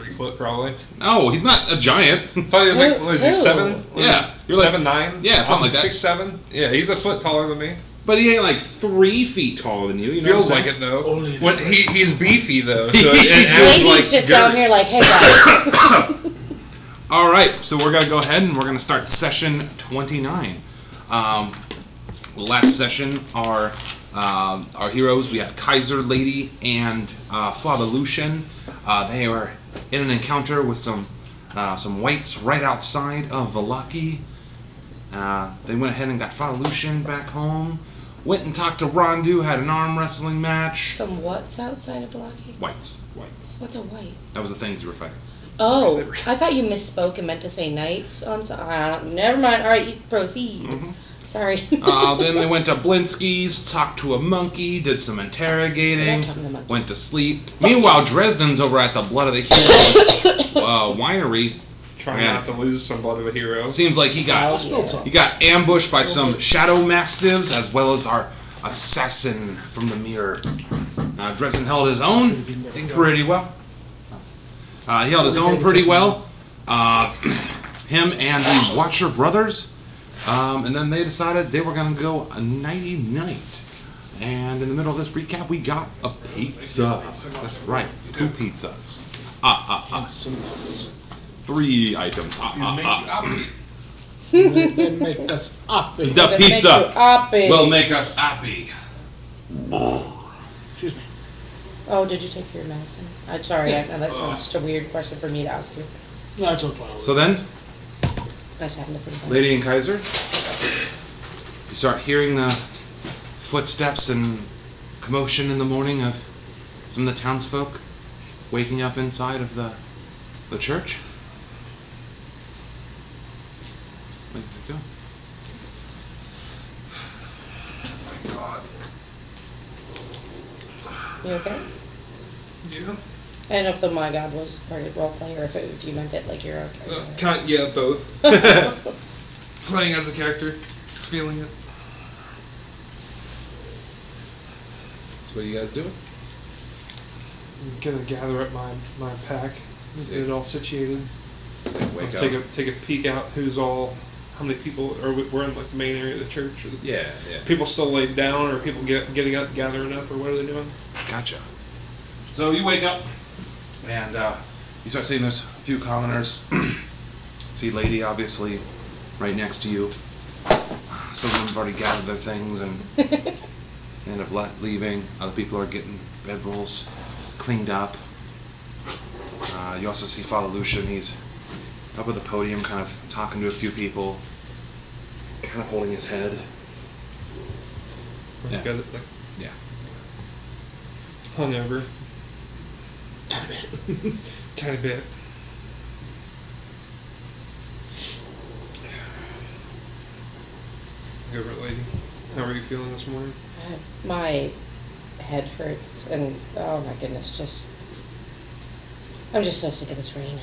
3 foot probably. No, he's not a giant. I thought he was like, what is he, 7? Yeah. You're 7'9"? Yeah, something like that. 6'7"? Yeah, he's a foot taller than me. But he ain't like 3 feet taller than you. Feels like it though. When he's beefy though. So Maybe he's just down here like, hey guys. All right, so we're gonna go ahead and we're gonna start session 29. Last session, our heroes, we had Kaiser Lady and Father Lucian. They were in an encounter with some whites right outside of Valaki. They went ahead and got Father Lucian back home. Went and talked to Rondu, had an arm wrestling match. Some what's outside of Valaki? Whites. What's a white? That was the things you were fighting. Oh, I thought you misspoke and meant to say knights. Never mind. All right, you proceed. Mm-hmm. Sorry. Then they went to Blinsky's, talked to a monkey, did some interrogating, went to sleep. Meanwhile, Dresden's over at the Blood of the Heroes winery. Trying not to lose some blood of a hero. Seems like he got ambushed by some shadow mastiffs as well as our assassin from the mirror. Dresden held his own pretty well. He held his own pretty well. Him and the Watcher brothers. And then they decided they were going to go a nighty-night. And in the middle of this recap, we got a pizza. That's right, 2 pizzas. And some 3 items. They make us happy. The pizza will make us happy. Excuse me. Oh, did you take your medicine? I'm sorry, that sounds such a weird question for me to ask you. No, it's okay. So then, I just happened to think about Lady and Kaiser, you start hearing the footsteps and commotion in the morning of some of the townsfolk waking up inside of the church. What are you doing? Oh my god. You okay? Yeah. I don't know if the my god was part of role play or if you meant it like you're okay. Yeah, both. Playing as a character, feeling it. So what are you guys doing? I'm gonna gather up my pack, get it all situated. Wake take up. a peek out how many people are we're in like the main area of the church. Or Yeah. people still laid down, or people getting up, gathering up, or what are they doing? Gotcha. So you wake up, and you start seeing there's a few commoners. See Lady, obviously, right next to you. Some of them have already gathered their things and end up leaving. Other people are getting bedrolls cleaned up. You also see Father Lucian. He's up at the podium, kind of talking to a few people, kind of holding his head. Yeah. Got it, like, Yeah. hungover. Tiny bit. Tiny bit. Go over it, lady. How are you feeling this morning? My head hurts and oh my goodness, I'm just so sick of this rain.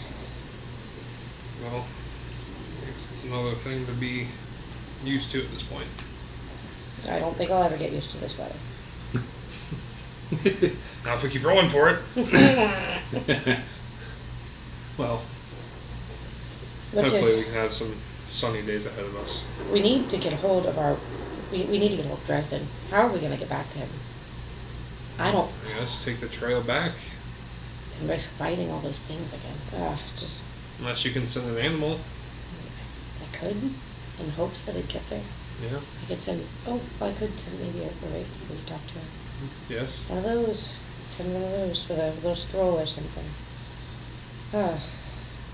Well, it's another thing to be used to at this point. I don't think I'll ever get used to this weather. Now if we keep rolling for it. Well, hopefully we can have some sunny days ahead of us. We need to get a hold of we need to get a hold of Dresden. How are we going to get back to him? I guess take the trail back. And risk fighting all those things again. Unless you can send an animal. I could, in hopes that it'd get there. Yeah. I could send, I could send maybe we could talk to him. Yes. One of those. Send one of those with a little stroll or something.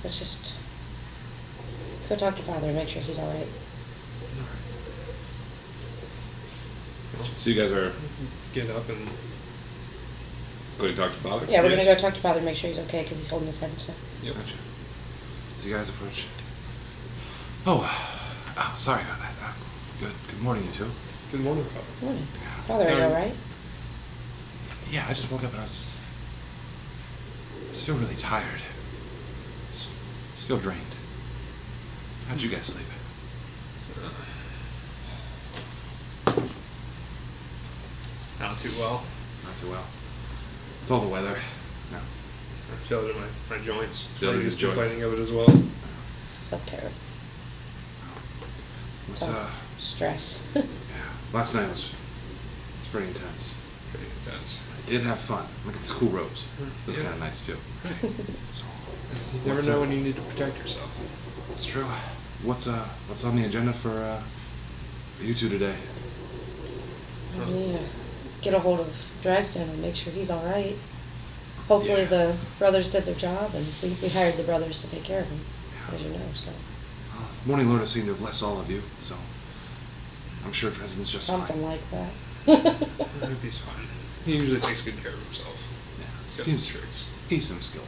Let's go talk to Father and make sure he's alright. So you guys are Get up and going to talk to Father? Yeah, we're going to go talk to Father and make sure he's okay because he's holding his head and stuff. Yep. Gotcha. So you guys approach. Oh, sorry about that. Good morning, you two. Good morning, Father. Good morning. Father, are you alright? Yeah, I just woke up and I was just feel really tired. Just feel drained. How'd you guys sleep? Not too well. Not too well. It's all the weather. No. I feel it in my joints. Feel it in Lady's your joints. complaining of it as well. So terrible. What's Stress. yeah. Last night was pretty intense. Pretty intense. I did have fun. Look at these cool robes. That's Yeah. kind of nice too. So, You never what's know when you need to protect yourself. It's true. What's on the agenda for you two today? I need to get a hold of Dresden and make sure he's all right. Hopefully Yeah. the brothers did their job, and we hired the brothers to take care of him, Yeah. as you know. So Well, Morning Lord has seemed to bless all of you, so I'm sure President's just something fine. like that. He's fine. He usually takes good care of himself. Yeah. He's got Seems some tricks. he seems skilled.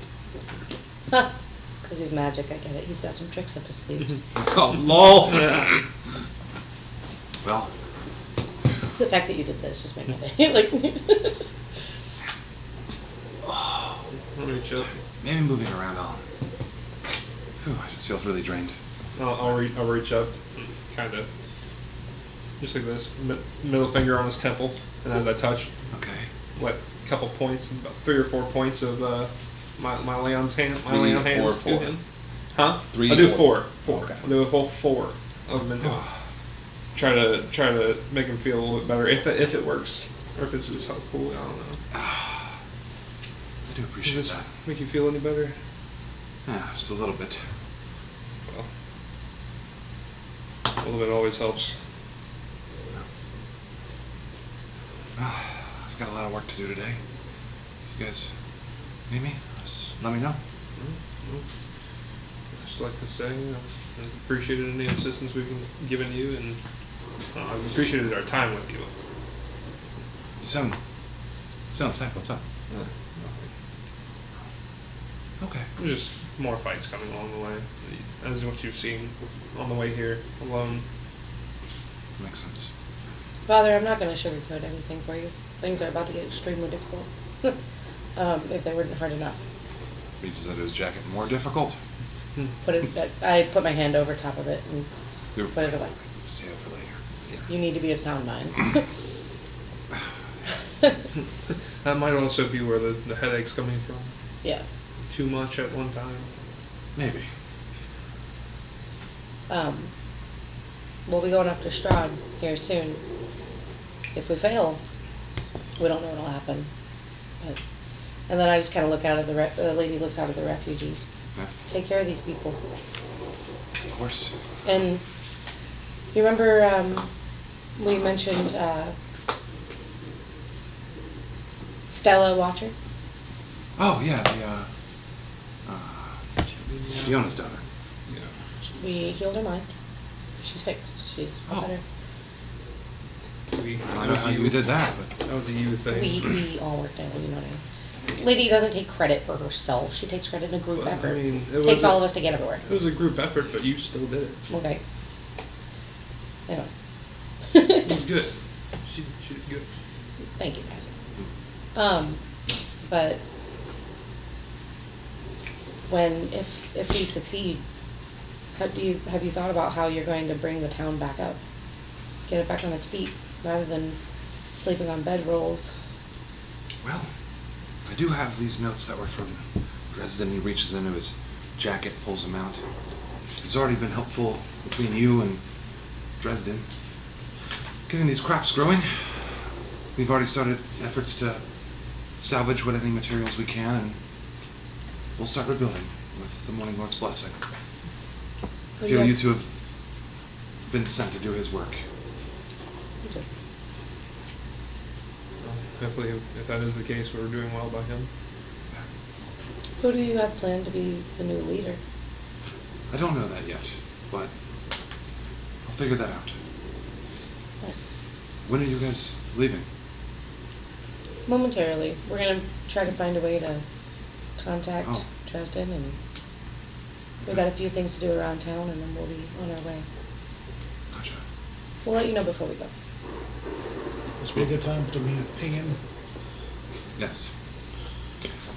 Because he's magic, I get it. He's got some tricks up his sleeves. Oh, lol. Well, The fact that you did this just made my day. Like, Let me chill. maybe moving around, I just feel really drained. I'll reach up, kind of, just like this, middle finger on his temple, and as I touch, Okay. what, couple points, about 3 or 4 points of my Leon's hand, my 3 Leon or hands 4? to him. Huh? 3 I'll do or- 4. Okay. I'll do a whole 4 of them into it. Try to make him feel a little bit better if it works, or if it's just how cool. I don't know. I do Does appreciate this that. make you feel any better? Yeah, just a little bit. Well, a little bit always helps. Well, I've got a lot of work to do today. You guys need me? Just let me know. Just like to say, I've appreciated any assistance we've given you, and I've appreciated our time with you. You sound sick. What's up? Okay. There's just more fights coming along the way, as what you've seen on the way here alone. Makes sense. Father, I'm not going to sugarcoat anything for you. Things are about to get extremely difficult. If they weren't hard enough. Reaches out his jacket. More difficult. I put my hand over top of it and You're put it away. save it for later. You need to be of sound mind. That might also be where the headache's coming from. Yeah. Too much at one time. Maybe. We'll be going up to Strahd here soon. If we fail, we don't know what'll happen. But, and then I just kind of look out of the lady looks out of the refugees. Yeah. Take care of these people. Of course. And you remember we mentioned Stella Watcher? Oh yeah, Fiona's daughter. Yeah. We healed her mind. She's fixed. She's Oh. better. I don't know how you did that, but That was a you thing. We all worked out, you know what I mean. Lady doesn't take credit for herself. She takes credit in a group Well, I effort. mean, it Takes was all of us to get everywhere. It was a group effort, but you still did it. Okay. Anyway. It was good. She did good. Thank you, guys. But if we succeed, have you thought about how you're going to bring the town back up, get it back on its feet, rather than sleeping on bedrolls? well, I do have these notes that were from Dresden. He reaches into his jacket, pulls them out. It's already been helpful between you and Dresden getting these crops growing. We've already started efforts to salvage what any materials we can, and we'll start rebuilding with the Morning Lord's blessing. I feel Yeah. you two have been sent to do his work. Well, hopefully, if that is the case, we're doing well by him. Who do you have planned to be the new leader? I don't know that yet, but I'll figure that out. Right. When are you guys leaving? Momentarily. We're going to try to find a way to contact Oh. Dresden, and we've got a few things to do around town, and then we'll be on our way. Gotcha. We'll let you know before we go. This be a good time for me to ping him. Yes.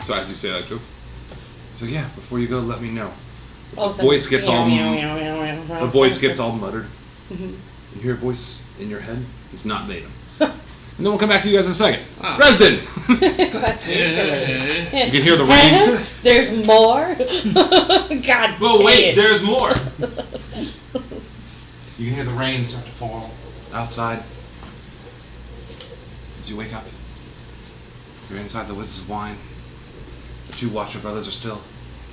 So as you say that, Joe. So yeah, before you go, let me know. Oh, The voice gets all muttered. Mhm. You hear a voice in your head. It's not Natum. And then we'll come back to you guys in a second. Ah. Dresden! That's me. You can hear the rain. There's more? God Well, dang wait, it. there's more. You can hear the rain start to fall outside. As you wake up, you're inside the Wizards of Wine. The two Watcher brothers are still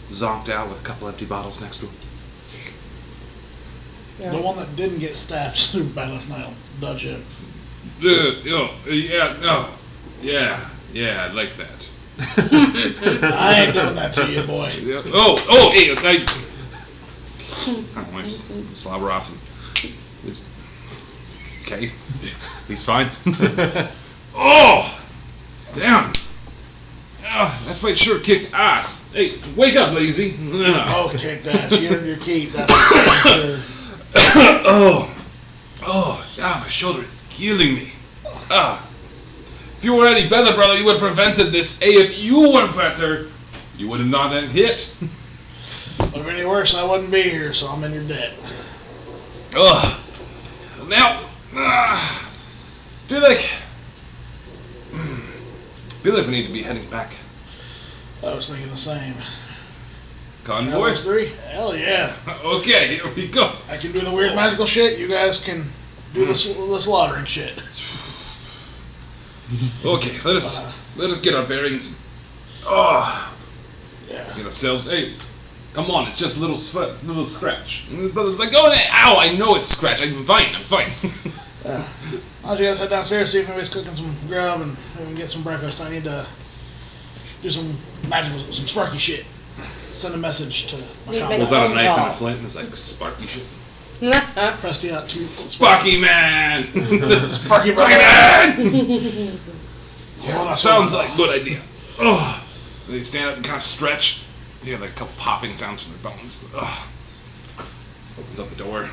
zonked out with a couple empty bottles next to them. Yeah. The one that didn't get stabbed super bad last night, Dutch it. Yeah, I like that. I ain't doing that to you, boy. Hey, I don't want to slobber off him. Okay, he's fine. Oh, damn. Oh, that fight sure kicked ass. Hey, wake up, lazy. Both kicked ass. You earned your keep. That's for sure. Yeah, my shoulder is killing me. If you were any better, brother, you would have prevented this. Hey, if you were better, you would have not hit. If any worse, I wouldn't be here, so I'm in your debt. Now, feel like we need to be heading back. I was thinking the same. Convoy? Those 3? Hell yeah. Okay, here we go. I can do the weird magical shit. You guys can do the slaughtering shit. Okay, let us get our bearings. Yeah. Get ourselves. Hey, come on! It's just a little scratch. And the brother's like, "Oh, ow! I know it's scratch. I'm fine. Why don't you guys head downstairs, see if anybody's cooking some grub, and we can get some breakfast. I need to do some magical, some sparky shit. Send a message to my Need to comrade. make Was that a knife and call. a flint? And it's like sparky shit. Press the out. Sparky man. Sparky man. Yeah, Sounds like a good idea. Oh, they stand up and kind of stretch. You hear like a couple popping sounds from their bones. Opens up the door.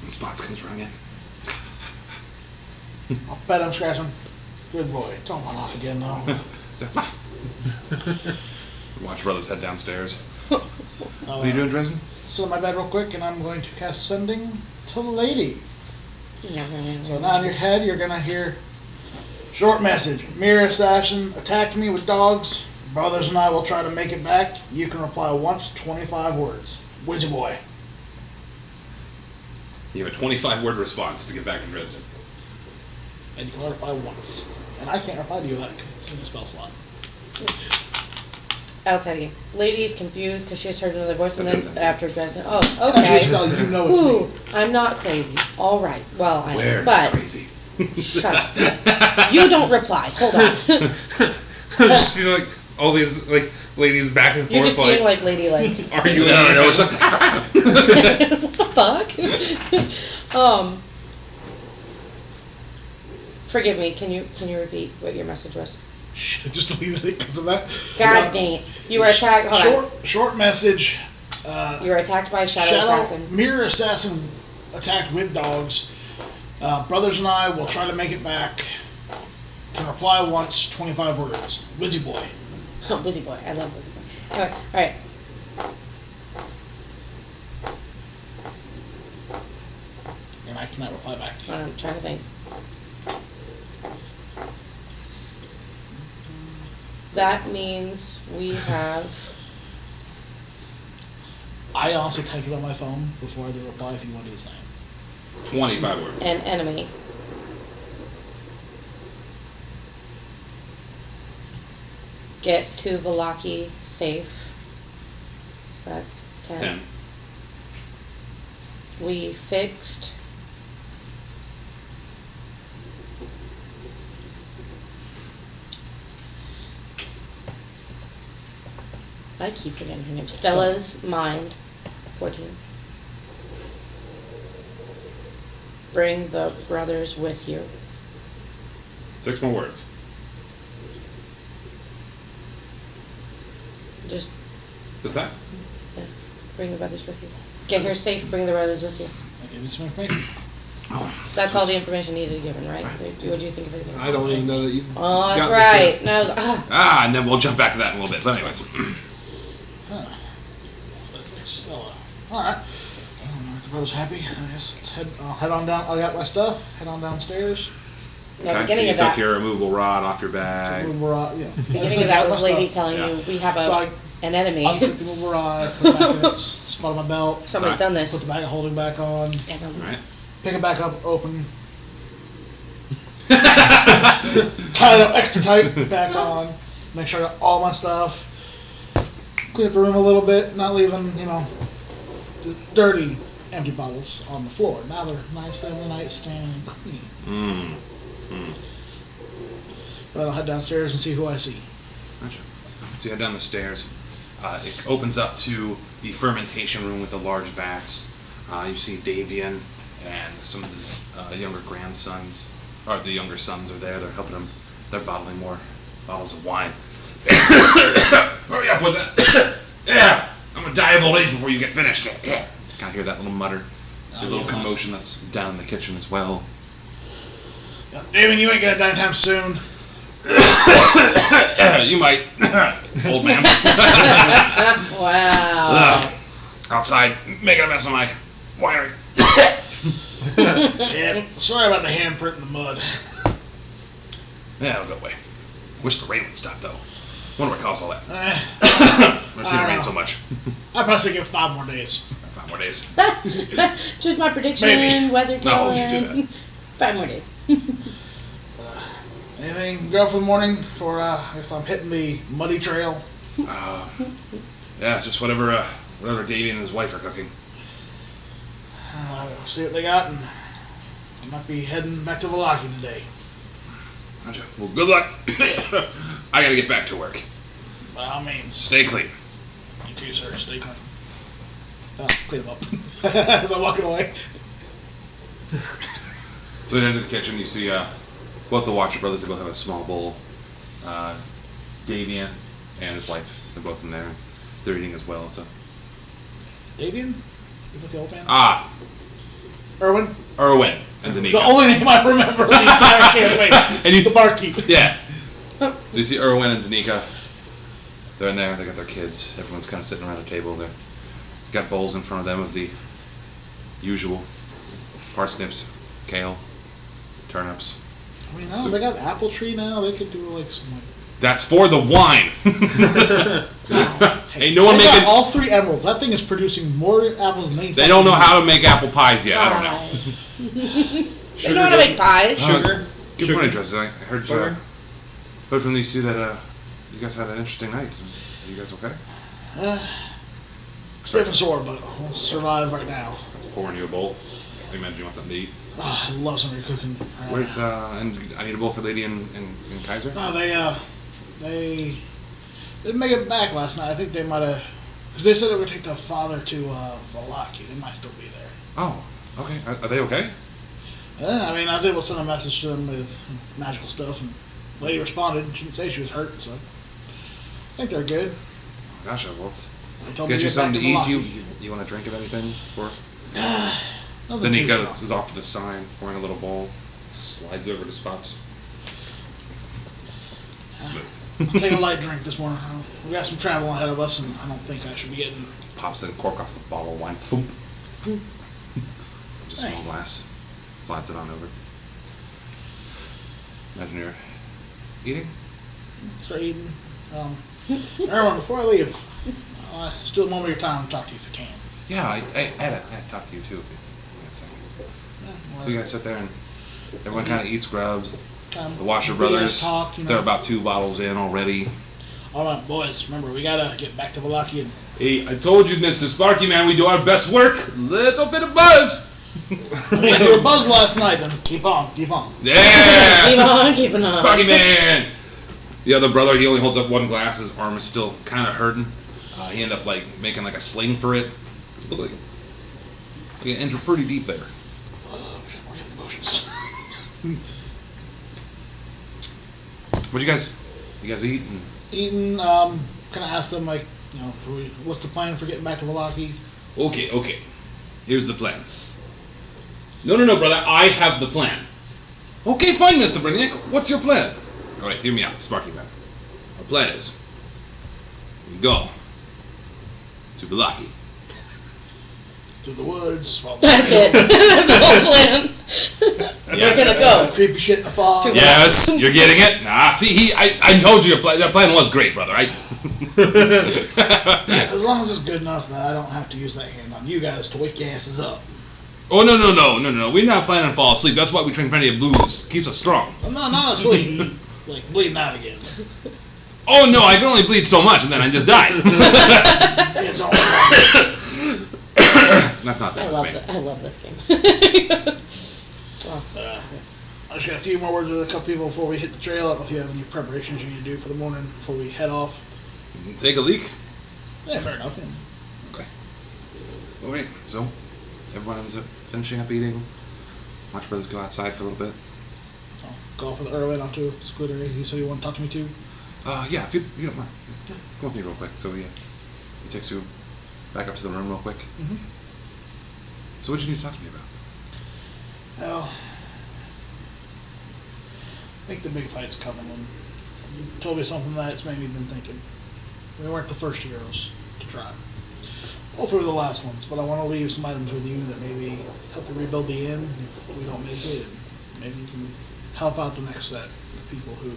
And Spots comes running in. I'll bet I'm scratching. Good boy. Don't run off again, though. Watch brothers head downstairs. What What are you doing, Dresden? Sit on my bed real quick, and I'm going to cast Sending to Lady. So So now in your head, you're going to hear short message. Mirror assassin attacked me with dogs. Brothers and I will try to make it back. You can reply once, 25 words. Wizzy boy. You have a 25-word response to get back to Dresden. And you can only reply once. And I can't reply to you that because it's in the spell slot. outside again. Lady's confused because she just heard another voice, and That's then it. after Dresden, oh, After you okay. spell, you know it's Ooh, me. I'm not crazy. All right. Well, I We're am, but crazy. shut up. You don't reply. Hold on. I'm just seeing like all these like ladies back and You're forth just seeing like lady like. are you? No, no, it's like, What the fuck? Forgive me. Can you repeat what your message was? Shit, I just deleted it because of that. God dang it! You were attacked. Hold on. Short message. You were attacked by a shadow assassin. Mirror assassin attacked with dogs. Brothers and I will try to make it back. Can reply once, 25 words. Wizzy boy. Oh, busy boy. I love busy boy. Anyway, all right. And I cannot reply back to you. I'm trying to think. That means we have. I also typed it on my phone before I did reply if you want to do the same. it's 25 words. An enemy. Get to Valaki safe. So that's 10. 10. We fixed. I keep forgetting her name. Stella's mind. 14. Bring the brothers with you. 6 more words. Just What's that? bring the brothers with you. Get here safe, bring the brothers with you. I give you some information. Oh, So that's all the information needed to be given, right? What do you think of everything? I don't even know that you. Oh, that's got right. No, and then we'll jump back to that in a little bit. But anyways, Huh. Stella. Alright. The brother's happy. I guess let's head on down. I got my stuff. Head on downstairs. The Okay, so beginning you of took that. your removable rod off your bag. Beginning of that was lady telling Yeah. you we have So I an enemy. unpicked the removable rod, put it back in its spot on my belt, Somebody's done this. put the bag of holding back on, And, Alright. pick it back up, open, tie it up extra tight, back on, make sure I got all my stuff, clean up the room a little bit, not leaving, the dirty, empty bottles on the floor. Now they're nice on the nightstand and clean. Then I'll head downstairs and see who I see. Gotcha. So you head down the stairs. It opens up to the fermentation room with the large vats. You see Davian and some of his younger grandsons, or the younger sons are there. They're helping him. They're bottling more bottles of wine. Hurry up with that! Yeah, I'm gonna die of old age before you get finished. Kind of hear that little mutter, a little commotion that's down in the kitchen as well. Yeah, David, you ain't gonna die anytime soon. You might, old man. wow. Outside, making a mess of my winery. Yeah, sorry about the handprint in the mud. Yeah, it'll go away. Wish the rain would stop, though. Wonder what caused all that. Never seen it I rain don't so know. much. I'd probably say give 5 more days. 5 more days. Just my prediction, Maybe. weather No, you talent. do 5 more days. Anything go for the morning for, I guess I'm hitting the muddy trail. Yeah, just whatever Davey and his wife are cooking. See what they got, and I might be heading back to Valaki today. Gotcha. Well, good luck. I gotta get back to work. By all means. Stay clean. You too, sir. Stay clean. Clean them up. As I'm walking away. Then into the kitchen, you see both the Watcher brothers. They both have a small bowl. Davian and his wife, they're both in there. They're eating as well. So. Davian? Is that the old man? Erwin and Danica. The only name I remember the entire campaign. And he's the barkeep. Yeah. So you see Erwin and Danica. They're in there. They got their kids. Everyone's kind of sitting around the table. They got bowls in front of them of the usual parsnips, kale, turnips. I mean, no, they got an apple tree now. They could do like some. That's for the wine. Ain't no one They got making. all 3 emeralds. That thing is producing more apples than anything. They don't know how to make apple pies yet. I don't know. They know how to make pies. Sugar. Good Sugar. morning, Justin. I heard Butter. heard from these two that you guys had an interesting night. Are you guys okay? Stiff and sore, but we'll survive right now. Let's pouring you a bowl. I imagine you want something to eat. I love some of your cooking. Where's and I need a bowl for Lady and Kaiser. No, they didn't make it back last night. I think they might have, because they said they would take the father to Valaki. They might still be there. Oh, okay. Are they okay? Yeah, I mean, I was able to send a message to them with magical stuff, and the lady responded. She didn't say she was hurt, so I think they're good. Gotcha. Well, let's They told me get you get back something to eat. Valaki. You want a drink of anything? For Nothing too Danica strong. is off to the side, pouring a little bowl, slides over to Spots. Smooth. I'll take a light drink this morning. We got some travel ahead of us, and I don't think I should be getting. Pops the cork off the bottle of wine. Thump. Just a small Hey. glass. Slides it on over. Imagine you're eating. Start eating. Everyone, before I leave, just do a moment of your time to talk to you if you can. Yeah, I had to talk to you too. If you had a second. Yeah, So you guys sit there and everyone kind of eats grubs. kind of The Washer BS brothers, talk, you know. they're about 2 bottles in already. All right, boys. Remember, we gotta get back to Valaki and. Hey, I told you, Mr. Sparky Man, we do our best work. Little bit of buzz. I mean, you were buzzed last night. Then keep on, keep on. Yeah. Keep on, keeping on. Sparky Man. The other brother, he only holds up one glass. His arm is still kind of hurting. He ended up like making like a sling for it. Looked like it entered pretty deep there. We're getting emotions. What you guys eat? And Eating. Kind of ask them like, what's the plan for getting back to Valaki? Okay. Here's the plan. No, brother. I have the plan. Okay, fine, Mr. Brainiac. What's your plan? All right, hear me out, Sparky Man. Our plan is we go to Valaki. through the woods. Follow the That's trail. it. That's the whole plan. We're gonna go. Creepy shit in the fog. Yes, you're getting it. Nah, see, I told you that plan was great, brother. As long as it's good enough that I don't have to use that hand on you guys to wake your asses up. Oh no. We're not planning to fall asleep. That's why we drink plenty of booze. Keeps us strong. I'm not asleep. Like bleeding out again. Oh no, I can only bleed so much, and then I just die. Yeah, don't worry. That's not that. I love this game. Oh. I just got a few more words with a couple people before we hit the trail. I don't know if you have any preparations you need to do for the morning before we head off. Take a leak. Yeah, fair enough. Yeah. Okay. All right. So, everyone's finishing up eating. Watch brothers go outside for a little bit. So, go off with Erwin off to Squid Area. You said you want to talk to me too? Yeah, if you don't mind. Yeah. Come with me real quick. So, yeah. He takes you back up to the room real quick. Mm-hmm. So, what did you need to talk to me about? Well, I think the big fight's coming, and you told me something that's made me been thinking. We weren't the first heroes to try. Hopefully we're the last ones, but I want to leave some items with you that maybe help you rebuild the inn if we don't make it. And maybe you can help out the next set of people who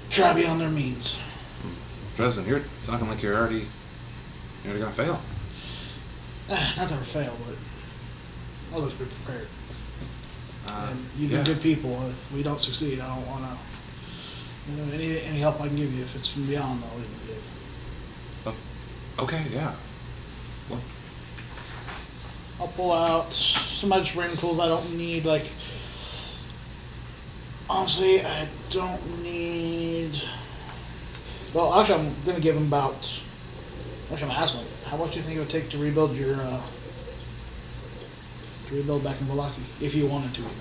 try beyond their means. President, you're talking like you're already gonna fail. Not that we're fail, but always be prepared. And you've been yeah. good people. If we don't succeed, I don't want to. Any help I can give you, if it's from beyond, I'll even give. Okay, yeah. What? I'll pull out some extra rain tools I don't need. Like, honestly, I don't need. Well, actually, I'm gonna give him about. Actually, I'm gonna ask him, how much do you think it would take to rebuild your to rebuild back in Valaki, if you wanted to even?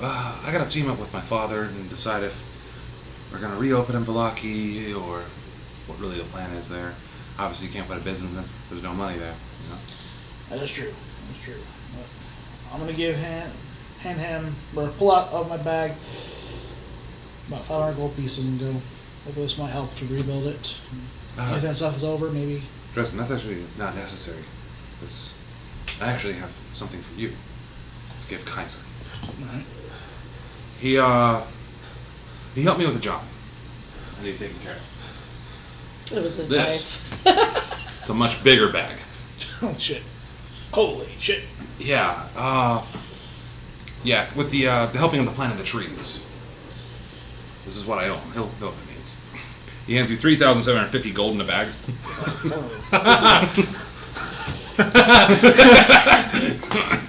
I gotta team up with my father and decide if we're gonna reopen in Valaki or what really the plan is there. Obviously, you can't put a business if there's no money there, you know. That is true. That's true. But I'm gonna give him or pull out of my bag about 500 gold pieces and go. Hopefully, this might help to rebuild it. If that stuff is over, maybe. Dresden, that's actually not necessary. I actually have something for you to give Kaiser. Alright. He helped me with a job. I need taken care of. It was a This. knife. It's a much bigger bag. Oh shit! Holy shit! Yeah, yeah, with the helping him to plant the trees. This is what I owe him. He'll know what it means. He hands you 3,750 gold in a bag.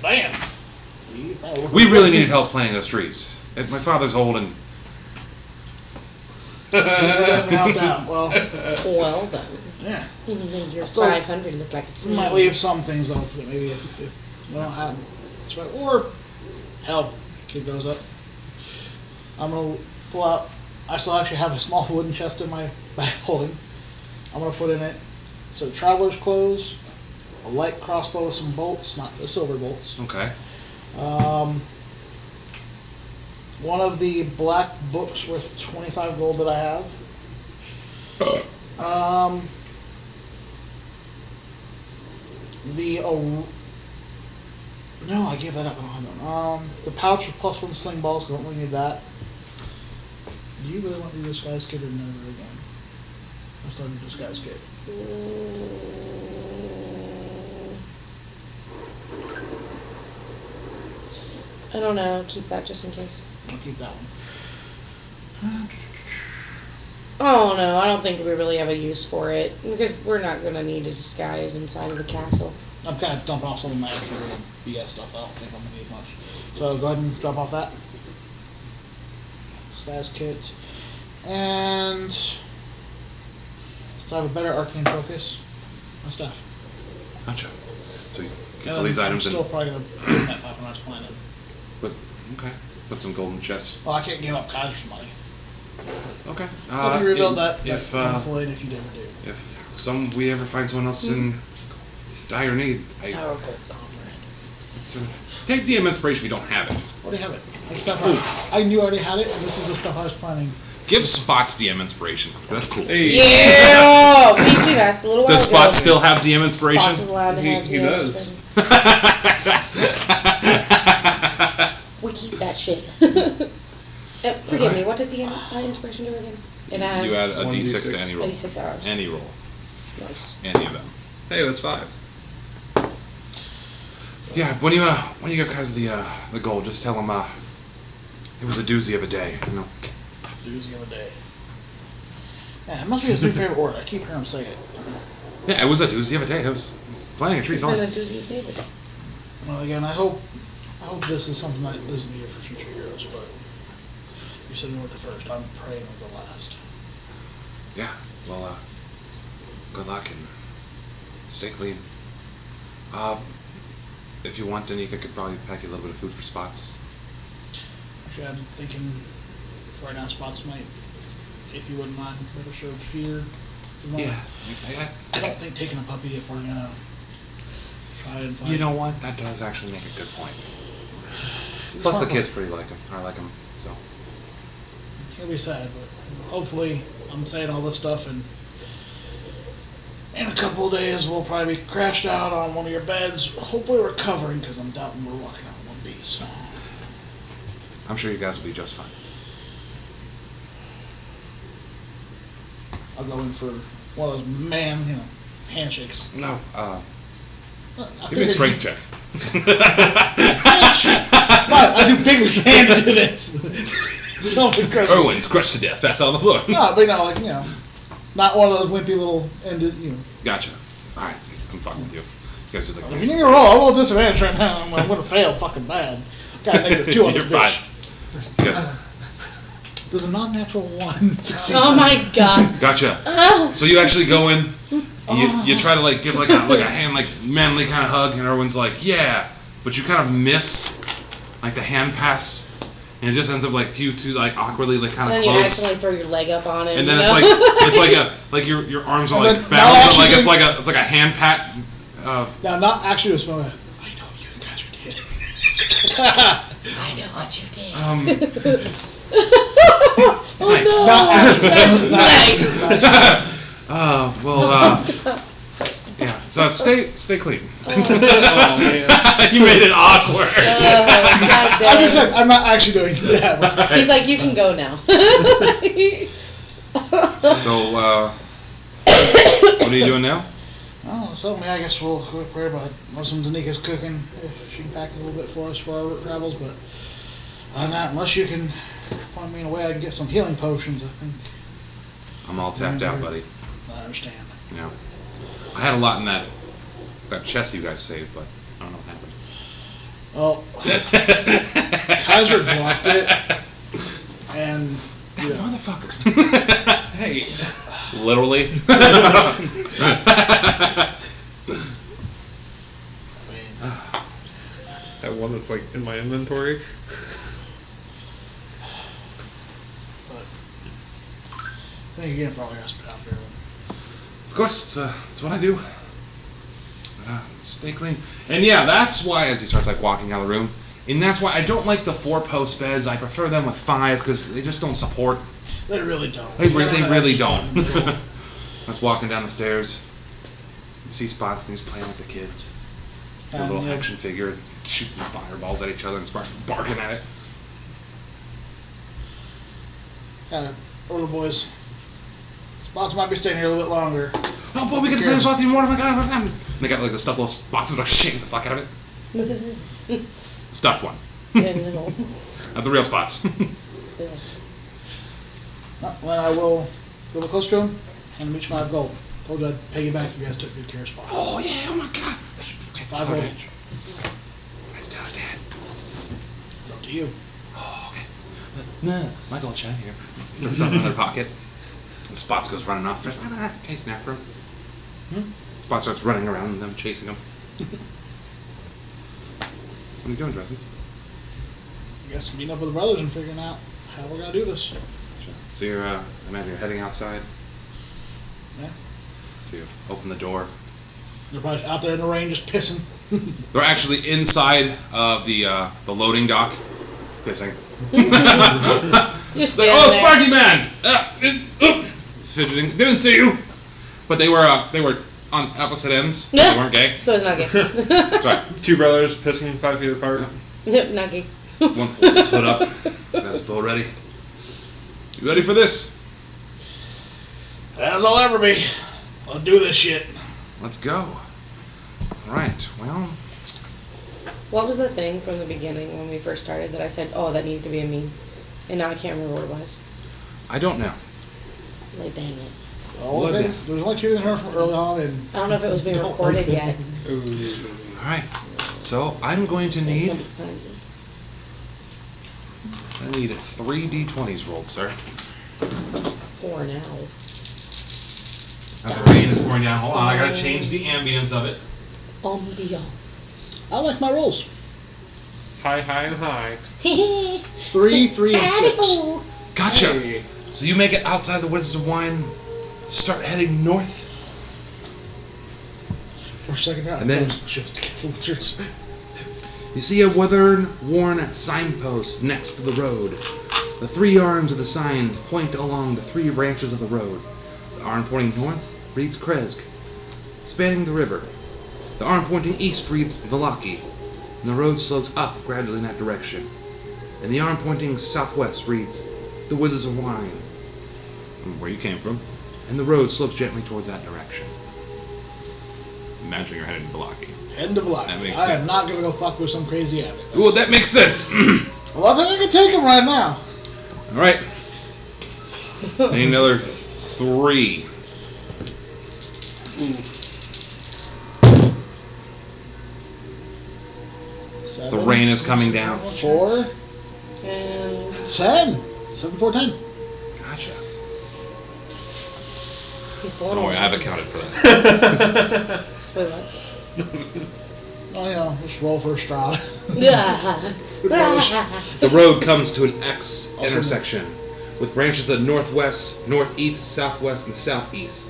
Bam! We really needed help planting those trees. My father's old and Helped out. Well, Well done. yeah. Your Still- 500 looked like a We sneeze. might leave some things off that maybe if we don't have. That's right. Or hell, kid goes up. I'm gonna pull out. I still actually have a small wooden chest in my bag holding. I'm gonna put in it. So traveler's clothes, a light crossbow with some bolts, not the silver bolts. okay. One of the black books worth 25 gold that I have. No, I gave that up. I don't have that. The pouch with +1 sling balls. 'Cause I don't really need that. Do you really want to do this guy's kid or never again? Let's start with this guy's kid. I don't know. Keep that just in case. I'll keep that one. Oh no, I don't think we really have a use for it because we're not gonna need a disguise inside of the castle. I'm kind of dumping off some of my extra BS stuff. I don't think I'm gonna need much. So go ahead and drop off that. Disguise kit. And so I have a better arcane focus. My stuff. Gotcha. So you get And all these I'm items still and probably gonna put in that 500 planet. put put some golden chests. Well, I can't give up Kaiser's money. Okay. Let me rebuild that if void if you ever do. if we ever find someone else in dire need, Our gold comrade. take the inspiration if you don't have it. What do you have it? I I knew I already had it, and this is the stuff I was planning. Give Spots DM inspiration. That's cool. Hey, Yeah! We've asked a little while Does ago. Spots still have DM inspiration? Spots is allowed to have He DM does. inspiration. We keep that shit. Forgive me, what does DM inspiration do again? It adds You add a 1d6 d6 to any roll. 86 hours. Any roll. Nice. Any of them. hey, that's 5. Yeah, when you give guys the goal, just tell them it was a doozy of a day. You know. Doozy of a day. Yeah, it must be his new favorite word. I keep hearing him say it. Yeah, it was a doozy of a day. It was planting a tree's It's been on. a doozy day today. Well, again, I hope this is something that isn't here for future heroes, but you said you weren't the first. I'm praying we're the last. Yeah. Well, good luck and stay clean. If you want, then you could probably pack you a little bit of food for Spots. Actually, I'm thinking for right now, Spots might, if you wouldn't mind, better served here. For the moment. Yeah. I don't think taking a puppy if we're gonna try and find. You know what? That does actually make a good point. Plus, the kids pretty like him. I like him, so. He'll be sad, but hopefully, I'm saying all this stuff, and in a couple of days we'll probably be crashed out on one of your beds. Hopefully, recovering because I'm doubting we're walking out in one piece. So. I'm sure you guys will be just fine. I'll go in for one of those handshakes. No, I give me a figured strength check. But I do English hand to do this. Erwin's crushed to death. That's on the floor. No, but not one of those wimpy little ended. Gotcha. All right, I'm fucking with you. You guys do like If this. you need a roll, I'll roll disadvantage right now. I'm gonna fail fucking bad. Got a -2 on You're this fine. bitch. You guys, Does a non-natural 1 succeed? Oh my god. gotcha. So you actually go in. You try to give like a hand manly kind of hug, and everyone's like, yeah, but you kind of miss the hand pass, and it just ends up you two awkwardly kind And of then you close. accidentally throw your leg up on it. And then you it's know? your arms are And then bound, not but it's actually- like a hand pat. Now, not actually a smell. I know you guys are dead. I know what you did. Nice. Oh, Not no. actually. Nice. Yeah. So stay clean. Oh, man. You made it awkward. God damn. As I said, I'm not actually doing that. He's like, you can go now. So what are you doing now? Oh, so I guess we'll go pray about some Danika's cooking if she can pack a little bit for us for our travels. But other than that, unless you can point me in a way I can get some healing potions, I think. I'm all tapped out, buddy. I understand. Yeah. I had a lot in that chest you guys saved, but I don't know what happened. Well, Kaiser dropped it, and That motherfucker. Hey, Literally. I mean, that one that's in my inventory. but thank you again for all your hospitality. Of course, it's what I do. Stay clean. And yeah, that's why, as he starts walking out of the room, and that's why I don't like the 4-post beds. I prefer them with 5 because they just don't support. They really don't. They really don't. I was walking down the stairs, and see Spots, and he's playing with the kids. A little Yeah. action figure, shoots some fireballs at each other and starts barking at it. Older boys. Spots might be staying here a little bit longer. Oh boy, we get to play this off even more. Oh my god, oh my god. And they got the stuffed little Spots that are shaking the fuck out of it. Stuffed one. Yeah, no. Not the real Spots. Still. Well, then I will go a little close to him, hand him each 5 gold. Told you I'd pay you back if you guys took good care of Spots. Oh yeah, oh my god. 5 gold each. I have to tell Dad. It's up to you. Oh, okay. Nah, my gold shine here. He steps out of another pocket. And Spots goes running off. Chasing after him. Spot starts running around and them chasing him. What are you doing, Dresden? I guess meeting up with the brothers and figuring out how we're gonna do this. So you're, I imagine you're heading outside. Yeah. So you open the door. They're probably out there in the rain just pissing. They're actually inside of the loading dock, pissing. You're It's like, standing oh, there. Sparky Man! Fidgeting. Didn't see you. But they were on opposite ends. Yeah. They weren't gay. So it's not gay. That's right. Two brothers pissing 5 feet apart. Yep, not gay. One pulls his hood up. Got his bow ready. You ready for this? As I'll ever be. I'll do this shit. Let's go. Alright, well, What was the thing from the beginning when we first started that I said, oh, that needs to be a meme? And now I can't remember what it was. I don't know. Like, dang it. All the things, there's only 2 in here from early on, and I don't know if it was being Don't recorded like yet. Alright, so I'm going to need 3 d20s rolled, sir. 4 now. As the rain is pouring down, hold on, I gotta change the ambience of it. Ambiance. I like my rolls. High, and high. 3, 3, and 6. Gotcha! Hey. So you make it outside the Wizards of Wine, start heading north. For a second now, And then- just Wizards. You see a weather-worn signpost next to the road. The 3 arms of the sign point along the 3 branches of the road. The arm pointing north reads Kresk, spanning the river. The arm pointing east reads Velaki, and the road slopes up gradually in that direction. And the arm pointing southwest reads the Wizards of Wine, where you came from, and the road slopes gently towards that direction. Imagine you're headed to Velaki. End of life. That makes I am sense. not gonna go fuck with some crazy addict. Ooh, that makes sense! Well, I think I can take him right now. Alright. I need another 3. The rain is coming down. 4, And 10. 7, 4, 10. Gotcha. he's blowing Don't worry, away. I've accounted for that. Wait, what? Oh, yeah, just roll for a straw. The road comes to an X intersection with branches to the northwest, northeast, southwest, and southeast.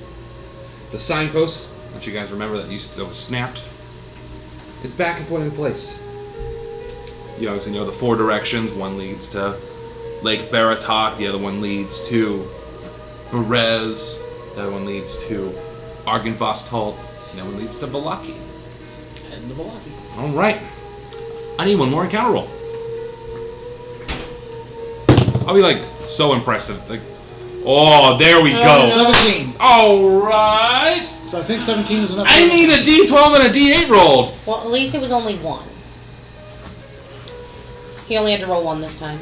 The signpost, don't you guys remember that was snapped? It's back and pointing in place. You obviously know the 4 directions. One leads to Lake Baratok, the other one leads to Berez, the other one leads to Argynvostholt, and the other one leads to Velaki. End of life. Alright. I need one more encounter roll. I'll be like so impressive. Like, oh, there we go. 17. Alright. So I think 17 is enough. I need a d12 and a d8 rolled. Well, at least it was only 1. He only had to roll 1 this time.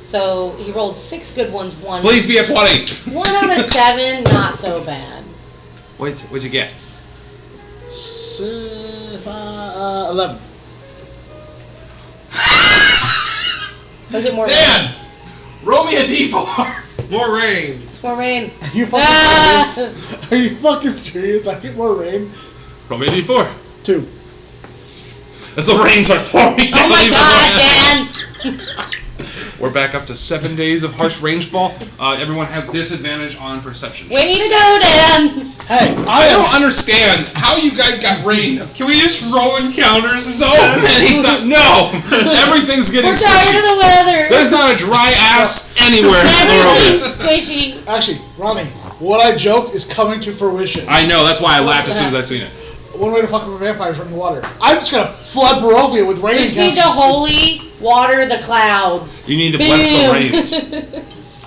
So he rolled 6 good ones. 1. Please be a 20. 1 out of 7, not so bad. What'd you get? 11. Was it more rain? Dan! Roll me a d4. More rain. It's more rain. Are you fucking Ah! serious? Are you fucking serious? I get more rain. Roll me a d4. 2. As the rain starts pouring down. Oh my even god, more. Dan! We're back up to 7 days of harsh rangefall. Everyone has disadvantage on perception. Way to go, Dan! Hey, I don't understand how you guys got rain Can we just roll encounters so many times. No! Everything's getting We're tired of squishy. the weather! There's not a dry ass anywhere in the world. Everything's squishy. Actually, Ronnie, what I joked is coming to fruition. I know, that's why I laughed as soon as I seen it. One way to fuck with vampires from the water. I'm just gonna flood Barovia with rain. We just need to holy water the clouds. You need to bless the rains.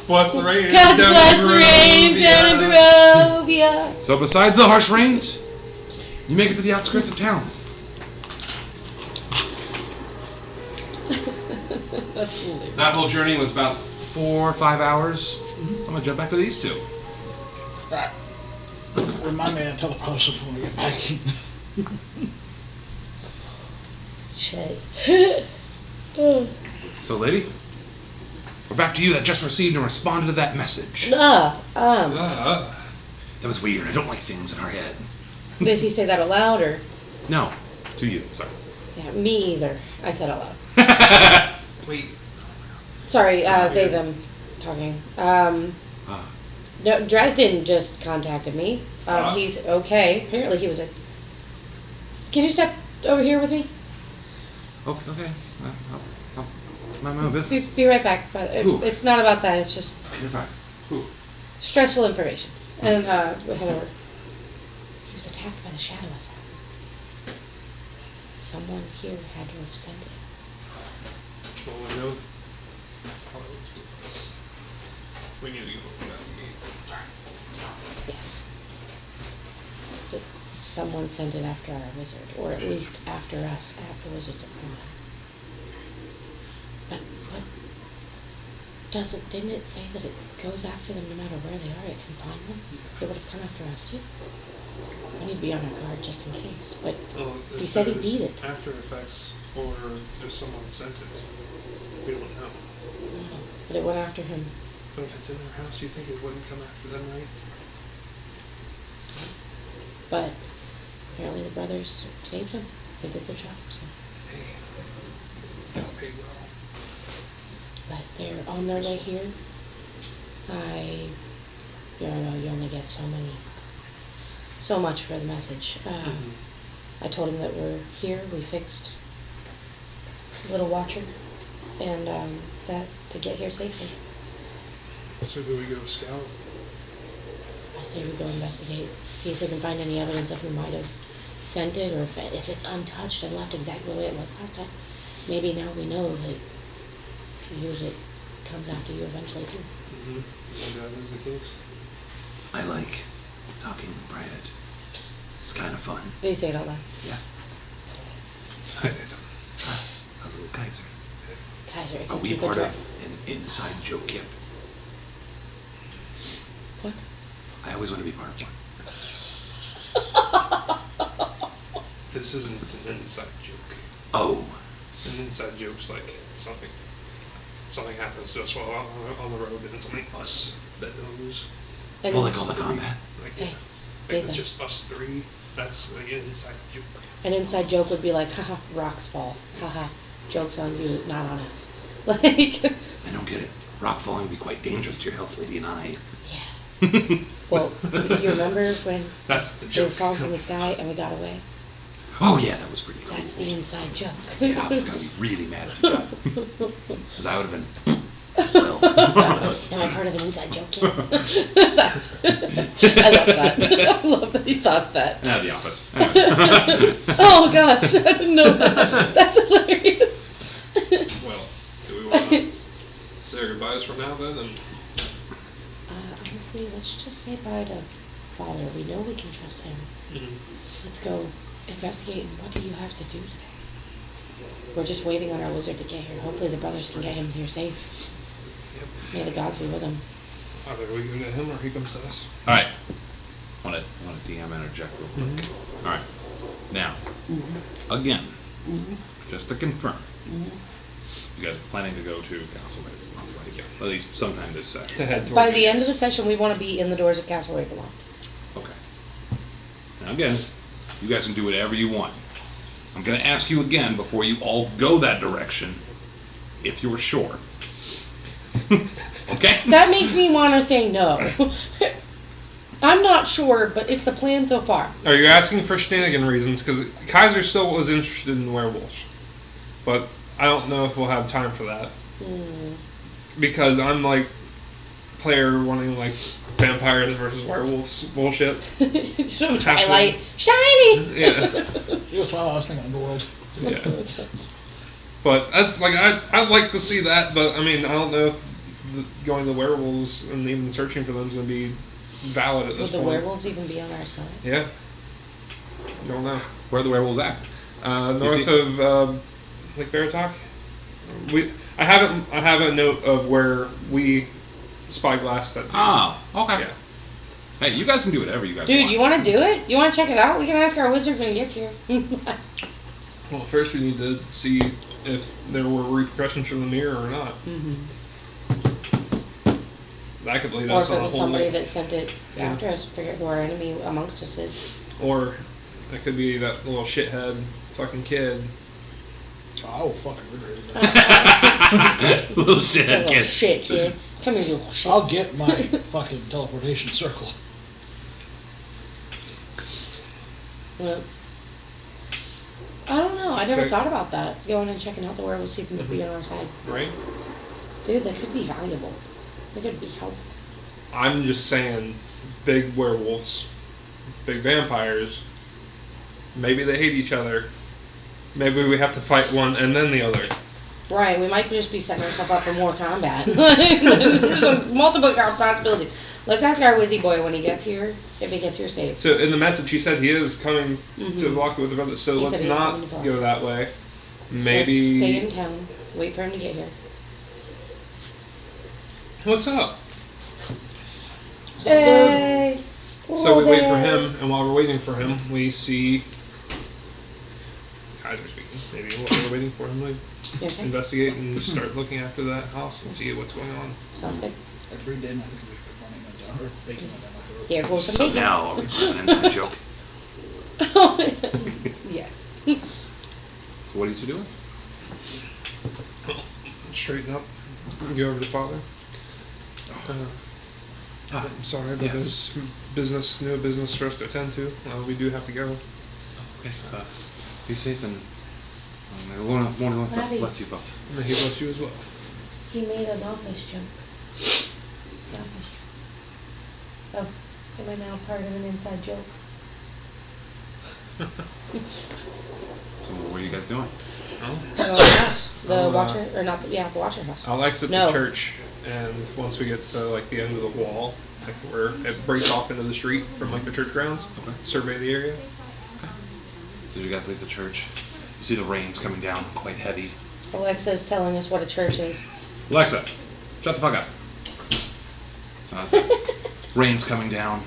Bless the rain. God down bless in the rain down in Barovia. So besides the harsh rains, you make it to the outskirts of town. That's cool. That whole journey was about 4 or 5 hours. So I'm gonna jump back to these 2. Alright. Remind me to tell the post when we get back. Shit. So, lady, we're back to you that just received and responded to that message. Uh, That was weird. I don't like things in our head. did he say that out loud or? No, to you. Sorry. Yeah, me either. I said out loud. Wait. Sorry, they, them talking. No, Dresden just contacted me. He's okay. Apparently he was a... Can you step over here with me? Okay. Mind my own business. Be right back. But Who? it's not about that. It's just You're fine. Who? stressful information. And we head over. He was attacked by the shadow assassin. Someone here had to have sent it. Well, we know how it was with us. We need to go investigate. Yes. But someone sent it after our wizard, or at least after us, after wizards are gone. But what didn't it say that it goes after them no matter where they are, it can find them? It would have come after us too. We need to be on our guard just in case. But Well, he if said he there's beat it. After effects, or if someone sent it, we don't know. But it went after him. But if it's in their house, you think it wouldn't come after them, right? But apparently the brothers saved him. They did their job, so. Hey, got paid well. But they're on their way here. You know, you only get so much for the message. I told him that we're here. We fixed Little Watcher, and that to get here safely. So do we go scout? I say we go investigate, see if we can find any evidence of who might have sent it, or if it's untouched and left exactly the way it was last time. Maybe now we know that if you use it, it comes after you eventually too. Mm-hmm. Maybe that is the case. I like talking private. It's kind of fun. Did he say it out loud? Yeah. Hi, Nathan. A little Kaiser. Kaiser, if Are you we keep part it of an inside joke yet? What? I always want to be part of one. This isn't an inside joke. Oh. An inside joke's like something happens to us while on the road, and it's only us that knows. That Well, like means all the combat. Like, Hey, if it's Nathan. just us three, that's like an inside joke. An inside joke would be like, haha, rocks fall. Haha, joke's on you, not on us. Like, I don't get it. Rock falling would be quite dangerous to your health, lady, and I. yeah. Well, you remember when That's the they joke. fall from the sky and we got away? Oh yeah, that was pretty cool. That's the inside joke. Yeah, I was gonna be really mad if you got it. Because I would have been as well. Am I part of an inside joke yet? I love that. I love that you thought that. Yeah, The Office. Anyways. Oh gosh, I didn't know that. That's hilarious. Well, do we want to say our goodbyes for now then? And Honestly, let's just say bye to Father. We know we can trust him. Let's go investigate. And what do you have to do today? We're just waiting on our wizard to get here. Hopefully the brothers can get him here safe. Yep. May the gods be with him. Either we go to him or he comes to us. All right. Want to DM interject real quick. All right. Now, again, just to confirm, you guys are planning to go to Castle Ravenloft, right? At least sometime this session. To head towards By the end of the session, we want to be in the doors of Castle Ravenloft. Okay. Now again, you guys can do whatever you want. I'm going to ask you again before you all go that direction, if you're sure. Okay? That makes me want to say no. I'm not sure, but it's the plan so far. Are you asking for shenanigan reasons? Because Kaiser still was interested in werewolves. But I don't know if we'll have time for that. Because I'm like, player wanting like vampires versus werewolves bullshit. Twilight. Shiny! Yeah. That's why I was thinking of the world. Yeah. But that's like, I'd like to see that, but I mean, I don't know if going to werewolves and even searching for them is going to be valid at Would this the point. werewolves even be on our side? Yeah. Don't know. Where are the werewolves at? North of Lake Baratok. I have a note of where we spyglass that. Oh, okay. Yeah. Hey, you guys can do whatever you guys Dude, want. you want to do it? You want to check it out? We can ask our wizard when he gets here. Well, first we need to see if there were repercussions from the mirror or not. That could lead Or us if it on a was whole somebody new- that sent it after us, figure who our enemy amongst us is. Or it could be that little shithead fucking kid. Oh, fucking regret. Little shit, That little kid. shit, kid. Come here, you little shit. I'll get my fucking teleportation circle. Well, I don't know. I never So- thought about that. Going and checking out the werewolves, see if they could be on our side. Right? Dude, they could be valuable. They could be helpful. I'm just saying, big werewolves, big vampires. Maybe they hate each other. Maybe we have to fight one and then the other. Right, we might just be setting ourselves up for more combat. There's a multiple possibilities. Let's ask our Wizzy boy when he gets here, if he gets here safe. So in the message he said he is coming to block with the brothers. So He let's said he was not coming to block. go that way. So let's Maybe. stay in town. Wait for him to get here. What's up? Hey! So we wait for him, and while we're waiting for him, we see Kaiser speaking. Maybe while we're waiting for him, we You okay? investigate and start looking after that house and see what's going on. Sounds good. Every day, I think we've been running into her, baking it down my throat. There goes So the bacon. now, are we playing an inside joke? Yes. So what are you two doing? Straighten up, go over to father. I'm sorry, but yes. there's no business for us to attend to. We do have to go. Okay. Be safe and Lord Abby. bless you both. May he bless you as well. He made an office joke. An office joke. Oh, am I now part of an inside joke? So what are you guys doing? The house. The I'll, watcher, or not, the watcher house. I'll exit No. the church, and once we get to like the end of the wall, like where it breaks off into the street from like the church grounds, survey the area. So you guys leave the church. You see the rain's coming down quite heavy. Alexa's telling us what a church is. Alexa, shut the fuck up. So as the rain's coming down,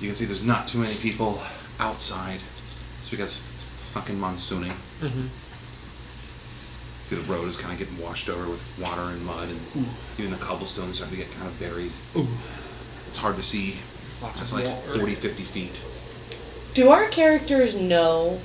you can see there's not too many people outside. It's because it's fucking monsooning. Mm-hmm. See the road is kind of getting washed over with water and mud, and even the cobblestones starting to get kind of buried. Ooh, It's hard to see. lots It's of like water. 40, 50 feet. Do our characters know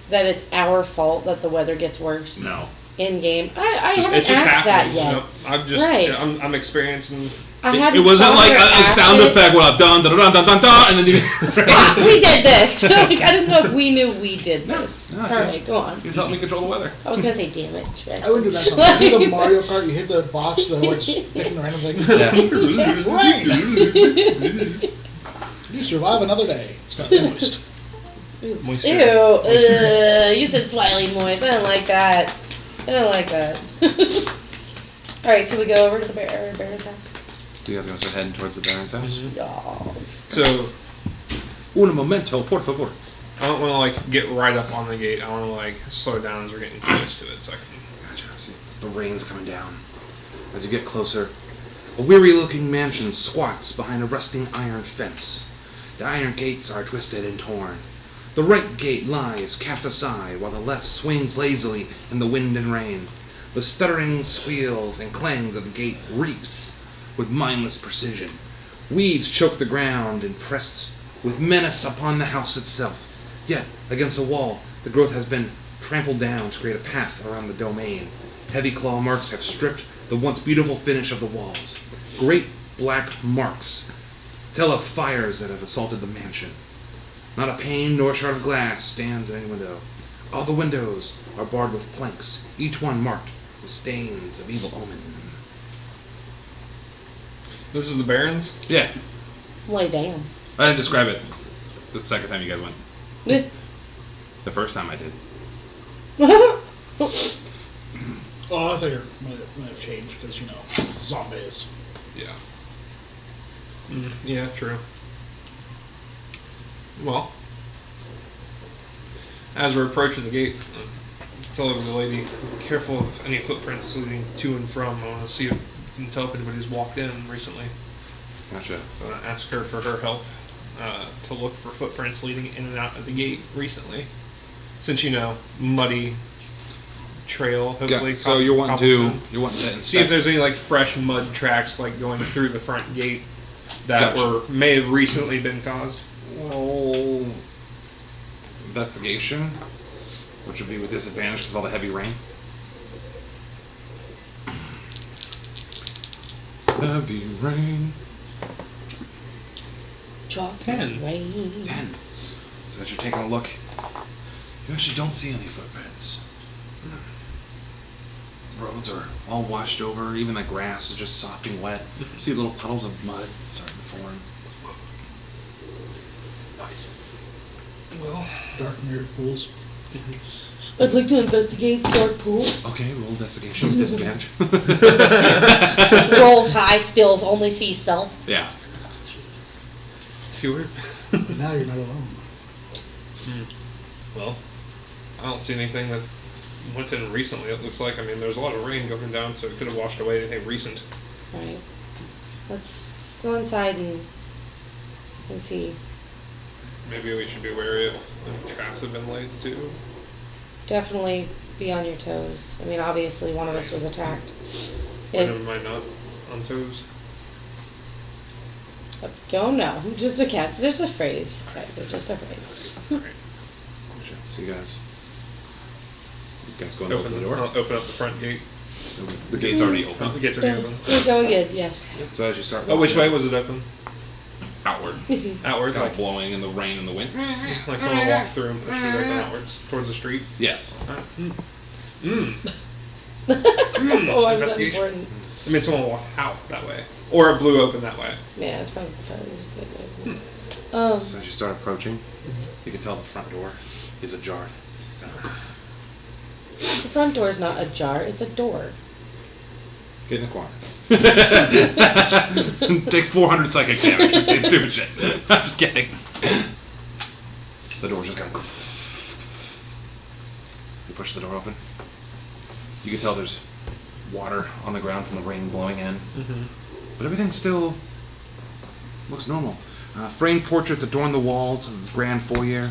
that it's our fault that the weather gets worse? No. In game? I It's haven't just asked that happening. yet. Nope. I'm just, Right. I'm experiencing. I It hadn't wasn't thought like or a asked sound it. effect where dun dun dun dun dun dun, and then you. Fuck, we did this! Like, I didn't know if we knew we did this. No, Alright, just- go on. Just help me control the weather. I was gonna say damage. I would do that sometimes. You do the Mario Kart, you hit the box, the like picking random thing. Yeah. You survive another day. Slightly moist. Oops. Moisture. Ew. You said slightly moist. I don't like that. I don't like that. Alright, so we go over to the Baron's house. You guys gonna start heading towards the Baron's house? Oh. So Un momento, por favor. I don't want to like get right up on the gate. I want to like slow down as we're getting close to it, so I can. Gotcha. See, as the rain's coming down. As you get closer, a weary-looking mansion squats behind a rusting iron fence. The iron gates are twisted and torn. The right gate lies cast aside, while the left swings lazily in the wind and rain. The stuttering squeals and clangs of the gate reaps with mindless precision. Weeds choke the ground and press with menace upon the house itself. Yet, against the wall, the growth has been trampled down to create a path around the domain. Heavy claw marks have stripped the once beautiful finish of the walls. Great black marks tell of fires that have assaulted the mansion. Not a pane nor shard of glass stands in any window. All the windows are barred with planks, each one marked with stains of evil omen. This is the Barons. Yeah, Lay down. I didn't describe it the second time you guys went. Eh. The first time I did. Oh, I think it might have changed because, you know, zombies. Yeah. Yeah, true. Well, as we're approaching the gate, tell the lady, be careful of any footprints leading to and from. I want to see if you can tell if anybody's walked in recently. Gotcha. So I want to ask her for her help to look for footprints leading in and out of the gate recently. Since, you know, muddy trail, hopefully. So you're wanting to cobblestone. See if there's any like fresh mud tracks like going through the front gate that Gotcha. may have recently been caused. Roll investigation, which would be with disadvantage because of all the heavy rain. Heavy rain. Drop 10. rain. 10. So as you're taking a look, You actually don't see any footprints. Roads are all washed over. Even the grass is just sopping wet. You see little puddles of mud starting to form. Nice. Well, Dark mirrored pools. I'd like to investigate the dark pool. Okay, roll investigation with disadvantage. Rolls high, spills, only sees self. Yeah. Sewer. But now you're not alone. Well, I don't see anything that went in recently. It looks like. I mean, there's a lot of rain going down, so it could have washed away anything recent. Right. Let's go inside and see. Maybe we should be wary if any traps have been laid too. Definitely be on your toes. I mean, obviously one of us was attacked. One of them might not on toes. Don't know. Just a cat. There's a phrase. Guys, they're just a phrase. So you guys going to open the door? I'll open up the front gate. The gate's already open. The gate's already open. We're going good, yes. So as you start Oh, which way was it open? outward. Outward, Kind like of blowing in the rain and the wind. like someone walked through and pushed it open outwards towards the street. Yes. Oh, I was Investigation. important. I mean, someone walked out that way, or it blew open that way. Yeah, it's probably just like So as you start approaching, you can tell the front door is ajar. the front door is not ajar, it's a door. Get in the corner. Take 400 psychic damage for saying stupid shit. I'm just kidding. The door's just kind of. So you push the door open. You can tell there's water on the ground from the rain blowing in. But everything still looks normal. Framed portraits adorn the walls of the grand foyer,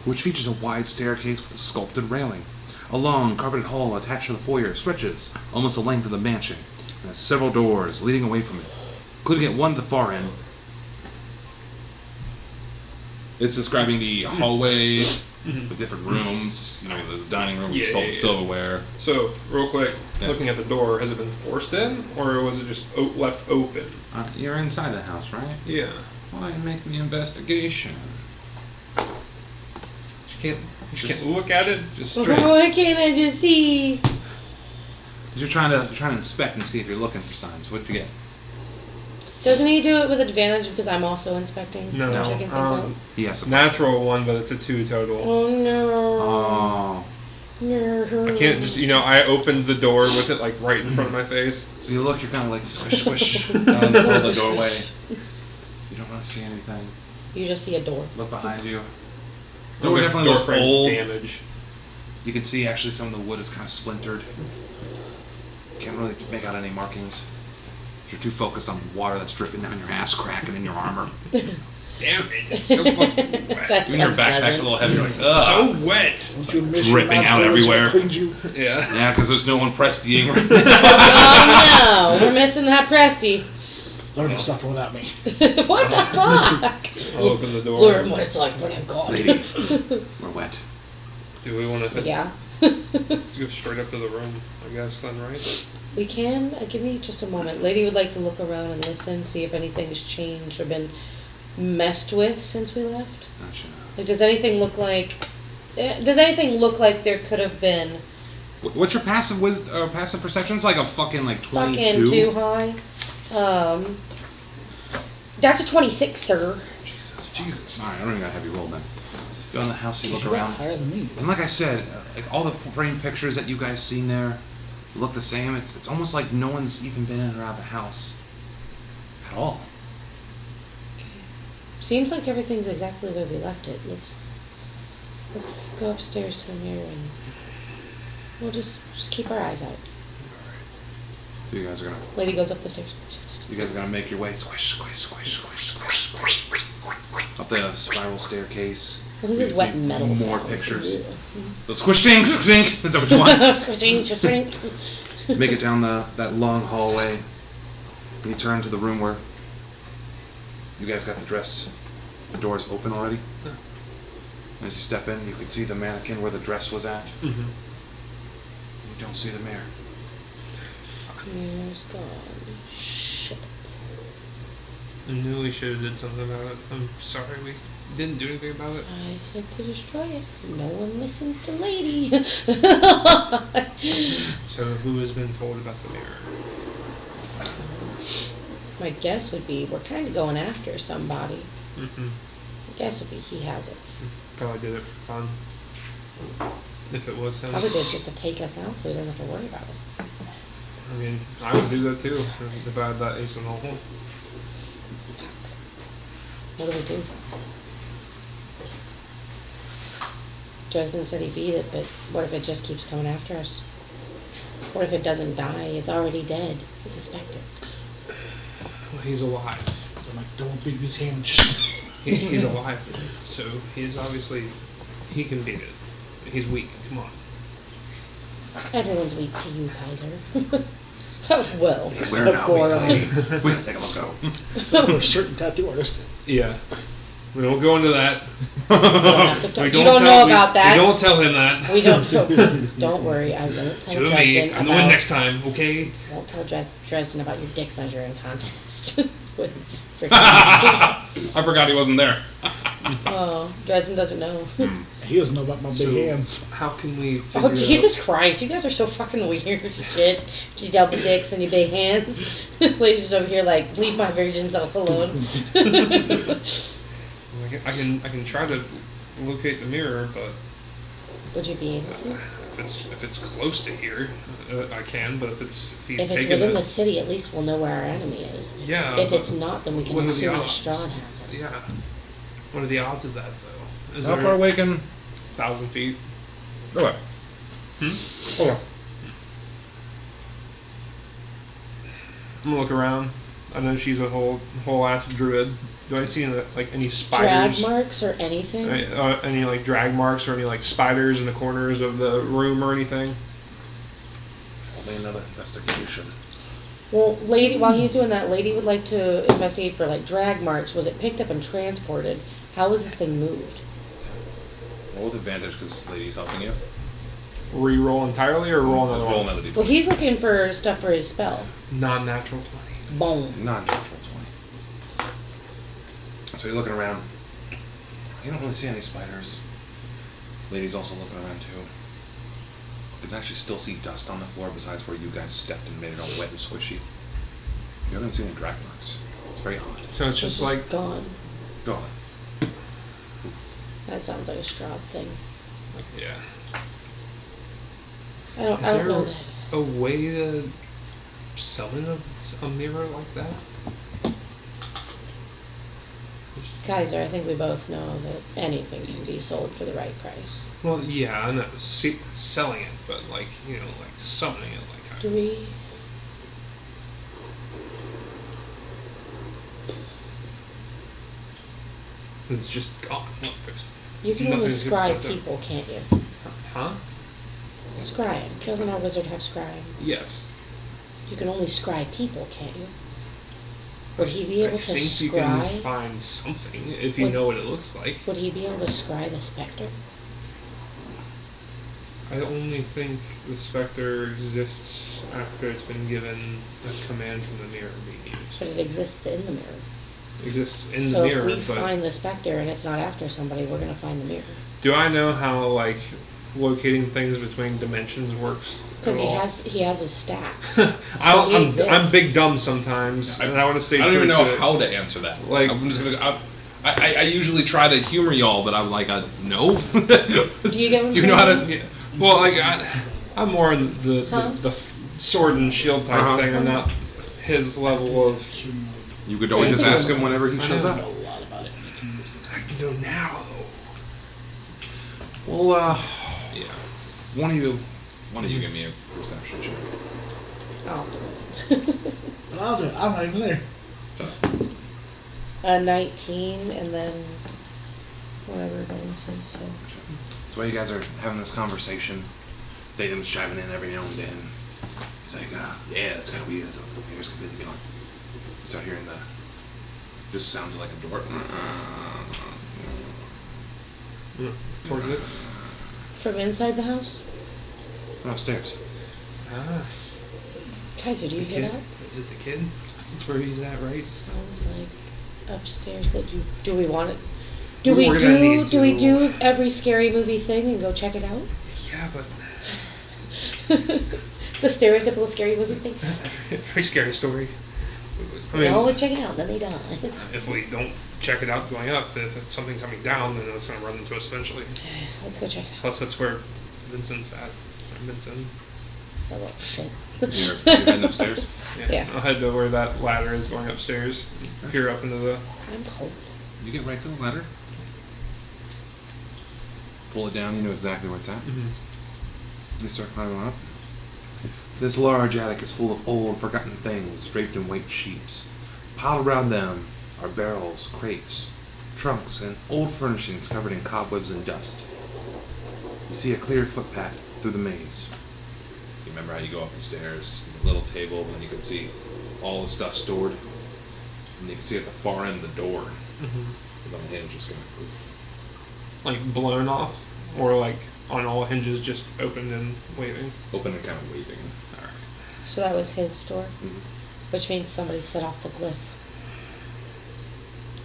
which features a wide staircase with a sculpted railing. A long, carpeted hall attached to the foyer stretches almost the length of the mansion, and has several doors leading away from it, including at one at the far end. It's describing the hallway with different rooms, you know, the dining room with the silverware. So, real quick, looking at the door, has it been forced in, or was it just left open? You're inside the house, right? Yeah. Why make the investigation? You can't look at it. Just straight. Why can't I just see? You're trying to inspect and see if you're looking for signs. What did you get? Doesn't he do it with advantage because I'm also inspecting? No. and checking things out? Yes. Natural 1, but it's a 2 total. Oh no. Oh. No. I can't just, I opened the door with it like right in front of my face. So you look, you're kind of like squish, squish down the doorway. You don't want to see anything. You just see a door. Look behind you. The Door door definitely looks frame old. damage. You can see actually some of the wood is kind of splintered. Can't really make out any markings. You're too focused on the water that's dripping down your ass crack and in your armor. Damn it, it's so fucking wet. Even your backpack's a little heavy. You're like, It's ugh. so wet. Don't you miss your dripping out nostrils everywhere. that cleaned you? Yeah. Yeah, because there's no one Prestiing right now. Oh no, we're missing that Presty. Learn to suffer without me. What the fuck? I'll open the door. Learn what it's like when I'm gone. Lady, we're wet. Do we want to Yeah. let's go straight up to the room, I guess, then, right? We can. Give me just a moment. Lady would like to look around and listen, see if anything's changed or been messed with since we left. Gotcha. Like, does anything look like? Does anything look like there could have been? What's your passive passive perception? It's like a fucking like 22. Fucking too high. That's a 26, sir. Jesus. All right, I don't even gotta have you roll then. Go in the house, you look You're around, higher than me. and like I said, like all the framed pictures that you guys seen there look the same. It's almost like no one's even been in or out of the house at all. Seems like everything's exactly where we left it. Let's go upstairs to the mirror and we'll just keep our eyes out. So you guys are gonna Lady goes up the stairs. make your way squish, squish, squish, squish, squish, squish, up the spiral staircase. Well, this You is can wet see metal. More sounds. pictures. So squish, ding, squish, ding. Is that what you want? Make it down that long hallway. And you turn to the room where you guys got the doors open already. As you step in, you can see the mannequin where the dress was at. You don't see the mirror. Mirror's gone. Shit. I knew we should have did something about it. I'm sorry we didn't do anything about it. I said to destroy it. No one listens to Lady. So who has been told about the mirror? My guess would be we're kind of going after somebody. Mm-hmm. My guess would be he has it. Probably did it for fun. If it was him. Probably did just to take us out so he doesn't have to worry about us. I mean, I would do that too if I had that ace in the hole. What do we do? Dresden said he beat it, but what if it just keeps coming after us? What if it doesn't die? It's already dead. It's a specter. Well, he's alive. I'm like, don't beat his hand. He's alive, so he's obviously he can beat it. He's weak. Come on. Everyone's weak to you, Kaiser. Well, Where except now, for we take a let's go. So for certain tattoo artists. Yeah. We don't go into that. you don't know about that. We don't tell him that. We don't. Don't worry, I won't tell To Dresden me, I'm the one next time, okay? I won't tell Dresden about your dick measuring contest. With freaking. I forgot he wasn't there. Oh, Dresden doesn't know. He doesn't know about my big hands. How can we figure Oh, Jesus Christ, you guys are so fucking weird. Shit. You double dicks and you big hands. Ladies over here like, leave my virgin self alone. I can try to locate the mirror, but Would you be able to? if it's close to here, I can. But if he's If it's taken within it, the city, at least we'll know where our enemy is. yeah. If but it's not, then we can what are the assume that odds? Strahd has it. Yeah. What are the odds of that, though? Is How there far away can? 1,000 feet? Okay. Okay. I'm gonna look around. I know she's a whole ass druid. Do I see any, like any Drag spiders? marks or anything? Any like drag marks or any like spiders in the corners of the room or anything? Only another investigation. Well, Lady, while he's doing that, Lady would like to investigate for like drag marks. Was it picked up and transported? How was this thing moved? Roll with advantage because lady's helping you. Re-roll entirely or roll another Roll one? another d20. Well, he's looking for stuff for his spell. Non-natural 20. Boom. Non-natural 20. So you're looking around. You don't really see any spiders. Lady's also looking around too. You can actually still see dust on the floor besides where you guys stepped and made it all wet and squishy. You haven't seen any drag marks. It's very odd. So it's just like gone. Gone. That sounds like a Strahd thing. yeah. I don't Is there know that. a way to summon a mirror like that? Kaiser, I think we both know that anything can be sold for the right price. Well, yeah, I know selling it, but like like summoning it, like Do we? it's just gone. Look, there's You can only nothing's scry up there. people, can't you? Huh? Scry. Doesn't our wizard have scry? Yes. You can only scry people, can't you? Would he be able I to think you can scry? find something if you Would- know what it looks like. Would he be able to scry the specter? I only think the specter exists after it's been given a command from the mirror being used. But it exists in the mirror. It exists in So the mirror, if we but find the specter and it's not after somebody, we're gonna find the mirror. do I know how like locating things between dimensions works? Because at he all? has his stats. So he I'm exists. big dumb sometimes, and I want to stay. I don't even true know to it. how to answer that. Like- I'm just gonna. I usually try to humor y'all, but I'm like, no. Do you get what I'm Do you know how saying? to? Yeah. Well, like I'm more in Huh? the sword and shield type Uh-huh. thing. I'm not his level of. You could always just ask him whenever he I shows know. I up. know a lot about it. I know now, though. Well, Yeah. one of you give me a perception check. Oh. But I'll do it. I'm not even there. 19 and then whatever bonuses. So That's why you guys are having this conversation. Datum's chiming in every now and then. He's like, yeah, it's gonna be here's gonna be the gun. You start hearing just sounds like a door. Towards it. from inside the house, From upstairs. Ah, Kaiser, do you the hear kid. that? Is it the kid? That's where he's at, right? Sounds like upstairs that do we want it? Do We're we gonna do need do we to- do every scary movie thing and go check it out? Yeah, but The stereotypical scary movie thing. very scary story. I They mean, always check it out, then they die. if we don't check it out going up, if it's something coming down, then it's going to run into us eventually. Let's go check it Plus, that's where Vincent's at. Vincent. out. Oh shit. You're heading upstairs? Yeah. I'll head to where that ladder is going upstairs. Peer up into the. I'm cold. You get right to the ladder. Pull it down, you know exactly where it's at. You start climbing up. This large attic is full of old, forgotten things draped in white sheets. Piled around them are barrels, crates, trunks, and old furnishings covered in cobwebs and dust. You see a cleared footpath through the maze. So you remember how you go up the stairs, there's a little table, and then you can see all the stuff stored. And you can see at the far end the door is on the hinge, just going poof. Like blown off? Or like on all hinges just opened and waving? Open and kind of waving. Alright. So that was his store? Mhm. Which means somebody set off the glyph.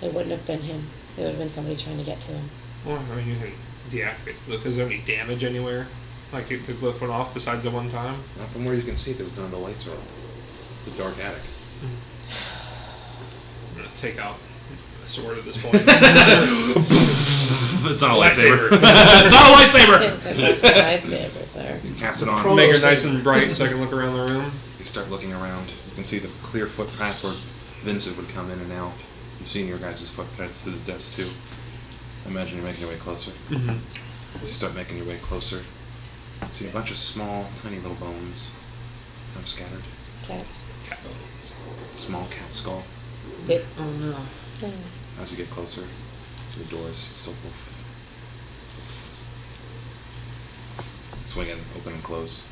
It wouldn't have been him. It would have been somebody trying to get to him. Well, I mean, you can deactivate the glyph. Is there any damage anywhere? Like if the glyph went off besides the one time? Not from where you can see, because none of the lights are on. The dark attic. I'm going to take out the sword at this point. It's not a Lightsaber. lightsaber. It's not a lightsaber. Lightsabers there. You cast it on. Make it Saber. nice and bright so I can look around the room. You start looking around. You can see the clear footpath where Vincent would come in and out. You've seen your guys' footprints to the desk too. I imagine you're making your way closer. Mm-hmm. You start making your way closer. You see a bunch of small, tiny little bones, kind of scattered. Cats. Cat bones. Small cat skull. Yep. Oh no. As you get closer to the doors, still woof, woof. Swing in, open and close.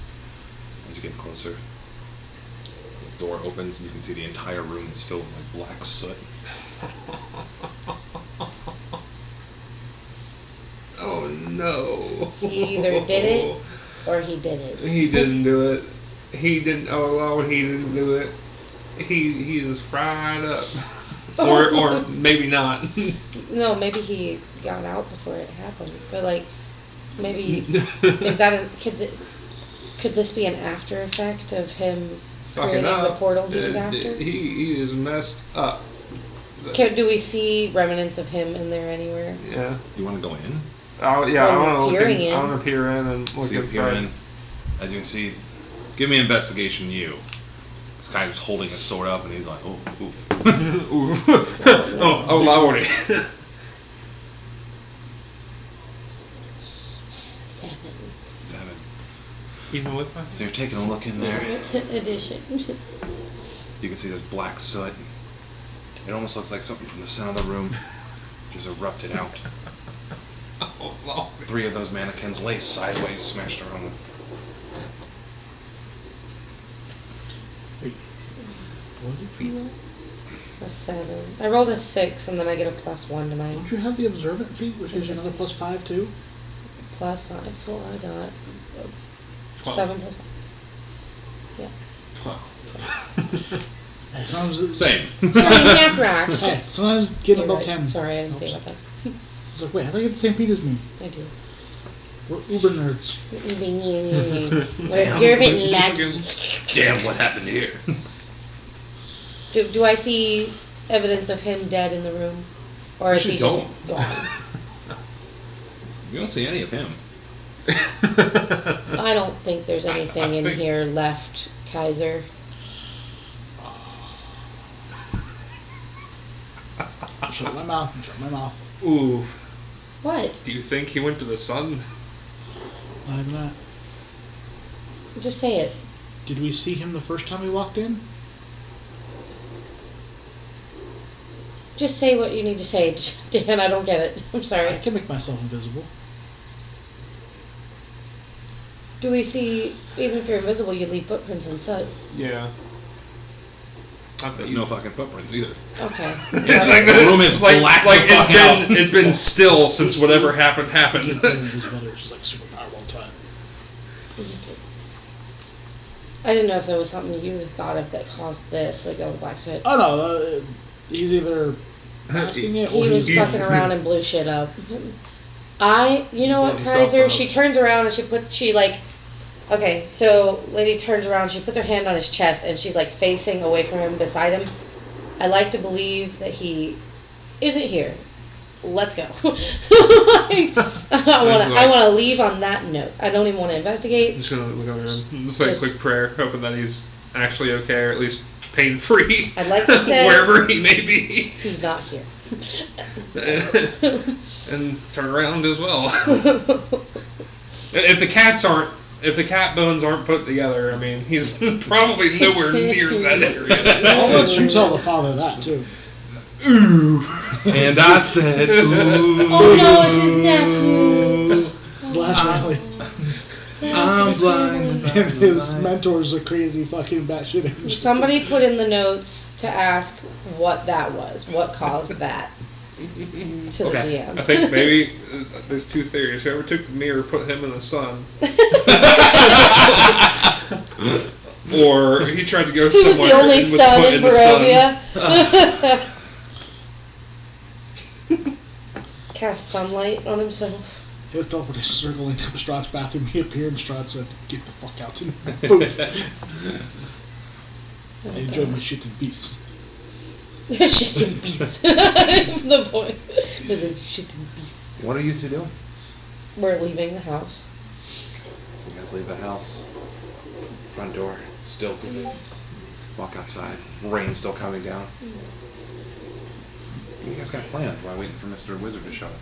As you get closer, the door opens and you can see the entire room is filled with like black soot. Oh no. He either did it or he did it. He didn't do it. He didn't. Oh Lord, he didn't do it. He is fried up. Or maybe not. No, maybe he got out before it happened. But like, maybe is that could this be an after effect of him creating the portal he was after? He is messed up. Do we see remnants of him in there anywhere? Yeah. You want to go in? Oh yeah. Well, I want peering to in. I want to peer in and look So you peer inside. in. As you can see, give me investigation. You. This guy was holding his sword up and he's like, oh, oof. Ooh. Oh lordy. 7. 7. Even with my. So you're taking a look in there. Edition. You can see there's black soot. It almost looks like something from the center of the room just erupted out. Oh sorry. 3 of those mannequins lay sideways, smashed around. Wait. What did you roll? A 7. I rolled a 6, and then I get a +1 to mine. Don't you have the observant feat, which gives you another +5 too? +5, so I got 12. 7 +5. Yeah. 12. Sometimes, Same. Sorry, half racked. hey, sometimes getting You're above right. 10. Sorry, I didn't think about that. It's like, wait, I think you have the same feat as me. I do. We're uber nerds. We're observant lucky. Damn, what happened here? Do I see evidence of him dead in the room? Or is You he just don't. gone? You don't see any of him. I don't think there's anything in think- here left, Kaiser. Shut my mouth. Shut my mouth. Ooh. What? Do you think he went to the sun? Not even that. Just say it. Did we see him the first time we walked in? Just say what you need to say, Dan. I don't get it. I'm I sorry. can make myself invisible. Do we see, even if you're invisible, you leave footprints in soot? Yeah. There's no fucking footprints either. Okay. It's like The room is black like the fuck out. it's been still since whatever happened I keep happened. playing invisibility, which is like super powerful all the time. I didn't know if there was something you thought of that caused this, like the black soot. Oh no, he's either asking it? He Or was he- fucking around and blew shit up. You know what, Blew himself Kaiser? up. She turns around and okay, so lady turns around, she puts her hand on his chest, and she's like facing away from him, beside him. I like to believe that he isn't here. Let's go. I want to leave on that note. I don't even want to investigate. I'm just gonna look over and just say a Just- quick prayer, hoping that he's actually okay, or at least pain free. I'd like to say- wherever he may be, He's not here. and turn around as well. If the cat bones aren't put together, I mean, he's probably nowhere near that area. I'll let you tell the father that too. Ooh. And I said, ooh. Oh no, it's his nephew. Slash Riley. I'm blind. And his mentor's a crazy fucking batshit angel. Somebody put in the notes to ask what that was. What caused that to the Okay. DM. I think maybe there's two theories. Whoever took the mirror put him in the sun, or he tried to go He was somewhere the only and was son put in the sun. Barovia. Cast sunlight on himself. It was dope when he circled into Lestrade's bathroom. He appeared and Lestrade said, "Get the fuck out." And poof. I enjoyed my shit in peace. Shit in peace. The point is in shit in peace. What are you two doing? We're leaving the house. So you guys leave the house. Front door still good. Walk outside. Rain still coming down. What you guys got planned while waiting for Mr. Wizard to show up?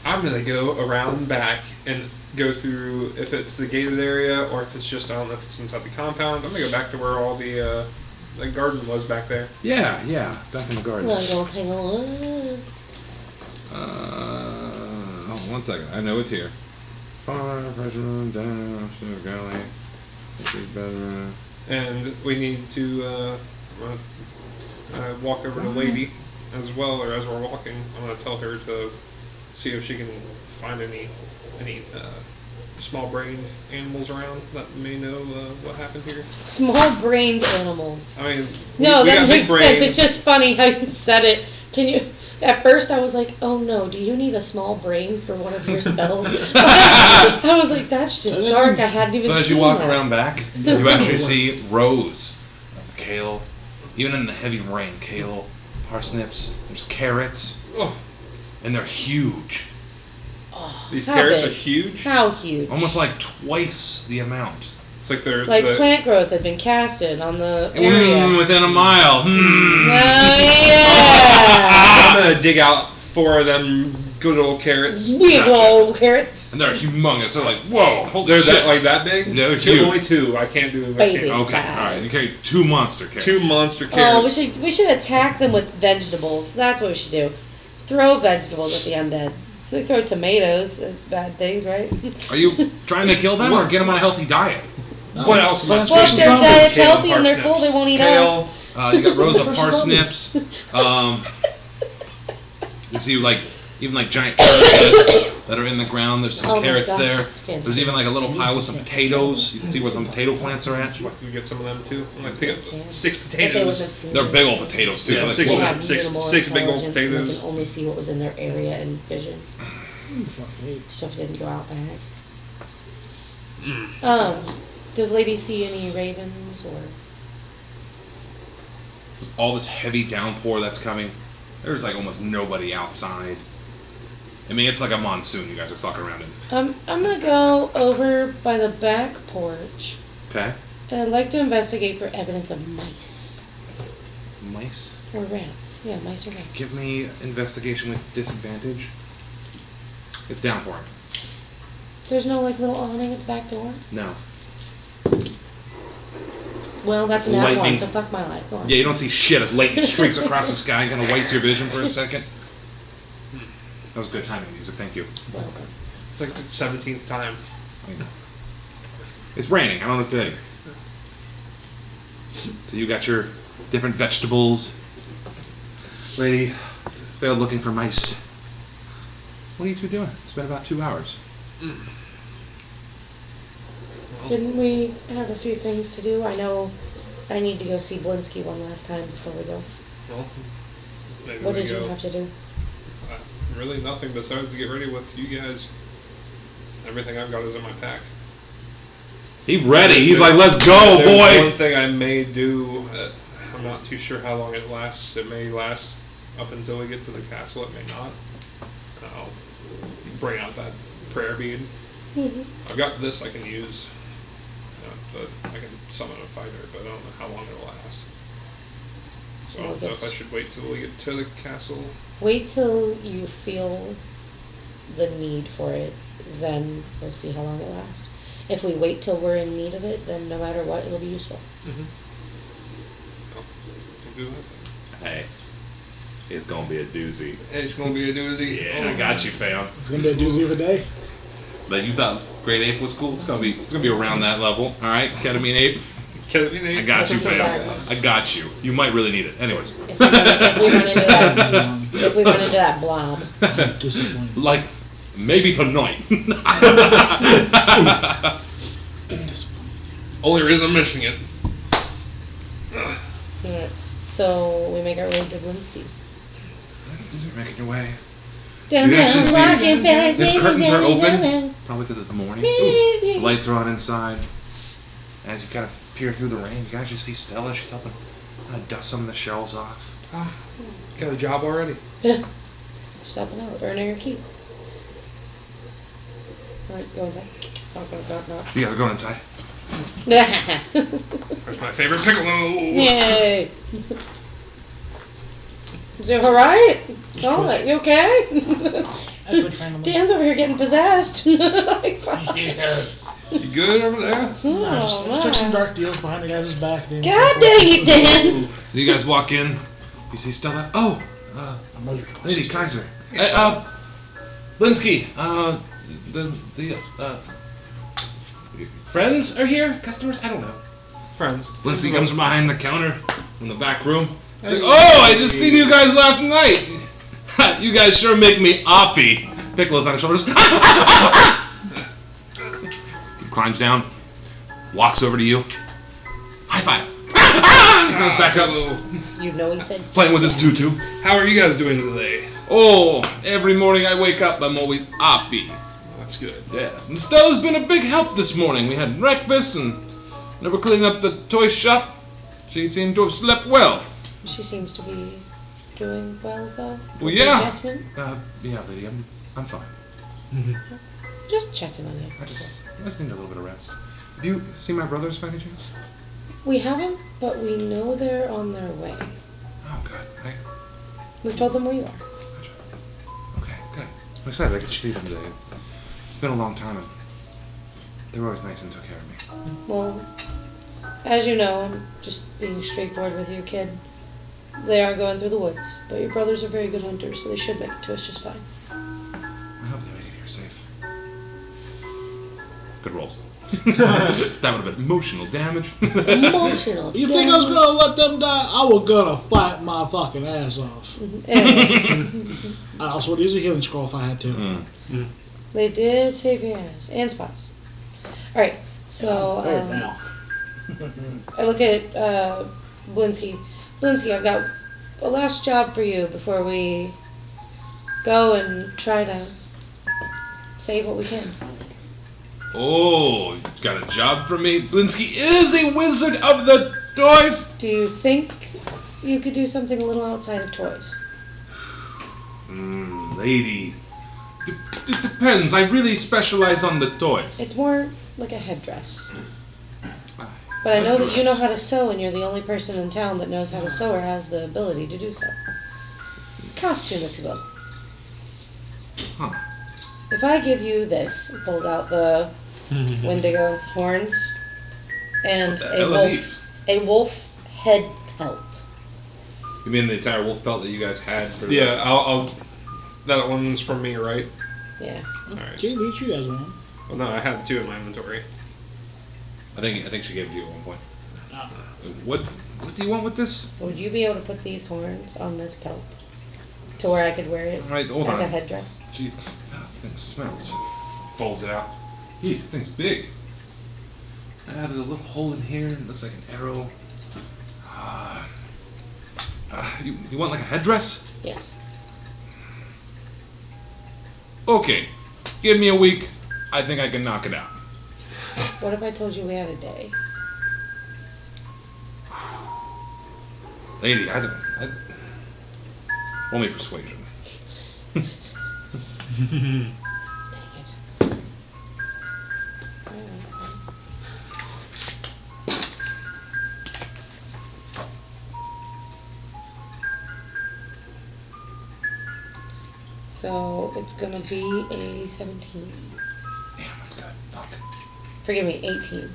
I'm gonna go around back and go through if it's the gated area or if it's just, I don't know if it's inside the compound. I'm gonna go back to where all the garden was back there. Yeah, back in the garden. Well, don't hang on. Oh, 1 second. I know it's here. Far president down to the galley. Bedroom. And we need to walk over to Lady as well, or as we're walking, I'm gonna tell her to see if she can find any small-brained animals around that may know what happened here. Small-brained animals. I mean, No, we that got makes big sense. brains. It's just funny how you said it. Can you? At first, I was like, "Oh no, do you need a small brain for one of your spells?" I was like, "That's just dark." I hadn't even. So as you seen walk that. around back, you actually see rows of kale, even in the heavy rain, kale, parsnips, there's carrots, Oh, and they're huge. Oh, these how carrots big? are huge. How huge? Almost like twice the amount. It's like they're Like plant growth had been casted on the area. Within a mile. Oh I'm yeah! gonna dig out 4 of them good old carrots. Big old carrots. And they're humongous. They're like, whoa, holy They're shit. that big? No, two, huge. only 2. I can't do them. Baby. Okay, alright. You carry 2 monster carrots. 2 monster Oh, carrots. we should attack them with vegetables. That's what we should do. Throw vegetables at the undead. We throw tomatoes at bad things, right? Are you trying to kill them or get them on a healthy diet? What else am I Well, if supposed to their do? diet's Kale healthy and they're full, they won't eat Kale. us. You got rows of Fresh parsnips. You see, like, even like giant carrots that are in the ground. There's some Oh my carrots God, there. that's fantastic. There's even like a little pile with some potatoes. You can see where some potato plants are at. I'd like to get some of them too. I'm gonna pick up Okay. 6 But they wouldn't potatoes. have seen They're it. big old potatoes too. Yeah, Like, six They whoa. of have Six- minimal six big old intelligence, and potatoes. They can only see what was in their area and vision. Fuck me. Stuff didn't go out back. Mm. Does Lady see any ravens or? All this heavy downpour that's coming. There's like almost nobody outside. I mean, it's like a monsoon you guys are fucking around in. I'm gonna go over by the back porch, Okay? and I'd like to investigate for evidence of mice Mice. or rats. Yeah, mice or rats. Give me investigation with disadvantage. It's downpouring. There's no like little awning at the back door. No. Well, that's an at one, Lightning. so fuck my life. Go on. Yeah, you don't see shit as lightning streaks across the sky and kind of whites your vision for a second. That was good timing music, thank you. Well done. It's like the 17th time. I know. It's raining, I don't know what to tell you. So you got your different vegetables. Lady failed looking for mice. What are you two doing? It's been about 2 hours. Didn't we have a few things to do? I know I need to go see Blinsky one last time before we go. Well, maybe What we did you go. have to do? Really nothing besides get ready with you guys. Everything I've got is in my pack. He ready. He's like, let's go, There's one boy. thing I may do. I'm not too sure how long it lasts. It may last up until we get to the castle. It may not. I'll bring out that prayer bead. I've got this I can use. But I can summon a fighter, but I don't know how long it'll last. So I don't know if I should wait till we get to the castle. Wait till you feel the need for it, then we'll see how long it lasts. If we wait till we're in need of it, then no matter what, it'll be useful. We'll do that. Hey, it's gonna be a doozy. It's gonna be a doozy. Yeah, I got you, fam. It's gonna be a doozy of a day. But you thought grade 8 was cool? It's gonna be around that level. All right, ketamine 8. Ketamine. I got you, fam. I got you. You might really need it. Anyways. If we run into that blob. Disappointed. Like, maybe tonight. Only reason I'm mentioning it. Alright, so we make our way to Blinsky. You're making your way. Downtown, actually see walking back, His baby, curtains are baby, open. baby. Probably because it's the morning. Ooh, the lights are on inside. As you kind of peer through the rain, you guys just see Stella. She's helping dust some of the shelves off. Got a job already. Just helping out, earning her keep. Alright, go inside. Knock. You guys are going inside. There's my favorite piccolo. Yay! Is it alright? Solid, you okay? That's what trying to Dan's over here getting possessed. Like, Yes. You good over there? oh, Just took some my. dark deals behind the guy's back. God dang it, Dan! So you guys walk in. You see Stella. Oh, Lady Kaiser. Linsky. The friends are here. Customers. I don't know. Friends. Linsky comes from behind the counter in the back room. He's like, oh, I just seen you guys last night. You guys sure make me oppy. Piccolo's on his shoulders. He climbs down, walks over to you. High five. He comes back up, You know he said playing with his tutu. How are you guys doing today? Oh, every morning I wake up, I'm always oppy. That's good. Yeah. And Stella's been a big help this morning. We had breakfast and when we're cleaning up the toy shop. She seemed to have slept well. she seems to be doing well, though. Well, with yeah. the adjustment. Yeah, lady, I'm fine. Just checking on you. I just need a little bit of rest. Have you seen my brothers by any chance? We haven't, but we know they're on their way. Oh, good. We've told them where you are. Okay, good. I'm excited I get to see them today. It's been a long time, and they were always nice and took care of me. Well, as you know, I'm just being straightforward with you, kid. They are going through the woods, but your brothers are very good hunters, so they should make it to us just fine. I hope they make it here safe. Good rolls. That would have been emotional damage. Emotional. You think I was gonna let them die? I was gonna fight my fucking ass off. I also would use a healing scroll if I had to. They did save your ass and spots. All right, so Now. I look at Blinsky. Blinsky, I've got a last job for you before we go and try to save what we can. Oh, you got a job for me? Blinsky is a wizard of the toys! Do you think you could do something a little outside of toys? Lady. It depends. I really specialize on the toys. It's more like a headdress. But I know that you know how to sew, and you're the only person in town that knows how to sew or has the ability to do so. Costume, if you will. Huh. If I give you this, it pulls out the Wendigo horns and What the hell are these? a wolf head pelt. You mean the entire wolf pelt that you guys had for the... Yeah, I'll. That one's from me, right? Yeah. Alright. Gee, each you guys one. Well, no, I had 2 in my inventory. I think she gave it to you at one point. What do you want with this? Would you be able to put these horns on this pelt to where I could wear it Alright, hold as a on. headdress? Jeez, God, this thing smells. Folds it out. Jeez, this thing's big. There's a little hole in here. It looks like an arrow. You want like a headdress? Yes. Okay. Give me a week. I think I can knock it out. What if I told you we had a day? Lady, roll me persuasion. Dang it. So it's gonna be a 17. Damn, that's good. Fuck. Forgive me, 18.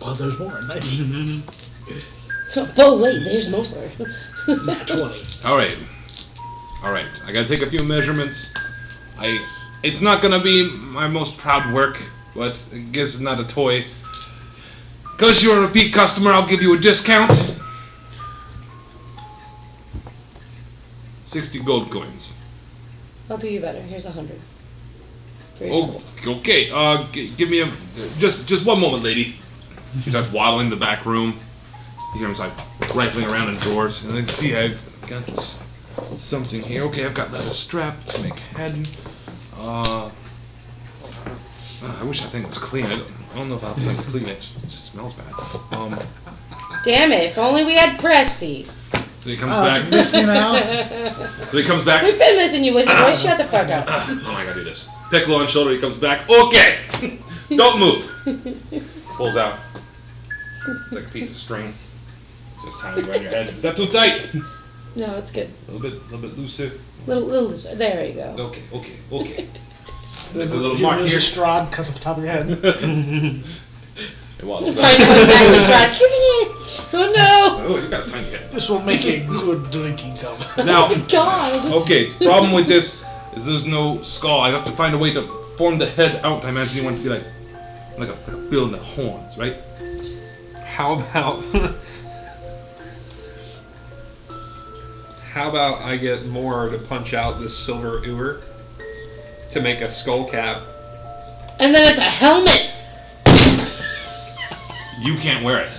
Well, there's more. 19. Oh wait, there's more. Nat 20. Alright. I gotta take a few measurements. It's not gonna be my most proud work, but I guess it's not a toy. Because you're a repeat customer, I'll give you a discount. 60 gold coins. I'll do you better. Here's 100. For your trouble. Okay. Give me just one moment, lady. He starts waddling the back room. You hear him like rifling around in drawers, and then see I've got this something here. Okay, I've got leather strap to make head. I wish that thing was clean. I don't know if I'll have time to clean it. It just smells bad. Damn it! If only we had Presty. So he comes back. You miss me now? So he comes back. We've been missing you, Wizard Boy. Shut the fuck up. Oh, I gotta do this. Piccolo on shoulder. He comes back. Okay, don't move. Pulls out. It's like a piece of string. Just tying around your head. Is that too tight? No, it's good. A little bit looser. Little looser. There you go. Okay. Then a little here's mark a here. Strahd cuts off the top of your head. It waddles I know exactly right. Oh no! Oh, you got a tiny head. This will make a good drinking cup. Now, Oh God. okay. Problem with this is there's no skull. I have to find a way to form the head out. I imagine you want it to be like a bill and the horns, right? How about how about I get more to punch out this silver ewer to make a skull cap? And then it's a helmet. You can't wear it.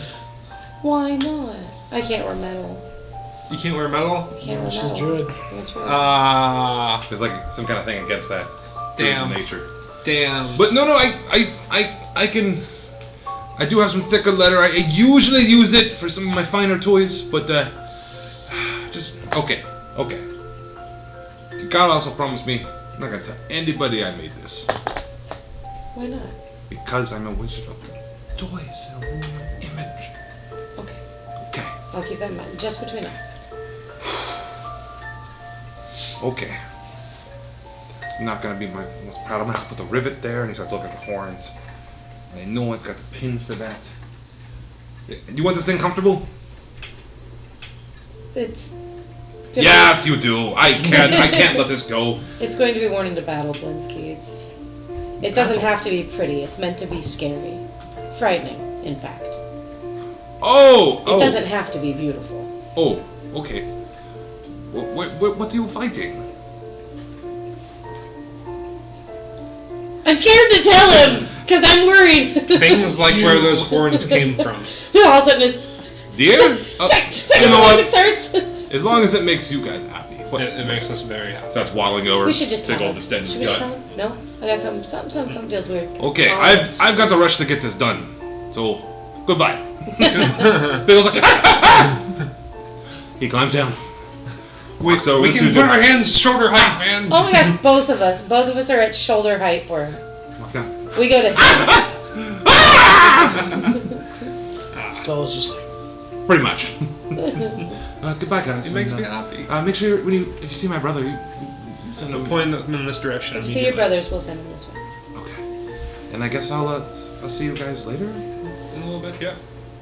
Why not? I can't wear metal. You can't wear metal? I can't wear She's metal. druid. I'm a druid. There's like some kind of thing against that. Damn. Druid's nature. Damn. But no, I can. I do have some thicker leather. I usually use it for some of my finer toys, but just okay. You gotta also promise me I'm not gonna tell anybody I made this Why not? because I'm a wizard of the toys, a royal image. Okay. Okay. I'll keep that in mind. Just between us. Okay. It's not gonna be my most proud. I'm gonna have to put the rivet there, and he starts looking at the horns. I know I've got the pin for that. Do you want this thing comfortable? It's. gonna Yes, you do. I can't let this go. It's going to be worn into battle, Blinsky. It doesn't have to be pretty. It's meant to be scary, frightening. In fact, it doesn't have to be beautiful. Oh, okay. What are you fighting? I'm scared to tell him because I'm worried. Things like where those horns came from. All of a sudden, it's. Dear? You know the what? music starts. As long as it makes you guys happy. What? It makes us very happy. Starts waddling over. We should just take tell all him. the stench Should we gut. tell him? No, I got something feels weird. Okay, I've got to rush to get this done. So, goodbye. Bill's like, he climbs down. We can put our hands shoulder height, man. Oh my gosh, both of us are at shoulder height for him. Walk down. We go to. Stella's just like, Pretty much. Goodbye, guys. It makes And, me happy. Make sure if you see my brother, you send him. Point them in this direction. If you see your brothers, we'll send them this way. Okay. And I guess I'll see you guys later. In a little bit, yeah.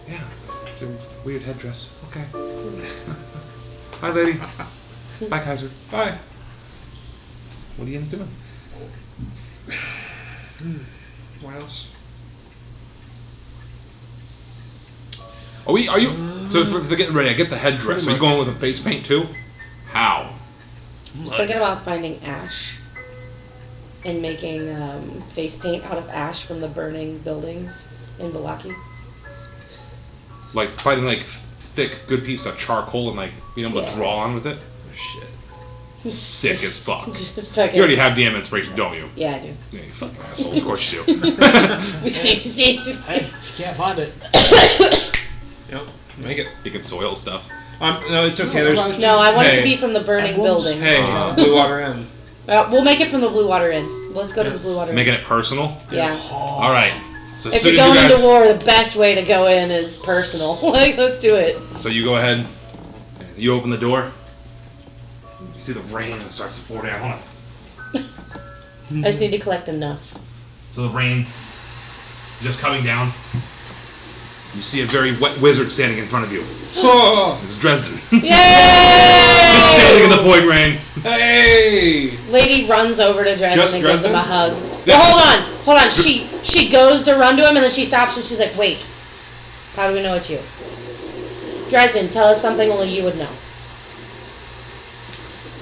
Yeah. It's a weird headdress. Okay. Bye, lady. Bye, Kaiser. Bye. What are you guys doing? What else? Are you? So for getting ready, I get the headdress. Pretty Are you going with the face paint too? How? I was thinking about finding ash and making face paint out of ash from the burning buildings in Balaki. Like fighting like thick, good piece of charcoal and like being able to draw on with it. Oh, shit. Sick as fuck. Just fucking. You already have DM inspiration, don't you? Yeah, I do. Yeah, you fucking assholes. Of course you do. We see. Hey, you can't find it. Yep. Make it. You can soil stuff. No, it's okay. There's. No, I want it to Hey. be from the burning Emblems? building. Hey, Blue Water Inn. We'll make it from the Blue Water Inn. Let's go to the Blue Water Inn. Making it personal. Yeah. All right. So as If soon you're as you going guys, into war, the best way to go in is personal. Like, let's do it. so you go ahead. And you open the door. You see the rain that starts to pour down. Hold on. I just need to collect enough. So the rain just coming down. You see a very wet wizard standing in front of you. Oh, It's Dresden. Yay! Just standing in the pouring rain. hey! Lady runs over to Dresden Just and gives him a Dresden? hug. Well, hold on. She goes to run to him and then she stops and she's like, wait. How do we know it's you? Dresden, tell us something only you would know.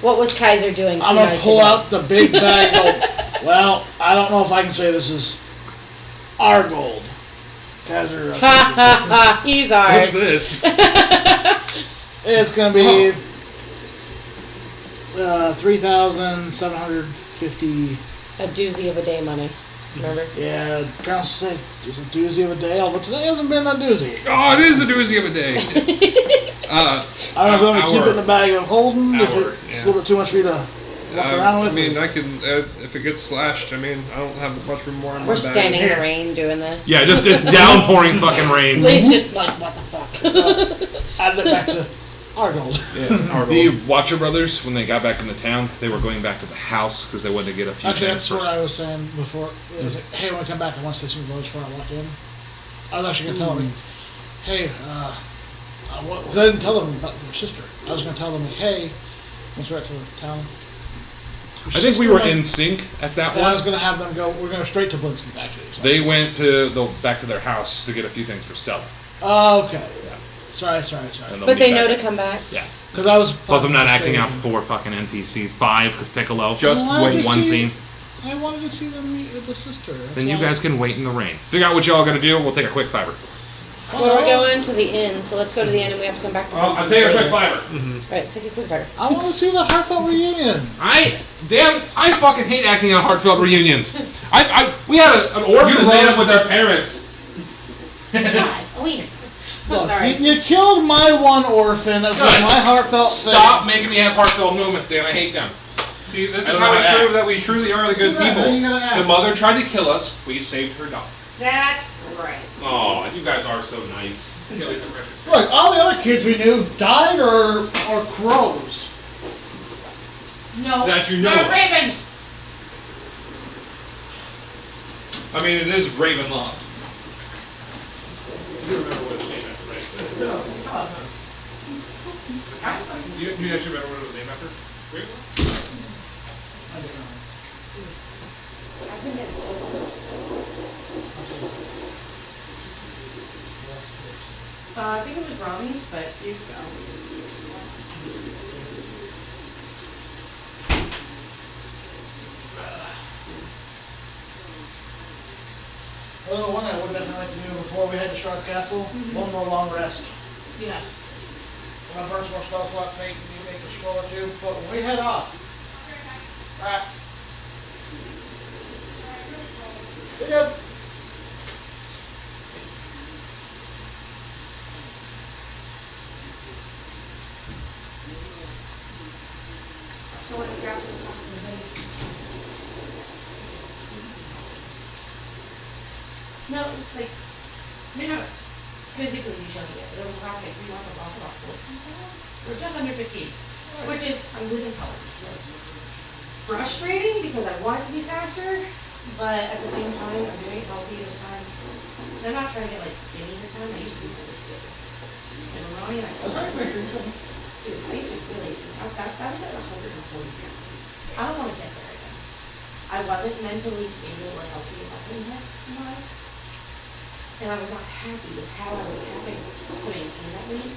What was Kaiser doing 2 I'm gonna nights pull ago? out the big bag and go, well, I don't know if I can say this is our gold. Kaiser. Ha ha ha, he's ours. What's this? It's gonna be 3,750. A doozy of a day money. Remember? Yeah, council said it's a doozy of a day, although today hasn't been a doozy. Oh, it is a doozy of a day. I don't know if I'm gonna keep it in the bag of holding, if Hour, it's yeah. a little bit too much for you to walk around with. I mean, I can, if it gets slashed, I mean, I don't have much room more in my We're bag. standing in the rain doing this. Yeah, just it's downpouring fucking rain. Lee's just like, what the fuck? Add it back to our gold. Yeah, our The gold. Watcher brothers, when they got back into town, they were going back to the house because they wanted to get a few Actually, things that's what first. I was saying before. It was like, hey, when I come back, I want to say something before I walk in. I was actually going to tell them, hey, because I didn't tell them about their sister. I was going to tell them, hey, once we're back to the town. I think we were in sync at that And I was one. going to have them go. We're going to straight to Blinsky, actually. So. They went to back to their house to get a few things for Stella. Oh, okay. Yeah. Sorry. And they'll But be they back. know to come back. Yeah. Because I was. Plus, I'm not acting out staying. 4 fucking NPCs. 5 because Piccolo. Just Why wait. did One you- scene. I wanted to see them meet with the sister. Then you guys can wait in the rain. Figure out what y'all are gonna do. We'll take a quick fiver. Well, we're going to the inn, so let's go to the inn and we have to come back to I'll Blinsky's take a later. quick fiver. Alright, let's take a quick fighter. I want to see the heartfelt reunion. I fucking hate acting out heartfelt reunions. We had an orphan that made up with our parents. Guys, a wiener. Look, Sorry. you killed my one orphan. That was Good. my heartfelt Stop making me have heartfelt moments, Dan. I hate them. See, this I is don't how know we how to prove act. that we truly are the good Right, people. how you gonna act? The mother tried to kill us. We saved her daughter. That's right. Oh, you guys are so nice. Look, all the other kids we knew died or crows. No. That you know they're of. ravens. I mean, it is Ravenloft. You remember what its name after, right? You actually remember what it was named after? I think it was brownies, but you go. Oh, one I would definitely like to do before we head to Shroud's Castle. One more long rest. Yes. When I burn some more spell slots, make a scroll or two. But when we head off, alright. You're good. So when it grabs the socks and baby. No, like, you're not physically showing it. It will cost like 3 months of loss about 14 pounds. We're just under 15, which is, I'm losing color. So it's frustrating because I want it to be faster, but at the same time, I'm doing it healthy this time. And I'm not trying to get like skinny this time. I used to be really skinny. And Ronnie and I That's right, make sure you come. Dude, I used to be really skinny. I was at 140 pounds. I don't want to get there again. I wasn't mentally stable or healthy enough in my life. And I was not happy with how I was having to maintain that weight.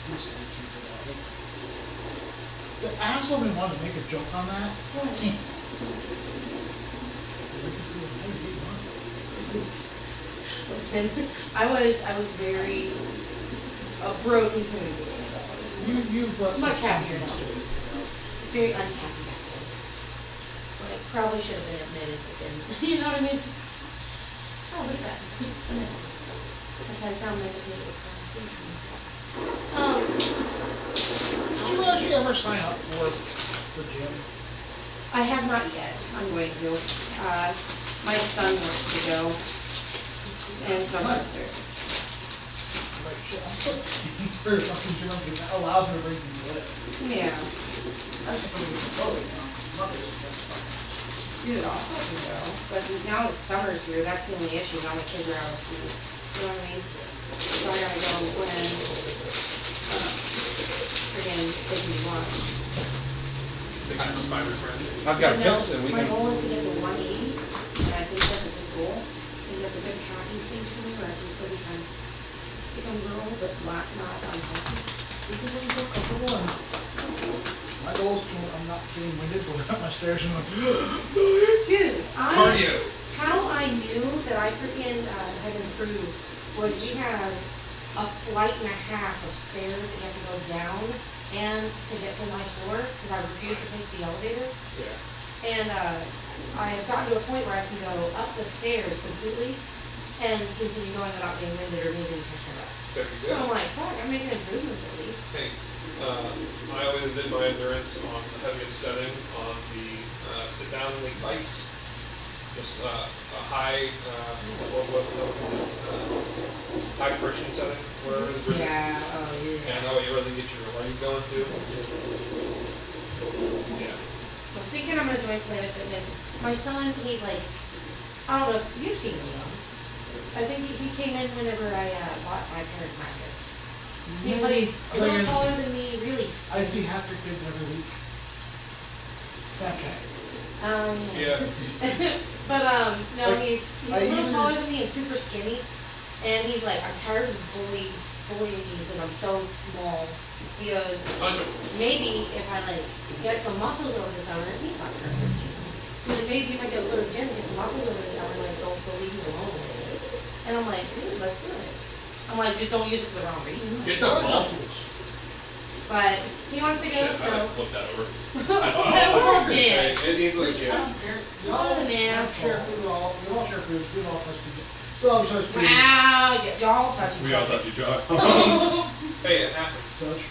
I also been wanting to make a joke on that. Listen, I was very a broken human being. You've Much happier now. Very unhappy back then. Like, probably should have been admitted, but didn't. You know what I mean? Oh, look at that. Guess I found my potato. Did you actually ever sign up for the gym? I have not yet. I'm going to. My son wants to go, and so I'm just there. Like, shit, I'm so keen for a fucking gym because that allows me to bring things in. Yeah. That's just something to go with, Dude, I'll fucking go. But now that summer's here, that's the only issue. Now the kids are out of school. You know what I mean? So I gotta go when friggin' they can be watched. I've got a No, piss and we my can. goal is to get to 180, and I think that's a good goal. I think that's a good happy space for me where I can still be kind of sick on girl, but not unhealthy. We can really feel comfortable and my goal is to, I'm not getting winded, but up my stairs and like, Dude, Cardio. how I knew that I freaking had improved was we have a flight and a half of stairs that you have to go down and to get to my floor because I refuse to take the elevator. Yeah. And I have gotten to a point where I can go up the stairs completely and continue going without being winded or needing to catch my breath. That'd be So good. I'm like, fuck, I'm making improvements at least. Hey, I always did my endurance on the heaviest setting on the sit-down league bikes. Just a high, high friction setting where there's resistance. Yeah, oh yeah. And that way you really get your legs going too. Yeah. I'm thinking I'm gonna join Planet Fitness. My son, he's like, I don't know, you've seen him. I think he came in whenever I bought my parents' mattress. But he's a little taller than me, really I see half your kids every week. Snapchat. Yeah. But no, Like, he's I a little even- taller than me and super skinny. And he's like, I'm tired of bullies bullying me because I'm so small. He goes, maybe if I like get some muscles over the summer, he's not gonna hurt you. He said, maybe if I go to the gym and get some muscles over the summer, like don't leave me alone. And I'm like, dude, let's do it. I'm like, just don't use it for the wrong reasons. Get the ball. But he wants to go, so. Flip that over. Well, Hey, did. it needs like, I yeah. don't care. We all What an share asshole. food, we all share food, we all touch food. So all besides food. Wow, y'all touch each We all other. touch each other. Hey, it happens. Touch.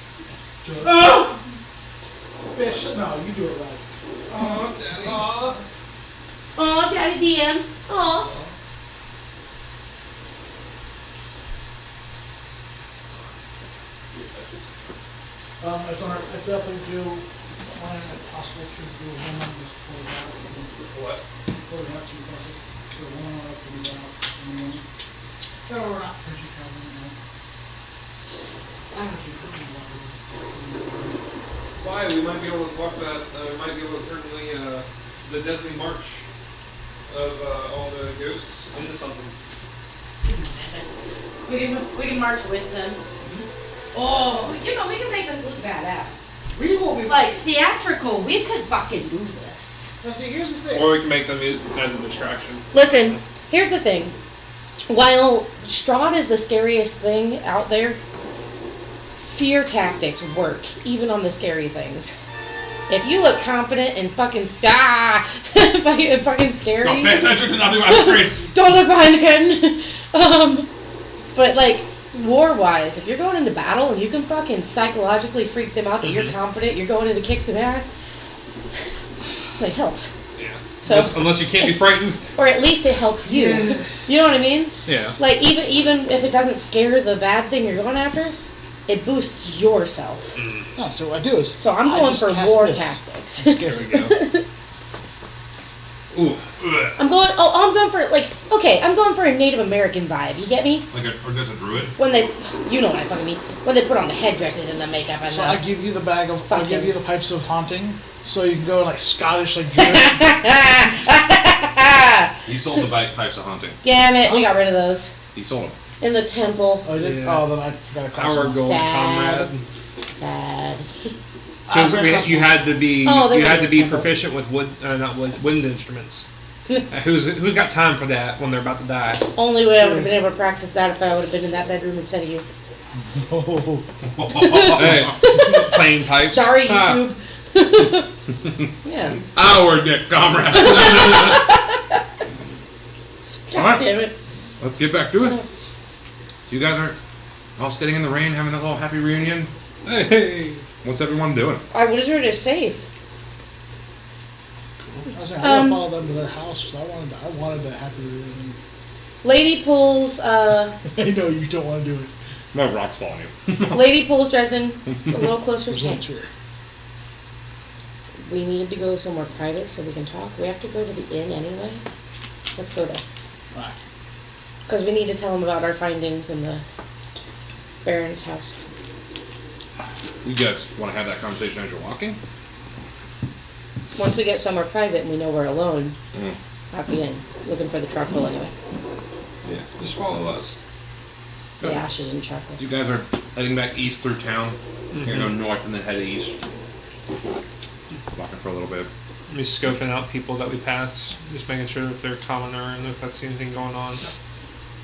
Bitch, no, you do it right. Oh, daddy. Aw. Oh, Daddy DM. Oh. I definitely do plan if possible to do a woman just for that. What? For that to be possible. For a woman else to be out. No, we're not fishing traveling, you know. I don't keep cooking water. Why? We might be able to talk about, we might be able to turn the deadly march of all the ghosts into something. We can march with them. Oh, we can make this look badass. We will be. Like theatrical. We could fucking do this. Now see, here's the thing. Or we can make them as a distraction. Listen, here's the thing. While Strahd is the scariest thing out there, fear tactics work, even on the scary things. If you look confident and fucking fucking scary, Don't pay attention to nothing but the screen. don't look behind the curtain. But like war-wise, if you're going into battle and you can fucking psychologically freak them out that you're confident, you're going in to kick some ass, it helps. Yeah. So- Unless you can't be frightened. Or at least it helps you. Yeah. You know what I mean? Yeah. Like even if it doesn't scare the bad thing you're going after, it boosts yourself. No, so what I do is. So I'm I going just for cast war this. tactics. There we go. Ooh. I'm going for like, okay, I'm going for a Native American vibe. You get me? Or does a druid? When they, you know what I fucking mean. When they put on the headdresses and the makeup and So the. I give you the bag of. I Fucking- give you the pipes of haunting, so you can go like Scottish, like Druid. He sold the pipes of haunting. Damn it, we got rid of those He sold them. in the temple. Oh, did? Yeah. Oh, then I forgot to Our cost. gold Sad. comrade. Sad. Because you had to be Oh, they you were had in to the be temple. proficient with wind instruments. Who's got time for that when they're about to die? Only way I would have been able to practice that if I would have been in that bedroom instead of you. Oh. Hey, playing pipes. Sorry, Ah. YouTube. Yeah. Our Nick, comrade. God Alright. damn it. Let's get back to it. You guys are all sitting in the rain, having a little happy reunion. Hey. What's everyone doing? Our wizard is safe. I was saying, I gotta follow them to their house. So I wanted to happy reunion. Lady pulls, I know you don't want to do it. No rocks falling you. Lady pulls Dresden a little closer to Results him. here. We need to go somewhere private so we can talk. We have to go to the inn anyway. Let's go there. Alright. Because we need to tell him about our findings in the Baron's house. You guys want to have that conversation as you're walking? Once we get somewhere private and we know we're alone, Mm. at the inn, looking for the charcoal anyway. Yeah, just follow us. The ashes and charcoal. You guys are heading back east through town. You're gonna go north and then head east. Walking for a little bit. Just scoping out people that we pass, just making sure that they're commoner and if I see anything going on.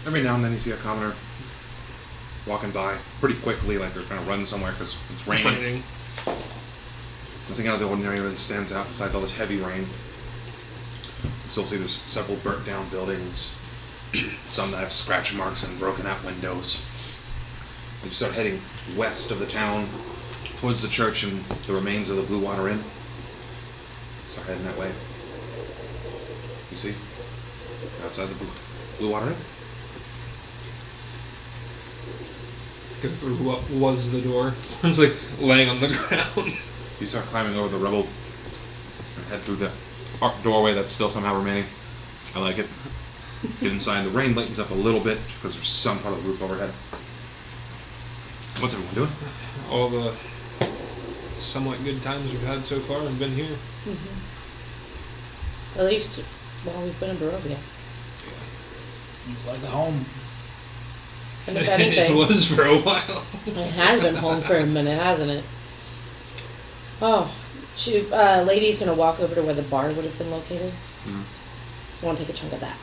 Every now and then you see a commoner walking by pretty quickly, like they're trying to run somewhere because it's It's raining. raining. Nothing out of the ordinary really stands out besides all this heavy rain. You still see there's several burnt down buildings, some that have scratch marks and broken out windows. As you start heading west of the town towards the church and the remains of the Blue Water Inn, start heading that way. You see? Outside the Blue Water Inn? Go through what was the door. It's like laying on the ground. You start climbing over the rubble and head through the arched doorway that's still somehow remaining. I like it. Get inside. The rain lightens up a little bit because there's some part of the roof overhead. What's everyone doing? All the somewhat good times we've had so far have been here. At least while we've been in Barovia. It's like a home. And if It anything, was for a while. it has been home for a minute, hasn't it? Oh, shoot. Lady's gonna walk over to where the bar would have been located. I want to take a chunk of that.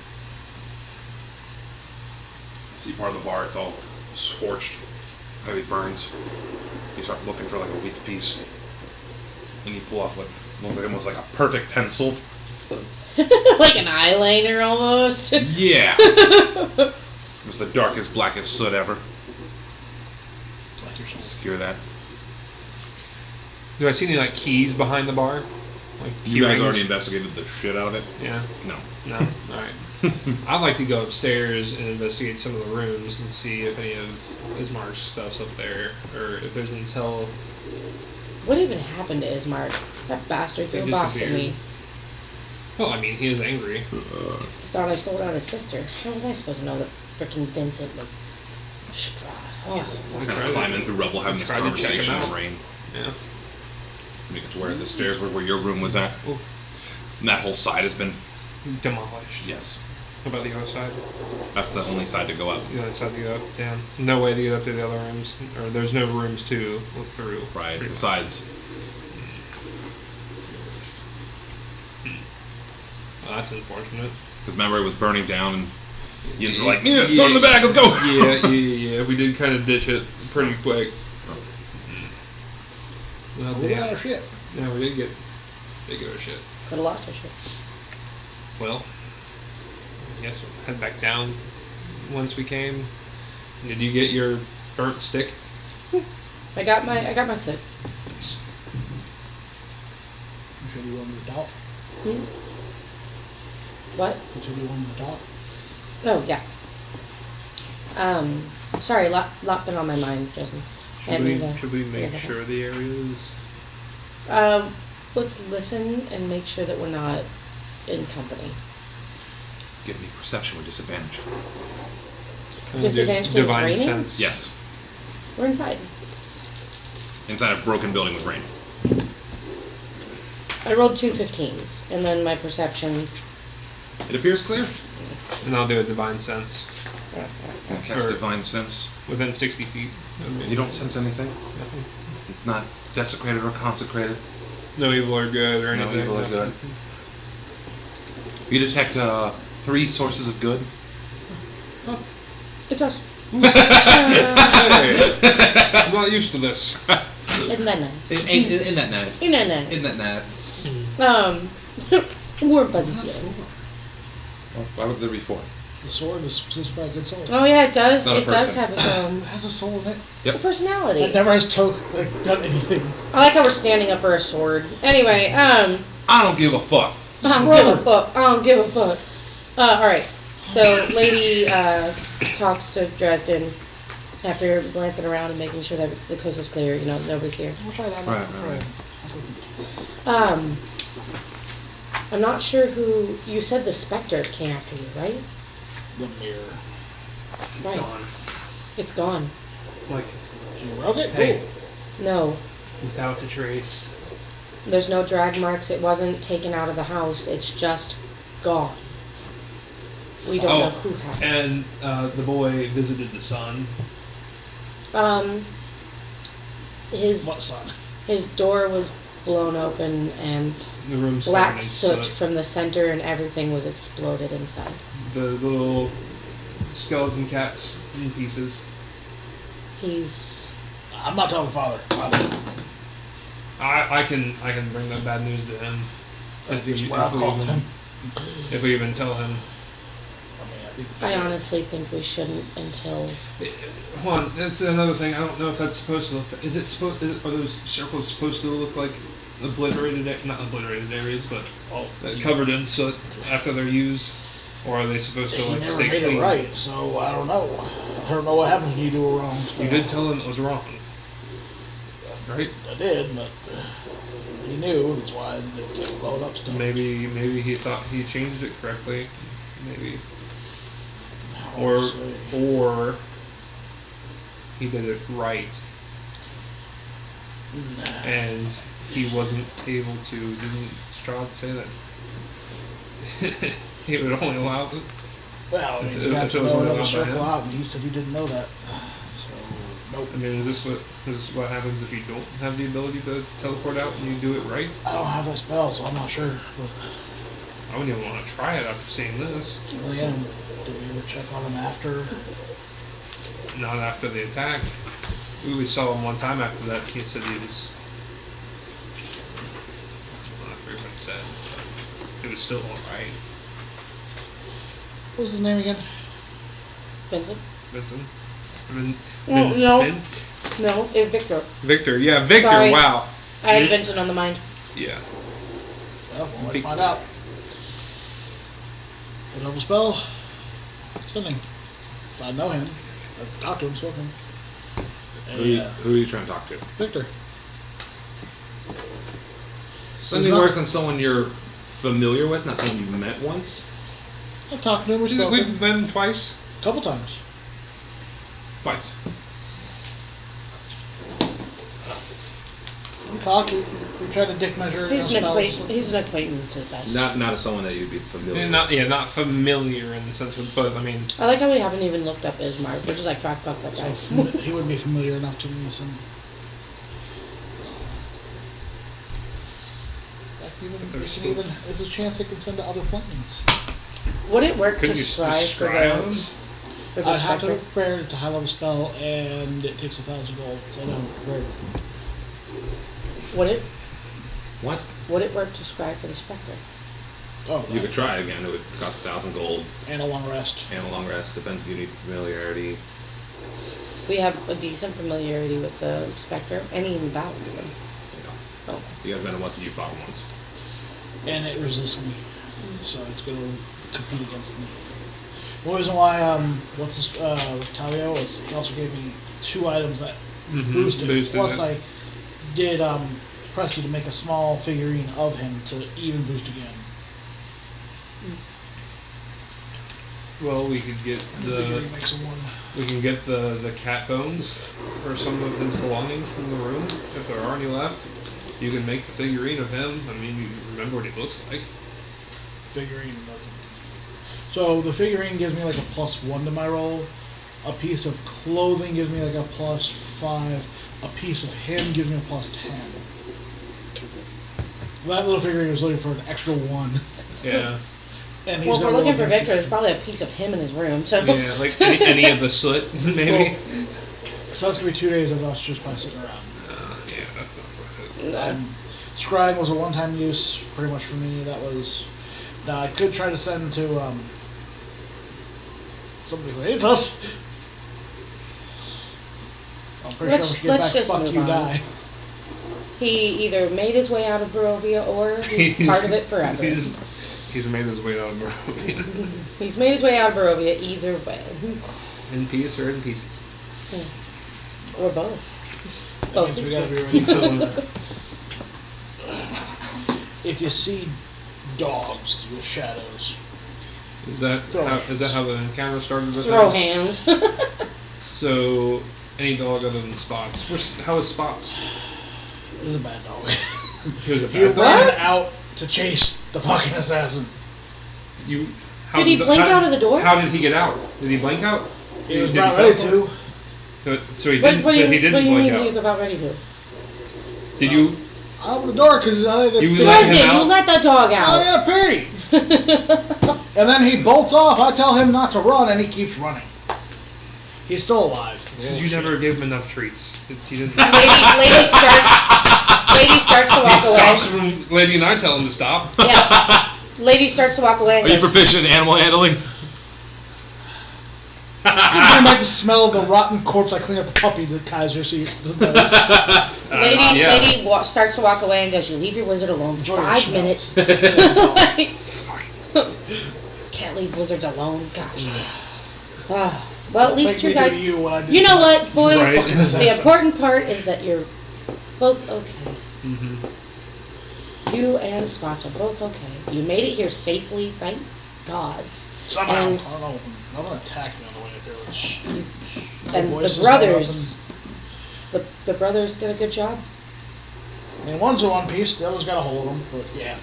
See part of the bar, it's all scorched. Heavy burns. You start looking for like a weak piece. And you pull off what looks like almost like a perfect pencil. Like an eyeliner almost. Yeah. It was the darkest, blackest soot ever. Like yourself. Secure that. Do I see any like keys behind the bar? Like key You guys rings? already investigated the shit out of it? Yeah. No. No. All right. I'd like to go upstairs and investigate some of the rooms and see if any of Ismar's stuff's up there, or if there's intel. What even happened to Ismark? That bastard threw a He box at me. disappeared. Well, I mean, he is angry. Thought I sold out his sister. How was I supposed to know that frickin' Vincent was Strahd? Oh, We Kind tried of to- climbing through rubble, having this tried to check conversation him in the out. rain. Yeah. Make it to where the stairs were where your room was at. Ooh. And that whole side has been. Demolished. Yes. What about the other side? That's the only side to go up. The other side to go up, down. No way to get up to the other rooms, or there's no rooms to look through. Right. Pretty much. Besides, Well, that's unfortunate. because remember it was burning down and Yins were like, yeah, throw it in the bag, let's go! Yeah. We did kind of ditch it pretty quick. Well, We got our damn. shit. Yeah, we did get our shit. could've lost our shit. Well, I guess we'll head back down once we came. Did you get your burnt stick? I got my stick. You said you wanted to talk. What? You said you wanted to talk. Oh, yeah. Sorry, lot been on my mind, Justin. Should we make forget sure the areas? about that. Let's listen and make sure that we're not in company. Give me perception with disadvantage. Disadvantage 'cause it's Divine raining? sense. Yes. We're inside. Inside a broken building with rain. I rolled 2 15s, and then my perception. It appears clear. And I'll do a divine sense Cast For- divine sense. within 60 feet. of me. You don't sense anything. Nothing. It's not desecrated or consecrated. No evil or good or No anything. evil or good. You detect 3 sources of good. It's us. I'm not used to this. Isn't that nice? Isn't that nice? Isn't that nice? Isn't that nice? Warm fuzzy feelings. Well, why would there be 4? The sword is possessed by a good soul. Oh yeah, it does. Not a It does person. have its own. It has a soul in it. It's a personality. It never has done anything. I like how we're standing up for a sword. Anyway, I don't give a fuck. I don't give a fuck. I don't give a fuck. Alright. So, Lady talks to Dresden after glancing around and making sure that the coast is clear. You know, nobody's here. We'll try that. Right. I'm not sure who. You said the Spectre came after you, right? The mirror. It's Right. gone. It's gone. Like, You broke it? hey, No. without a trace. There's no drag marks. It wasn't taken out of the house. It's just gone. We don't know who has it. And the boy visited the son. His What son? his door was blown open and The room's covered black in soot from the center and everything was exploded inside. The little skeleton cats in pieces. He's I'm not telling father. I can bring that bad news to him. If we even tell him. I honestly think we shouldn't until Hold on, that's another thing. I don't know if that's supposed to look. Is it supposed? Are those circles supposed to look like obliterated? Not obliterated areas, but covered in soot after they're used, or are they supposed to He like never stay made clean? it right, so I don't know. I don't know what happens when you do a wrong spell. You did tell him it was wrong, right? I did, but he knew. That's why I kept blowing up stuff. Maybe he thought he changed it correctly. Maybe. Or he did it right, and he wasn't able to. Didn't Strahd say that he would only allow it? Well, I mean, you have to know another circle out, and you said you didn't know that. So, nope. I mean, is this what happens if you don't have the ability to teleport out and you do it right? I don't have that spell, so I'm not sure. But I wouldn't even want to try it after seeing this. really, did we ever check on him after? Not after the attack. We saw him one time after that. He said he was. Well, I forget what he said. But it was still alright. What was his name again? Vincent. Vincent? No. Vincent? No, it's Victor. Victor, yeah, Victor, Sorry. wow. I had Vincent on the mind. Yeah. Well, we'll find out. The double spell. Something. If I know him. I've talked to him, spoken. Who are you trying to talk to? Victor. Something works on someone you're familiar with, not someone you've met once. I've talked to him. We've spoken. We've been twice. A couple times. Twice. We talked. We tried to dick measure. He's an spells. he's an acquaintance at best. Not as someone that you'd be familiar with. Not familiar in the sense of, but I mean, I like how we haven't even looked up Ismark. We're just like, fuck that guy. He would be familiar enough to me. Some. There's a chance it can send to other planes. Would it work couldn't to you strive for describe the him? for the I have to Spectre? prepare. It's a high level spell, and it takes 1,000 gold. So I don't prepare. What? Would it work to scribe for the Spectre? Oh, You could try again. It would cost 1,000 gold and a long rest. and a long rest. Depends if you need familiarity. We have a decent familiarity with the Spectre, and even battle with them. You know, Oh. you guys met him once and you fought him once. And it resists me, so it's going to compete against me. One reason why Talio was he also gave me 2 items that boosted. Plus it. I did Presty to make a small figurine of him to even boost again. Well, we could get The figurine makes a 1. we can get the cat bones or some of his belongings from the room if there are any left. You can make the figurine of him. I mean, you remember what he looks like. Figurine doesn't. So the figurine gives me like a +1 to my roll. A piece of clothing gives me like a +5. A piece of him gives me a +10. That little figurine was looking for an extra 1. Yeah. And he's Well, if we're gonna roll looking for against Victor, there's probably a piece of him in his room. So Yeah, like any of the soot, maybe. So that's gonna be 2 days of us just by sitting around. Yeah, that's not worth it. No. Scrying was a one-time use, pretty much for me. That was. Now I could try to send to somebody who hates us. I'm pretty Let's- sure we should let's get back. just Fuck move you, on. die. He either made his way out of Barovia or he's part of it forever. He's made his way out of Barovia. He's made his way out of Barovia either way. In peace or in pieces. Or both. That Both means is we gotta good. be ready for if you see dogs with shadows. Is that Throw how, hands. is that how the encounter started with Throw that? hands. So any dog other than Spots. How is Spots? This is a bad dog. He was a He bad dog. ran out to chase the fucking assassin. You. Did he blink out of the door? How did he get out? Did he blink out? He was Did about he ready fall? to. So he What, didn't. what do you, he didn't what do you blink mean out. he was about ready to? Did you? I opened the door because I think You the let him Dresden, you out? let the dog I out. gotta pee. And then he bolts off. I tell him not to run, and he keeps running. He's still alive. Because you never gave him enough treats. He didn't. Lady starts to He walk stops away. when Lady and I tell him to stop. Yeah. Lady starts to walk away. Are you proficient in animal handling? I might just smell the rotten corpse. I clean up the puppy that Kaiser see. Knows. Lady, Yeah. lady starts to walk away and goes, "You leave your wizard alone for Enjoy your 5 smells." minutes." Can't leave wizards alone. Gosh. Ah. Well, at least Make you me guys. do to you what I did. You know what, boys? Right. Fucking The assassin. important part is that you're both okay. Mm-hmm. You and Spots are both okay. You made it here safely, thank gods. Somehow, And- I don't know. Nothing attacked me on the way up here. Which, And voices, the no brothers, the brothers did a good job. nothing. I mean, one's in one piece. The other's got a hold of him. But yeah,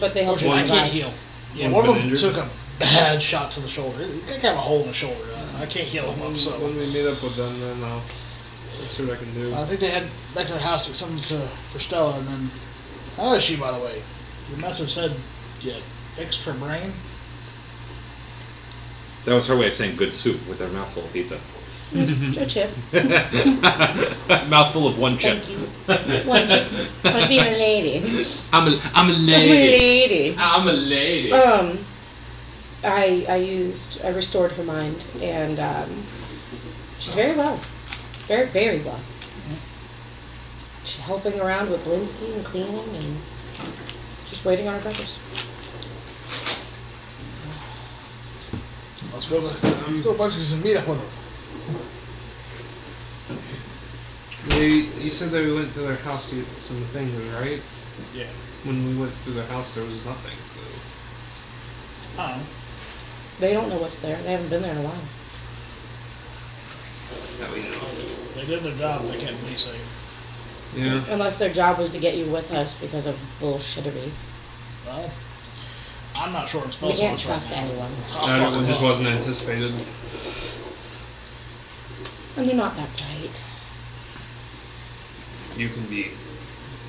But they helped you I survive. can't heal. Yeah, One's one of been them injured? took a bad shot to the shoulder. He got a hole in the shoulder. I can't heal him up. So When we meet up with them, then I'll see what I can do. I think they had back to their house to get something for Stella, and then how is she, by the way? Your message said you fixed her brain. That was her way of saying good soup with her mouthful of pizza. A chip. Mouthful of one chip. Thank you. One chip. I'm being a lady. I'm a I'm a lady. I'm a lady. I restored her mind, and she's very well. Very, very well. She's helping around with Blinsky and cleaning, and just waiting on her brothers. Let's go to Buzzards and meet up with them. You said they went to their house to get some things, right? Yeah. When we went to their house, there was nothing. So. I don't know. They don't know what's there. They haven't been there in a while. That we know. They did their job. They can't be safe. Yeah. Unless their job was to get you with us because of bullshittery. Well, I'm not sure. We can't trust anyone. That just wasn't anticipated. And you're not that bright. You can be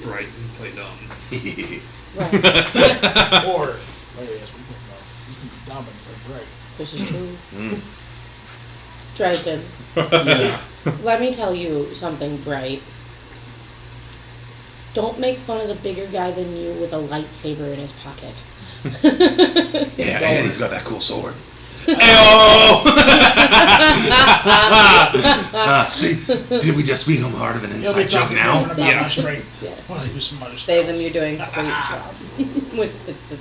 bright and play dumb. Right. Or, oh yes, we can know. You can be dumb and great. This is true. Mm. Dresden, Yeah. let me tell you something bright. Don't make fun of the bigger guy than you with a lightsaber in his pocket. Yeah, and he's got that cool sword. Ayo! See, did we just become part of an He'll be inside joke talking now? different about Yeah. my strength. Yeah. When I use some other Say spells. them, you're doing a great job with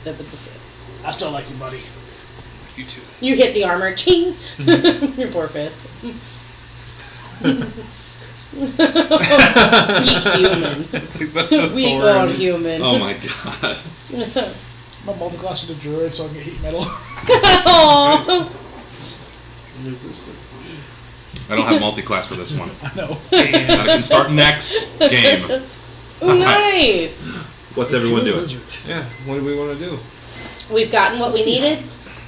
the six. I still like you, buddy. You too. You hit the armor, ching! Your poor fist. Weak human. It's like the Weak Thor old and- human. Oh my god. I'm a multi-class with a druid, so I get heat metal. Aw. Resistant. I don't have multi-class for this one. I know. I can start next game. Ooh, nice. What's everyone Druid doing? wizard. Yeah. What do we want to do? We've gotten what we needed.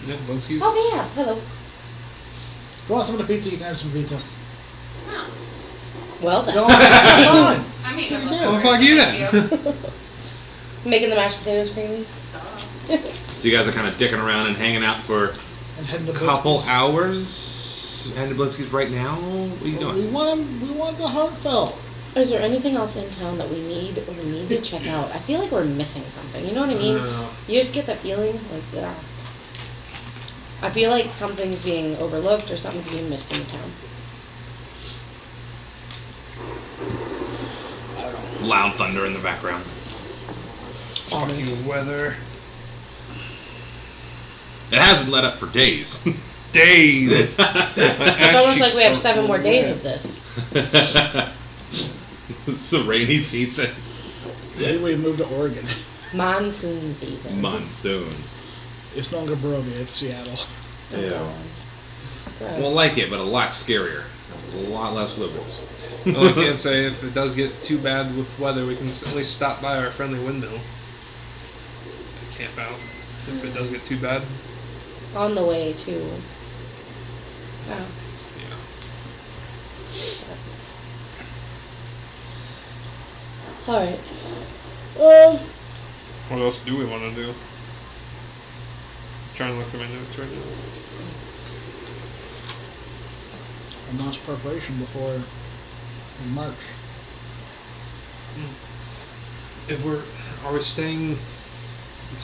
Yeah. Let's use. Oh, yeah. Hello. If you want some of the pizza, you can have some pizza. Well No, then. fine. I mean, Oh, fuck you then. Making the mashed potatoes creamy. So you guys are kind of dicking around and hanging out for And heading to a couple Blitzky's. hours. Heading to Blitzky's right now. What are you We doing? want the heartfelt. Is there anything else in town that we need to check out? I feel like we're missing something. You know what I mean? You just get that feeling, like, yeah. I feel like something's being overlooked or something's being missed in the town. I don't know. Loud thunder in the background. Fucking weather. It hasn't let up for days. Days. It's almost like we have 7 more days of this. It's a rainy season. Maybe we moved to Oregon. Monsoon season. Monsoon. It's no longer Barovia, it's Seattle. Yeah. Gross. Well, like it, but a lot scarier. A lot less liberals. Well, I can't say if it does get too bad with weather, we can at least stop by our friendly windmill and camp out. If it does get too bad, On the way to. Oh. yeah. Alright. What else do we want to do? Trying to look through my notes right now. A month's preparation before in March. If are we staying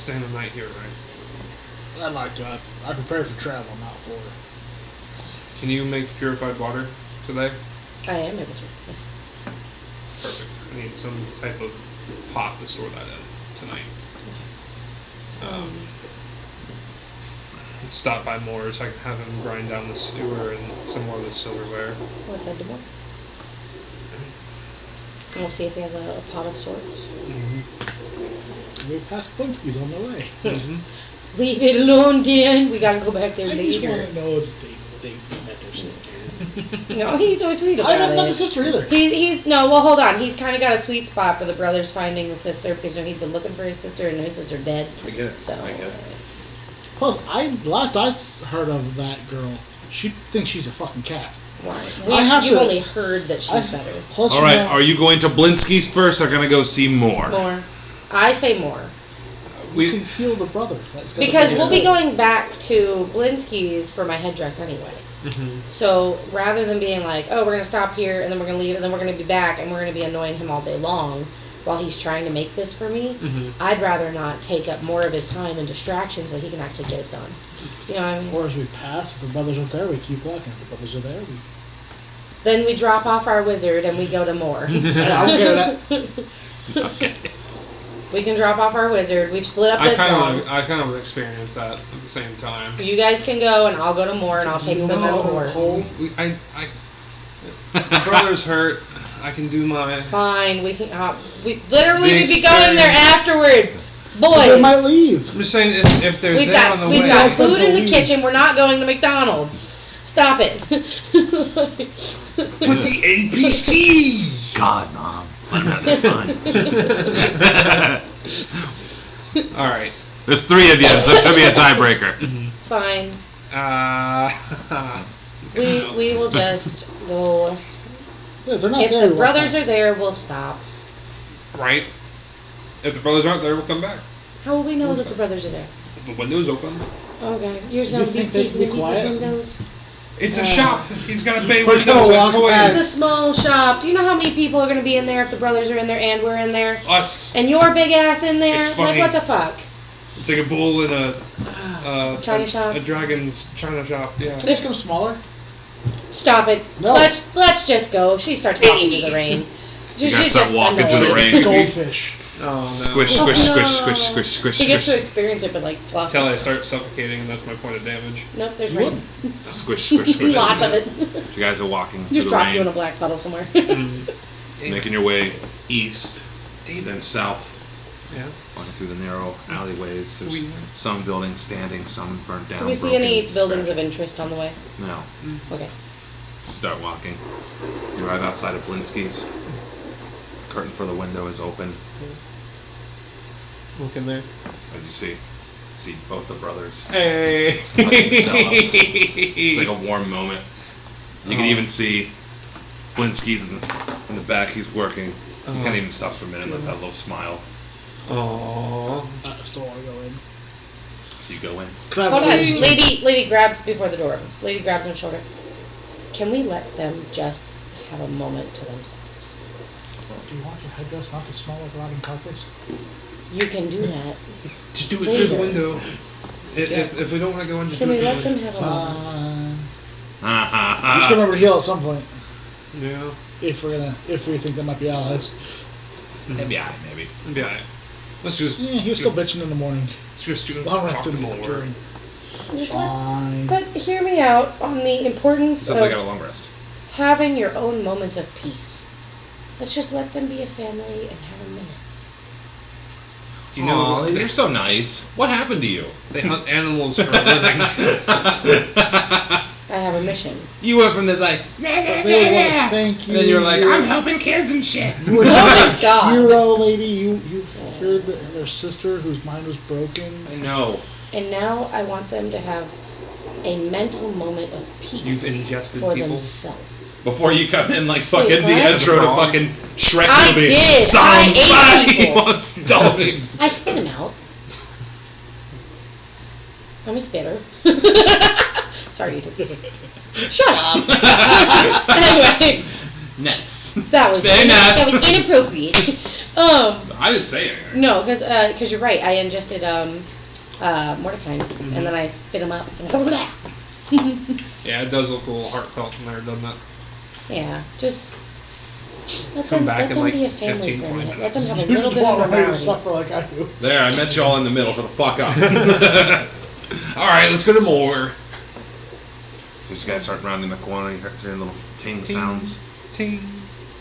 the night here, right? I'd like to. I prepare for travel, not for. Can you make purified water today? I am able to, yes. Perfect. I need some type of pot to store that in tonight. Stop by Moore's so I can have him grind down the sewer and some more of the silverware. Let's head to more. And we'll see if he has a pot of sorts. Mm-hmm. We passed Blinsky's on the way. Mm-hmm. Leave it alone, Dan. We gotta go back there I just later. want to know that they met their sister. No, he's so sweet about I haven't met the it. sister either. He's no. Well, hold on. He's kind of got a sweet spot for the brothers finding the sister because you know he's been looking for his sister and his sister dead. I get it. So I get it. Plus, last I heard of that girl, she thinks she's a fucking cat. You've only heard that she's better. Plus, All right, are you going to Blinsky's first or gonna go see more? More. I say more. We can heal the brother. Because we'll be going back to Blinsky's for my headdress anyway. Mm-hmm. So rather than being like, oh, we're going to stop here and then we're going to leave and then we're going to be back and we're going to be annoying him all day long while he's trying to make this for me, I'd rather not take up more of his time and distraction so he can actually get it done. You know what I mean? Or as we pass, if the brothers aren't there, we keep walking. If the brothers are there, we... Then we drop off our wizard and we go to more. Yeah, I'm okay with that. Okay. We can drop off our wizard. We've split up this long. I kind of experienced that at the same time. You guys can go and I'll go to more and I'll take the middle horn. My brother's hurt. I can do my. Fine, we can. We literally The we'd be going there afterwards, boys. They might leave. I'm just saying if they're We've there on the got way. got them food to in the leave. kitchen. We're not going to McDonald's. Stop it. But the NPC. God, Mom. Let him have that fun. All right. There's 3 of you, so it should be a tiebreaker. Fine. Uh, We will just go. Yeah, if they're not If there, the we won't brothers come. are there, we'll stop. right. If the brothers aren't there, we'll come back. How will we know that the brothers are there? The window's open. Okay, you're You gonna think be they can be peeking in people's quiet? windows. It's a shop. He's got a bay We're window gonna with walk toys. It's a small shop. Do you know how many people are gonna be in there if the brothers are in there and we're in there? Us. And your big ass in there? It's funny. Like what the fuck? It's like a bull in a China shop? A dragon's china shop. Yeah. Can they become smaller? Stop it. No. Let's just go. She starts walking through the rain. You gotta She's start just walking through the annoyed. rain. Goldfish. Oh no. Squish, Oh, squish, no. squish, squish, squish, squish, She gets to squish. experience it, but like fluff. Until I start suffocating, and that's my point of damage. Nope, there's You rain. Squish, squish, squish. Lots of it. You guys are walking through Just the drop you in a rain, black puddle somewhere. making your way east, then south, Yeah. walking through the narrow alleyways. There's We- some buildings standing, some burnt down. Do we see any broken, buildings of scratched. interest on the way? No. Okay. Start walking. You arrive outside of Blinsky's. Curtain for the window is open. Look in there. As you see both the brothers. Hey. It's like a warm moment. You can Oh. even see Blinsky's in the back. He's working. He Oh. can't even stop for a minute. Lets out a little smile. Aww. I still want to go in. So you go in. Hold on, lady, grab before the door opens. Lady grabs him shoulder. Can we let them just have a moment to themselves? Do you want your headdress not to smell like rotting carcass? You can do that. Just do it through the window. If we don't want to go in, just Can do we it let through them have a moment? We should remember to heal at some point. Yeah. If we think they might be allies. Maybe. It'll be alright. Let's just. Yeah, he was still bitching in the morning. Let's just do Long talk rest to didn't more. during. Fine. But hear me out on the importance Sounds like I got a of long rest. having your own moments of peace. Let's just let them be a family and have a minute. Do you know you're so nice. What happened to you? they hunt animals for a living? I have a mission. You went from this like, But they would want to thank you. and then you're like, I'm helping kids and shit. Oh my god. Hero lady, you cured their sister whose mind was broken. I know. And now I want them to have a mental moment of peace You've ingested for people? themselves. Before you come in like fucking Wait, the what? intro to fucking Shrek I movie. did. I ate people. wants Dolly. I spit him out. I'm a spitter. Sorry, you did. Shut up. Anyway, Nice. that was Very nice. That was inappropriate. I didn't say anything. No, because you're right. I ingested Mordecai, and then I spit him out. Yeah, it does look a little heartfelt when they're done that. Yeah, just let Come them, back let in them like be a family 15, for a 20 minute. Let minutes. them have a You little just bit of want to normality. suffer like I do. There, I met y'all in the middle. Shut the fuck up. Alright, let's go to more. So you guys start rounding the corner. You start hearing little ting sounds Ting.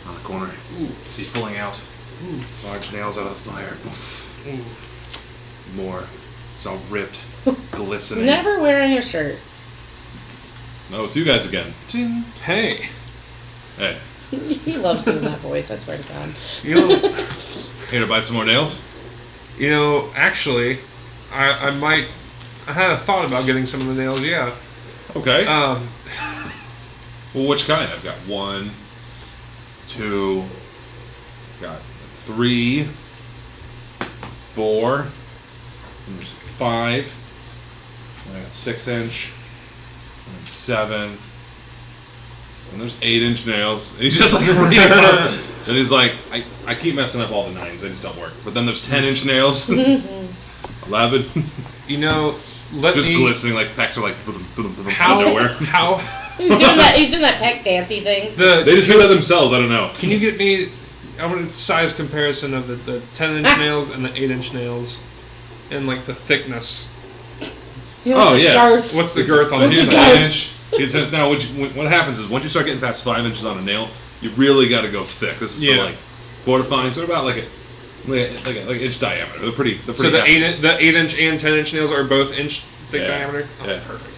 on the corner. Ooh. See pulling out Ooh. large nails out of the fire. Poof. Ooh. More. It's all ripped, glistening. Never wearing a shirt. No, it's you guys again. Ting. Hey. Hey, He loves doing that voice. I swear to God. You know, here to buy some more nails? actually, I had a thought about getting some of the nails, yeah. Okay. Um, Well, which kind? I've got 1, 2, got 3, 4, and there's 5, and I got 6-inch, and then 7, and there's 8-inch nails. And he's just like reading up, and he's like, I keep messing up all the 9s, they just don't work. But then there's 10-inch nails, 11, just glistening like pecks are like how, nowhere. how, He's doing that peck dancey thing. They just do that themselves. I don't know. can you get me, I want a size comparison of the 10-inch nails and the 8-inch nails, and like the thickness. He wants Oh, a yeah. Garth. What's the girth on So these? here's an inch. He says now what happens is once you start getting past 5 inches on a nail, you really got to go thick. This is Yeah. for like fortifying. So about like an inch diameter. They're pretty. So the hefty. 8-inch and 10-inch nails are both inch thick Yeah. diameter? Oh, Yeah. perfect.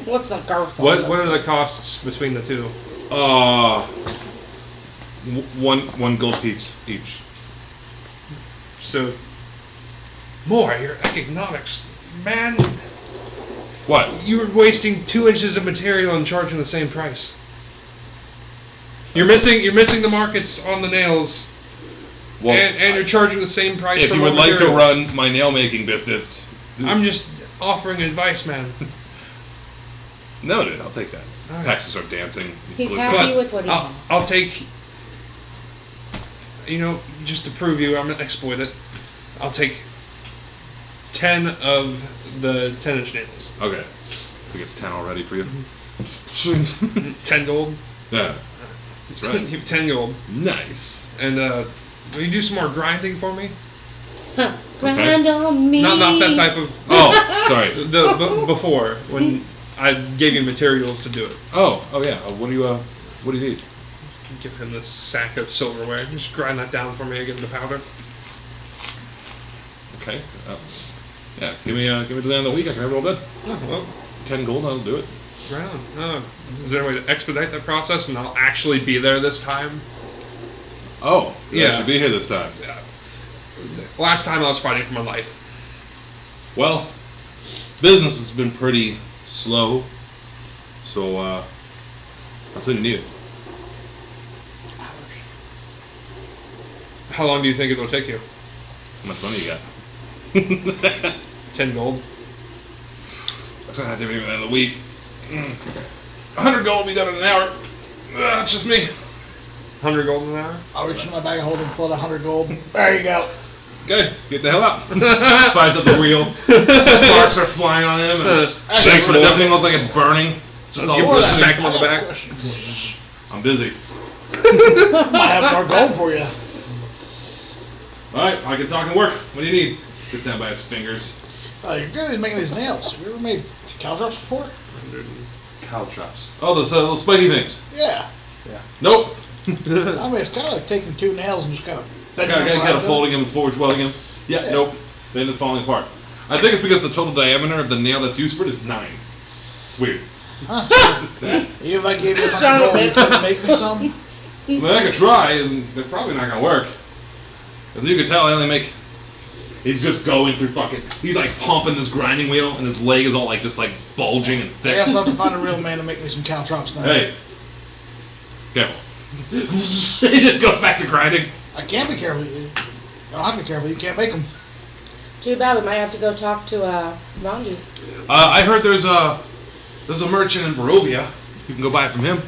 What's the Garth? What are the costs between the two? One gold piece each. So, more, your economics. Man, What? you were wasting 2 inches of material and charging the same price. You're missing the markets on the nails, Well, and you're charging the same price if for you more would like to material. run my nail making business, I'm just offering advice, man. no, dude, I'll take that. Alright. Paxton start dancing. He's glistening. happy with what he has. I'll take, just to prove you, I'm going to exploit it. I'll take 10 of the 10-inch nails. Okay. I think it's 10 already for you. 10 gold. Yeah. That's right. Keep 10 gold. Nice. And will you do some more grinding for me? Huh. Grind on me. Not that type of. Oh, sorry. Before when I gave you materials to do it. Oh yeah. What do you need? Give him this sack of silverware. Just grind that down for me again to powder. Okay. Yeah. Give me to the end of the week. I can have it all done. Oh, well, 10 gold. I'll do it. ground. Is there a way to expedite that process and I'll actually be there this time? Oh. Yeah. I should be here this time. Last time I was fighting for my life. Well, business has been pretty slow, so how soon do you need it? How long do you think it'll take you? How much money you got? 10 gold. That's gonna have to be the end of the week. 100 gold will be done in an hour. It's just me. 100 gold an hour? I'll reach in my bag of holding, pull out 100 gold. There you go. Okay, get the hell out. Finds up the wheel. Sparks are flying on him. And Thanks, it doesn't even look like it's burning. It's just all Give him a glistening. smack him on the back. I'm busy. Might have more gold for you. Alright, I can talk and work. What do you need? Gets down by his fingers. Oh, you're good at making these nails. Have you ever made caltrops before? Caltrops. Oh, those little spiky things. Yeah. Nope. I mean, it's kind of like taking two nails and just kind of Kind of folding them and forward welding them. Yeah, nope. They end up falling apart. I think it's because the total diameter of the nail that's used for it is 9. It's weird. Even if I gave you a bunch Son of of a gold, you bitch. couldn't make me some? I mean, I could try, and they're probably not gonna work. As you can tell, I only make. He's just going through fucking. He's like pumping this grinding wheel, and his leg is all like just like bulging and I thick. guess I'll have to find a real man to make me some caltrops then. Hey, careful. He just goes back to grinding. I can't be careful. I don't have to be careful. You can't make them. Too bad. We might have to go talk to Rondi. I heard there's a merchant in Barovia. You can go buy it from him.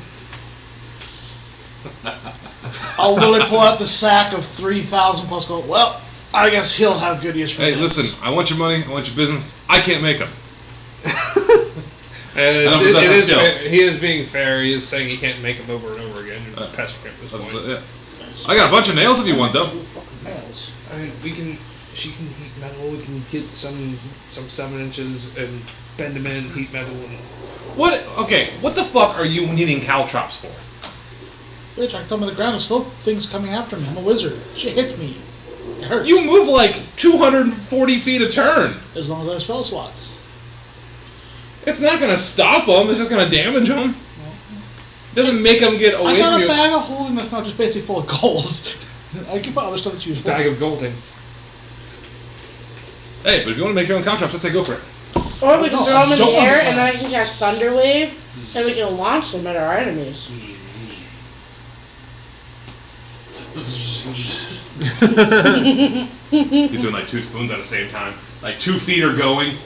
I'll literally pull out the sack of 3,000 plus gold. Well, I guess he'll have good use for Hey, this. listen, I want your money, I want your business. I can't make them. And I don't possess that skill. he is being fair. He is saying he can't make them over and over again. You're just pestering him at this point. Yeah. I got a bunch of nails if you want them. Fucking nails. I mean, she can heat metal. We can get some 7 inches and bend them in, heat metal, and What? Okay, what the fuck are you needing caltrops for? Bitch, I come to the ground and still things coming after me. I'm a wizard. Shit hits me. It hurts. You move like 240 feet a turn. As long as I have spell slots. It's not gonna stop them. It's just gonna damage them. It doesn't make them get I away got from a you. bag of holding that's not just basically full of gold. I can buy other stuff that you use for. bag of golding. Hey, but if you want to make your own caltrops, let's say go for it. Or we can No, throw them in don't the air want and then I can cast Thunder Wave and we can launch them at our enemies. He's doing like 2 spoons at the same time. Like 2 feet are going,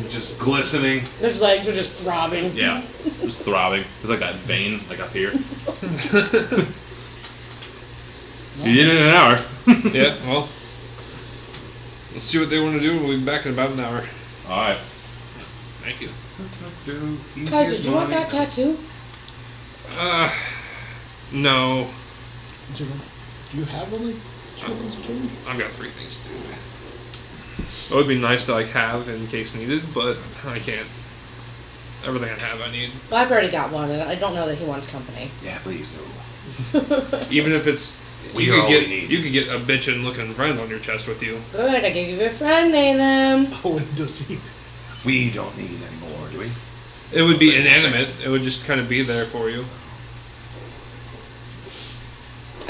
just glistening. His legs are just throbbing. Yeah, just throbbing. There's like that vein, like up here. You did it in an hour. Yeah, well, let's see what they want to do. We'll be back in about an hour. All right. Thank you. Guys, did you want that tattoo? No. Do you have only 2 things to do? I've got 3 things to do. It would be nice to like have in case needed, but I can't. Everything I have, I need. Well, I've already got one and I don't know that he wants company. Yeah, please no. Even if it's We you are could all get we need. you could get a bitchin' looking friend on your chest with you. Good, I gave you a friend name them. Oh, and does he? We don't need any more, do we? It would be inanimate. It would just kind of be there for you.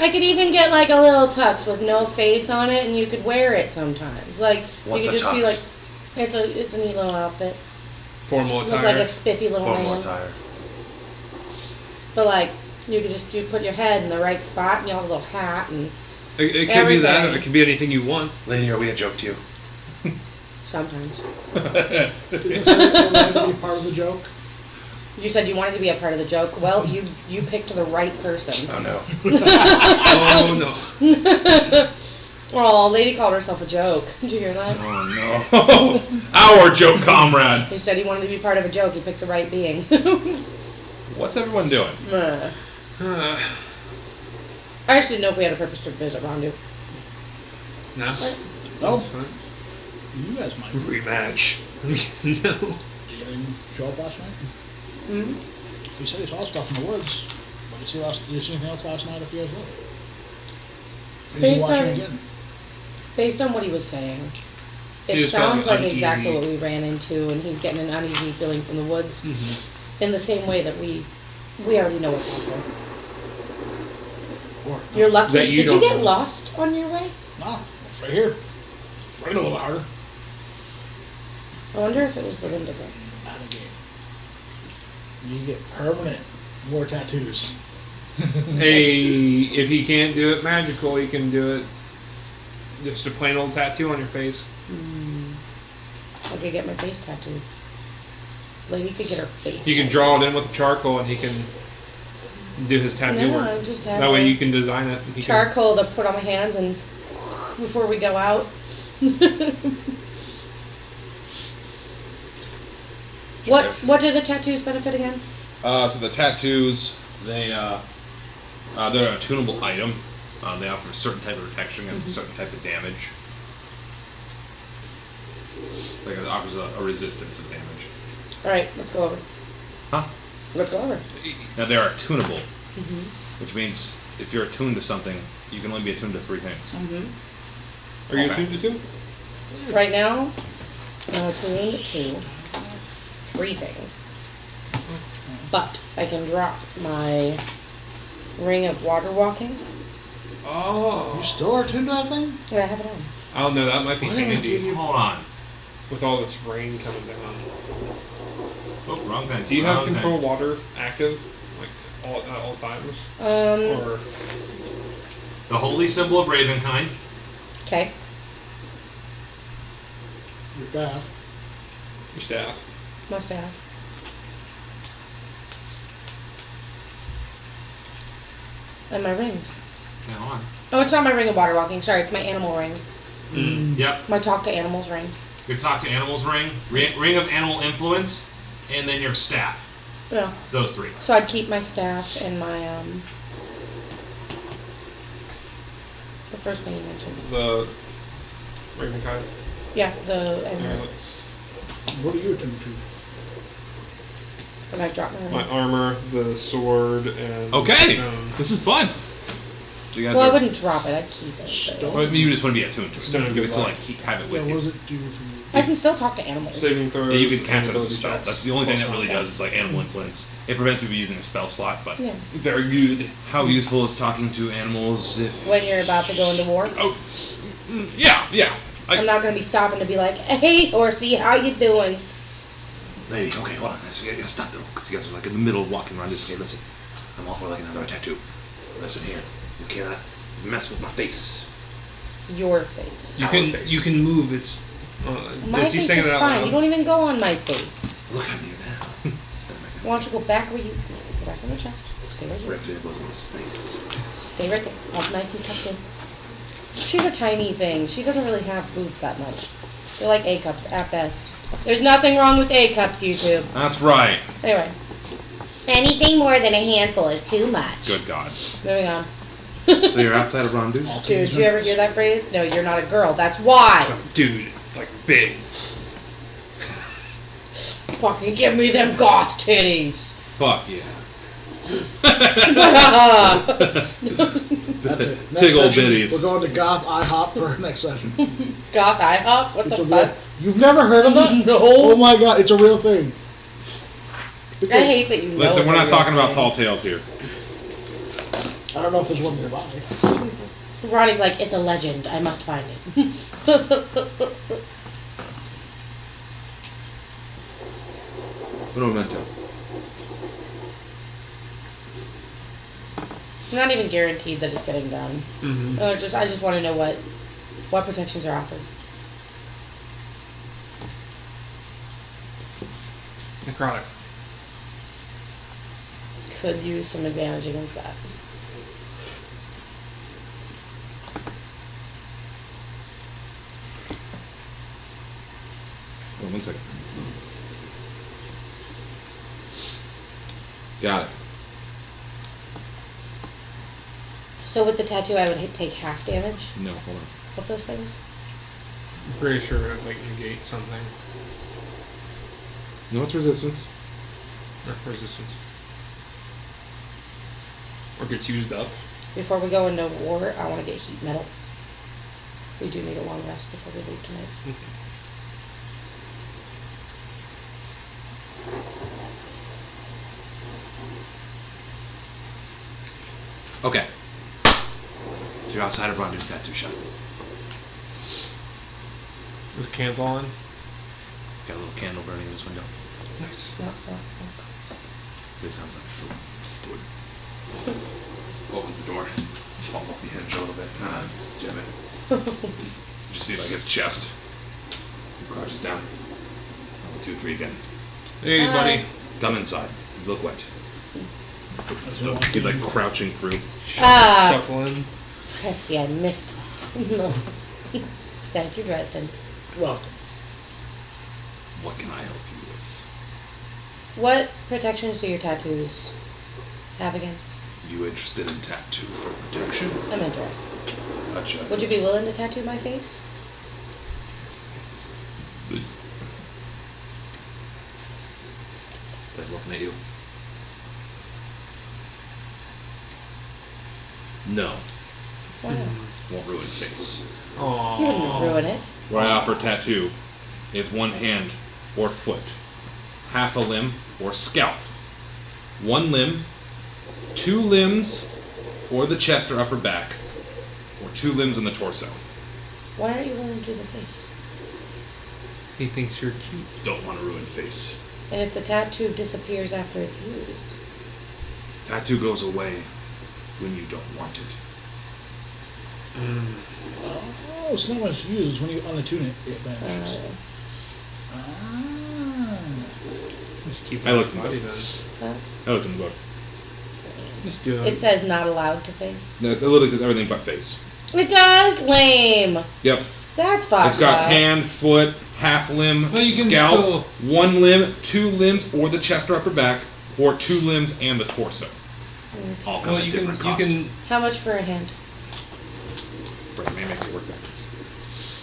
I could even get like a little tux with no face on it and you could wear it sometimes. Like What's you could a just be tux? like it's a neat little outfit. Formal attire. Look like a spiffy little Formal man. attire. But like you could just you put your head in the right spot and you have a little hat and it could be that. Or everything. it could be anything you want. Lady, are we a joke to you? sometimes. Didn't you say you wanted to be part of the joke? You said you wanted to be a part of the joke. Well, you picked the right person. Oh no. Oh no. Oh, lady called herself a joke. Did you hear that? Oh no. Our joke comrade. He said he wanted to be part of a joke. He picked the right being. What's everyone doing? I just didn't know if we had a purpose to visit Rondu. No. No. You guys might. Rematch. No. Did you show up last night? Mm-hmm. You said you saw stuff in the woods. What did you see anything else last night if you guys looked? Did you Based watch it on- again? Based on what he was saying, He it was feeling sounds like uneasy. exactly what we ran into, and he's getting an uneasy feeling from the woods. In the same way that we already know what's out there. Or, You're lucky. That you Did you don't get know. lost on your way? no, it's right here. Right a little harder. I wonder if it was the Wendigo. Out of the game. You get permanent war tattoos. Hey, if he can't do it magical, he can do it Just a plain old tattoo on your face. I could get my face tattooed. Lady could get her face. You can draw it in with the charcoal, and he can do his tattoo No, work. I just have That way a you can design it. And he charcoal to put on my hands and before we go out. What do the tattoos benefit again? So the tattoos, they're a tunable item. They offer a certain type of protection against a certain type of damage. Like it offers a resistance of damage. All right, let's go over. Huh? Let's go over. Now they are tunable, which means if you're attuned to something, you can only be attuned to 3 things. Are you Okay. attuned to 2? Right now, I'm attuned to 3 things. But I can drop my ring of water walking. Oh. You still are tuned to that thing? Yeah, I have it on. I don't know. That might be Why didn't handy you- Hold on. with all this rain coming down. Oh, wrong thing. Do you have Wrong thing. control water active, like at all times, Um. or The holy symbol of Ravenkind. Okay. Your staff. your staff? Must have. And my rings. Yeah, hold on. Oh, it's not my ring of water walking. Sorry, it's my animal ring. Yep. My talk to animals ring. Your talk to animals ring, ring of animal influence, and then your staff. Yeah. It's those 3. So I'd keep my staff and my the first thing you mentioned. The Ravenkind. Yeah, the Amulet. What are you attuned to? and I drop my ring. My armor, the sword, and Okay, stone. this is fun. So you guys Well, I are, wouldn't drop it. I'd keep it. but- well, you just want to be attuned to it. Stone of You good can still luck. have it Yeah, with what you. does it do for you? I can still talk to animals. Saving throws. Yeah, you can and cast it as a ability spell. checks. That's the only thing that Plus really one. does is like animal influence. It prevents you from using a spell slot, but Yeah. Very good. how useful is talking to animals if... When you're about to go into war, Oh, yeah. I'm not going to be stopping to be like, "Hey, horsey, how you doing?" Lady, okay, hold on. You gotta stop though, because you guys are like in the middle walking around. Just, okay, listen. I'm all for like another tattoo. Listen here. You cannot mess with my face. Your face. You Our can face. you can move. It's My is he face saying is it out fine. loud? You don't even go on my face. Look at me now. Why don't you go back where you go back on the chest? Stay right here. Right to the bosom. It's nice. Stay right there. All nice and tucked in. She's a tiny thing. She doesn't really have boobs that much. They're like A cups at best. There's nothing wrong with A cups, YouTube. That's right. Anyway. Anything more than a handful is too much. Good God. Moving on. So you're outside of Rondu's? Dude, you ever hear that phrase? No, you're not a girl. That's why. Dude, like big. Fucking give me them goth titties. Fuck yeah. That's it. Next Tickle session, bitties. We're going to Goth IHOP for our next session. Goth IHOP? What It's the a real, fuck? you've never heard of that? No. Oh my god, it's a real thing. It's I a- hate that you know. Listen, it's we're a not real talking about thing. tall tales here. I don't know if there's one nearby. Ronnie's like, it's a legend. I must find it. What memento? I'm not even guaranteed that it's getting done. Mm-hmm. I just want to know what protections are offered. Necrotic. Could use some advantage against that. Oh, 1 second. Got it. So with the tattoo, I would take half damage. No, hold on. What's those things? I'm pretty sure it like negate something. No, it's resistance. Or resistance. Or gets used up. Before we go into war, I want to get heat metal. We do need a long rest before we leave tonight. Okay. So you're outside of Rondu's tattoo shop. With candle on. Got a little candle burning in this window. Nice. No. It sounds like thud. Opens the door. Falls off the hinge a little bit. Jim it. You see like his chest. He crouches down. 1, 2, 3 again. Hey, buddy. Come inside. You look wet. He's like crouching through. Shuffle in. Christy, I missed that. Thank you, Dresden. Welcome. What can I help you with? What protections do your tattoos have again? You interested in tattoo for protection? I'm interested. Gotcha. Would you be willing to tattoo my face? They're looking at you. No. Why not? Won't ruin face. You wouldn't Aww. ruin it. Where I offer tattoo is 1 hand or foot, half a limb or scalp, 1 limb, 2 limbs, or the chest or upper back, or 2 limbs in the torso. Why aren't you willing to do the face? He thinks you're cute. Don't want to ruin face. And if the tattoo disappears after it's used? Tattoo goes away when you don't want it. Oh, so not much used when you unattune it, it Uh, vanishes. Ah. Just keep I looked the him body up. then. I looked in the book. Just do it says not allowed to face. No, it literally says everything but face. It does? Lame. Yep. That's fucked It's got up. hand, foot, half limb, Well, you can scalp, still- 1 limb, 2 limbs, or the chest or upper back, or 2 limbs and the torso. All come Well, at you can different costs. How much for a hand? Right, maybe make it work backwards.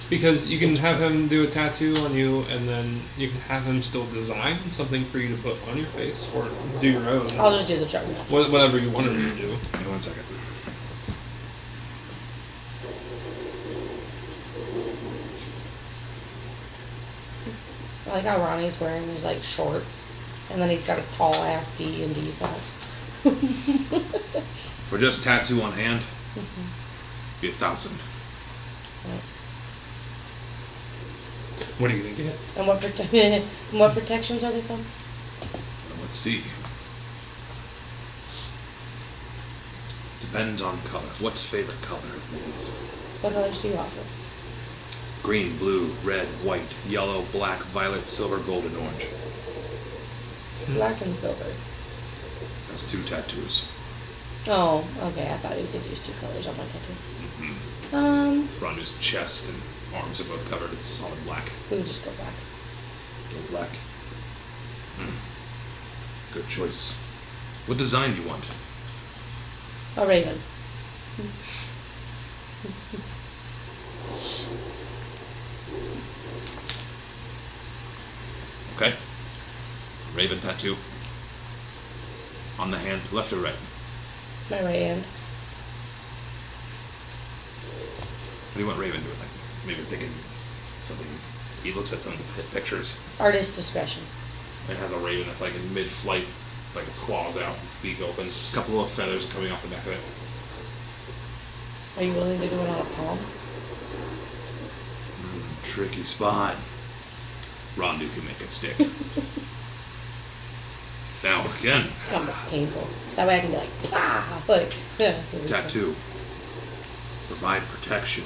because you can have him do a tattoo on you, and then you can have him still design something for you to put on your face, or do your own. I'll just do the chart. Whatever you want him to do. Give me 1 second. I like how Ronnie's wearing his like shorts, and then he's got a tall ass D&D socks. For just tattoo on hand, be 1,000. What are you gonna get? And what and what protections are they from? Let's see. Depends on color. What's favorite color of these? What colors do you offer? Green, blue, red, white, yellow, black, violet, silver, gold, and orange. Black and silver. That's 2 tattoos. Oh, okay. I thought you could use 2 colors on my tattoo. Rondu's chest and arms are both covered. It's solid black. We would just go black. Go black. Good choice. What design do you want? A raven. Okay. Raven tattoo. On the hand, left or right? My right hand. What do you want Raven doing? Like, maybe thinking something. He looks at some of the pictures. Artist discretion. It has a raven that's like in mid-flight, like its claws out, its beak open, a couple of feathers coming off the back of it. Are you willing to do it on a palm? Tricky spot. Rondu can make it stick. Now again, It's gonna be painful. That way I can be like, ah, like, yeah. tattoo. Provide protection.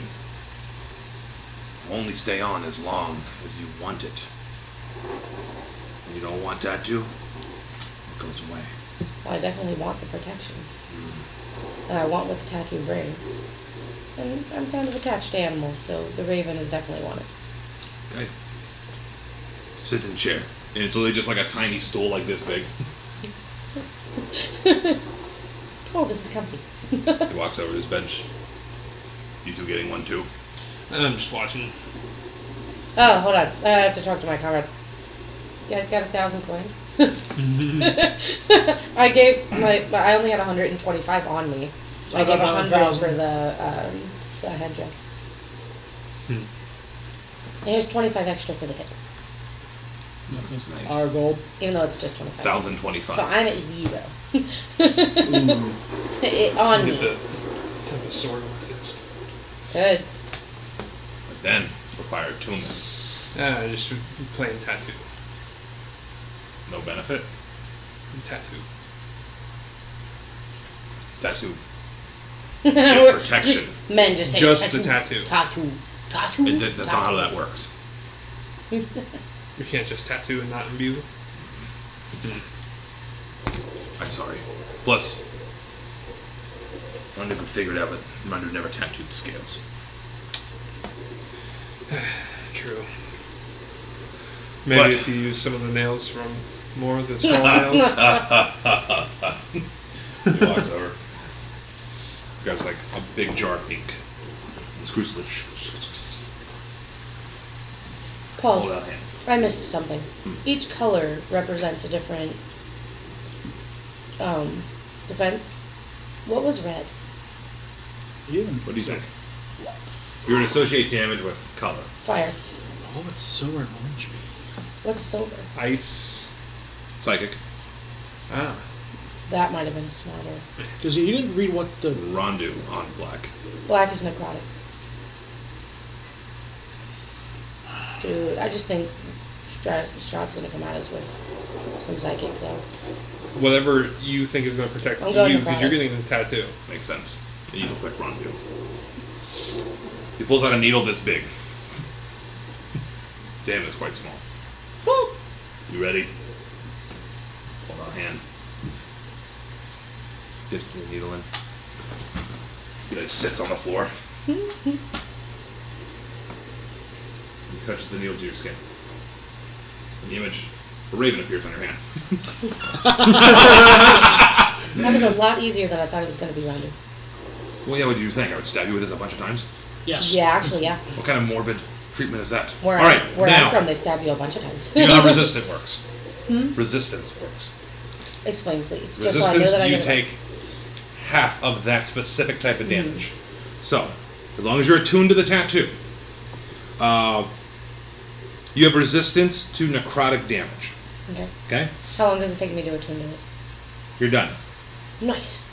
Only stay on as long as you want it. When you don't want tattoo, it goes away. Well, I definitely want the protection. And I want what the tattoo brings. And I'm kind of attached to animals, so the raven is definitely one. Okay. Sit in chair. And it's literally just like a tiny stool like this big. Oh, this is comfy. He walks over to his bench. You two getting one too? And I'm just watching. Oh, hold on. I have to talk to my comrade. You guys got 1,000 coins? I gave I only had 125 on me. So I I gave got 100 1,000. for the headdress. And here's 25 extra for the tip, That's nice. Our gold. even though it's just 25. 1,025. So I'm at 0. Ooh. On Get me. the tip of sword on my fist. Good. But then require attunement. Just playing tattoo. No benefit. Tattoo. Tattoo. We're protection. just- men just say Just tattoo. the tattoo. Tattoo. Tattoo. And that's not how that works. You can't just tattoo and not imbue. I'm sorry. Plus, Randu could figure it out, but Randu never tattooed the scales. True. Maybe But- if you use some of the nails from more of the small nails. He walks over. Grabs like a big jar of ink. And screws the Pause. hold out hand. I missed something. Each color represents a different defense. What was red? What do you think? You would associate damage with color. Fire. What would silver and orange be? What's silver? Ice. Psychic. Ah. That might have been smarter. Because you didn't read what the. Randu on black. Black is necrotic. Dude, I just think Strahd's gonna come at us with some psychic though. Whatever you think is going to protect I'm you, going because necrotic. you're getting the tattoo. Makes sense. You look like Randu. He pulls out a needle this big. Damn, it's quite small. Woo! You ready? Hold on, hand. Dips the needle in. He like sits on the floor. He touches the needle to your skin. And the image, a raven appears on your hand. That was a lot easier than I thought it was gonna be, Randu. Well, yeah, what did you think? I would stab you with this a bunch of times? Yes. Yeah, actually, yeah. What kind of morbid treatment is that? Where, Alright, where now, I'm from, they stab you a bunch of times. you know how resistant works. Hmm? Resistance works. Explain, please. Just so I know Resistance, that I you get it. take half of that specific type of damage. So, as long as you're attuned to the tattoo, you have resistance to necrotic damage. Okay. Okay? How long does it take me to attune to this? You're done. Nice.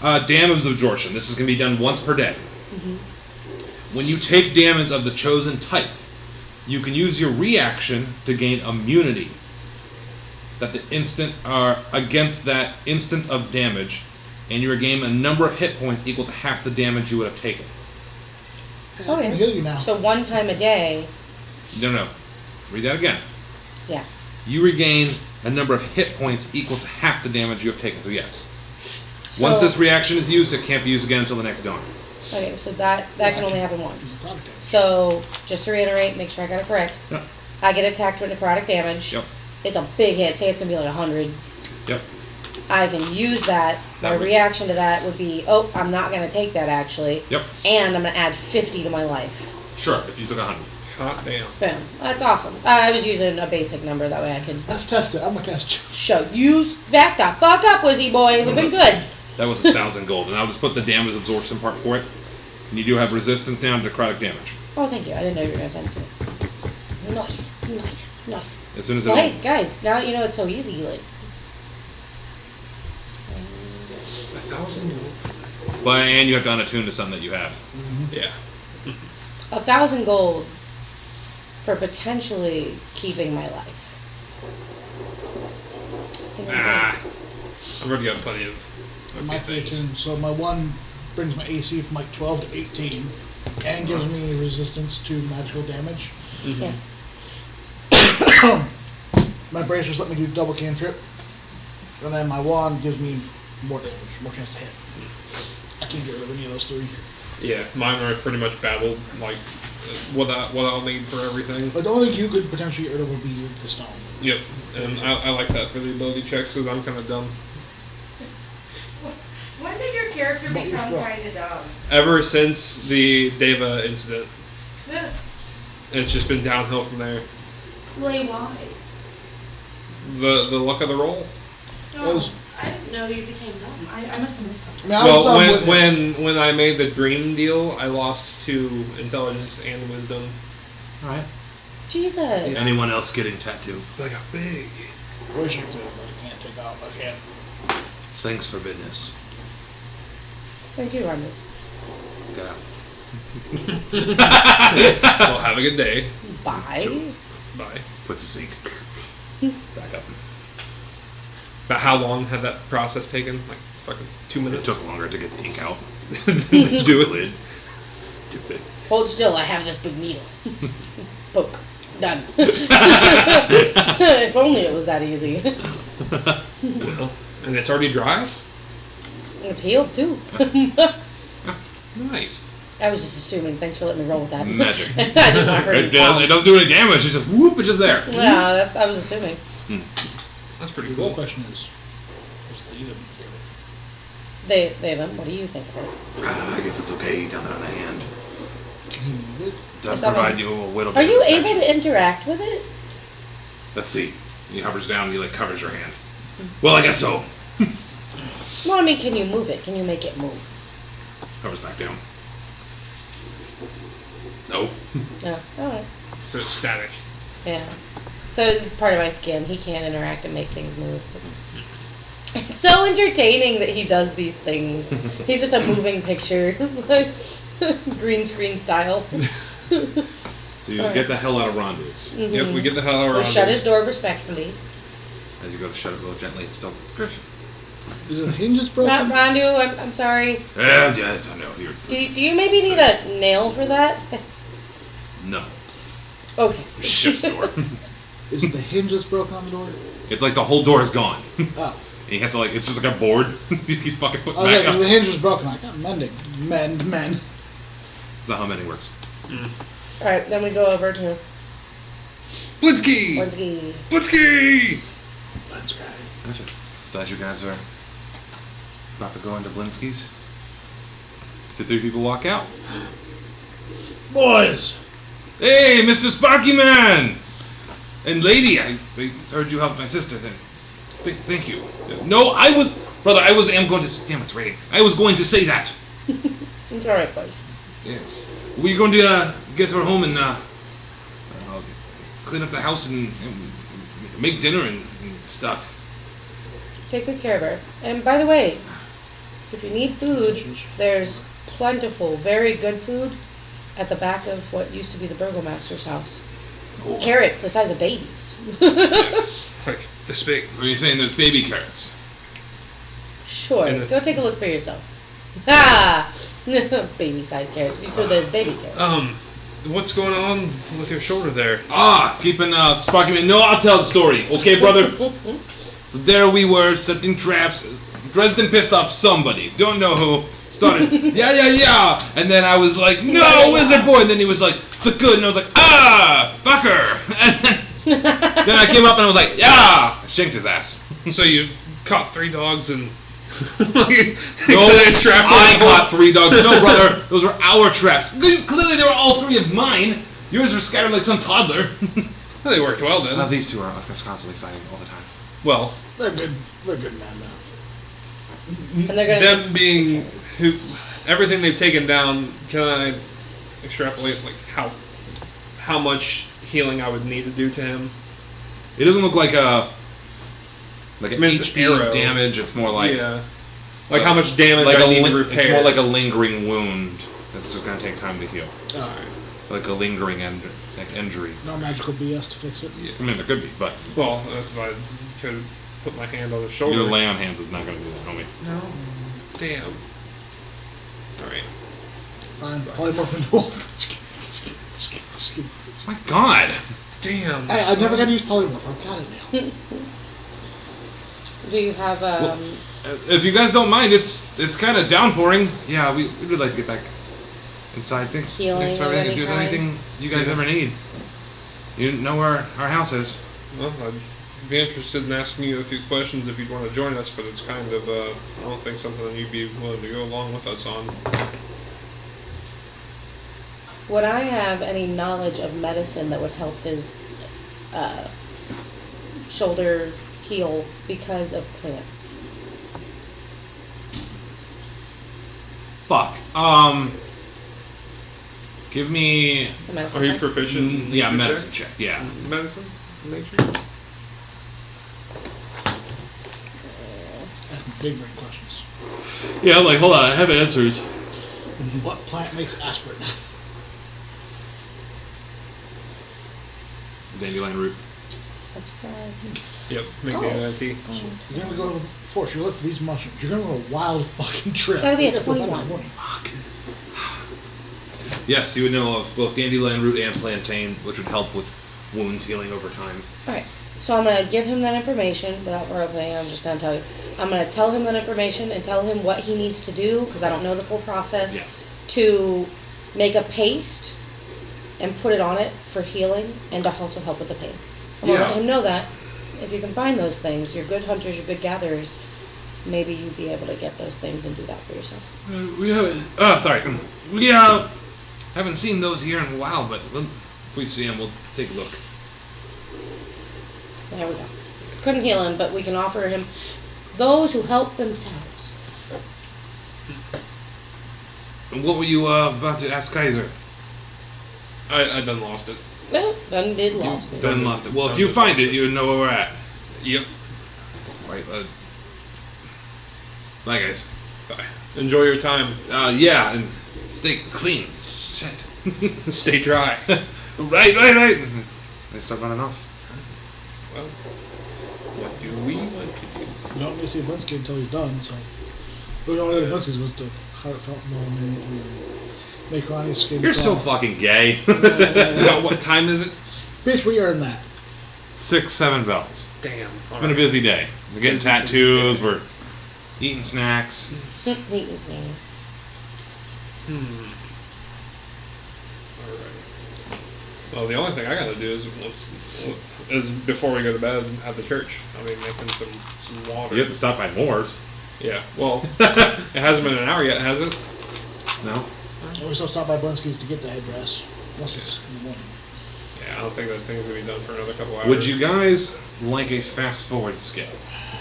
Damage absorption. This is going to be done once per day. When you take damage of the chosen type, you can use your reaction to gain immunity that the instant against that instance of damage, and you regain a number of hit points equal to half the damage you would have taken. I can heal you now. So one time a day, No. Read that again. yeah. You regain a number of hit points equal to half the damage you have taken. So yes. So, Once this reaction is used, it can't be used again until the next dawn. okay, so that can only happen once. Necrotic damage. So just to reiterate, make sure I got it correct. Yep. I get attacked with necrotic damage. Yep. It's a big hit. Say it's gonna be like 100. Yep. I can use that. My That would- reaction to that would be, oh, I'm not gonna take that actually. Yep. And I'm gonna add 50 to my life. Sure. If you took 100. Hot damn. Boom. That's awesome. I was using a basic number that way I could Let's test it. I'm gonna cast you. show you. Back the fuck up, Wizzy boy. We've been good. That was 1,000 gold, and I'll just put the damage absorption part for it. And you do have resistance now to necrotic damage. Oh, thank you. I didn't know you were gonna send it to me. Nice. As soon as it Well, hey guys, now that you know it's so easy. Like, 1,000 gold. But and you have to unattune to something that you have. Yeah. 1,000 gold for potentially keeping my life. I think I'm good. I've already got plenty of My okay things. 13. So my one brings my AC from like 12 to 18, and gives me resistance to magical damage. Yeah. My bracers let me do double cantrip, and then my wand gives me more damage, more chance to hit. I can't get rid of any of those three. Yeah, mine are pretty much battled, like, what I'll need for everything. But the only thing you could potentially get rid of would be the stone. Yep, and I like that for the ability checks, because I'm kind of dumb. When did your character What was become what? kind of dumb? Ever since the Deva incident, Yeah. it's just been downhill from there. Really, why? The luck of the roll. No, was- I didn't know you became dumb. I must have missed I something. mean, I was Well, done with it. when I made the dream deal, I lost 2 intelligence and wisdom. Alright. Jesus. Anyone else getting tattooed? I got big. Wish I could, but I can't take out. I can't. Thanks for business. Thank you, Randy. Get out. Well, have a good day. Bye. Bye. Puts his ink back up. But how long had that process taken? Like fucking 2 It minutes. took longer to get the ink out. Let's do it. Lid. Tipped it. Hold still, I have this big needle. Poke. Done. If only it was that easy. Well, and it's already dry? It's healed too. Nice. I was just assuming. Thanks for letting me roll with that. Magic. I didn't want to hurt It him. doesn't do any damage. It's just whoop. It's just there. Yeah, I was assuming. That's pretty The real cool. question is, what's the them do? They have them. What do you think of it? I guess it's okay down there on the hand. Can he move it? Does Is that provide one- you a little bit Are you of able protection. to interact with it? Let's see. He hovers down. He like covers your hand. Well, I guess so. Well, I mean, can you move it? Can you make it move? Hovers back down. No. No. All right. So it's static. Yeah. So it's part of my skin. He can't interact and make things move. It's so entertaining that he does these things. He's just a moving picture, like green screen style. So you Alright. get the hell out of Rondu's. Yep, we get the hell out We'll of shut his door respectfully. As you go to shut it real gently, it's still Griff. Is the hinges broken? Randu, I'm sorry. Yes, I know. You're Do you maybe need a nail for that? no. Okay. Ship's door. Is it the hinge that's broken on the door? It's like the whole door is gone. Oh. And he has to like, it's just like a board. He's fucking putting Okay, back because up. the hinge was broken. Like, I'm mending. Mend. That's not how mending works. All right, then we go over to Blitzky! Linsky. Blitzky! That's great. Gotcha. So as you guys are about to go into Blinsky's, so 3 people walk out. Boys! Hey, Mr. Sparky Man! And lady, I heard you helped my sister. Thank you. No, I am going to, damn, it's raining. I was going to say that. It's all right, boys. Yes. We're going to get her home and clean up the house and make dinner and stuff. Take good care of her. And by the way, if you need food, there's plentiful, very good food at the back of what used to be the burgomaster's house. Oh. Carrots the size of babies. Like, this big. So you're saying there's baby carrots? Sure, And the- go take a look for yourself. Ah! Baby-sized carrots. You said there's baby carrots. What's going on with your shoulder there? Keeping Sparky Man. No, I'll tell the story. Okay, brother? So there we were, setting traps. Dresden pissed off somebody. Don't know who. Started, yeah. And then I was like, no, Yeah. wizard boy. And then he was like, the good. And I was like, fucker. And then I came up and I was like, yeah. I shanked his ass. So you caught 3 dogs and... No, I caught 3 dogs. No, brother. Those were our traps. Clearly they were all 3 of mine. Yours were scattered like some toddler. Well, they worked well then. These 2 are constantly fighting all the time. Well, They're good. They're good men now. And they're gonna them being who, everything they've taken down, can I extrapolate like how much healing I would need to do to him? It doesn't look like an I mean, it's HP arrow. damage. It's more like Yeah. Like how much damage like I need to It's repair. more like a lingering wound. That's just gonna take time to heal. Alright. Like a lingering injury. No magical BS to fix it. I mean, there could be, but Well, if I could put my hand on his shoulder. your lay on hands is not gonna do that, homie. No. Damn. Alright. Fine. Polymorph into wolf. My God. Damn. Hey, I've never got to use polymorph. I've got it now. Do you have If you guys don't mind, it's kind of downpouring. Yeah, we would like to get back inside. Healing Thanks for of everything. any If there's kind? anything you guys ever need, you know where our house is. Well, I'd be interested in asking you a few questions if you'd want to join us, but it's kind of, I don't think something you'd be willing to go along with us on. would I have any knowledge of medicine that would help his shoulder heal because of cramp? Fuck. Give me. A medicine Are you check? proficient in Yeah, nature medicine check. Yeah. check? Medicine? Nature? Asking big brain questions. Yeah, like hold on, I have answers. What plant makes aspirin? Dandelion root. That's fine. Yep, make Oh. the tea. You're gonna go to the forest. You're looking for these mushrooms. You're gonna go on a wild fucking trip. Gotta be at You have to find out 21. in the morning. Yes, you would know of both dandelion root and plantain, which would help with wounds healing over time. Alright, so I'm gonna give him that information without role-playing. I'm just gonna tell you. I'm gonna tell him that information and tell him what he needs to do, because I don't know the full process, Yeah. to make a paste and put it on it for healing and to also help with the pain. I'm gonna Yeah. let him know that. If you can find those things, you're good hunters, you're good gatherers, maybe you'd be able to get those things and do that for yourself. We haven't. Sorry. We haven't seen those here in a while, but if we see them, we'll take a look. There we go. Couldn't heal him, but we can offer him those who help themselves. And what were you about to ask Kaiser? I done lost it. Well, done did lost it. Done lost it. Well, if you find it, you would know where we're at. Yep. Right. Bye, guys. Bye. Enjoy your time. Yeah, and stay clean. Shit. Stay dry. Right. They start running off. Well, what do we want to do? You don't really see Blinsky until he's done, so. We don't know what Blinsky's was to heartfelt moment. Make Ronnie's skin. You're so crawl. fucking gay. What time is it? Bitch, we earned that. 6, 7 bells. Damn. It's been a busy day. We're getting tattoos. We're eating snacks. Alright. Well, the only thing I gotta do is before we go to bed at the church. I mean, making some water. You have to stop by Moore's. Yeah. Well, it hasn't been an hour yet, has it? No. We still stop by Blinsky's to get the headdress. Unless it's in the morning. Yeah, I don't think that thing's gonna be done for another couple hours. Would you guys like a fast forward skip?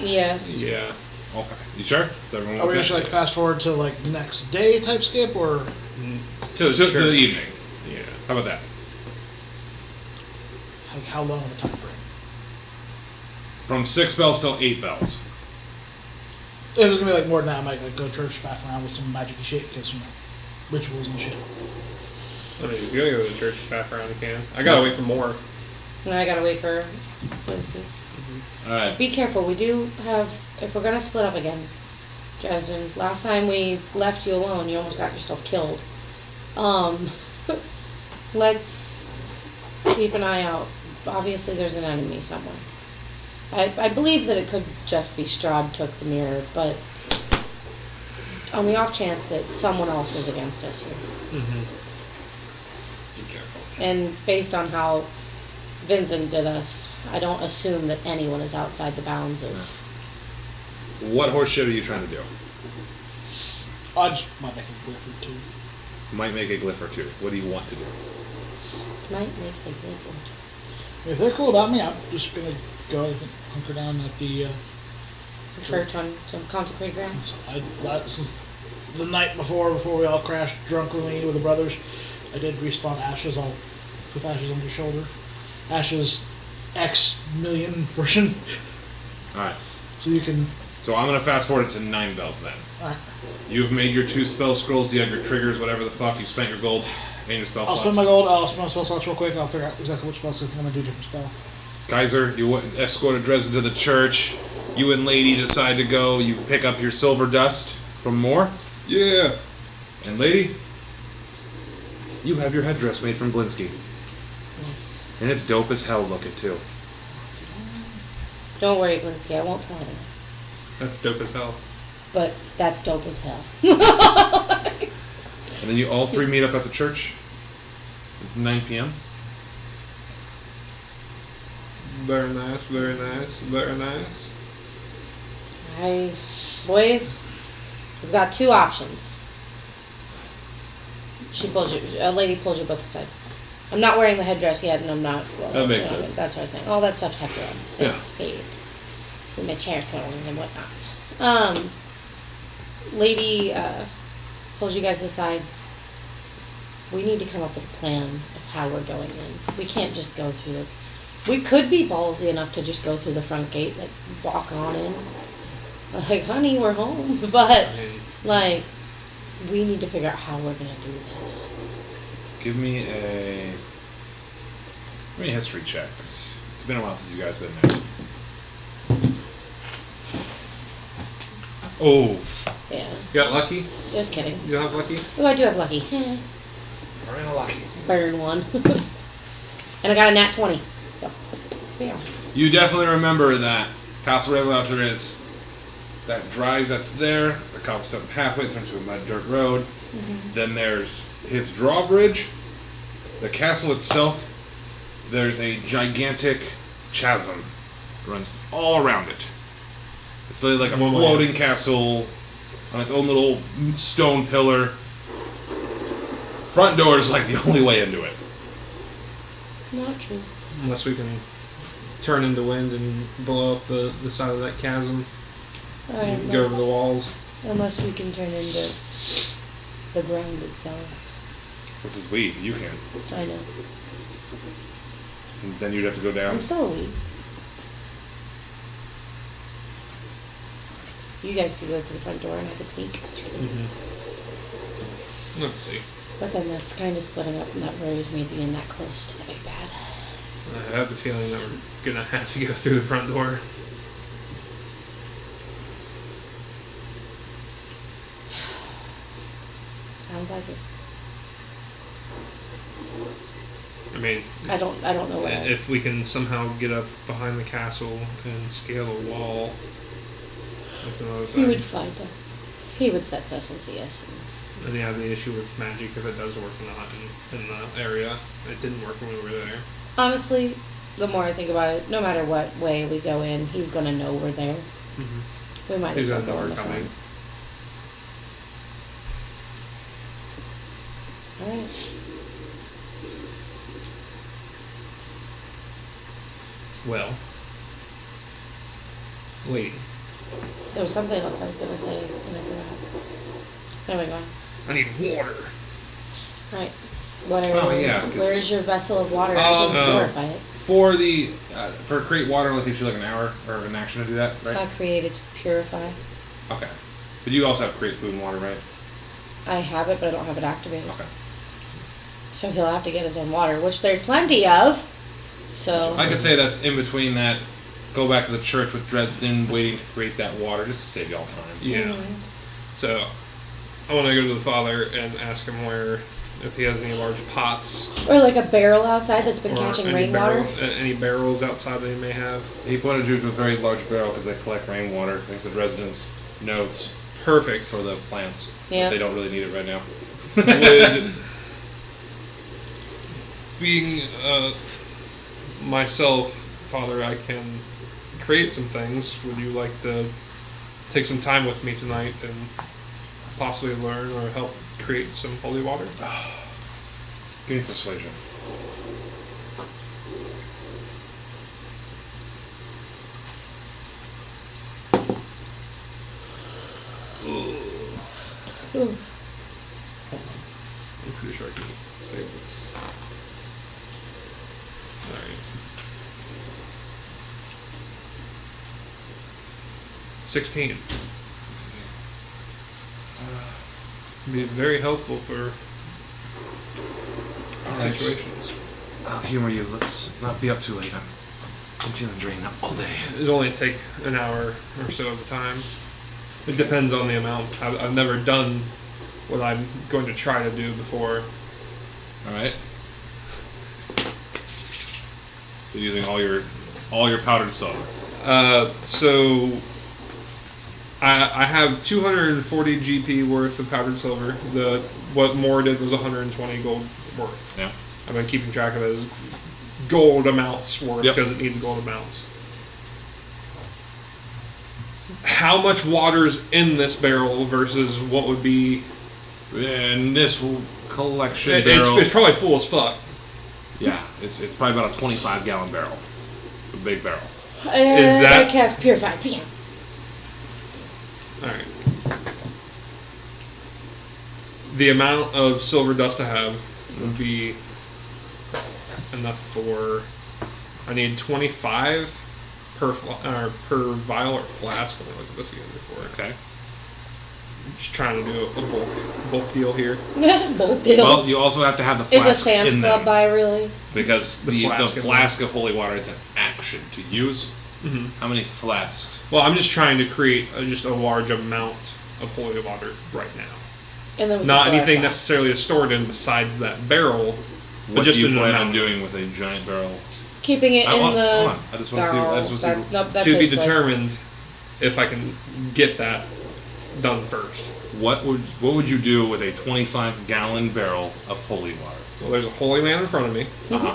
Yes. Yeah. Okay. You sure? Is everyone Are we okay? actually like fast forward to like next day type skip or To the to the church. evening. Yeah. How about that? like how long of a time frame? From 6 bells till 8 bells. If it's gonna be like more than that, I might like go to church, faff around with some magic shit, because you know, rituals and shit. I mean, if you gotta go to the church back around, you can. I gotta wait for more. No, I gotta wait for Blinsky. Alright. Be careful. We do have. If we're gonna split up again, Dresden. Last time we left you alone, you almost got yourself killed. Let's keep an eye out. Obviously, there's an enemy somewhere. I believe that it could just be Strahd took the mirror, but on the off chance that someone else is against us here, Be careful. and based on how Vincent did us, I don't assume that anyone is outside the bounds of. What horse shit are you trying to do? I just might make a glyph or two. Might make a glyph or two. What do you want to do? Might make a good one. If they're cool about me, I'm just gonna go I think, hunker down at the Church on some consecrated ground. since the night before we all crashed drunkenly with the brothers, I did respawn Ashes all with Ashes on my shoulder. Ashes X million version. Alright. So you can So I'm gonna fast forward it to 9 bells then. alright. You've made your 2 spell scrolls, you have your triggers, whatever the fuck, you spent your gold and your spell I'll slots. spend my gold, I'll spend my spell slots real quick, and I'll figure out exactly which spells I think I'm gonna do a different spell. Kaiser, you escorted Dresden to the church. You and Lady decide to go. You pick up your silver dust from Moore. Yeah. And Lady, you have your headdress made from Blinsky. Nice. And it's dope as hell looking too. Don't worry, Blinsky, I won't tell anyone. That's dope as hell. But that's dope as hell. And then you all 3 meet up at the church. It's 9 p.m. Very nice, very nice, very nice. Alright, boys, we've got 2 options. She pulls you, a lady pulls you both aside. I'm not wearing the headdress yet, and I'm not. Well, That makes sense. That sort of thing. All that stuff's temporary. Yeah. Saved. With my chair pillows and whatnot. Lady pulls you guys aside. We need to come up with a plan of how we're going in. We can't just go through the. We could be ballsy enough to just go through the front gate, like walk on in. Like, honey, we're home. But like, we need to figure out how we're gonna do this. Give me a history check. 'Cause it's been a while since you guys been there. Oh, Yeah. you got lucky? Just kidding. You don't have lucky? Oh, I do have lucky. Very lucky. Burn one. And I got a nat 20. So, yeah. You definitely remember that Castle Ravenloft, there is that drive that's there, the cobblestone pathway turns to a mud dirt road. Then there's his drawbridge. The castle itself, there's a gigantic chasm that runs all around it. It's really like a One way. floating castle on its own little stone pillar. Front door is like the only way into it. Not true. Unless we can turn into wind and blow up the side of that chasm. Alright, Go over the walls. unless we can turn into the ground itself. This is weed. You can. I know. And then you'd have to go down. I'm still a weed. You guys could go through the front door and I could sneak. Let's see. But then that's kind of splitting up and that worries me being that close to the big bad. I have the feeling that we're gonna have to go through the front door. Sounds like it. I mean, I don't know what if we can somehow get up behind the castle and scale a wall, that's another thing. he would find us. He would sense us and see us. And you have the issue with magic if it does work or not in the area. It didn't work when we were there. Honestly, the more I think about it, no matter what way we go in, he's gonna know we're there. We might He's as well gonna go know in we're the coming. front. Alright. Well, lady, There was something else I was gonna say and I forgot. There we go. I need water. Alright. Oh, yeah, 'cause- Where's your vessel of water? I Um, can purify it. For the for create water, it'll take you like an hour or an action to do that, It's right? not created to purify. Okay. But you also have create food and water, right? I have it, but I don't have it activated. Okay. So he'll have to get his own water, which there's plenty of. So I could say that's in between that. Go back to the church with Dresden, waiting to create that water, just to save y'all time. Yeah. So, I want to go to the father and ask him if he has any large pots or like a barrel outside that's been or catching any rainwater. any barrels outside that he may have. He pointed you to a very large barrel because they collect rainwater, thanks to Dresden's notes Perfect. for the plants. Yeah. They don't really need it right now. Would being myself, father, I can create some things. Would you like to take some time with me tonight and possibly learn or help create some holy water? Give me persuasion. Ooh. I'm pretty sure I can save this. Alright. 16. Be very helpful for Alright. situations. I'll humor you. Let's not be up too late. I'm feeling drained all day. It'll only take an hour or so of the time. It depends on the amount. I've never done what I'm going to try to do before. Alright. So using all your powdered silver. So I have 240 GP worth of powdered silver. What Moore did was 120 gold worth. Yeah. I've been keeping track of it as gold amounts worth Yep. because it needs gold amounts. How much water's in this barrel versus what would be? And this collection It's barrel. probably full as fuck. Yeah, it's probably about a 25-gallon barrel. A big barrel. that- Cat's purified? Yeah. All right. The amount of silver dust I have would be enough for. I need 25 per vial or flask. Let me look at this again before. Okay. Just trying to do a bulk deal here. Both deal. Well, you also have to have the It's a flask Sam's in Club them buy, really. because The the flask flask of holy water, it's an action to use. Mhm. How many flasks? Well, I'm just trying to create just a large amount of holy water right now. And then we Not can fill our anything flasks. necessarily stored in besides that barrel, but What just do you an plan amount. on doing with a giant barrel? Keeping it in hold the. on. I just want to see. I just want to see. Nope, that's To be his plan. determined if I can get that done first. What would you do with a 25-gallon barrel of holy water? Well, there's a holy man in front of me. Uh-huh.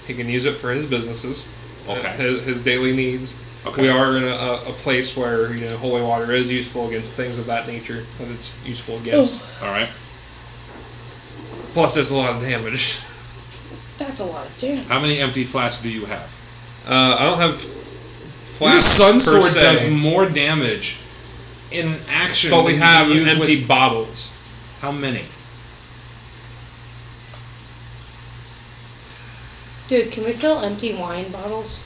He can use it for his businesses, Okay. his daily needs. Okay. We are in a place where holy water is useful against things of that nature that it's useful against. All right. Plus, there's a lot of damage. That's a lot of damage. How many empty flasks do you have? I don't have Your flasks sun per sword se, does more damage in action. but we than have you use empty with- bottles. How many? Dude, can we fill empty wine bottles?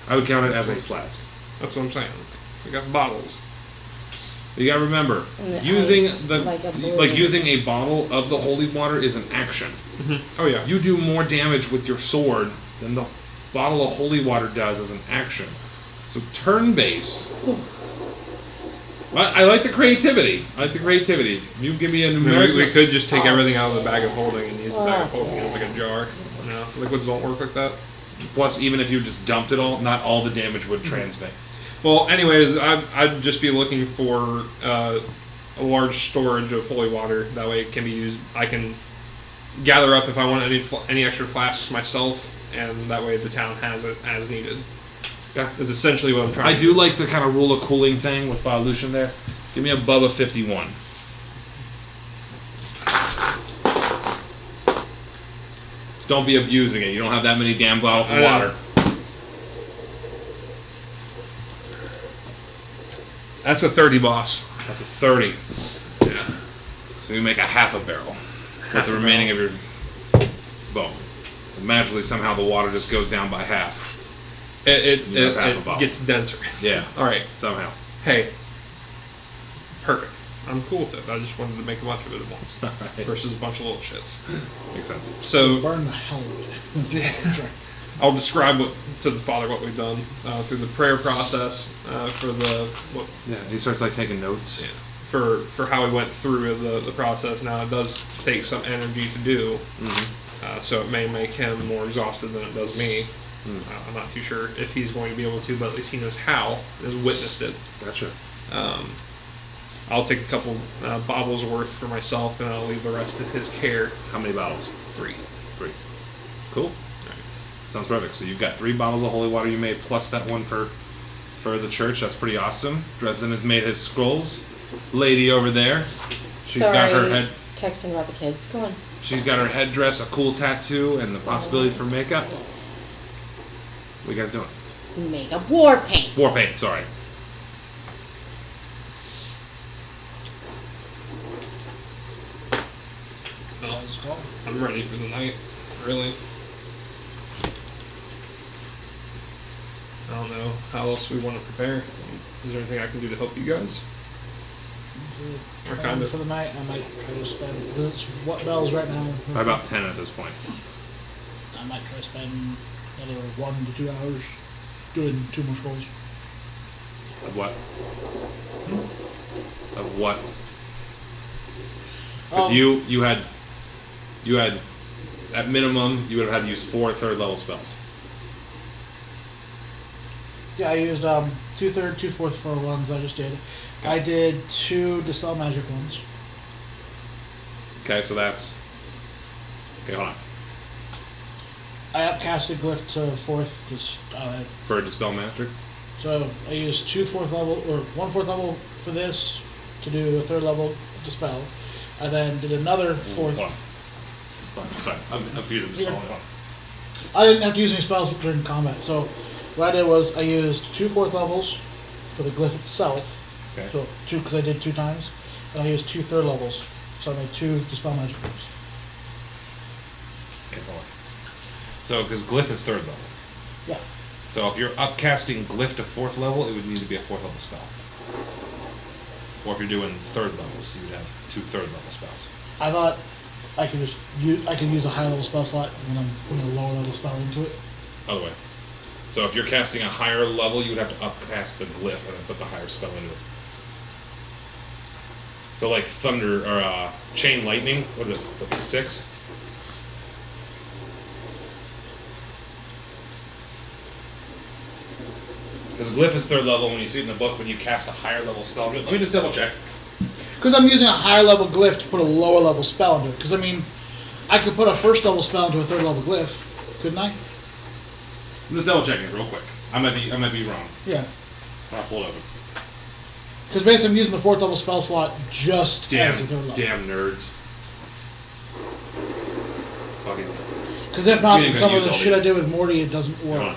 I would count it as a flask. That's what I'm saying. We got bottles. You gotta remember, And the using ice, like a blizzard. like using a bottle of the holy water is an action. Oh yeah. You do more damage with your sword than the bottle of holy water does as an action. So turn base. But I like the creativity. You give me a I mean, numeric. we could just take Oh. everything out of the bag of holding and use the bag of holding as like a jar. No, liquids don't work like that. Plus, even if you just dumped it all, not all the damage would transmit. Well, anyways, I'd just be looking for a large storage of holy water. That way it can be used. I can gather up if I want any extra flasks myself, and that way the town has it as needed. Yeah. Is essentially what I'm trying I to do like the kind of rule of cooling thing with Biolution there. Give me a Bubba 51. Don't be abusing it. You don't have that many damn bottles of I know. water. That's a 30, boss. That's a 30. Yeah. So you make a half a barrel Half with the a remaining of your bow. And magically, somehow the water just goes down by half. It You have half a bottle. gets denser. Yeah, All right. somehow. Hey. Perfect. I'm cool with it. I just wanted to make a bunch of it at once Alright. versus a bunch of little shits. Makes sense. So Burn the hell out of it. I'll describe to the Father what we've done through the prayer process for Yeah, he starts like taking notes. for how we went through the process. Now it does take some energy to do, so it may make him more exhausted than it does me. I'm not too sure if he's going to be able to, but at least he knows how, has witnessed it. Gotcha. I'll take a couple bottles worth for myself, and I'll leave the rest to his care. How many bottles? 3. 3. Cool. Sounds perfect. So you've got 3 bottles of holy water you made, plus that one for the church. That's pretty awesome. Dresden has made his scrolls. Lady over there, she's got her head. Texting about the kids. Go on. She's got her headdress, a cool tattoo, and the possibility for makeup. What you guys doing? Makeup war paint. War paint. Sorry. Well, I'm ready for the night, really. I don't know how else we want to prepare. Is there anything I can do to help you guys? Or kind of. For the night, I might try to spend. It's what bells right now? By about 10 at this point. I might try to spend another 1 to 2 hours doing 2 more scrolls. Of what? Of what? Because you had at minimum you would have had to use 4 third level spells. Yeah, I used 2 third, 2 fourth for ones I just did. I did 2 dispel magic ones. Okay, so that's okay. Hold on. I upcasted glyph to 4th, just For dispel magic. so I used 2 4th level or 1 4th level for this to do a 3rd level dispel. I then did another 4th. Hold on. Sorry, I'm confused. You're- Hold on. I didn't have to use any spells during combat, so what I did was I used 2 4th levels for the glyph itself. Okay. So 2 because I did 2 times, and I used 2 3rd levels, so I made 2 dispel magic glyphs. Okay, hold on. So, because glyph is 3rd level. Yeah. So if you're upcasting glyph to 4th level, it would need to be a 4th level spell. Or if you're doing 3rd levels, you would have 2 3rd level spells. I thought I could just use a high level spell slot when I'm putting a lower level spell into it. Other way. So if you're casting a higher level, you would have to upcast the glyph and then put the higher spell into it. So like thunder or chain lightning, what is it? Like 6? Because glyph is 3rd level. When you see it in the book, when you cast a higher level spell, let me just double check. Because I'm using a higher level glyph to put a lower level spell into it. Because I mean, I could put a 1st level spell into a 3rd level glyph, couldn't I? I'm just double checking it real quick. I might be wrong. Yeah. I'll pull it open. Because basically I'm using the 4th level spell slot just as the 3rd level. Damn nerds. Fucking. Because if not, We ain't some gonna of the use all shit I these. did with Morty, it doesn't Come work. on.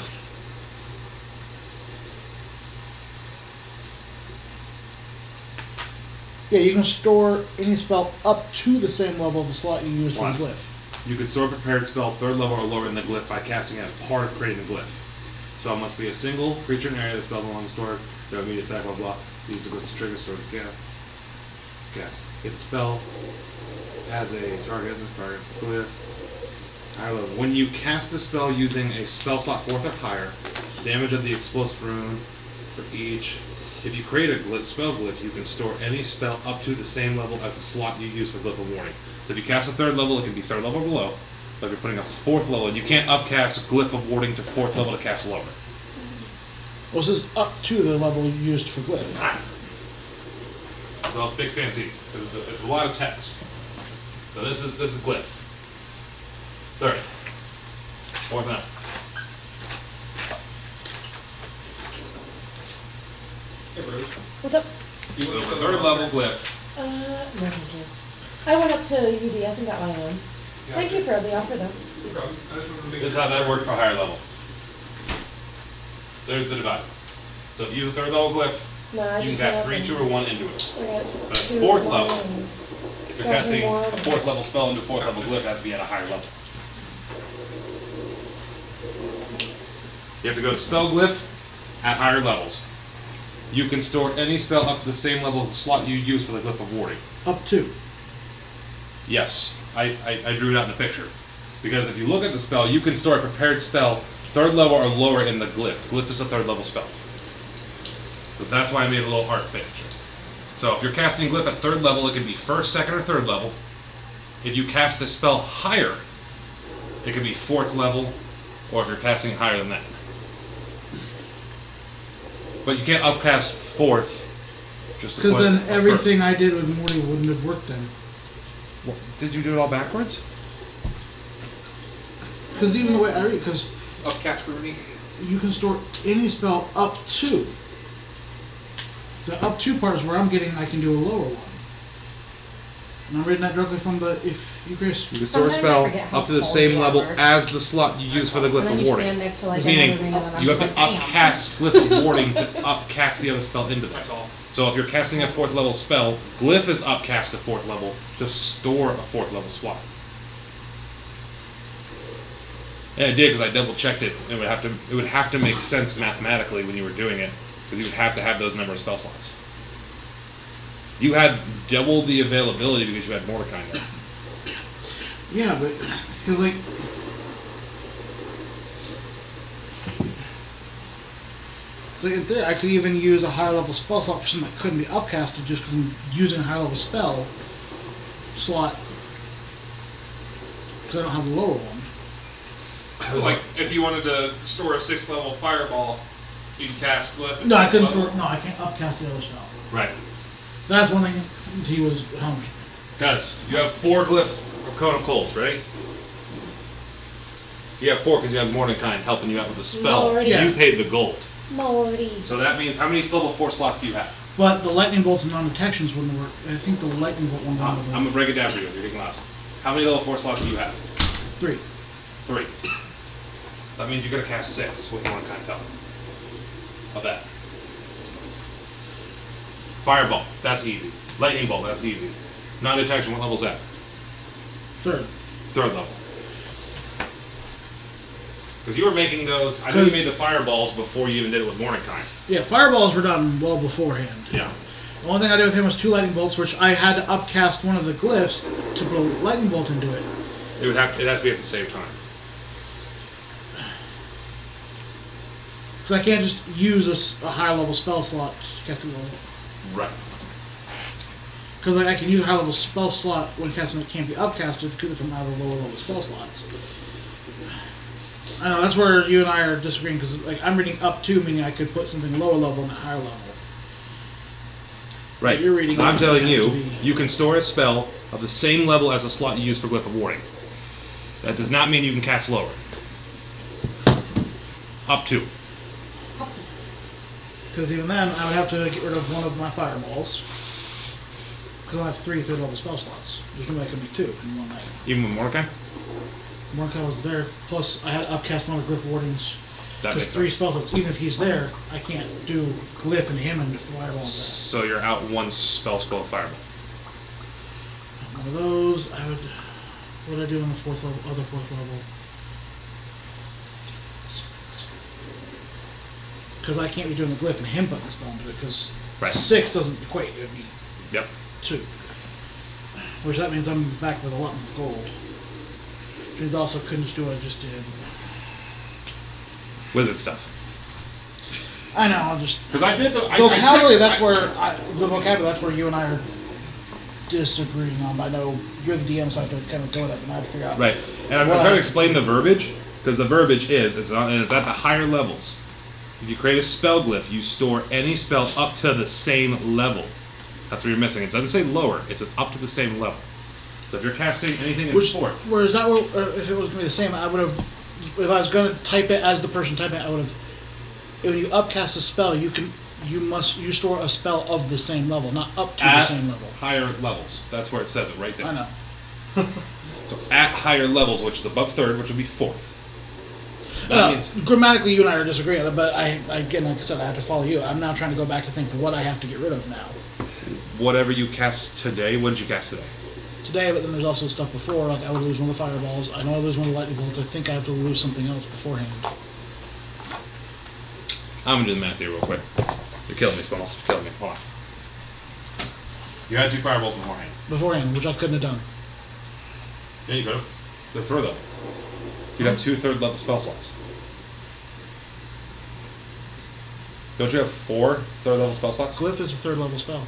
Yeah, you can store any spell up to the same level of the slot you used for One. the glyph. You can store a prepared spell 3rd level or lower in the glyph by casting it as part of creating the glyph. Spell must be a single creature in an area the spell belongs stored. No immediate attack, blah blah. Use the glyph's trigger, store the gap. Let's cast. Hit the spell as a target in the target glyph. Higher level. When you cast the spell using a spell slot 4th or higher, damage of the explosive rune for each. If you create a spell glyph, you can store any spell up to the same level as the slot you use for glyph of warning. So if you cast a 3rd level, it can be 3rd level or below. But if you're putting a 4th level, you can't upcast glyph of warding to 4th level to cast lower. Well, this is up to the level you used for glyph. Well, it's big fancy. It's a lot of text. So this is glyph. 3rd. 4th now. Hey, Bruce. What's up? You So went it's a to 3rd level glyph. No, thank you. I went up to UDF and got my own. Thank you for the offer, though. No problem. I just wanted to make This is how that worked for higher level. There's the divide. So if you use a 3rd level glyph, No, I you can just cast went 3, up 2, or 1 into it. and I got But it's 2, 4th 1, level. and- If you're Got casting one a more. 4th level spell into 4th level glyph, it has to be at a higher level. You have to go to spell glyph at higher levels. You can store any spell up to the same level as the slot you use for the glyph of warding. Up to. Yes, I drew it out in the picture. Because if you look at the spell, you can store a prepared spell 3rd level or lower in the glyph. Glyph is a 3rd level spell. So that's why I made a little art picture. So if you're casting glyph at 3rd level, it can be 1st, 2nd, or 3rd level. If you cast a spell higher, it can be 4th level, or if you're casting higher than that. But you can't upcast 4th. Just to Because put then a everything I did with Morty wouldn't have worked then. Well, did you do it all backwards? Because even the way I read, because upcast scrutiny. you can store any spell up to. The up to part is where I'm getting I can do a lower one. And I'm reading that directly from the, if you guys, You can store a Sometimes I spell forget how up to the tall same you level are. as the slot you use for the And glyph then of you warding. stand next to like Meaning, another ring, and then I'm you have just to like, damn. upcast glyph of warding to upcast the other spell into that. That's all. So if you're casting a 4th level spell, glyph is upcast to 4th level to store a 4th level slot. And I did because I double checked it. It would have to make sense mathematically when you were doing it, because you would have to have those number of spell slots. You had double the availability because you had Mordecai there. yeah, but because like. So in theory, I could even use a higher level spell slot for something that couldn't be upcasted just because I'm using a high level spell slot because I don't have a lower one. Like, if you wanted to store a 6th level fireball, you can cast glyph. at No, I 6th couldn't level. store. No, I can't upcast the other spell. Right. That's one thing he was. Guys, you have 4 glyph of Cone of Colds, right? You have 4 because you have Mordecai helping you out with the spell. Morty. Yeah. You paid the gold. Morty. So that means how many level 4 slots do you have? But the lightning bolts and non-detections wouldn't work. I think the lightning bolt one I'm would going work. to break it down for you if you're taking last. How many level 4 slots do you have? 3. 3. That means you're going to cast 6 with Mordecai's help. Of that. Fireball, that's easy. Lightning bolt, that's easy. Non-detection, what level's that? 3rd. 3rd level. Because you were making those, I know you made the fireballs before you even did it with Mordecai. Yeah, fireballs were done well beforehand. Yeah. The only thing I did with him was 2 lightning bolts, which I had to upcast one of the glyphs to put a lightning bolt into it. It has to be at the same time. Because I can't just use a higher level spell slot to cast a low. Right. Because I can use a high level spell slot when casting it can't be upcasted if I'm out of lower level spell slots. I know that's where you and I are disagreeing because like I'm reading up to, meaning I could put something lower level and a higher level. Right. You're reading I'm it telling has you, to be- you can store a spell of the same level as the slot you use for Glyph of Warding. That does not mean you can cast lower. Up to. Because even then, I would have to get rid of one of my fireballs. Because I have 3 third level spell slots. There's no way I can make 2 in one night. Even with Mordecai? Mordecai was there, plus I had to upcast one of Glyph Wardings. That Because makes 3 sense. spell slots, even if he's there, I can't do Glyph and him and fireballs So you're out one spell of Fireball. there. One of those, I would. What would I do on the 4th level? Other 4th level? Because I can't be doing the Glyph and him putting a spell into it, because Right. 6 doesn't equate, it would be Yep. 2. Which that means I'm back with a lot more gold. Which means I also couldn't just do what I just did. Wizard stuff. I know, I'll just. Because I did the Vocabulary, I the vocabulary, that's where you and I are disagreeing on. But I know you're the DM, so I have to kind of go with that, and I have to figure out. Right. And I'm Well, trying to explain the verbiage, because the verbiage is, it's at the higher levels. If you create a spell glyph, you store any spell up to the same level. That's what you're missing. It doesn't say lower, it says up to the same level. So if you're casting anything in Which, fourth, whereas that were, if it was going to be the same, I would have, if I was going to type it as the person typing it, I would have, when you upcast a spell, you store a spell of the same level, not up to the at same level. higher levels. That's where it says it right there. I know. So at higher levels, which is above third, which would be fourth. That No, means grammatically, you and I are disagreeing, but again, like I said, I have to follow you. I'm now trying to go back to think what I have to get rid of now. whatever you cast today, what did you cast today? Today, but then there's also stuff before, like I would lose one of the fireballs. I know I lose one of the lightning bolts. I think I have to lose something else beforehand. I'm gonna do the math here real quick. You're killing me, Spells. You're killing me. Hold on. You had 2 fireballs beforehand. Beforehand, which I couldn't have done. Yeah, you could have. The third level. You'd have 2 third level spell slots. Don't you have 4 third level spell slots? Glyph is a 3rd level spell.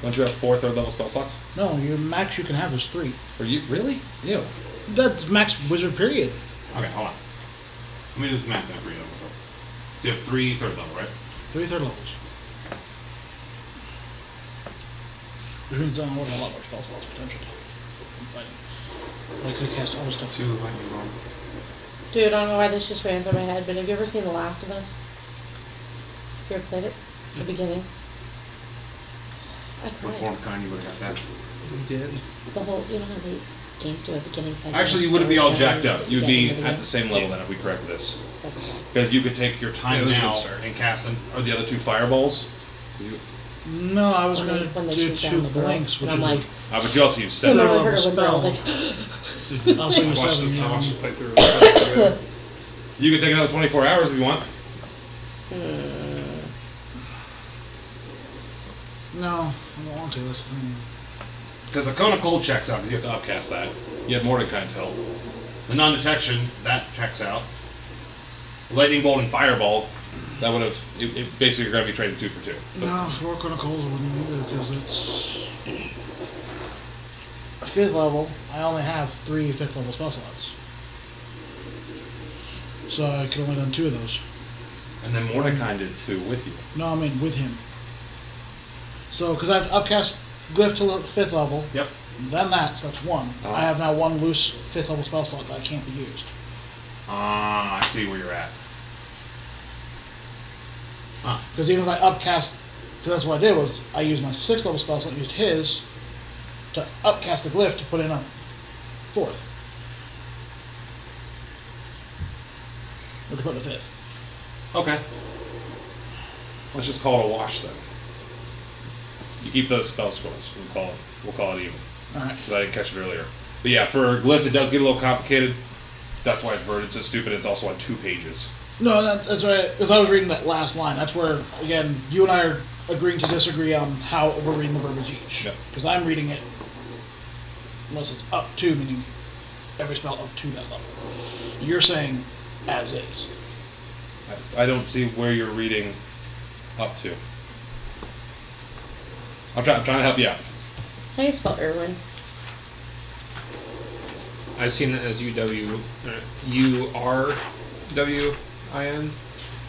Don't you have 4 third level spell slots? No, your max you can have is 3. Are you really? Ew. That's max wizard period. Okay, hold on. Let me do this math now for you. So you have 3 third level, right? 3 third levels. Which means I would have a lot more spell slots potentially. I'm fighting. I could have cast other stuff 2 too. lightning bolts. Dude, I don't know why this just ran through my head, but have you ever seen The Last of Us? You ever played it? The beginning? I With cried. Mordecai, you would have got that. You did. The whole, you know how they games do a beginning segment? Actually, you wouldn't be all story jacked up. genres, You'd yeah, be in the at the same level then if we correct this. beginning. Because you could take your Yeah, time it was a good now start. and cast an, or the other 2 fireballs. You, No, I was When going they- when to they do shoot down 2 the girl. blanks, which And is I'm like, but you also use you 7. know, Third I heard it level when the girl was spell. like, also I use watched 7. the, I watched Yeah. the playthrough. You could take another 24 hours if you want. No, I don't want to. That's the thing. Because the Cone of Cold checks out because you have to upcast that. You have Mordecai's help. The non-detection, that checks out. Lightning Bolt and Fireball, that would have, it basically you're going to be trading 2 for 2. No, 4 Chronicles wouldn't either because it's 5th level. I only have 3 5th level spell slots, so I could only done 2 of those. And then Mordecai did 2 with you. No, I mean with him. So because I've upcast Glyph to 5th level, Yep. then that's 1. Oh. I have now 1 loose 5th level spell slot that can't be used. Ah, I see where you're at. Because even if I upcast, because that's what I did was I used my 6th level spell slot, used his to upcast the Glyph to put in a 4th. Or to put in a 5th. Okay. Let's just call it a wash then. You keep those spell scrolls. We'll call it even. Alright. Because I didn't catch it earlier. But yeah, for Glyph it does get a little complicated. That's why it's worded so stupid. It's also on 2 pages. No, that's right. Because I was reading that last line. That's where, again, you and I are agreeing to disagree on how we're reading the verbiage each. Yep. Because I'm reading it, unless it's up to, meaning every spell up to that level. You're saying as is. I don't see where you're reading up to. I'm trying to help you out. How do you spell Irwin? I've seen it as URWIN.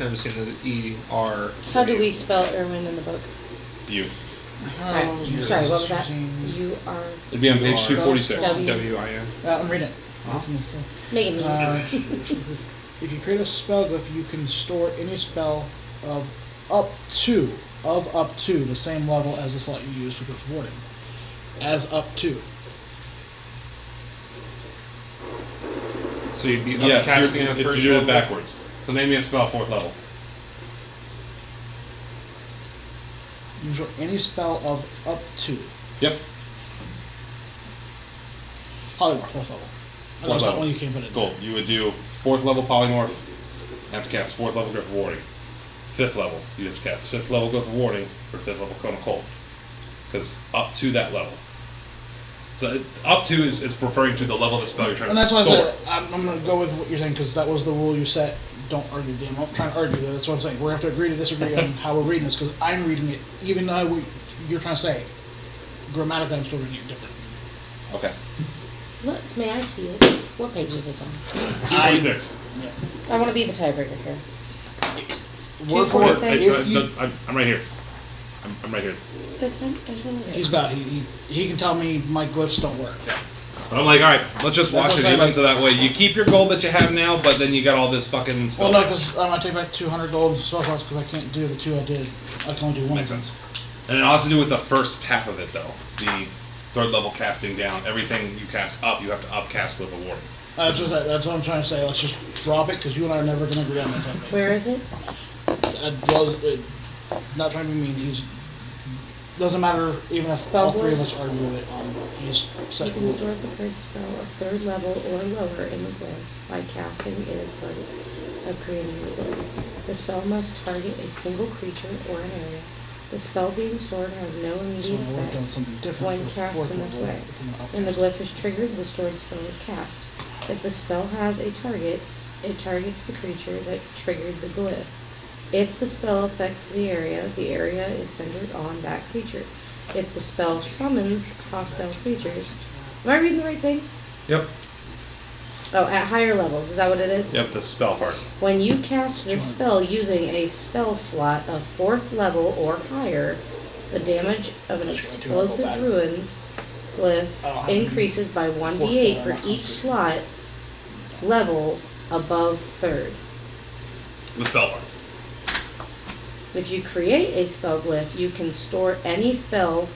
I've seen it as ER. How do we spell Irwin in the book? It's you. Alright, sorry, what was that? U-R... It'd be on page 246. W. WIN. I'm reading it. Make it mean. If you create a spell glyph, you can store any spell of up to the same level as the slot you use for glyph warding. As up to. So you'd be Yes, upcasting you're at first doing it level? backwards. So name me a spell 4th level. You can store any spell of up to. Yep. Polymorph, 4th level. I know it's not one you can put it. Cool. You would do 4th level polymorph. Have to cast 4th level glyph of warding. 5th level, you have to cast 5th level glyph of warding or 5th level cone of cold. Because up to that level. So up to is referring to the level of the spell you're trying And to that's why I store. said I'm going to go with what you're saying because that was the rule you set. Don't argue, Dan. I'm not trying to argue. That's what I'm saying. We have to agree to disagree on how we're reading this because I'm reading it, even though you're trying to say grammatically, I'm still reading it different. Okay. Look, may I see it? What page is this on? 246. Yeah. I want to be the tiebreaker here. Word for word. 246. I'm right here. I'm right here. That's fine. I just want to read He's it. got. He can tell me my glyphs don't work. Yeah. But I'm like, all right, let's just watch That's it what I'm even saying, so that way you keep your gold that you have now, but then you got all this fucking spell. Well, no, because I'm gonna take back 200 gold spell slots because I can't do the 2 I did. I can only do 1. Makes sense. And it has to do with the first half of it, though. The 3rd level casting down. Everything you cast up, you have to upcast with a warding. That's what I'm trying to say. Let's just drop it because you and I are never gonna agree on this. I think. Where is it? Not trying to be mean. Doesn't matter even if Spell all 3 of word? us argue with it. He's set You can rules. store the third spell of 3rd level or lower in the glyph by casting it as part of creating the glyph. The spell must target a single creature or an area. The spell being stored has no So immediate we're doing effect something different when for cast 4th in this level. way. if I'm gonna When the upcast. glyph is triggered, the stored spell is cast. If the spell has a target, it targets the creature that triggered the glyph. If the spell affects the area is centered on that creature. If the spell summons hostile creatures, am I reading the right thing? Yep. Oh, at higher levels, is that what it is? Yep, the spell part. When you cast this spell using a spell slot of 4th level or higher, the damage of an explosive ruins glyph increases by 1d8 for each slot level above 3rd. The spell part. If you create a spell glyph, you can store any spell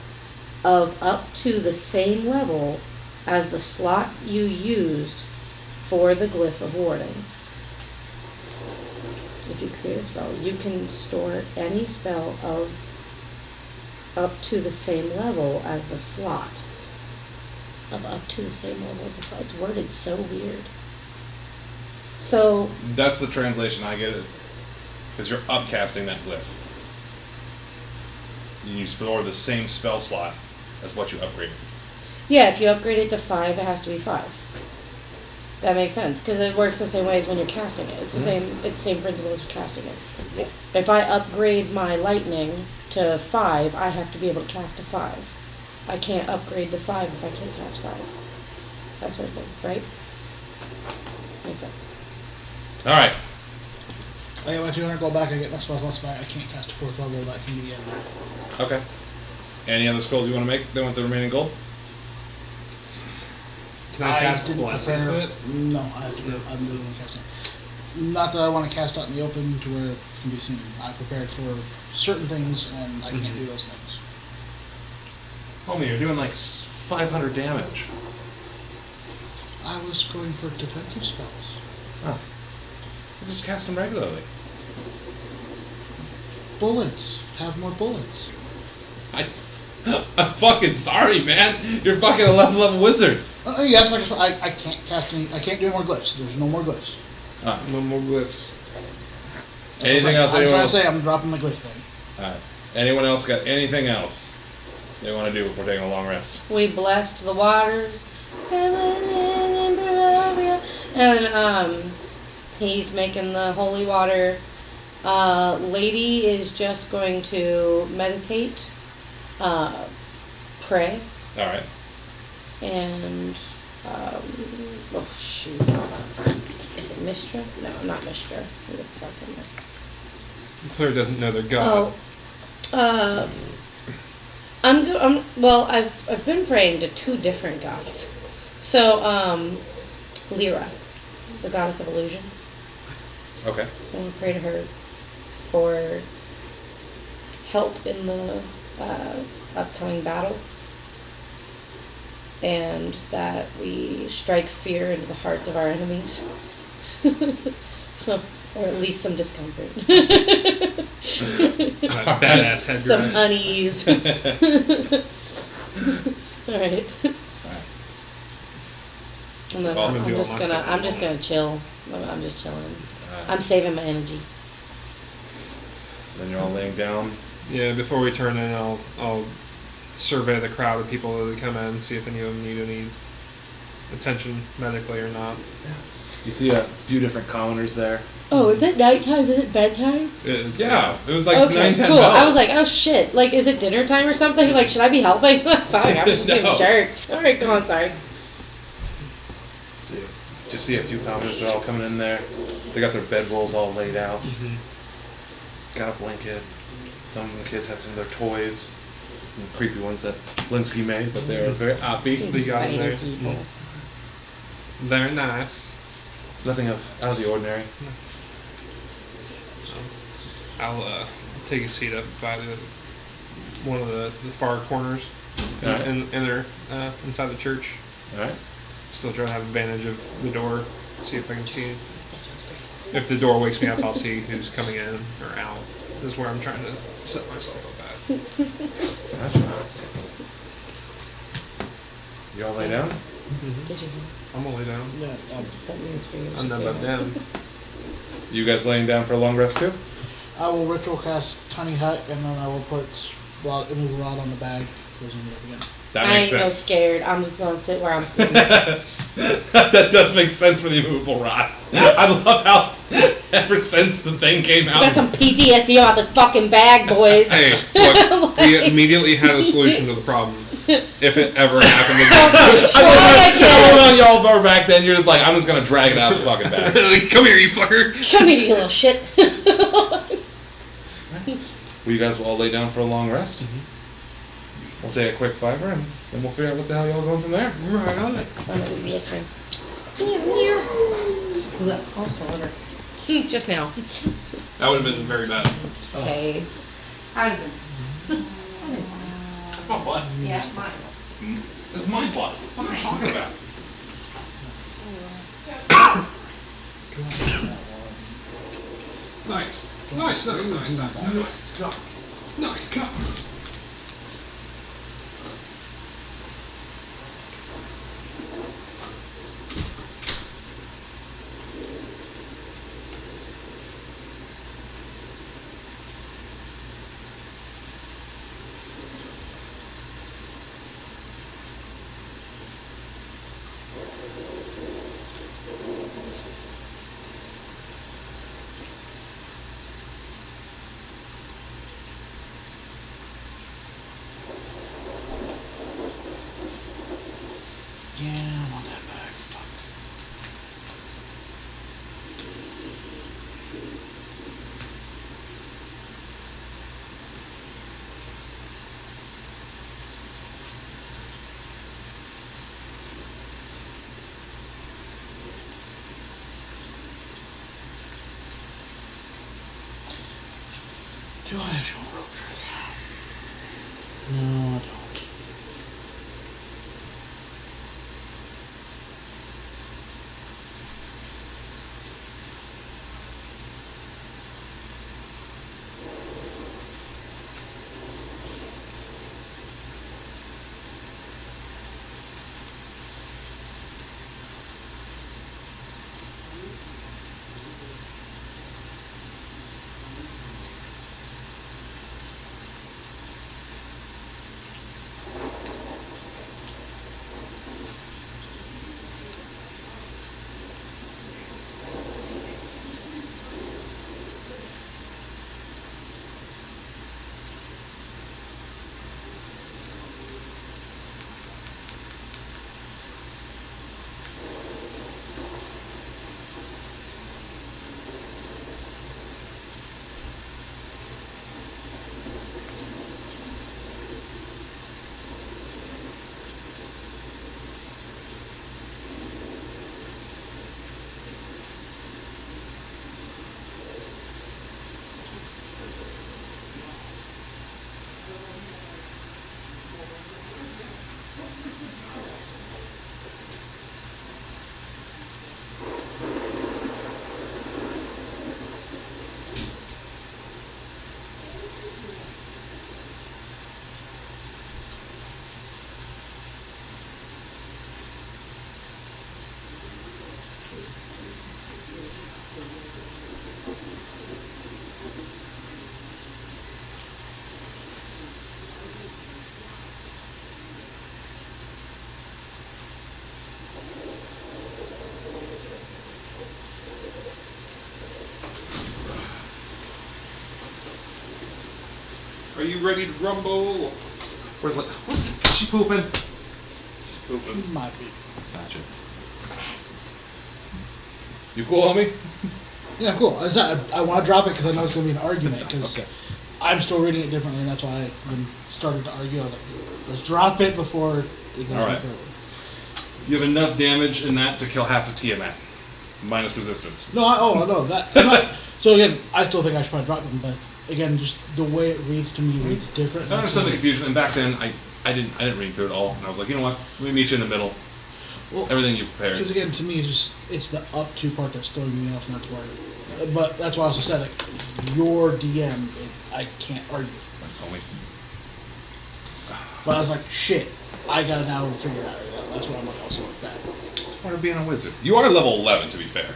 of up to the same level as the slot you used for the glyph of warding. If you create a spell, you can store any spell of up to the same level as the slot. Of up to the same level as the slot. It's worded so weird. So, That's the translation I get it. Because you're upcasting that glyph. You store the same spell slot as what you upgraded. yeah, if you upgrade it to 5, it has to be 5. That makes sense, because it works the same way as when you're casting it. It's the same principle as casting it. If I upgrade my lightning to 5, I have to be able to cast a 5. I can't upgrade to 5 if I can't cast 5. That sort of thing, right? Makes sense. Alright. I get my 200 gold back. I get my spell slots back. I can't cast a 4th level. That can be in there. Okay. Any other scrolls you want to make then with the remaining gold? Can I cast didn't blessing to it? No, I have to go. I'm the one casting. Not that I want to cast out in the open to where it can be seen. I prepared for certain things, and I can't do those things. Homie, you're doing like 500 damage. I was going for defensive spells. Oh. You just cast them regularly. Bullets. Have more bullets. I'm fucking sorry, man. You're fucking 11 level wizard. Yes, like I can't cast any. I can't do any more glyphs. There's no more glyphs. No more glyphs. Anything else? I'm Anyone trying else? to say I'm dropping my glyph thing. Alright. Anyone else got anything else they want to do before taking a long rest? We blessed the waters. And he's making the holy water Lady is just going to meditate, pray, All right. and oh shoot, is it Mistra? No, not Mistra. Who the fuck am I? Claire doesn't know their god. Oh, well, I've been praying to two different gods. So, Lyra, the goddess of illusion. Okay. I want to pray to her for help in the upcoming battle, and that we strike fear into the hearts of our enemies. Or at least some discomfort. Badass headdress. Some unease. Alright. And then Well, I'm just gonna chill. I'm just chilling. I'm saving my energy. Then you're all laying down. Yeah, before we turn in, I'll survey the crowd of people that come in, see if any of them need any attention medically or not. You see a few different commoners there. Oh, is it nighttime? Is it bedtime? It's, Yeah, it was like Okay, 9-10 cool. bells. I was like, oh shit. Like, is it dinner time or something? Like, should I be helping? Fuck, I'm just being No. a jerk. Alright, go on, sorry. Just see a few commoners. They're all coming in there. They got their bedrolls all laid out. Got a blanket. Some of the kids have some of their toys. Some creepy ones that Linsky made, but they were very happy. They got in there. People. They're nice. Nothing out of the ordinary. I'll take a seat up by one of the far corners Alright. inside the church. Alright. Still trying to have advantage of the door. See if I can see. This one's great. If the door wakes me up, I'll see who's coming in or out. This is where I'm trying to set myself up at. Gotcha. You all lay down? Did you? I'm only down. Yeah, That means for you. I'm not about down. You guys laying down for a long rest too? I will ritual cast Tiny Hut, and then I will put move rod on the bag. Closing it up again. That I makes ain't no sense. scared. I'm just gonna sit where I'm sitting. That does make sense for the immovable rod. I love how ever since the thing came I out. got some PTSD about this fucking bag, boys. Hey, look, we Like- immediately had a solution to the problem. If it ever happened again. Try on y'all bar back then. You're just like, I'm just gonna drag it out of the fucking bag. Like, come here, you fucker. Come here, you little shit. Well, you guys will all lay down for a long rest. Mm-hmm. We'll take a quick fiver and then we'll figure out what the hell y'all going from there. Right on it. I'm gonna be this one. Also order. Just now. That would have been very bad. Okay. I'd have been. That's my butt. Yeah, it's mine. That's my butt. What are you talking about? Nice. Nice. Nice cock. Nice cock. Yeah, I want that bag. Fuck. Do I have your rope trick? No, I don't. Are you ready to rumble? Where's like? Is she pooping? It might be. Gotcha. You cool, homie? Yeah, cool. I want to drop it because I know it's going to be an argument because Okay. I'm still reading it differently, and that's why when started to argue, I was like, let's drop it before it goes All right. further. You have enough damage in that to kill half of Tiamat, minus resistance. No, no, that. I'm not, so again, I still think I should probably drop them, but again, just the way it reads to me reads different. I understand the confusion, and back then I didn't read through it all, and I was like, you know what? Let me meet you in the middle. Well, Everything you prepared. because again, to me, it's the up to part that's throwing me off, and that's why. But that's why I also said, like, your DM, I can't argue. Thanks, homie. But I was like, shit, I gotta now figure it out. That's why I'm like also like that. It's part of being a wizard. You are level 11, to be fair.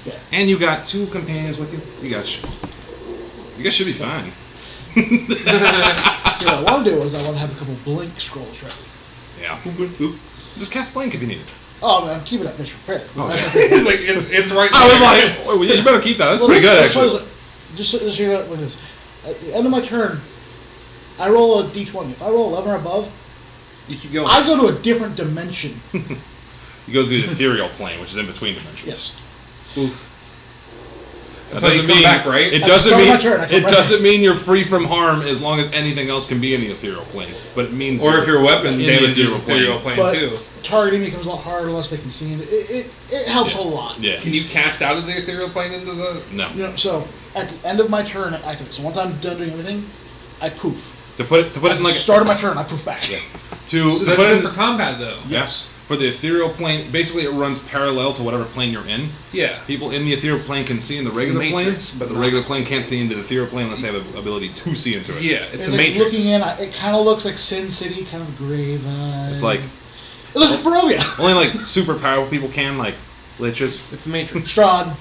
Yeah. And you got 2 companions with you. You guys should be fine. See, what I want to do is I want to have a couple blink scrolls ready. Yeah. Just cast blink if you need it. Oh, man, I'm keeping that mission prepared. Oh, That's yeah. the thing. It's like it's right I was there. like, oh, yeah, you better keep that. That's Well, pretty good, that's why I was actually. like, just hear what it is. At the end of my turn, I roll a d20. If I roll 11 or above, You keep going. I go to a different dimension. You go through the ethereal plane, which is in between dimensions. Yes. That But you doesn't come mean back, right? It At the doesn't start of mean my turn, I come it right doesn't mean you're free from harm as long as anything else can be in the ethereal plane. But it means Or you're if your weapon in the damages the ethereal ethereal plane. plane But too. targeting becomes a lot harder unless they can see it. It helps a lot. Yeah. Can you cast out of the ethereal plane into the? No. You know, so at the end of my turn, I activate. So once I'm done doing everything, I poof. To put it At in the like start of my turn, I poof back. Yeah. So To that's put it good in, for combat though. yes. For the ethereal plane, basically it runs parallel to whatever plane you're in. Yeah. People in the ethereal plane can see in the It's a regular matrix, plane, but but the not- regular plane can't see into the ethereal plane unless they have the ability to see into it. Yeah, it's It's a like matrix. looking in. It kind of looks like Sin City, kind of gray vibe. It's like It looks like Barovia. only like super powerful people can, like liches. It's a matrix. Strahd.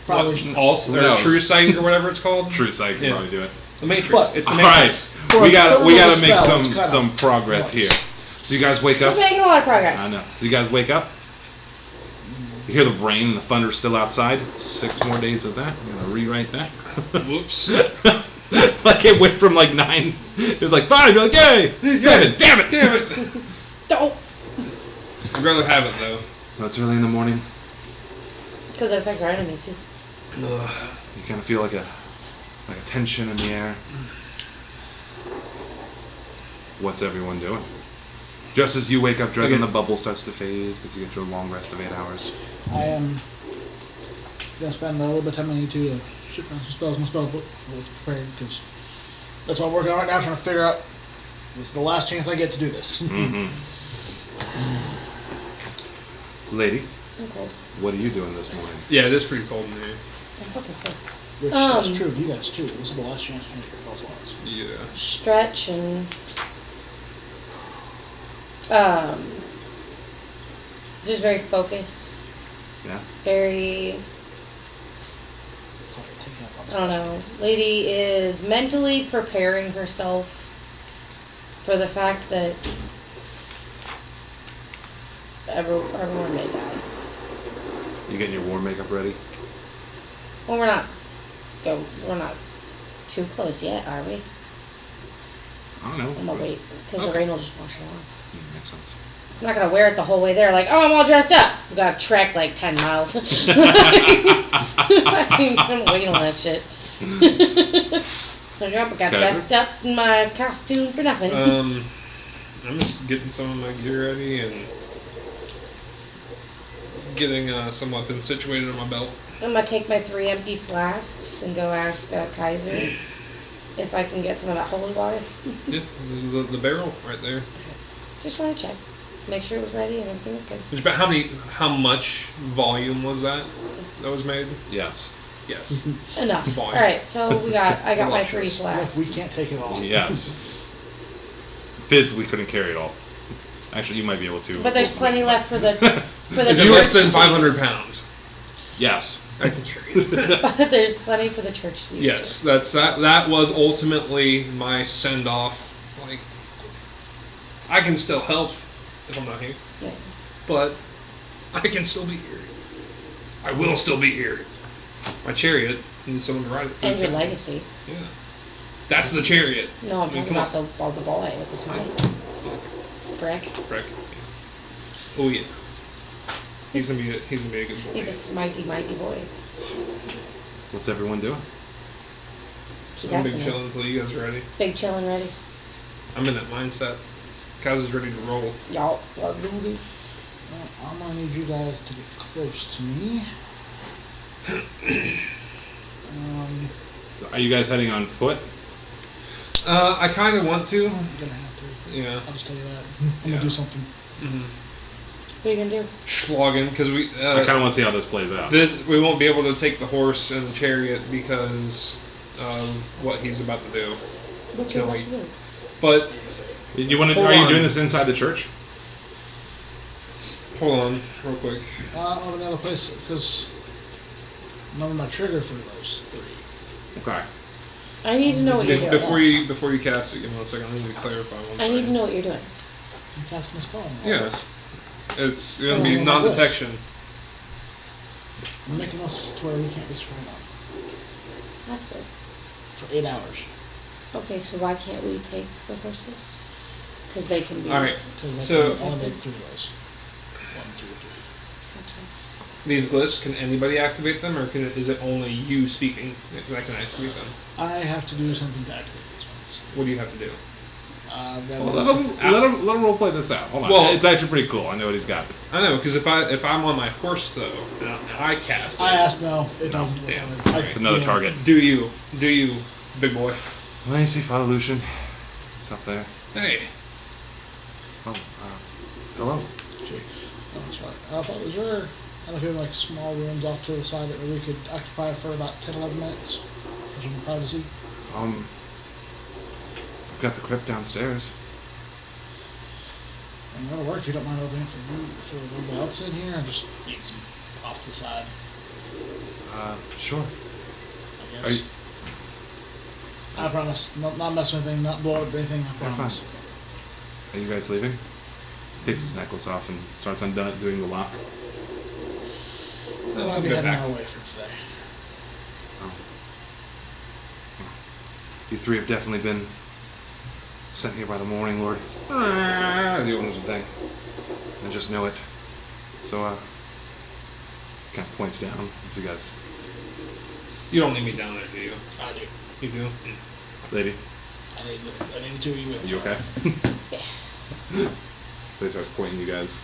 Probably. Also, or No. true sight or whatever it's called. True sight can Yeah. probably do it. The matrix. But- It's the All matrix. right, For we a gotta third make level spell, it's kinda some progress nice. here. So you guys wake up. We're making a lot of progress. I know. So you guys wake up. You hear the rain and the thunder still outside. 6 more days of that. I'm gonna rewrite that. Whoops. Like it went from like 9. It was like 5. You're like, yay! 7. Damn it! Damn it! Don't. I'd rather have it though. So it's early in the morning. Because it affects our enemies too. You kind of feel like a tension in the air. What's everyone doing? Just as you wake up, Dresden, Okay. the bubble starts to fade because you get your long rest of 8 hours. I am gonna spend a little bit of time I need to ship down some spells. My spell book was prepared because that's what I'm working on right now, trying to figure out. This is the last chance I get to do this. Mm-hmm. Lady, I'm cold. what are you doing this morning? Yeah, it is pretty cold in here. I'm fucking cold. Which that's true of you guys too. This is the last chance to make your spell slots. Yeah. Stretch and just very focused. Yeah? Very, I don't know. Lady is mentally preparing herself for the fact that everyone may die. You getting your war makeup ready? Well, we're not too close yet, are we? I don't know. I'm gonna wait because the rain will just wash it off. Makes sense. I'm not gonna wear it the whole way there. Like, oh, I'm all dressed up. We gotta trek like 10 miles. I'm waiting on that shit. Like, I got dressed up in my costume for nothing. I'm just getting some of my gear ready and getting some weapons situated on my belt. I'm gonna take my 3 empty flasks and go ask Kaiser if I can get some of that holy water. Yeah, this is the barrel right there. Just want to check, make sure it was ready and everything was good. Which, but how much volume was that was made? Yes. Yes. Enough. Volume. All right, so I got my 3 Voluptuous. flasks. We can't take it all. Yes. Physically couldn't carry it all. Actually, you might be able to. But there's plenty left for the Is it church less than to 500 use. pounds? Yes. I can carry it. But there's plenty for the church to use. Yes, that was ultimately my send off. Like, I can still help if I'm not here, Yeah. but I can still be here. I will still be here. My chariot needs someone to ride it. And your legacy. Yeah. That's the chariot. No, I'm I mean, talking come about the boy with the smite. Frick. Frick. Oh yeah. He's gonna be a good boy. He's a smitey, mighty boy. What's everyone doing? Keep I'm asking big him. chilling until you guys are ready. Big chillin' ready. I'm in that mindset. Kaz is ready to roll. Y'all, well, do. Well, I'm gonna need you guys to get close to me. Are you guys heading on foot? I kind of want to. I'm gonna have to. Yeah. I'll just tell you that. I'm Yeah. gonna do something. What are you gonna do? Schlogging, because we. I kind of want to see how this plays out. We won't be able to take the horse and the chariot because of what he's about to do. What you Can about we- to do? But You want to? Hold Are you on. doing this inside the church? hold on, real quick. I don't have any other place because remember my trigger for those 3. Okay. I need to know what you're doing. Before you cast it, give me 1 second. I need to clarify one I thing. need to know what you're doing. I'm casting a spell. Yeah. It's gonna Oh, be my non-detection. I'm making us to where we can't be screwed up That's good. for 8 hours. Okay, so why can't we take the horses? Because they can be. All right. Because I So- can only make 3 of those. 1, 2, 3. Gotcha. These glyphs, can anybody activate them, or is it only you speaking that can activate them? I have to do something to activate these ones. What do you have to do? Well, let him role play this out. Hold on. Well- It's actually pretty cool. I know what he's got. I know, because if I'm on my horse though, and I cast it, I asked no. It doesn't. damn. It's another target. do you, big boy? Let me see, Father Lucian. It's up there. Hey, Oh, hello. Gee. Oh, that's right. I thought, is there, I don't know if you have like small rooms off to the side that we could occupy for about 10, 11 minutes for some privacy? I've got the crypt downstairs. And that'll work if you don't mind opening for you, for everybody else in here, and just need some off to the side, Sure. I guess. Are you? I promise. Not mess with anything, not blow up anything, I You're promise. fine. Are you guys leaving? He takes his necklace off and starts doing the lock. Then I'll I'll be go heading back. our way for today. Oh. You 3 have definitely been sent here by the Morning Lord. He opens the thing. I just know it. So, he kind of points down. If you guys, you don't need me down there, do you? I do. You do? lady, I need the 2 of you with are me. you okay? Yeah. So he starts pointing you guys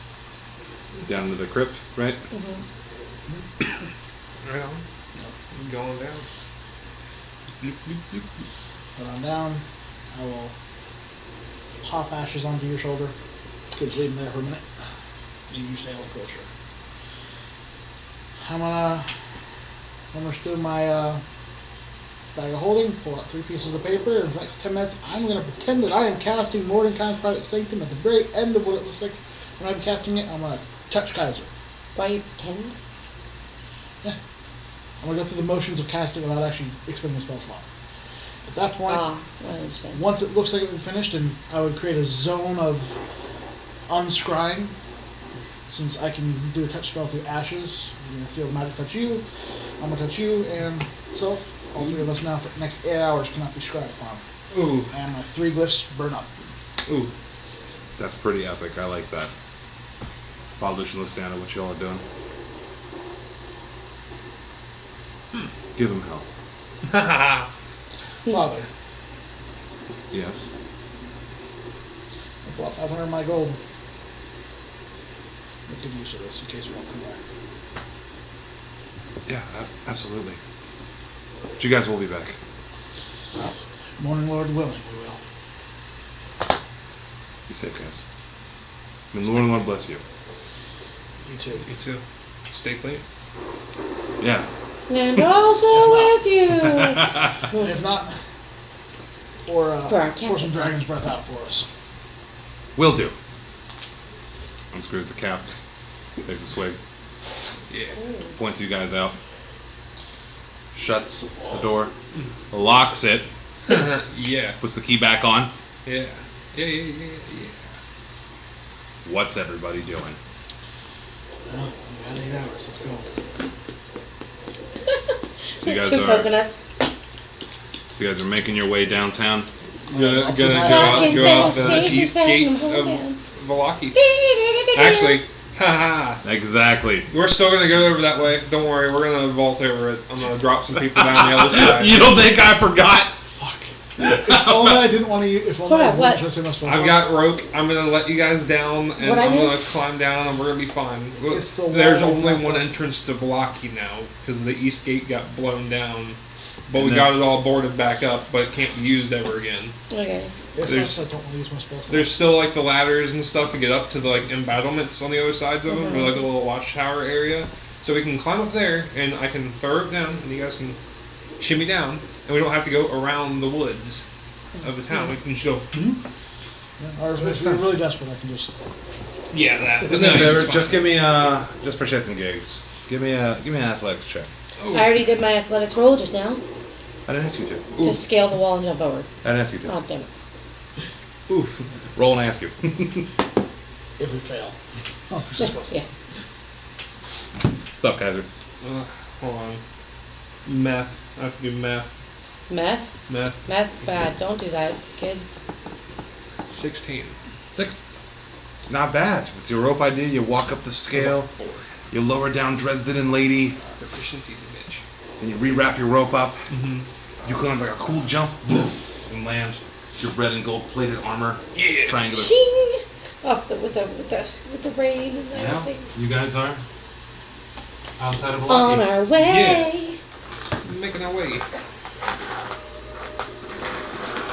down into the crypt, right? Mm-hmm. Right on. I'm going down. Put on down. I will pop ashes onto your shoulder. Could just leave them there for a minute. You stay a little closer. I'm gonna do my bag of holding, pull out 3 pieces of paper, and for the next 10 minutes, I'm gonna pretend that I am casting Mordenkainen's Private Sanctum at the very end of what it looks like when I'm casting it. I'm gonna touch Kaiser. Why you pretend? Yeah. I'm gonna go through the motions of casting without actually expending a spell slot. At that point, Ah, I understand. once it looks like it's been finished, and I would create a zone of unscrying. Since I can do a touch spell through ashes, I'm gonna feel the magic touch you, I'm gonna touch you, and self. All 3 of us now for the next 8 hours cannot be scryed upon. Ooh, And my 3 glyphs burn up. ooh. That's pretty epic. I like that. Father Lucian looks down at what you all are doing. Give him hell. Father, Yes. I brought 500 of my gold. Make good use of this in case we won't come back. Yeah, absolutely. But you guys will be back. Morning Lord willing, we will. Be safe, guys. May the Lord bless you. You too. You too. Stay clean. Yeah. And also If with you. If not, or For our pour some cat. dragon's breath out for us. Will do. Unscrews the cap. Takes a swig. Yeah. Points you guys out. Shuts the door. Locks it. Yeah. Puts the key back on. Yeah. Yeah. What's everybody doing? Well, we got 8 hours, let's go. So you guys 2 are. coconuts. So you guys are making your way downtown. Gonna go Fucking out fast the pace, east fast gate and of hold Valaki. Actually, haha. Exactly. We're still gonna go over that way. Don't worry, we're gonna vault over it. I'm gonna drop some people down the other side. You don't think I forgot? If only I didn't want to. If only Hold I on, what? didn't say my spell I've slots. got rope. I'm gonna let you guys down, and What I I'm gonna miss? climb down, and we're gonna be fine. It's the There's wall only of one the- entrance to Valaki now because the east gate got blown down, but And we then- got it all boarded back up, but it can't be used ever again. Okay. It there's- sucks I don't want to use my spell slots. There's still like the ladders and stuff to get up to the like embattlements on the other sides of them, or like a little watchtower area. So we can climb up there, and I can throw it down, and you guys can shimmy down, and we don't have to go around the woods of the town. We can just go. Yeah, or if Makes you're sense. really desperate, I can just. Yeah, that. It's But a no, bit Favor, it's just fine. give me just for shits and gigs. Give me an athletics check. Oh. I already did my athletics roll just now I didn't ask you to. to scale the wall and jump over. I didn't ask you to. Oh, damn it. Oof. Roll and I ask you. If we fail. Oh, there's a spell slot. Yeah. What's up, Kaiser? Hold on. Meth. I have to do meth. Meth? Meth. Meth's bad. Don't do that, kids. 16. 6. It's not bad. With your rope idea, you walk up the scale, 4. you lower down Dresden and Lady, Proficiency's a bitch. then you rewrap your rope up. Mm-hmm. You go on like a cool jump, woof, and land your red and gold plated armor. Yeah. Triangular. Shing! Off with the rain and Now, everything. you guys are outside of On Milwaukee. our way. Making our way.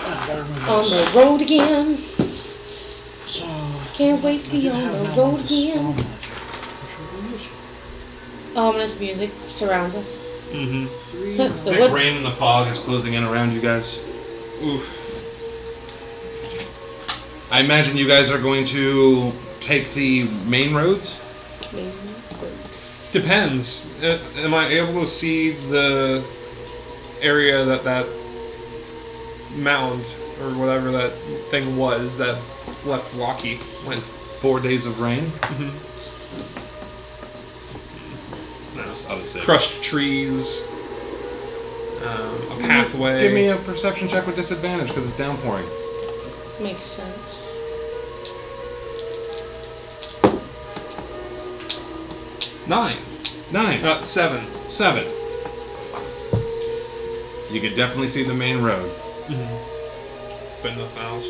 I gotta remember On this. the road again. So, Can't wait to I be didn't on have the enough road to spell again. magic, which would be useful. Ominous music surrounds us. Mm-hmm. The Thick woods. rain and the fog is closing in around you guys. Oof. I imagine you guys are going to take the main roads. Depends. Am I able to see the area that mound or whatever that thing was that left Rocky went? 4 days of rain. Mm-hmm. I'll just say. Crushed trees. A pathway. Give me a perception check with disadvantage because it's downpouring. Makes sense. Nine. 9. 7. 7. You could definitely see the main road. Mm-hmm. But nothing else.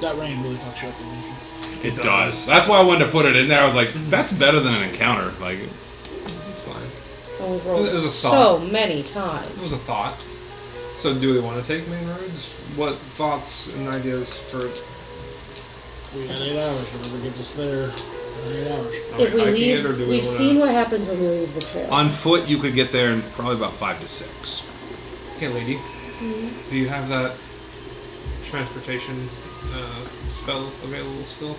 That rain really fucks you up, doesn't it? It does. That's why I wanted to put it in there. I was like, that's better than an encounter. Like, It's fine. And we've rolled It was a so thought. many times. It was a thought. So do we want to take main roads? What thoughts and ideas for? We got 8 hours. Whatever gets us there. 8 hours. If we hiking leave, it, or do we we've wanna- seen what happens when we leave the trail. on foot, you could get there in probably about 5 to 6. Hey, lady, do you have that transportation spell available still?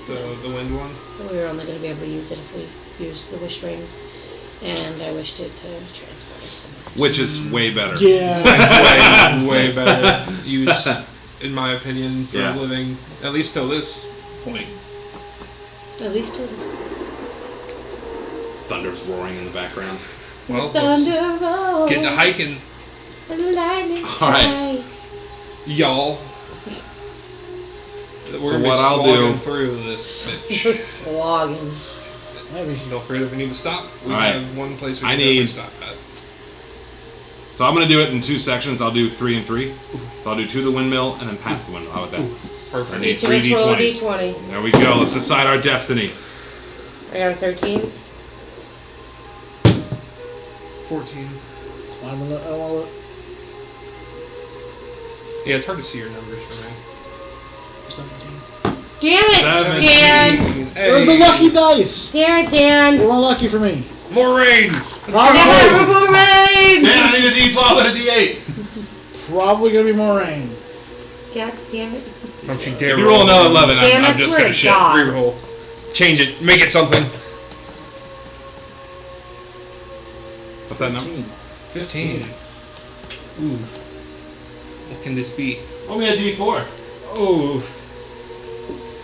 The wind one? We were only going to be able to use it if we used the wish ring, and I wished it to transport us somewhere. Which is way better. Yeah. Way better use, in my opinion, for Yeah. living at least till this point. At least till this Thunder's roaring in the background. Well, let's thunder rolls. get to hiking, The lightning All right. strikes. y'all. We're So gonna be what I'll slogging do- through this We're bitch. slogging. Maybe. Don't forget if we need to stop. We All right. have one place we I can need- definitely stop at. So I'm going to do it in 2 sections. I'll do 3 and 3. So I'll do 2 to the windmill and then past the windmill. How about that? Perfect. I need Each of 3 us roll a D20s. d20. There we go. Let's decide our destiny. I got a 13. 14. I don't want Yeah, it's hard to see your numbers for me. to 17. Damn it, Dan! 17. There's the Hey. lucky dice! Damn it, Dan! They weren't lucky for me. More rain! Probably, Rain! Man, I need a D12 and a D8. probably gonna be more rain. God damn it. Don't you dare If you roll another 11, Dan, I I'm just swear going to to shit. God. Reroll. Change it. Make it something. What's that number? 15. Ooh. What can this be? Oh, we had D4. Ooh.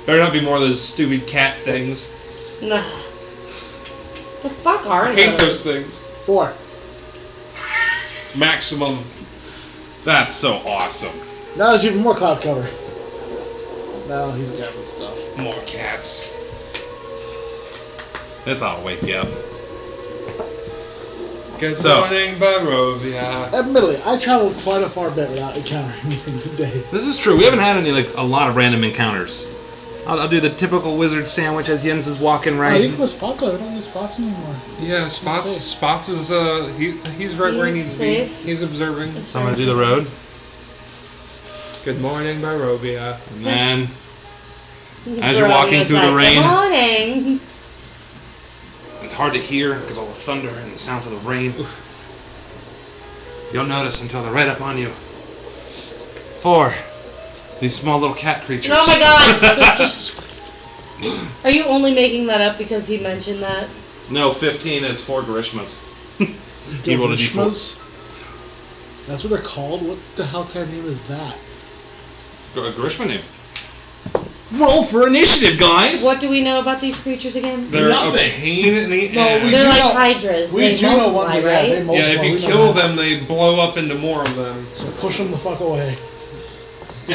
Better not be more of those stupid cat things. Nah. The fuck are I hate those things. 4. Maximum. That's so awesome. Now there's even more cloud cover. Now he's gathering stuff. More cats. That's how I'll wake you up. Good So- morning, Barovia. Admittedly, I traveled quite a far bit without encountering anything today. This is true. We haven't had a lot of random encounters. I'll do the typical wizard sandwich as Jens is walking Oh, you right. can put spots on it. We don't need spots anymore. Yeah, Spots. safe. Spots is he's right where he He's needs to be. safe. He's observing. It's So I'm gonna do the road, Good morning, Barovia. and then as you're walking through the rain, Good morning. it's hard to hear because all the thunder and the sounds of the rain. You'll notice until they're right up on you. 4. These small little cat creatures. Oh my god! Are you only making that up because he mentioned that? No, 15 is 4 Grishmas. He rolled a d4. Grishmas? That's what they're called? What the hell kind of name is that? A Grishma name. Roll for initiative, guys! What do we know about these creatures again? They're Nothing. a pain in the No, ass. we They're do like know- hydras. We They do know multiply, one thing, right? they multiply. Yeah, if we you know kill that. them, they blow up into more of them. So push them the fuck away. So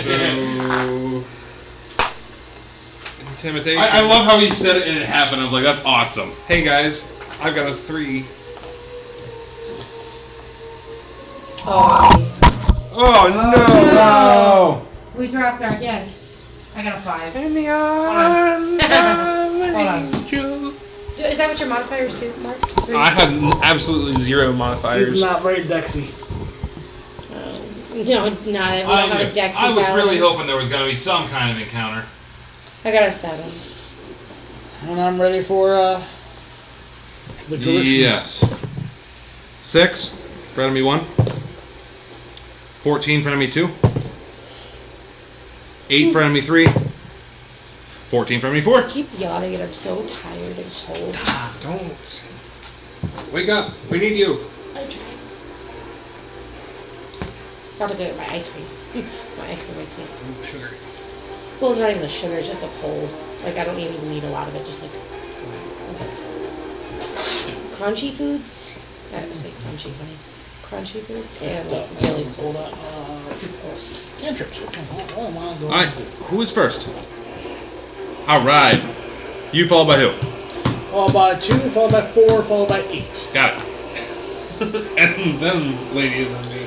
intimidation. I love how he said it and it happened. I was like, that's awesome. Hey guys, I've got a 3. Oh, Oh no! No! We dropped our guests. I got a 5. In the Hold arms of an on. angel. is that what your modifiers too, Mark? 3? I had absolutely 0 modifiers. He's not very Dexy. No, we don't have a Dex. I was really hoping there was going to be some kind of encounter. I got a 7. And I'm ready for the Grishmas. Yes. 6 for enemy 1. 14 for enemy 2. 8 for enemy 3. 14 for enemy 4. I keep yawning and I'm so tired and cold. Don't. Wake up. We need you. I tried. About to go get my ice cream. My ice cream makes me. Sugar. Well, it's not even the sugar, it's just the cold. Like, I don't even need a lot of it, just like. Crunchy foods? I would say crunchy, honey. Crunchy foods? And like really cold. Cantrips. What am I doing? Alright, who is first? Alright. You followed by who? Followed by 2, followed by 4, followed by 8. Got it. And then lady and then me.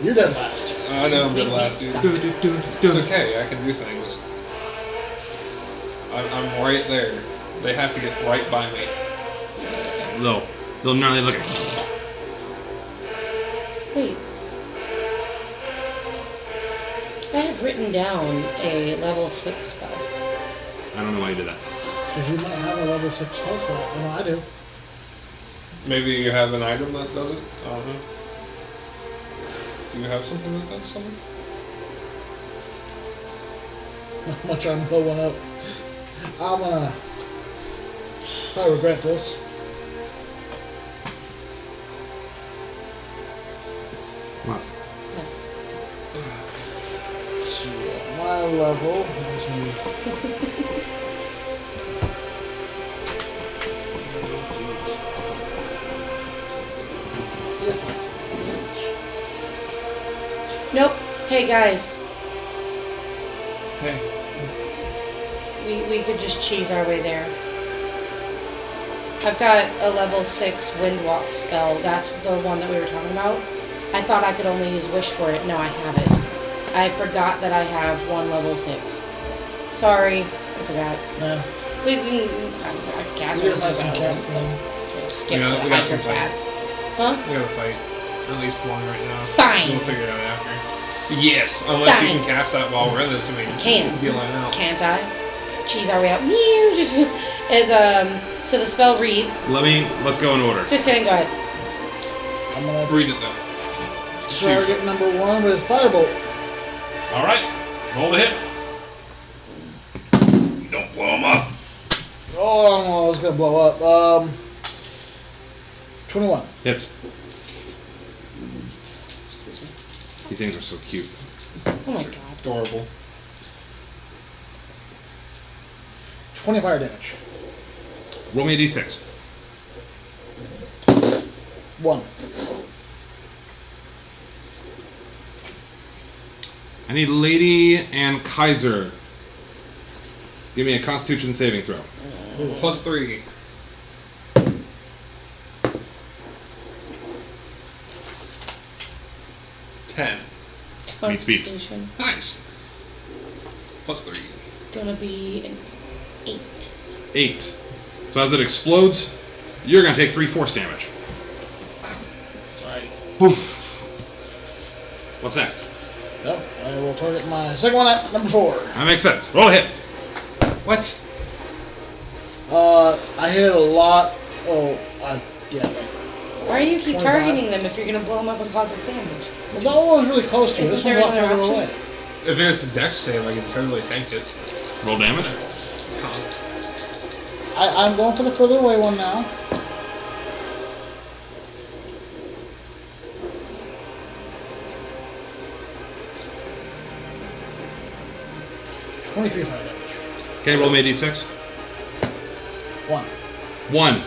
You're dead last. I know I'm We good last, dude. suck. It's okay. I can do things. I'm right there. They have to get right by me. They'll nearly look at Wait. I have written down a level 6 spell. I don't know why you did that. Because you might have a level 6 spell slot. I know I do. Maybe you have an item that does it? I don't know. Do you have something that does something? I'm gonna try and blow one up. I'm gonna. I regret this. What? So, my level. Nope. Hey guys, Hey. we could just cheese our way there. I've got a level 6 Windwalk spell. That's the one that we were talking about. I thought I could only use Wish for it. No, I haven't. I forgot that I have one level 6. Sorry, I forgot. Yeah. We can. I cast We're gonna find some cats then. Skip Yeah, the we got hydra some cats. Huh? We gotta fight. At least one right now. Fine. We'll figure it out after. Yes, unless you Fine. can cast that while we're in this. I mean, Can. be line out. Can't I? Cheese our way out. So the spell reads. Let's go in order. Just kidding. Go ahead. I'm gonna Read it though. target number 1 with Firebolt. Alright, roll the hit. Don't blow them up. Oh, it's gonna blow up. 21. Hits. These things are so cute. Oh my god. Adorable. 20 fire damage. Roll me a d6. 1. I need Lady and Kaiser. Give me a Constitution saving throw. +3. 10. Beats. Constitution. Nice. +3. It's gonna be an 8. 8. So as it explodes, you're going to take 3 force damage. Sorry. Poof. What's next? Yep. I will target my second one at number 4. That makes sense. Roll a hit. What? I hit a lot. Yeah. Why do you keep 25. targeting them if you're gonna blow them up and cause us damage? Well, that one was really close to me. Isn't This one's a there lot another further option? away. If it's a dex save, I can totally tank it. Roll damage. I'm going for the further away one now. $23 fire damage. Okay, roll me a d6. 1. 1.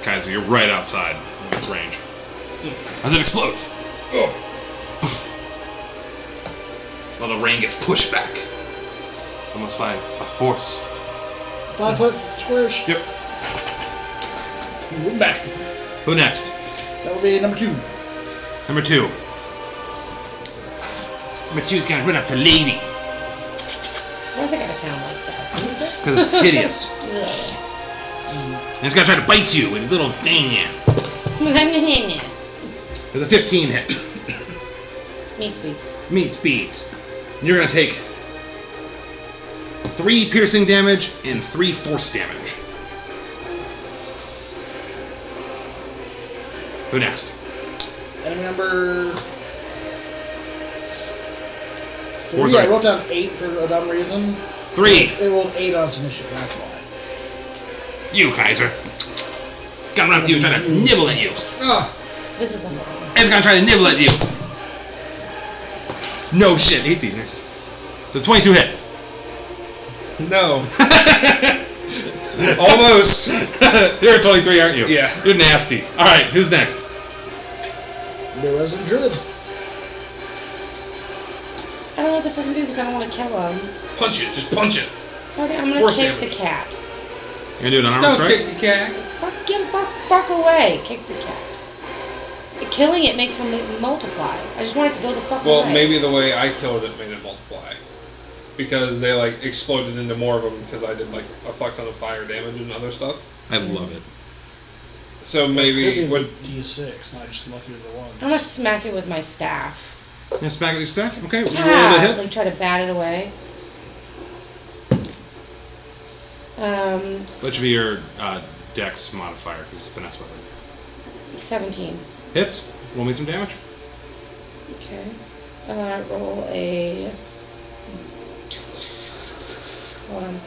Kaiser, you're right outside of its range. As it explodes. Oh. Well, the rain gets pushed back. Almost by force. 5 foot squares. Yep. Move back. Who next? That would be number 2. Number 2. Number 2's gonna run up to Lady. Why's it gotta sound like that? Because it's hideous. Ugh. And it's gonna try to bite you with a little thing. There's a 15 hit. Meats. Beats. And you're gonna take 3 piercing damage and 3 force damage. Who next? Enemy number 4. 3. I wrote down 8 for a dumb reason. 3. It rolled 8 on its initiative, that's why. You, Kaiser. Gonna run up to you and try to nibble at you. Ah. This is annoying. It's gonna try to nibble at you. No shit. 18. Does 22 hit? No. Almost. You're at 23, aren't you? Yeah. You're nasty. Alright, who's next? The Resident Druid. I don't know what to fucking do because I don't want to kill him. Punch it. Just punch it. Okay, I'm gonna Force kick damage. the cat. You're gonna do an armor Don't strike? kick the cat. Fuck away. Kick the cat. Killing it makes them multiply. I just want it to go the fuck Well, away. maybe the way I killed it made it multiply. Because they like exploded into more of them because I did like a fuck ton of fire damage and other stuff. I love it. So maybe What? what? D6, not just lucky with the 1. I'm gonna smack it with my staff. You gonna smack at your staff? Okay, we'll roll Yeah, the hit. like try to bat it away. What should be your dex modifier? Because it's a finesse weapon. 17. Hits. Roll me some damage. Okay. Roll a. Hold on.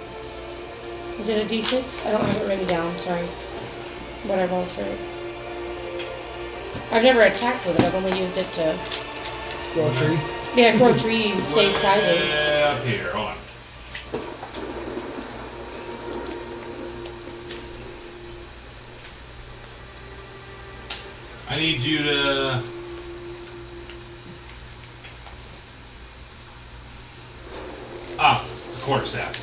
Is it a D6? I don't have it written down. Sorry. What I rolled for it. I've never attacked with it. I've only used it to. Grow a tree. Yeah, grow a tree and save Kaiser. Up here. Hold on. I need you to. It's a quarterstaff.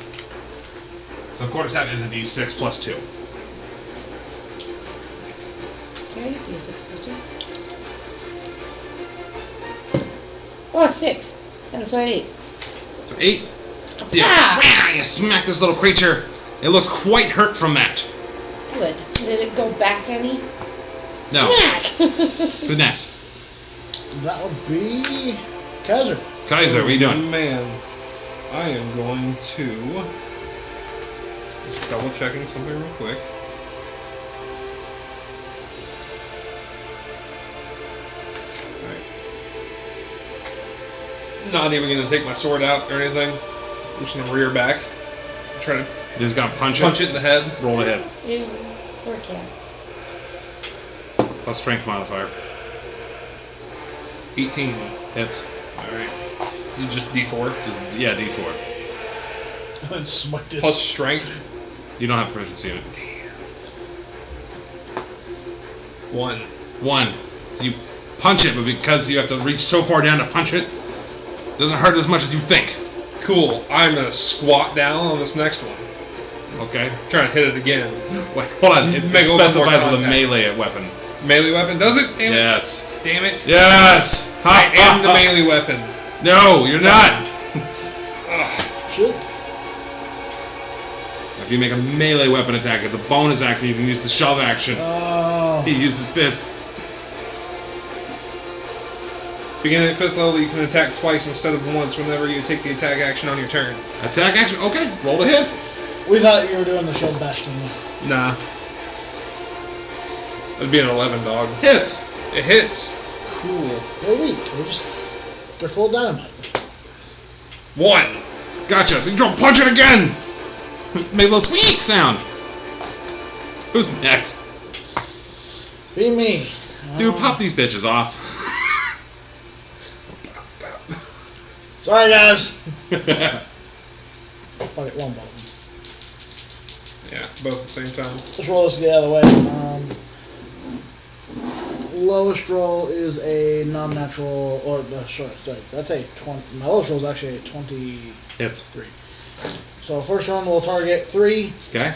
So quarterstaff is a d6 plus 2. Okay, D6 plus 2. Oh, 6. And so 8. So 8. So you, Ah! you smack this little creature. It looks quite hurt from that. Good. Did it go back any? No. Smack! Who's next? That would be Kaiser. Kaiser, what are you doing? Man, I am going to just double checking something real quick. Alright. Not even gonna take my sword out or anything. I'm just gonna rear back. Try to You just gotta punch punch it in the head. Roll a hit. Ew, poor cat. Plus strength modifier. 18. Hits. Alright. This is just D4. Just, yeah, d4. And smoked it. Plus strength. You don't have proficiency in it. 1. 1. So you punch it, but because you have to reach so far down to punch it, it doesn't hurt as much as you think. Cool. I'm gonna squat down on this next one. Okay. Trying to hit it again. Wait, hold on. It Make a little bit more specifies with a contact. melee weapon. Melee weapon? Does it? Damn it. Yes. Damn it. Yes. I am the melee weapon. No, you're not. Ugh. Should. If you make a melee weapon attack, it's a bonus action. You can use the shove action. Oh. He uses fist. Beginning at 5th level, you can attack twice instead of once whenever you take the attack action on your turn. Attack action. Okay. Roll to hit. We thought you were doing the shield bash thing. Nah. That'd be an 11, dog. Hits. It hits. Cool. They're weak. They're full of dynamite. 1. Gotcha. So you don't punch it again. It made a little squeak sound. Who's next? Be me. Dude, pop these bitches off. Sorry, guys. Fuck it, one button. Yeah, both at the same time. Let's roll this to get out of the way. Lowest roll is a non-natural, or sorry, that's a 20. My lowest roll is actually a 23. Hits. So first round we'll target 3. Okay.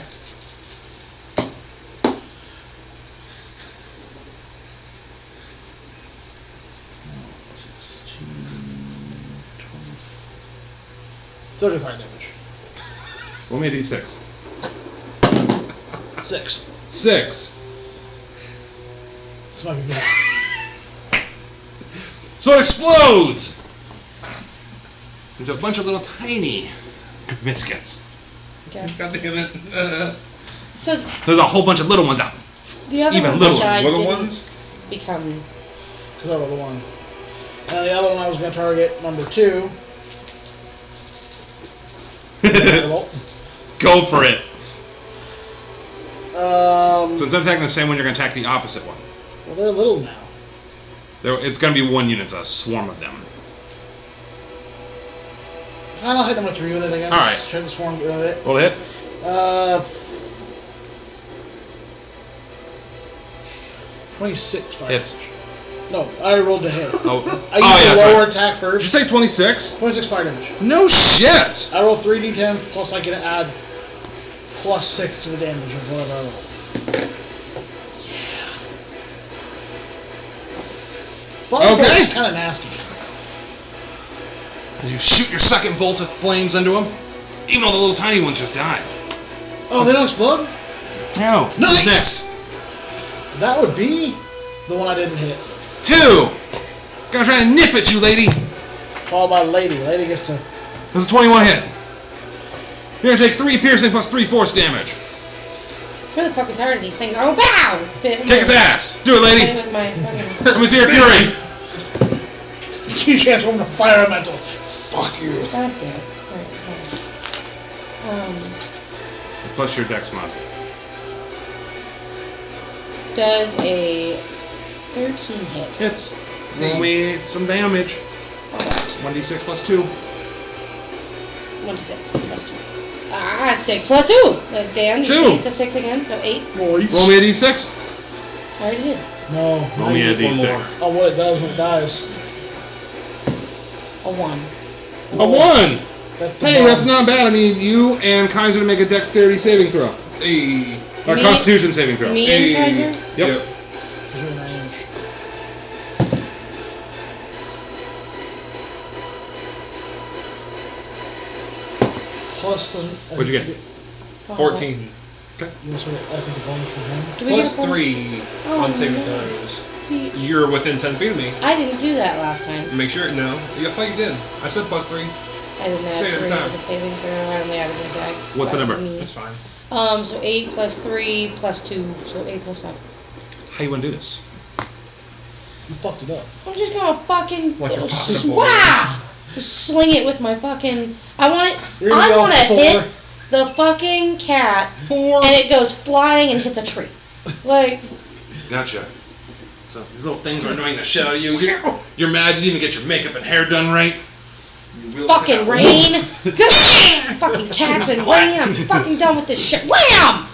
35 damage. Roll me a d6. 6. 6. This might be bad. So it explodes! There's a bunch of little tiny biscuits. Okay. God damn it. So There's a whole bunch of little ones out. the other Even ones little- that died little didn't ones? become. Because I rolled a 1. And the other one I was going to target, number 2. Go for it. Well, So instead of attacking the same one, you're going to attack the opposite one. they're little now. It's going to be one unit, it's a swarm of them. Fine, I'll hit number 3 with it, I guess. Alright. Try to swarm, get rid of it. Roll to hit. 26 fire. Hits. No, I already rolled to hit. Oh, I used yeah, the that's lower right. attack Did you first. say 26? 26 fire damage. No shit! I roll 3d10s plus I can add plus 6 to the damage of whatever I roll. Okay. Kind of nasty. You shoot your second bolt of flames into them, even though the little tiny ones just died. Oh, they don't explode? No. Nice! Who's next? That would be the one I didn't hit. 2! Gonna try to nip at you, lady. Followed by Lady. Lady gets to... That's a 21 hit. You're gonna take 3 piercing plus 3 force damage. I'm really fucking tired of these things. Oh, bow! Kick its ass. Do it, lady. With my fucking... Let me see your fury. She transformed to fire elemental. Fuck you. God damn it. Alright, Plus your dex mod. does a 13 hit? Hits. Roll me some damage. Alright, 1d6 plus 2. 1d6 plus 2. 6 plus 2! Damn, you 2. take the 6 again, so 8. Nice. Roll me a d6. I already did. No. Roll me a One more. d6. Oh, what it does when it dies. A 1. A 1! That's the Hey, bomb. that's not bad. I need you and Kaiser to make a dexterity saving throw. Hey. Or Me- constitution saving throw. Me Hey. and Kaiser? Yep. He's in range. Plus the... What'd you get? 14. You want to I think a bonus from him. Do we Plus get a bonus? 3 Oh, on saving nice. throws. See, You're within 10 feet of me. I didn't do that last time. Make sure, no. I thought you did. I said plus 3. I didn't add Say it every 3 time. with the saving throw. I only added the dex. What's the That was number? me. That's fine. So 8 plus 3 plus 2, so 8 plus 5. How you want to do this? You fucked it up. I'm just gonna fucking Like a wow! Just sling it with my fucking. I want it. You're gonna I go want to 4. hit the fucking cat, 4. and it goes flying and hits a tree. Like, Gotcha. So these little things are annoying the shit out of you. You're mad you didn't even get your makeup and hair done right. You wheel fucking out. rain. Fucking cats and rain. I'm fucking done with this shit. Wham!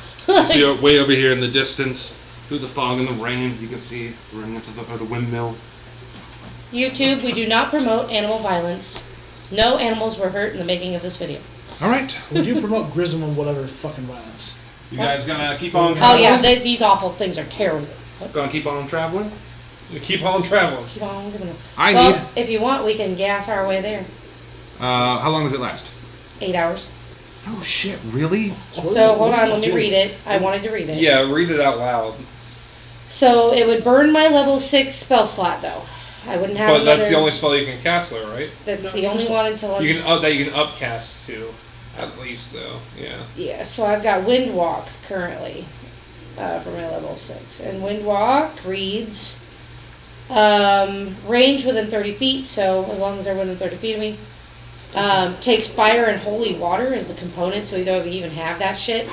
See way over here in the distance, through the fog and the rain, you can see the remnants of the windmill. YouTube, we do not promote animal violence. No animals were hurt in the making of this video. All right. We do promote grism and whatever fucking violence. You guys gonna keep on Oh traveling? yeah, these awful things are terrible. Gonna keep on traveling? You keep on traveling. Keep on giving I If you want, we can gas our way there. How long does it last? 8 hours. Oh shit, really? So hold on, let me read it. I wanted to read it. Yeah, read it out loud. So it would burn my level 6 spell slot though. I wouldn't have But another. that's the only spell you can cast, though, right? That's the only one until You can upcast to, at least though. Yeah. Yeah, so I've got Wind Walk currently for my level 6. And Wind Walk reads range within 30 feet, so as long as they're within 30 feet of me. Takes fire and holy water as the component, so we don't even have that shit.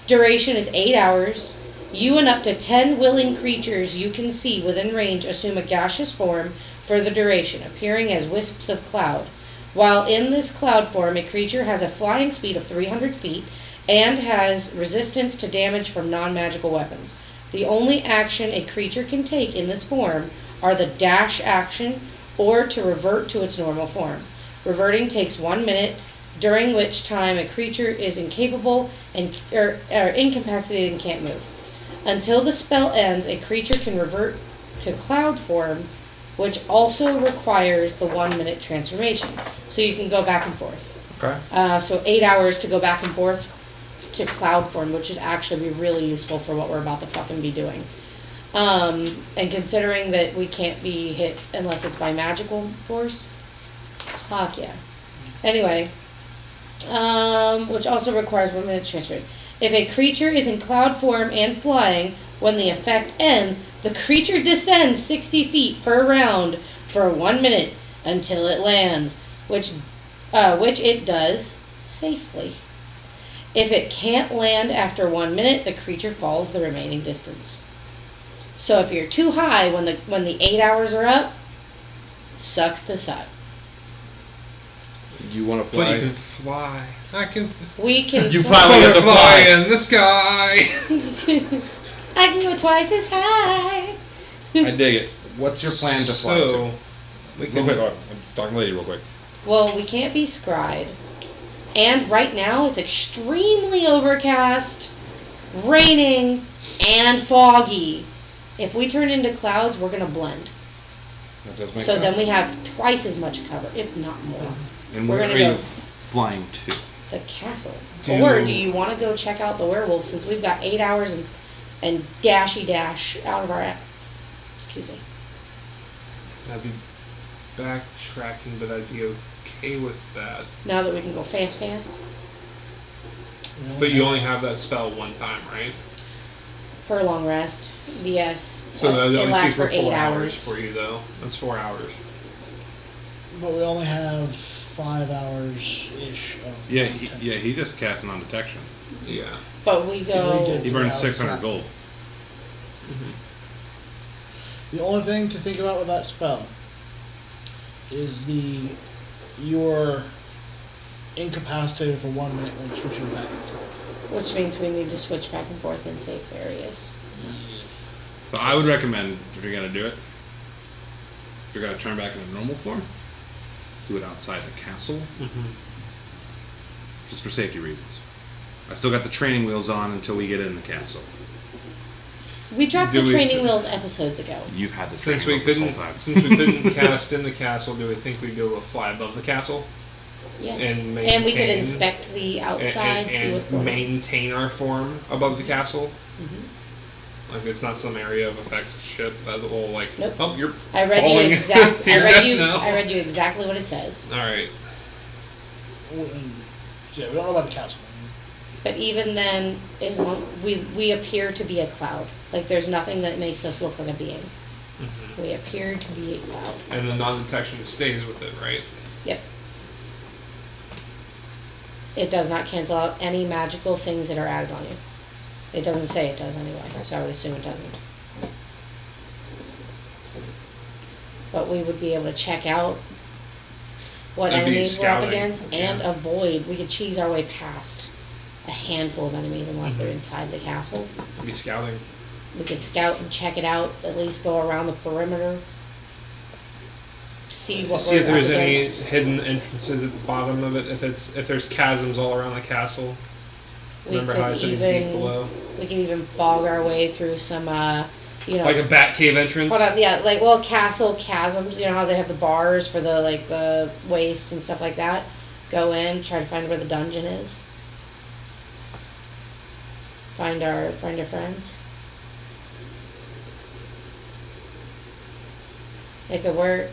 Duration is 8 hours. You and up to 10 willing creatures you can see within range assume a gaseous form for the duration, appearing as wisps of cloud. While in this cloud form, a creature has a flying speed of 300 feet and has resistance to damage from non-magical weapons. The only action a creature can take in this form are the dash action or to revert to its normal form. Reverting takes 1 minute, during which time a creature is incapable or incapacitated and can't move. Until the spell ends, a creature can revert to cloud form, which also requires the 1 minute transformation. So you can go back and forth. Okay. So 8 hours to go back and forth to cloud form, which would actually be really useful for what we're about to fucking be doing. And considering that we can't be hit unless it's by magical force, fuck yeah. Anyway, which also requires 1 minute transfer. If a creature is in cloud form and flying, when the effect ends, the creature descends 60 feet per round for 1 minute until it lands, which it does safely. If it can't land after 1 minute, the creature falls the remaining distance. So if you're too high when the 8 hours are up, sucks to suck. You want to But fly? you can fly. We can. You finally get to fly fly. in the sky. I can go twice as high. I dig it. What's your plan to fly to? So, we Real can. quick, I'm talking to lady real quick. Well, we can't be scryed. And right now it's extremely overcast, raining, and foggy. If we turn into clouds, we're going to blend. That does make So sense. then we have twice as much cover, if not more. And we're where gonna are go- you flying to? The castle. Do- Or do you want to go check out the werewolf since we've got 8 hours and dashy dash out of our ass? Excuse me. I'd be backtracking, but I'd be okay with that. Now that we can go fast. But you only have that spell one time, right? For a long rest. Yes. So that would it at least lasts be for for 8 4 hours hours. for you, though. That's 4 hours. But we only have 5 hours-ish of content. He just cast non-detection. Yeah. But we We go. did. He burned 3 hours 600 back. gold. The only thing to think about with that spell is you're incapacitated for 1 minute when switching back and forth. Which means we need to switch back and forth in safe areas. So I would recommend, if you're going to do it, if you're going to turn back into normal form, do it outside the castle, just for safety reasons. I still got the training wheels on until we get in the castle. We dropped Do the we- training wheels episodes ago. You've had the Since training we wheels this whole couldn't, time. since we couldn't cast in the castle, do we think we'd be able to fly above the castle Yes. and And we could maintain- inspect the and, outside, see what's going on. maintain our form above the castle? Mhm. Like it's not some area of effect shit that will like. Nope. Oh, you're I read falling you exact. to your death now. I read you exactly what it says. All right. Yeah, we don't know about the castle. But even then, as long we appear to be a cloud. Like there's nothing that makes us look like a being. We appear to be a cloud. And the non-detection stays with it, right? Yep. It does not cancel out any magical things that are added on you. It doesn't say it does anyway, so I would assume it doesn't. But we would be able to check out what That'd be enemies we're up scouting, against and yeah. avoid. We could cheese our way past a handful of enemies unless they're inside the castle. Be scouting. We could scout and check it out, at least go around the perimeter. see what See we're if there's up any against. hidden entrances at the bottom of it. If there's chasms all around the castle. We Remember how I could said it's deep even below? we could even fog our way through some Like a bat cave entrance. hold on, yeah, like castle chasms. You know how they have the bars for the waste and stuff like that. Go in, try to find where the dungeon is. Find our friends. It could work.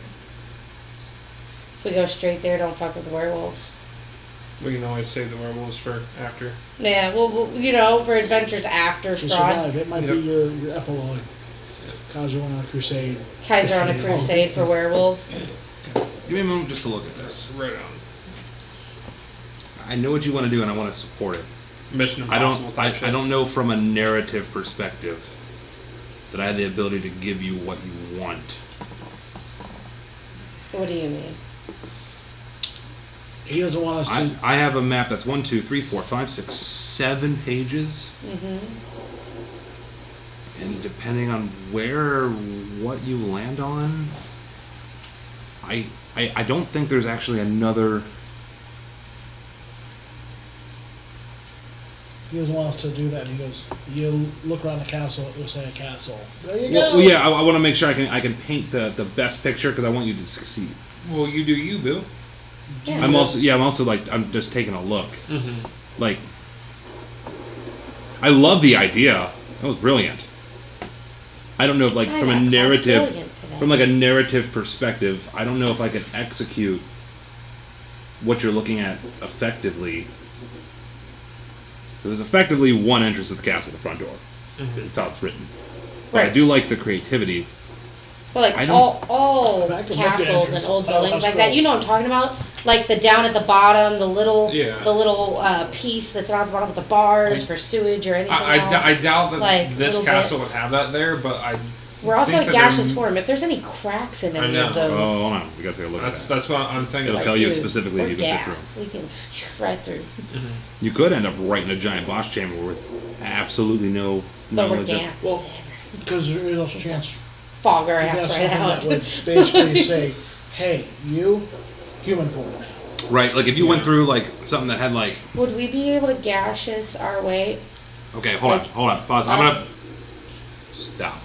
If we go straight there, don't fuck with the werewolves. We can always save the werewolves for after. Yeah, well, for adventures after To Strahd. survive, it might be Yep. your epilogue. Kaiser went on a crusade. Kaiser on a crusade for werewolves. Give me a moment just to look at this. Right on. I know what you want to do, and I want to support it. Mission I Impossible don't. type shit. I don't know from a narrative perspective that I have the ability to give you what you want. What do you mean? He doesn't want us to. I have a map that's 1, 2, 3, 4, 5, 6, 7 pages, Mm-hmm. and depending on what you land on, I don't think there's actually another. He doesn't want us to do that. He goes, you look around the castle, it will say a castle. There you Well, go. yeah, I want to make sure I can paint the best picture because I want you to succeed. Well, you do you, Boo. Yeah. I'm also like I'm just taking a look. Mm-hmm. Like, I love the idea. That was brilliant. I don't know if, like, I from a got called narrative, brilliant today. from like a narrative perspective, I don't know if I can execute what you're looking at effectively. There's effectively one entrance to the castle, the front door. It's how it's written. But I Right. do like the creativity. But I like don't- all I can look at castles and entrance. old Oh, buildings that's like that, cool. you know what I'm talking about? Like the down at the bottom, the little Yeah. piece that's down at the bottom with the bars I- for sewage or anything I else. doubt that Like, this little castle bits. would have that there, but I. We're also think at that they're- gaseous form. If there's any cracks in I any know. of those, Oh, hold on. We got to take a look That's at that. that's what I'm thinking. It'll Like, tell you dude, specifically we're if you can gas. fit We can right through. You could end up right in a giant boss chamber with absolutely no But we're knowledge of. gassed. Well, because there is also a chance Fog our you ass have right something out. that would basically say, hey, you, human form. Right, like if you went through like something that had like, Would we be able to gaseous our way? okay, hold Like, on, pause. I'm gonna stop.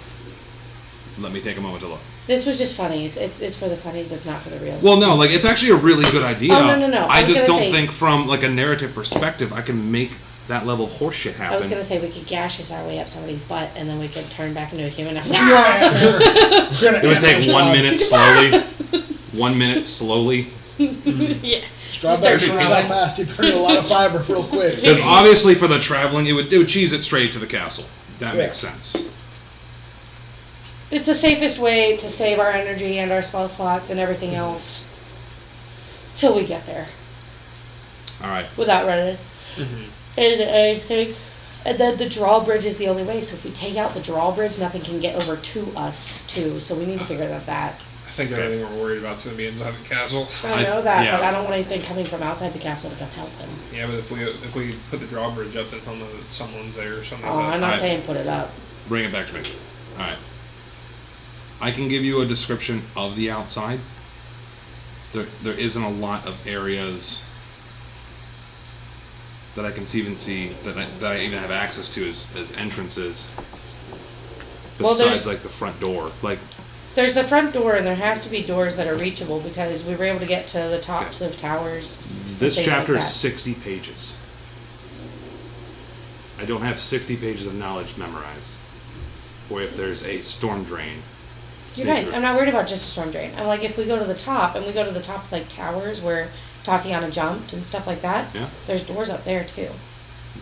Let me take a moment to look. This was just funnies. It's for the funnies, if not for the reals. Well, no, like it's actually a really good idea. Oh, no. I I was just gonna don't say- think from like a narrative perspective I can make that level of horseshit happen. I was gonna say we could gaseous our way up somebody's butt, and then we could turn back into a human. It would take 1 minute slowly. 1 minute slowly. Yeah. Strawberry Start shrimp growing. fast, you burn a lot of fiber real quick. Because obviously for the traveling, it would cheese it straight to the castle. That Yeah. makes sense. It's the safest way to save our energy and our spell slots and everything else till we get there All right. without running Mhm. into anything. And then the drawbridge is the only way. So if we take out the drawbridge, nothing can get over to us too. So we need to figure that. I think everything we're worried about is going to be inside the castle. I know that, yeah. but I don't want anything coming from outside the castle to come help him. Yeah, but if we put the drawbridge up, then he'll know that someone's there or something's Oh, I'm up. not Alright. saying put it up. Bring it back to me. All right. I can give you a description of the outside. There isn't a lot of areas that I can even see that I even have access to as entrances. Well, Besides there's- like the front door, like There's the front door, and there has to be doors that are reachable because we were able to get to the tops of towers. this things like chapter is that. 60 pages. I don't have 60 pages of knowledge memorized. Or if there's a storm drain. You're sneak right. through. I'm not worried about just a storm drain. I'm like, if we go to the top, and we go to the top like towers where Tatiana jumped and stuff like that, Yeah. there's doors up there too.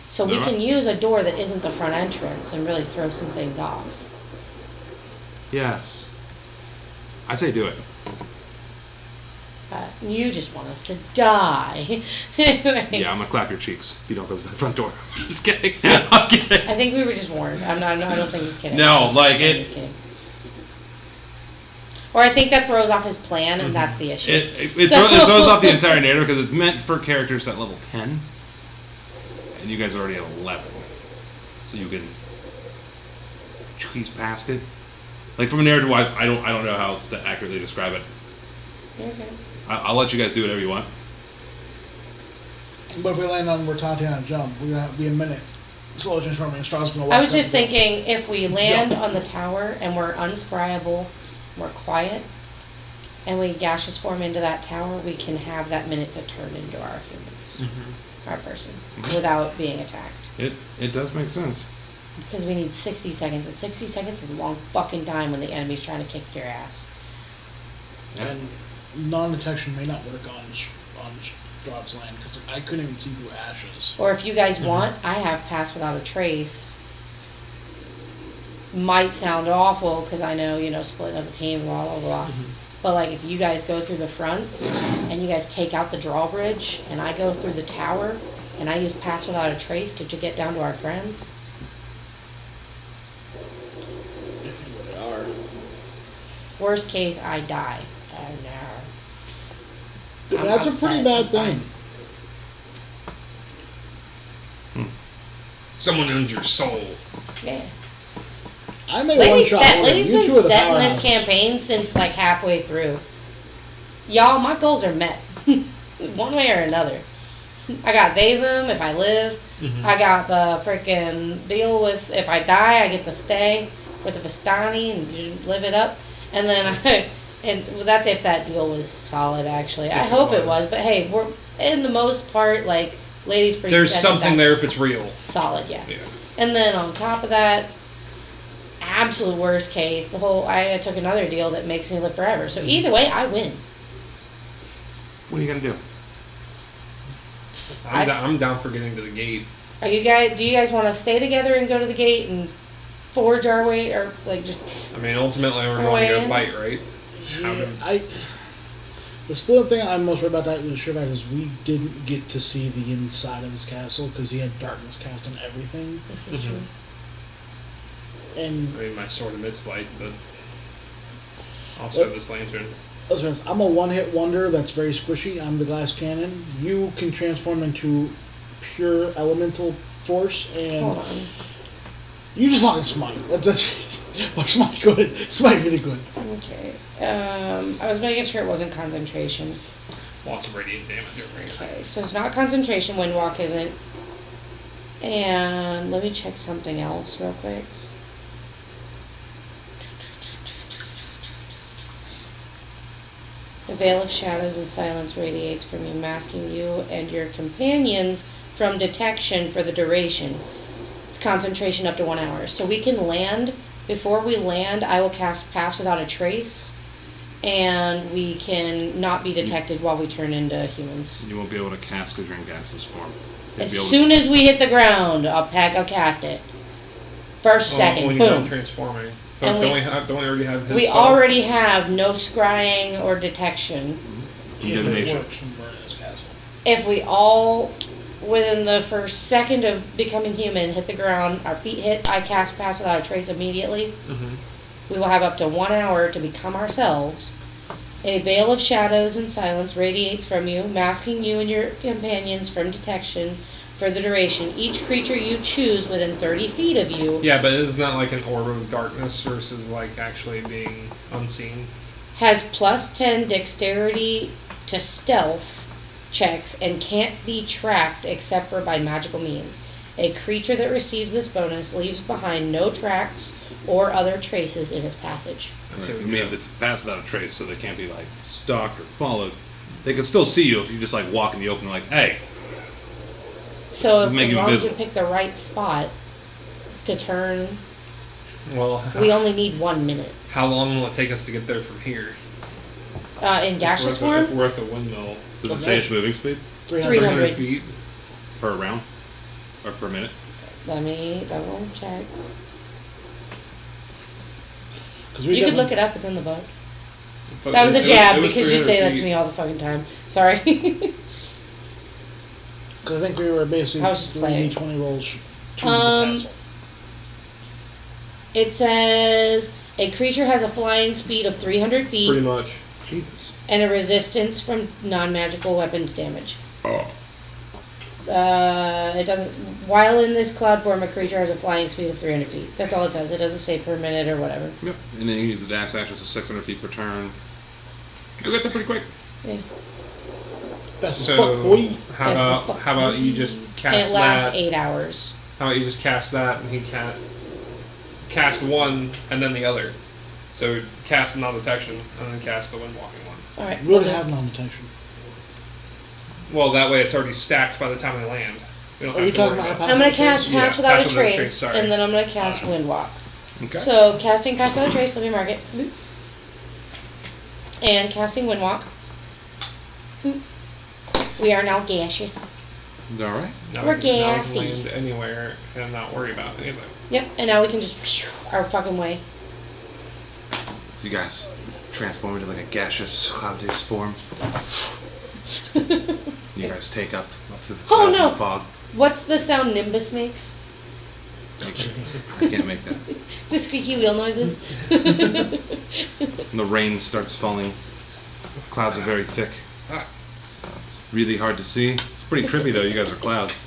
So we There can are. use a door that isn't the front entrance and really throw some things off. Yes. I say do it. You just want us to die. Yeah, I'm gonna clap your cheeks if you don't go to the front door. Just kidding. I'm kidding. I think we were just warned. I don't think he's kidding. No, I'm just like saying it- he's kidding. Or I think that throws off his plan, and that's the issue. It So- throws off the entire narrative because it's meant for characters at level 10, and you guys are already at 11, so you can squeeze past it. Like from a narrative wise, I don't know how else to accurately describe it. You're okay. I'll let you guys do whatever you want. But if we land on where Tatiana jumped, we're gonna be a minute. Slow transforming, and Straw's gonna walk I was up just and go. thinking, if we land on the tower and we're unscryable, we're quiet, and we gaseous form into that tower, we can have that minute to turn into our humans, our person, without being attacked. It does make sense. Because we need 60 seconds, and 60 seconds is a long fucking time when the enemy's trying to kick your ass. Yeah. And non-detection may not work on Straw's land because I couldn't even see through ashes. Or if you guys want, I have Pass Without a Trace. Might sound awful because I know, splitting up the team, blah, blah, blah. But, like, if you guys go through the front and you guys take out the drawbridge and I go through the tower and I use Pass Without a Trace to get down to our friends. If they are. Worst case, I die. Oh, no. That's a pretty bad thing. Someone owns your soul. Yeah. I made one shot. Lady's been set in this campaign since like halfway through. Y'all, my goals are met. One way or another. I got they, them, if I live. I got the freaking deal with if I die, I get to stay with the Vistani and just live it up. And then that's if that deal was solid, actually. I hope it was. But hey, we're, in the most part, like, Lady's pretty There's set something there if it's real. solid, yeah. And then on top of that, absolute worst case, I took another deal that makes me live forever. So either way, I win. What are you gonna do? I'm down for getting to the gate. Do you guys want to stay together and go to the gate and forge our way, or like just? I mean, ultimately, we're Our going to way go in? fight, right? Yeah, the split thing I'm most worried about that with Shivak is we didn't get to see the inside of his castle because he had darkness cast on everything. This is true. And I mean, my sword emits light, but also this lantern. I'm a one-hit wonder that's very squishy. I'm the glass cannon. You can transform into pure elemental force, and Hold on. you just fucking smite. That's smite good. Smite really good. Okay. I was making sure it wasn't concentration. Lots of radiant damage over here. Okay, so it's not concentration. Windwalk isn't. And let me check something else real quick. The veil of shadows and silence radiates from you, masking you and your companions from detection for the duration. It's concentration up to 1 hour. So we can land. Before we land, I will cast Pass Without a Trace, and we can not be detected while we turn into humans. You won't be able to cast because you're in gaseous form. As soon as we hit the ground, I'll cast it. First, second, when you're done boom. transforming. And Don't we already have his We stuff? already have no scrying or detection. Divination. If it works from burning his castle. If we all, within the first second of becoming human, hit the ground, our feet hit, I cast Pass Without a Trace immediately. We will have up to 1 hour to become ourselves. A veil of shadows and silence radiates from you, masking you and your companions from detection for the duration. Each creature you choose within 30 feet of you Yeah, but isn't that like an orb of darkness versus like actually being unseen? has plus 10 dexterity to stealth checks and can't be tracked except for by magical means. A creature that receives this bonus leaves behind no tracks or other traces in its passage. Right. It means it's passed without a trace, so they can't be like stalked or followed. They can still see you if you just like walk in the open, like, hey. So Make as you long as you invisible. pick the right spot to turn, Well, we only need 1 minute. how long will it take us to get there from here? In gaseous If form, we're at the windmill. Does it say its moving speed 300. 300 feet. per round or per minute? let me double check. Because we You could definitely- look it up, it's in the book. But That was a jab it was because you say that 300 to feet. me all the fucking time. Sorry. Because I think we were basically I was just playing. 20 rolls to the Um, castle. It says a creature has a flying speed of 300 feet Pretty much. Jesus. and a resistance from non-magical weapons damage. Oh. It doesn't. While in this cloud form, a creature has a flying speed of 300 feet. That's all it says. It doesn't say per minute or whatever. Yep. And then you use the dash action, so 600 feet per turn. You'll get there pretty quick. Yeah. That's So a spot, boy. how about you just And cast it lasts that? 8 hours. How about you just cast that and he can't cast one and then the other. So cast non-detection and then cast the wind-walking one. Alright. We already have non-detection. Well, that way it's already stacked by the time we land. We don't Are have you to talking worry about about I'm going to cast Yeah, Pass Without Pass a Without a Trace, Trace, sorry. and then I'm going to cast Windwalk. Okay. So, casting Pass Without a Trace, let me mark it. Boop. And casting Windwalk. Boop. We are now gaseous. All right. Now We're we can gassy. land anywhere and not worry about anything. Yep, and now we can just phew, our fucking way. So you guys transform into like a gaseous cloud-based form. You guys take up through the Oh, clouds no. and the fog. What's the sound Nimbus makes? I can't make that. The squeaky wheel noises? And the rain starts falling. Clouds are very thick. Ah. It's really hard to see. It's pretty trippy though. You guys are clouds.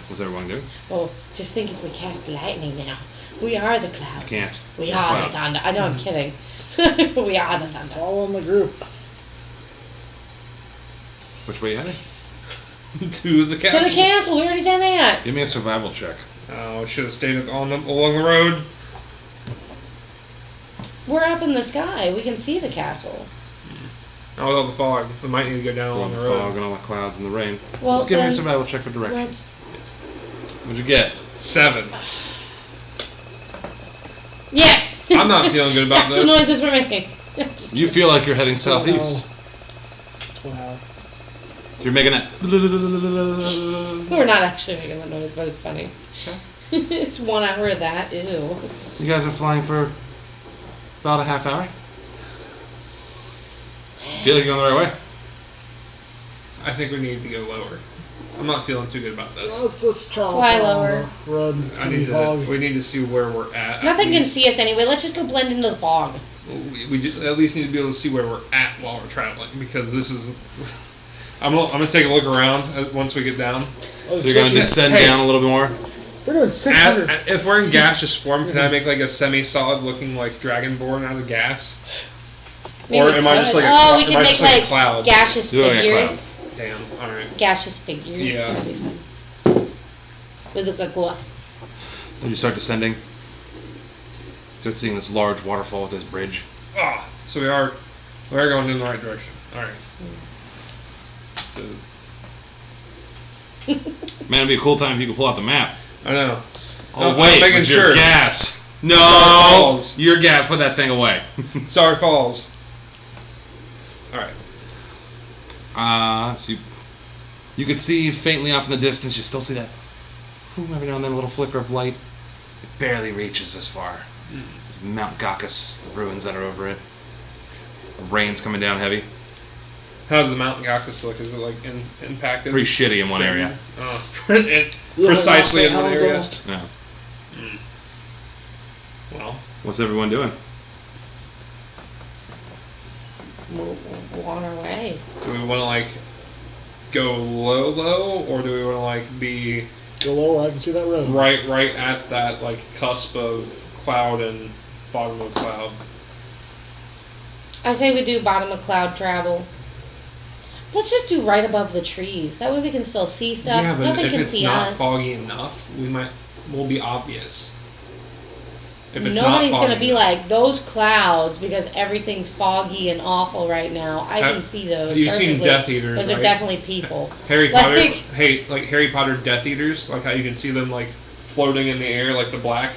What's everyone doing? Oh, just think if we cast lightning now. We are the clouds. You can't. We You're are cloud. the thunder. I know, I'm kidding. We are the thunder. Follow in the group. Which way you heading? To the To castle. the castle, we already said that. Give me a survival check. Oh, should have stayed along the road. We're up in the sky. We can see the castle. Not with all the fog. We might need to go down All along the the road. fog and all the clouds and the rain. Well, Just give me a then survival check for direction. let's- What'd you get? 7. Yes! I'm not feeling good about That's the this. noises we're making. You feel like you're heading southeast. Wow. You're making it. We're not actually making that noise, but it's funny. It's 1 hour of that. Ew. You guys are flying for about a half hour. Feel like you're going the right way. I think we need to go lower. I'm not feeling too good about this. Let's just try Fly to lower. Run I to need the to. fog. We need to see where we're at. Nothing can least. see us anyway. Let's just go blend into the fog. We at least need to be able to see where we're at while we're traveling because this is. I'm gonna take a look around once we get down. Oh, So you're going to descend Hey. down a little bit more. We're doing 600. If we're in gaseous form, can I make like a semi-solid looking like dragonborn out of gas? Maybe Or am I just could. like a Oh, cloud- we am can I make just like a like cloud? gaseous Do it like a figures. Damn. All right. Gaseous figures. Yeah. That'd be fun. We look like ghosts. As you start descending, start seeing this large waterfall with this bridge. Ah, so we are going in the right direction. All right. So Man, it'd be a cool time if you could pull out the map. I know. Oh, I'm wait, making with your sure. gas. No, Falls. your gas. Put that thing away. Sorry Falls. All right. So you could see faintly off in the distance. You still see that. Every now and then, a little flicker of light. It barely reaches this far. It's Mount Gakkus, the ruins that are over it. The rain's coming down heavy. How's the Mount Gakkus look? Is it like impacted? Pretty shitty in one area. Precisely in one area. Almost. Yeah. Well, What's everyone doing? We're on our way. do we want to like go low, or do we want to like be Go lower, I can see that road. right at that like cusp of cloud and bottom of cloud? I say we do bottom of cloud travel. Let's just do right above the trees. That way we can still see stuff. Yeah, but Nothing if can it's see not us. foggy enough, we'll be obvious. If it's Nobody's not gonna foggy be enough. like those clouds because everything's foggy and awful right now. I can see those. You've seen perfectly. Death Eaters, Those are right? definitely people. Harry Like- Potter, like Harry Potter Death Eaters, like how you can see them like floating in the air, like the black.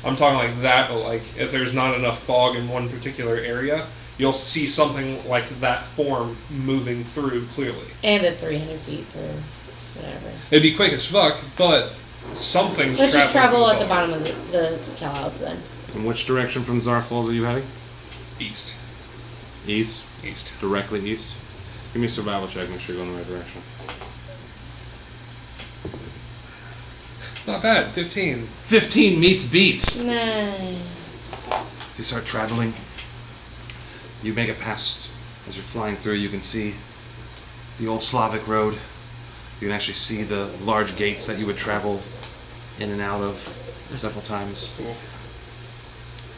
I'm talking like that, but like if there's not enough fog in one particular area, you'll see something like that form moving through clearly. And at 300 feet or whatever. It'd be quick as fuck, but something's Let's just travel through at the fog. bottom of the clouds then. In which direction from Zar Falls are you heading? East. East? East. Directly east? Give me a survival check, make sure you're going the right direction. Not bad. 15. 15 meets beats! Nice. You start traveling. You make it past, as you're flying through, you can see the old Slavic road. You can actually see the large gates that you would travel in and out of several times. Cool.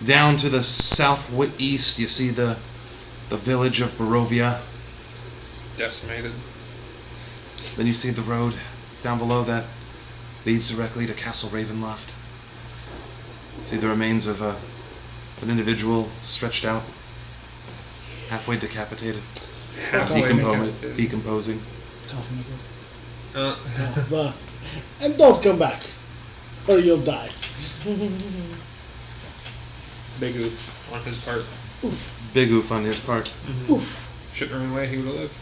Down to the southeast, you see the village of Barovia. Decimated. Then you see the road down below that leads directly to Castle Ravenloft. See the remains of an individual stretched out, halfway decapitated, Halfway decapitated. decomposing. Coffee maker. Uh, And don't come back, or you'll die. big oof on his part. Big oof on his part. Oof. Shouldn't run away, he would have lived.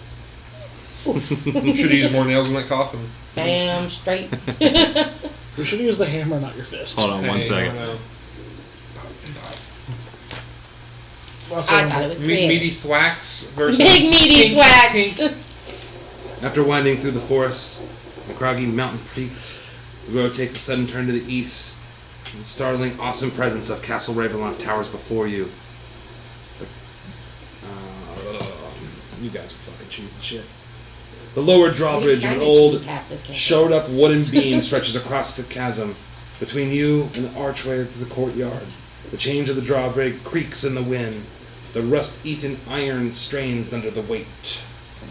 Should have used more nails in that coffin. Bam, straight. We should use the hammer, not your fist. Hold on one Hey, second. no, no. Last I one. thought it was Meaty creative. thwacks versus Big meaty tink, thwacks. tink. After winding through the forest and craggy mountain peaks, the road takes a sudden turn to the east, and the startling, awesome presence of Castle Ravenloft towers before you. You guys are fucking cheesing shit. The lower drawbridge of an old, showed-up wooden beam stretches across the chasm between you and the archway to the courtyard. The change of the drawbridge creaks in the wind. The rust-eaten iron strains under the weight.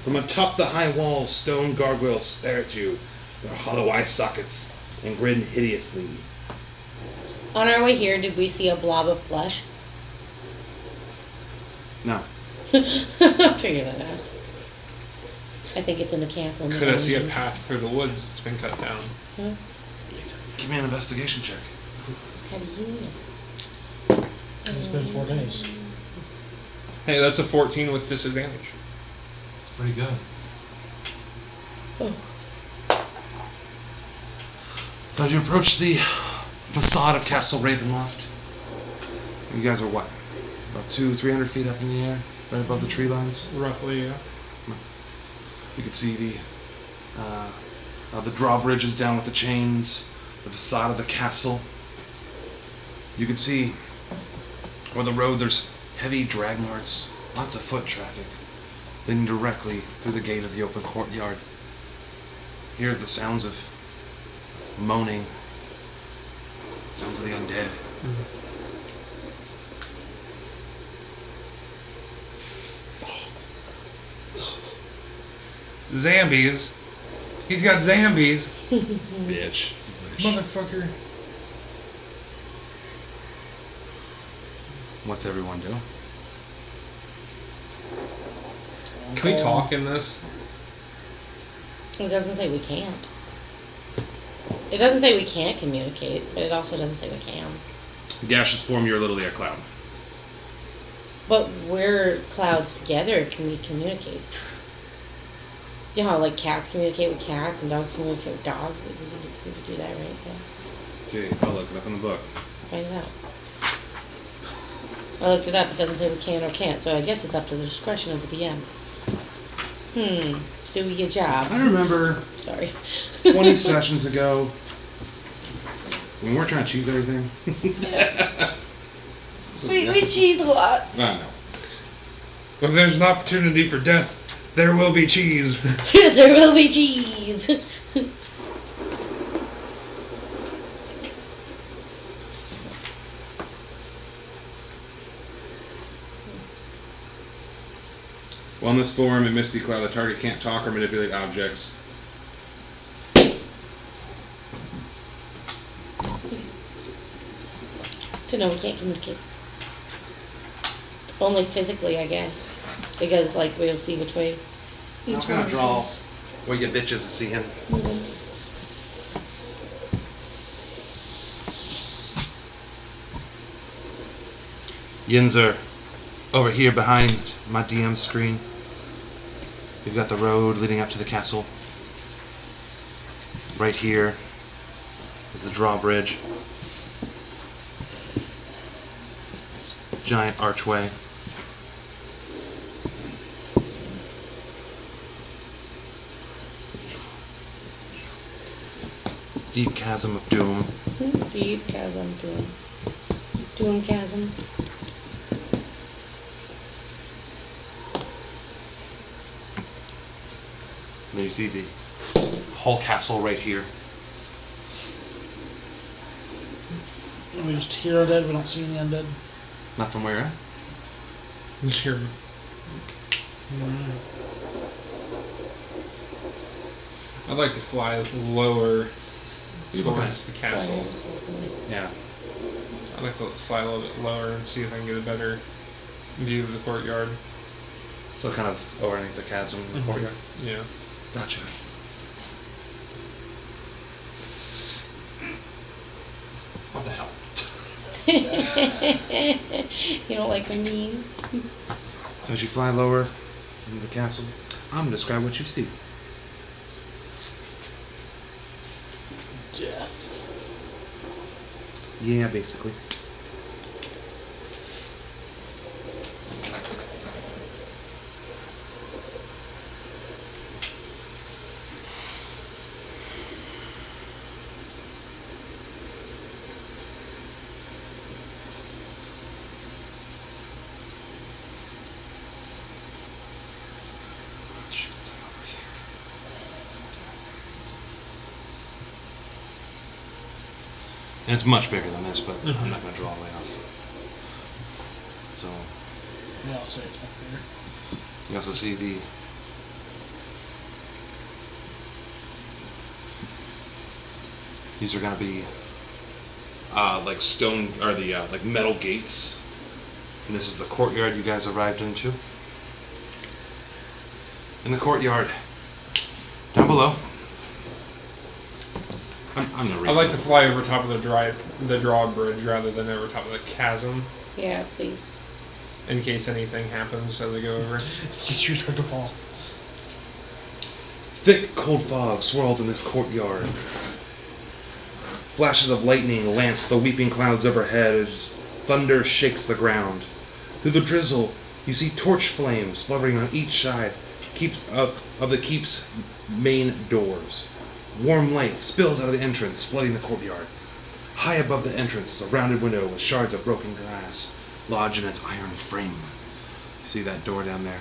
From atop the high walls, stone gargoyles stare at you, their hollow eye sockets, and grin hideously. On our way here, did we see a blob of flesh? No. Figure that out. I think it's in the castle. Could I see a path through the woods that's been cut down? Huh? Give me an investigation check. How do you know? It's been 4 days. Hey, that's a 14 with disadvantage. It's pretty good. Oh. So as you approach the facade of Castle Ravenloft, you guys are what? About 200-300 feet up in the air, right above the tree lines. Roughly, yeah. You can see the drawbridge is down with the chains, the facade of the castle. You can see on the road there's heavy drag marks, lots of foot traffic, leading directly through the gate of the open courtyard. Hear the sounds of moaning, sounds of the undead. Zambies. He's got Zambies. Bitch. Motherfucker. What's everyone doing? Can we talk in this? It doesn't say we can't. It doesn't say we can't communicate, but it also doesn't say we can. Gaseous form, you're literally a cloud. But we're clouds together. Can we communicate? You know how like cats communicate with cats and dogs communicate with dogs? Like, we could do that, right? Yeah. Okay, I'll look it up in the book. Find it out. I looked it up. It doesn't say we can or can't, so I guess it's up to the discretion of the DM. Do we get a job? I remember Sorry. 20 sessions ago, when we're trying to choose everything. We cheese a lot. I know. If there's an opportunity for death, there will be cheese. There will be cheese. While in this form, in Misty Cloud, the target can't talk or manipulate objects. So no, we can't communicate. Only physically, I guess. Because, like, we'll see which way each I'm gonna one draw is. where your bitches are seeing. Yinzer, over here behind my DM screen. You've got the road leading up to the castle. Right here is the drawbridge. This giant archway. Deep chasm of doom. Deep chasm, doom. Doom chasm. And then you see the whole castle right here. We just hear undead, we don't see any undead. Not from where you're at? Sure. I'd like to fly lower towards the castle. Yeah. I'd like to fly a little bit lower and see if I can get a better view of the courtyard. So kind of underneath the chasm in the courtyard. Yeah. Gotcha. What the hell? You don't like my knees? So as you fly lower into the castle, I'm gonna describe what you see. Death. Yeah, basically. And it's much bigger than this, but I'm not going to draw all the way off. So, Yeah, I'll say it's back there. you also see the... These are going to be like stone, or the like metal gates. And this is the courtyard you guys arrived into. In the courtyard, down below, I'm gonna read. I'd like to fly over top of the drawbridge rather than over top of the chasm, Yeah, please. in case anything happens as I go over. You start to fall. Thick, cold fog swirls in this courtyard. Flashes of lightning lance the weeping clouds overhead as thunder shakes the ground. Through the drizzle, you see torch flames fluttering on each side of the keep's main doors. Warm light spills out of the entrance, flooding the courtyard. High above the entrance is a rounded window with shards of broken glass lodged in its iron frame. You see that door down there?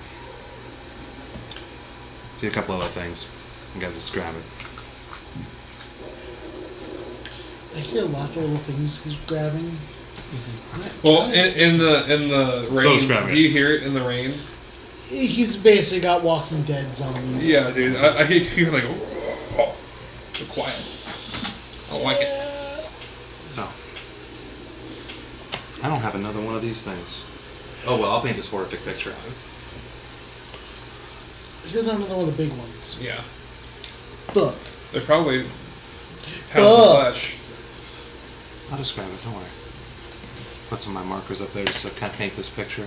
See a couple other things. I gotta describe it. I hear lots of little things he's grabbing. Well, in the rain, describe it. do you hear it in the rain? He's basically got Walking Dead zombies. Yeah, dude. I hear like, so quiet. I don't like it. So, I don't have another one of these things. Oh well, I'll paint this horrific picture. He doesn't have another one of the big ones. Yeah. Fuck. They're probably pounds of flesh. I'll describe it, don't worry. Put some of my markers up there just to kind of paint this picture.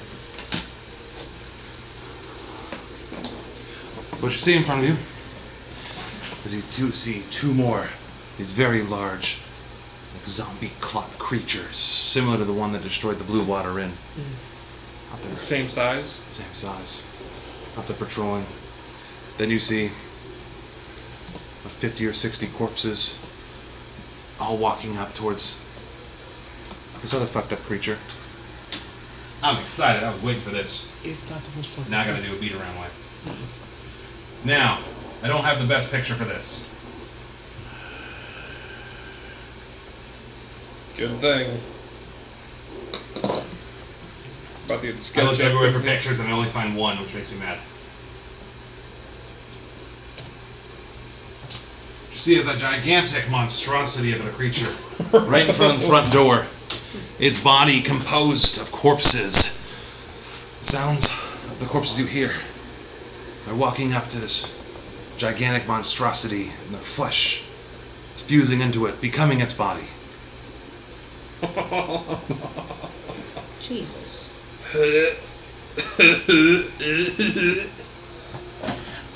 What you see in front of you is you see two more, these very large, like zombie clot creatures, similar to the one that destroyed the Blue Water Inn. Out there. Same size. Same size. Out there patrolling. Then you see 50 or 60 corpses all walking up towards this other fucked up creature. I'm excited. I was waiting for this. It's not the most fucking. Now I gotta do a beat around way. Now, I don't have the best picture for this. Good thing. About to get I sketch look everywhere for pictures and I only find one, which makes me mad. What you see is a gigantic monstrosity of a creature right in front of the front door. Its body composed of corpses. Sounds of the corpses you hear. They're walking up to this gigantic monstrosity, and their flesh is fusing into it, becoming its body. Jesus.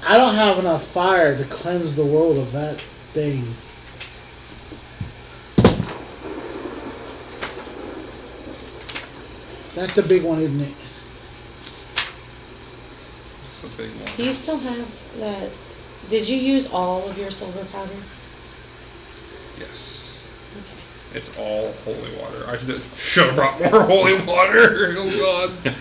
I don't have enough fire to cleanse the world of that thing. That's the big one, isn't it? That's a big one. Do you still have that? Did you use all of your silver powder? Yes. Okay. It's all holy water. I should have brought more holy water. Oh god.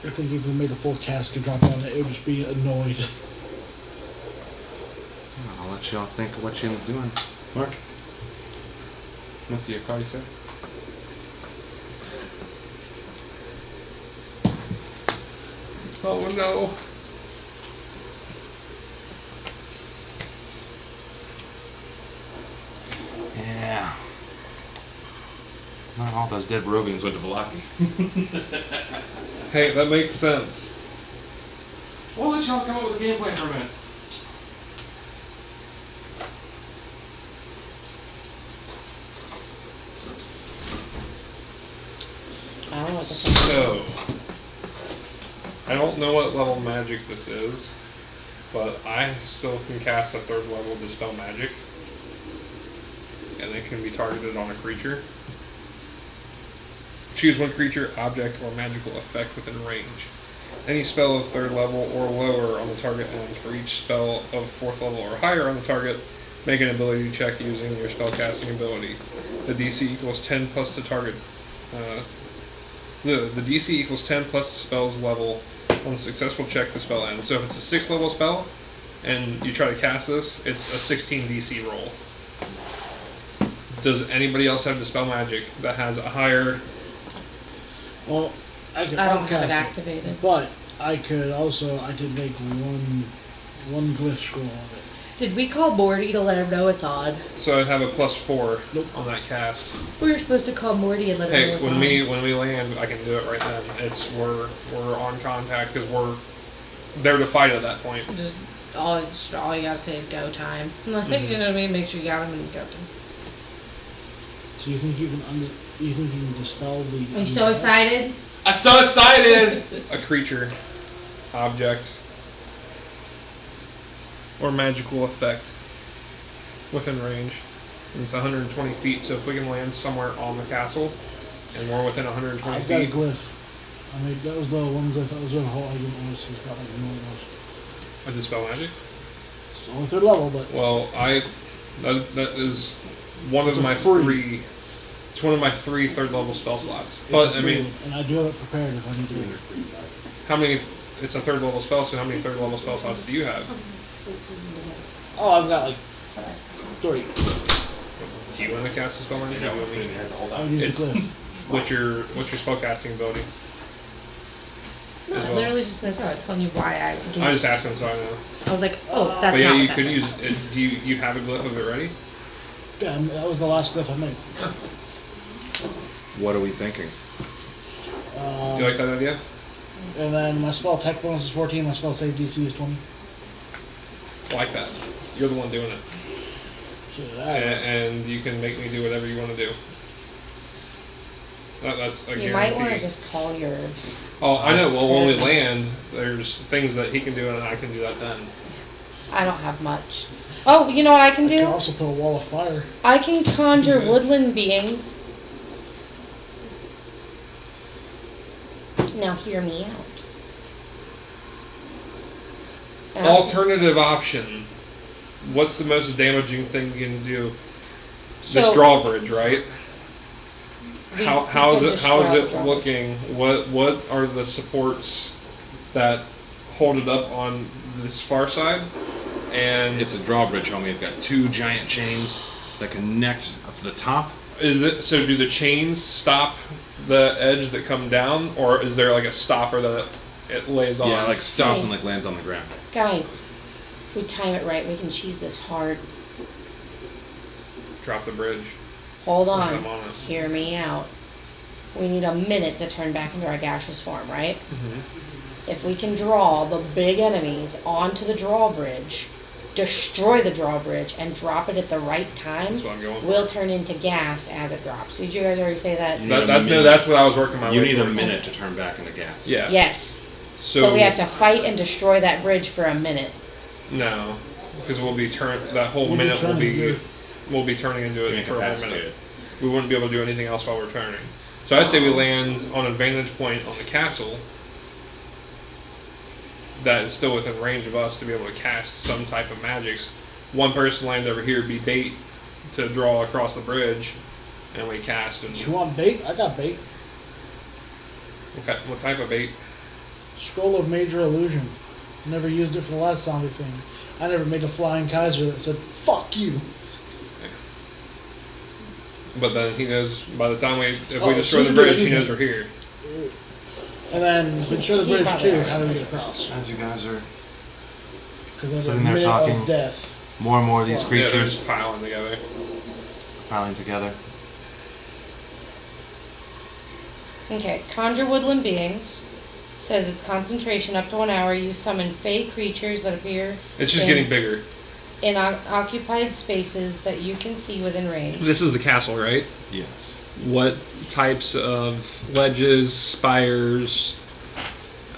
I think if we made a full casket drop on it, it would just be annoyed. I'll let y'all think of what Shin's doing. Mark? Mr. Yukari, sir. Oh no. Yeah. Not all those dead Rovians went to Velaki. Hey, that makes sense. We'll let y'all come up with a game plan for a minute. I don't know what the fuck. So, I don't know what level magic this is, but I still can cast a 3rd level Dispel Magic, and it can be targeted on a creature. Choose one creature, object, or magical effect within range. Any spell of 3rd level or lower on the target ends. For each spell of 4th level or higher on the target, make an ability check using your spellcasting ability. The DC equals 10 plus the target. The DC equals 10 plus the spell's level. On the successful check, the spell ends. So if it's a 6th level spell, and you try to cast this, it's a 16 DC roll. Does anybody else have Dispel Magic that has a higher... Well, I I don't have it cast activated. but I could make one glyph scroll of it. Did we call Morty to let him know it's on? So I'd have a +4 Nope. on that cast. We were supposed to call Morty and let him know Hey, it's when on. we land, I can do it right then. We're on contact because we're there to fight at that point. Just all you gotta say is go time. Like, you know what I mean? Make sure you got him and go time. So you think you can dispel the? Are you so excited? I'm so excited! A creature, object, or magical effect within range. And it's 120 feet, so if we can land somewhere on the castle and we're within 120 I've got a feet. glyph. I mean, that was the one glyph that was in the whole. I didn't want to see that like A Dispel Magic? It's only 3rd level, but Well, that is one It's of a my free. 3. It's one of my 3 3rd level spell slots. But I mean, and I do have it prepared if I need to. how many? It's a 3rd level spell, so how many 3rd level spell slots do you have? Oh, I've got like 3. Do you want to cast a spell magic? Yeah, Or do what's you want in me there the whole I time? would use It's- the glyph. What's your spellcasting ability? No, as I well. literally just gonna start telling you why I do. I just asked him so I know. I was like, oh, that's But yeah, not you what could that use says. it. Do you have a glyph of it ready? Yeah, I mean, that was the last glyph I made. What are we thinking? You like that idea? And then my spell attack bonus is 14. My spell save DC is 20. Like that. You're the one doing it, So that, and you can make me do whatever you want to do. That's a You might want to guarantee. just call your. Oh, I know. Well, when we land, there's things that he can do, and I can do that then. I don't have much. Oh, you know what I can I can do? also put a wall of fire. I can conjure woodland beings. Now hear me out. And I'll- Alternative option. What's the most damaging thing you can do? This So- drawbridge, right? we- How we is can it? How is destroy it the drawbridge. looking? What are the supports that hold it up on this far side? And It's a drawbridge, homie. It's got 2 giant chains that connect up to the top. is it so? Do the chains stop the edge that come down, or is there like a stopper that it lays on? Yeah, like stops Hey. and like lands on the ground. Guys, if we time it right, we can cheese this hard. drop the bridge. Hold Put on. them on it. Hear me out. We need a minute to turn back into our gaseous form, right? If we can draw the big enemies onto the drawbridge, destroy the drawbridge, and drop it at the right time, That's what I'm going for. we'll turn into gas as it drops. Did you guys already say that? You That, need a that, no, minute. that's what I was working my You way need a towards. minute to turn back into gas. Yeah. Yes. So we have to fight and destroy that bridge for a minute. No, because we'll be that whole We'll be minute will turning be here. we'll be turning into it Being for a minute. incapacitated. We wouldn't be able to do anything else while we're turning. So I say we land on a vantage point on the castle that is still within range of us to be able to cast some type of magics. One person land over here, be bait to draw across the bridge, and we cast. And You want bait? I got bait. okay, what type of bait? Scroll of Major Illusion. Never used it for the last zombie thing. I never made a flying Kaiser that said, fuck you. But then he knows by the time if we Oh, destroy so the you do bridge, he anything. knows we're here. And then if we destroy the He bridge probably too, already how do we knows. get across? As you guys are Because there's a Sitting there minute talking. of death. more and more of these Yeah, Yeah, they're creatures just piling together. piling together. Okay, conjure woodland beings. Says its concentration up to 1 hour. You summon fey creatures that appear It's just in- getting bigger. in occupied spaces that you can see within range. This is the castle, right? Yes. What types of ledges, spires,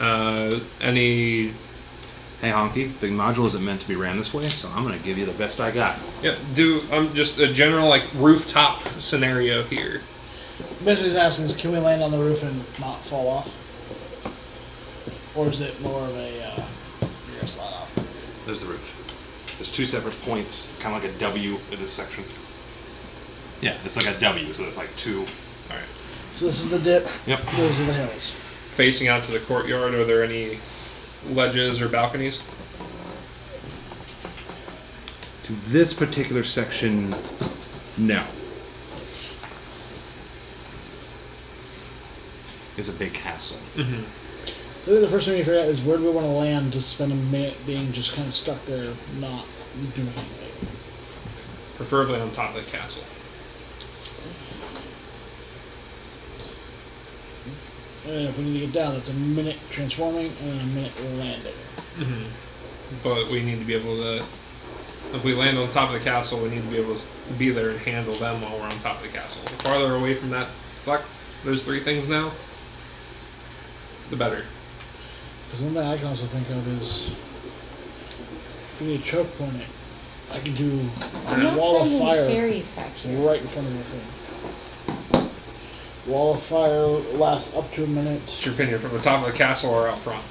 any... Hey Honky, big module isn't meant to be ran this way, so I'm gonna give you the best I got. Yep, just a general, like, rooftop scenario here. Basically, he's asking is, can we land on the roof and not fall off? Or is it more of a, you're gonna slide off? There's the roof. There's two separate points, kind of like a W in this section. Yeah, it's like a W, so it's like two. Alright. So this is the dip. Yep. Those are the hills. Facing out to the courtyard, are there any ledges or balconies? To this particular section, no. It's a big castle. Mm-hmm. I think the first thing we figure out is where do we want to land to spend a minute being just kind of stuck there, not doing anything. Preferably on top of the castle. And if we need to get down, it's a minute transforming and a minute landing. Mm-hmm. But we need to be able to... If we land on top of the castle, we need to be able to be there and handle them while we're on top of the castle. The farther away from that, those three things now, the better. Because one thing I can also think of is, if we need a choke point, I can do I'm a not wall of finding fire fairies back here. right in front of the thing. Wall of fire lasts up to a minute. What's your opinion, from the top of the castle or out front?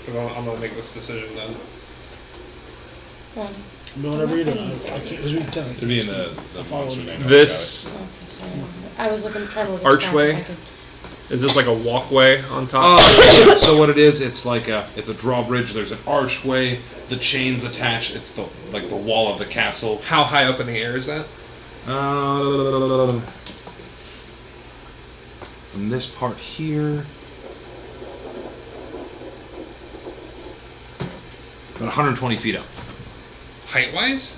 'Cause I'm going to make this decision then. Go on. Do whatever you do. I'm I not can't. finding There's no telling. It'd be in the monster manual. This, Okay, sorry. I was trying to look at Archway? stats if I could- is this like a walkway on top? Oh, so what it is, it's like it's a drawbridge. There's an archway. The chains attached. It's the wall of the castle. How high up in the air is that? From this part here, about 120 feet up. Height-wise?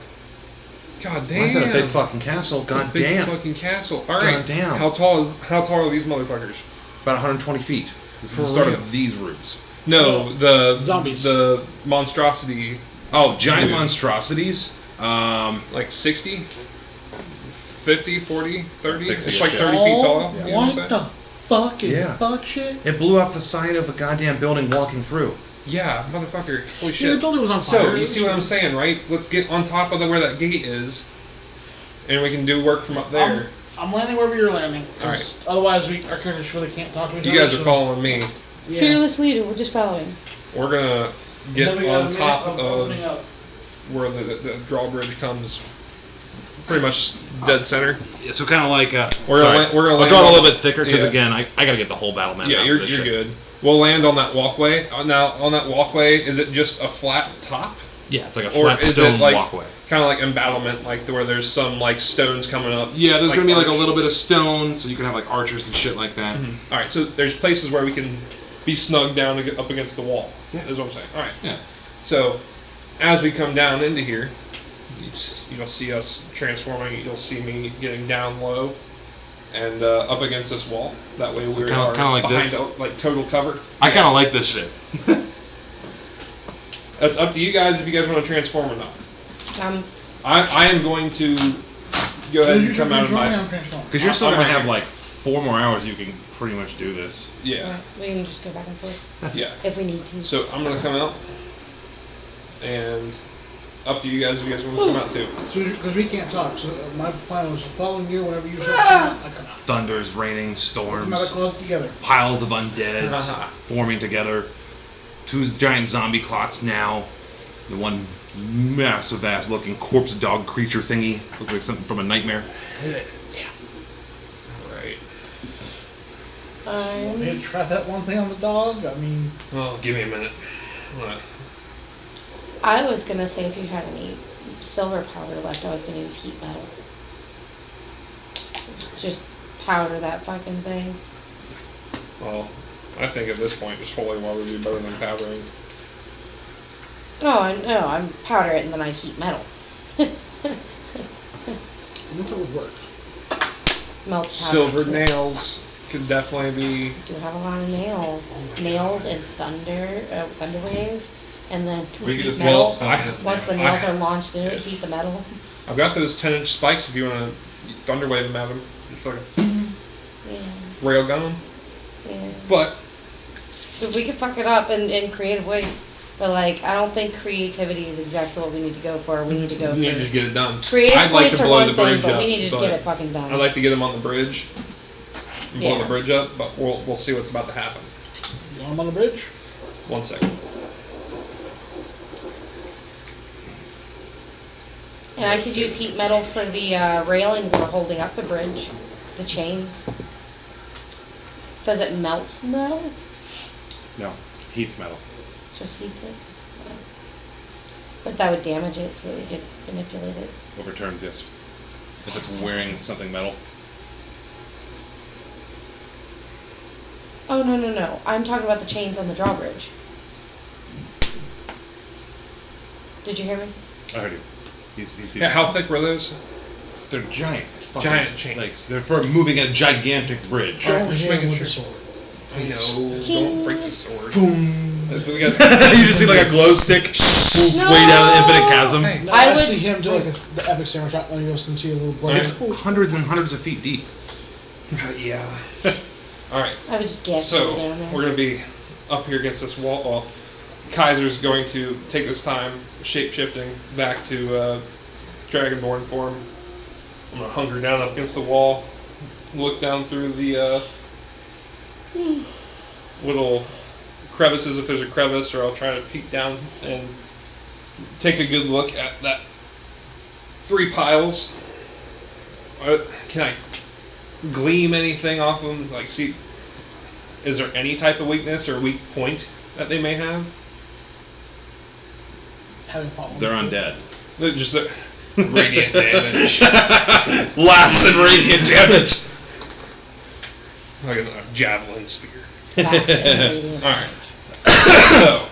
God damn. I said a big fucking castle. God Big damn. fucking castle. All right. Goddamn. How tall are these motherfuckers? About 120 feet. This is For the start real? of these routes. No, the Zombies. the monstrosity, Oh, giant Dude. monstrosities. like 60, 50, 40, 30. 60, It's like yeah. 30 feet tall. You know what I'm What saying? the fucking Yeah. fuck shit? It blew off the side of a goddamn building walking through. Yeah, motherfucker. Holy The shit. building was on fire. So, you see what I'm saying, right? Let's get on top of where that gate is, and we can do work from up there. I'm landing wherever you're landing. 'Cause Alright. Otherwise, our characters really can't talk to each other. You guys are so- following me. Yeah. Fearless leader, we're just following. We're gonna get Then we got a on minute top of of opening up. where the drawbridge comes pretty much dead center. Yeah, so kind of like We're gonna sorry. la- we're gonna I'll land draw it a on- little bit thicker because yeah. again, I gotta get the whole battle map. Yeah, out you're for this you're shit. good. We'll land on that walkway. Now, on that walkway, is it just a flat top? Yeah, it's like a Or flat is stone it like walkway. kind of like embattlement, like where there's some like stones coming up? Yeah, there's gonna be like a arch? little bit of stone, so you can have like archers and shit like that. All right, so there's places where we can be snug down to get up against the wall. Yeah. Is what I'm saying. All right. Yeah. So, as we come down into here, you'll see us transforming. You'll see me getting down low and up against this wall. That way So we're kinda like behind this? like total cover. I kind of like this shit. That's up to you guys if you guys want to transform or not. I am going to go ahead and come out of my Because you're still I'm gonna right have here. like 4 more hours. You can pretty much do this. yeah We can just go back and forth yeah. if we need to. So I'm gonna come out and up to you guys if you guys want to come out too. Because we can't talk, so my plan was following you whenever you said come out, I come out. Thunder is raining, Come out of the storms, closet together. piles of undeads forming together. 2 giant zombie clots now. The one massive ass looking corpse dog creature thingy. Looks like something from a nightmare. Alright. Want me to try that one thing on the dog? I mean, Well, give me a minute. Alright. I was gonna say if you had any silver powder left, I was gonna use heat metal. Just powder that fucking thing. Well, I think at this point, just holy water would be better than powdering. No, I'm powder it and then I heat metal. I think it would work. Melt powder. Silver too. nails could definitely be. Do have a lot of nails. Nails and thunder wave, and then We could heat just metal. melt something this Once the nail. nails are launched in it, heat the metal. I've got those 10-inch spikes if you want to thunder wave them at them. Just like a Yeah, rail gun. yeah. But But we could fuck it up in creative ways. But like, I don't think creativity is exactly what we need to go for. We need to go you need to for just get it done. creative I'd like points to are blow one the thing, bridge but up. we need to just but get it fucking done. I'd like to get them on the bridge. And blow Yeah. the bridge up, but we'll see what's about to happen. You want him on the bridge? 1 second. And I could use heat metal for the railings that are holding up the bridge, the chains. Does it melt metal? No, heats metal. Just heats it? But that would damage it so that we could manipulate it. Overturns, yes. If it's wearing something metal. Oh, no. I'm talking about the chains on the drawbridge. Did you hear me? I heard you. He's Yeah, how thick were those? They're giant. fucking Giant chains. Legs. They're for moving a gigantic bridge. Show Alright, just him making with sure. the sword. No, King. don't break the sword. Boom. We got, You just see like a glow stick move way down the infinite chasm. Hey. No, I I would- see him do like the epic samurai shot when he goes into a little blade. It's hundreds and hundreds of feet deep. yeah. Alright, I would just get so it down there. we're going to be up here against this wall. Well, Kaiser's going to take this time, shape-shifting back to Dragonborn form. I'm going to hunker down up against the wall, look down through the little crevices if there's a crevice, or I'll try to peek down and take a good look at that 3 piles. Can I gleam anything off them? Like, see, is there any type of weakness or weak point that they may have? Having fought They're undead. They're just the radiant damage. Laughs and radiant damage. Like a javelin spear. Facts and radiant Alright. damage. So,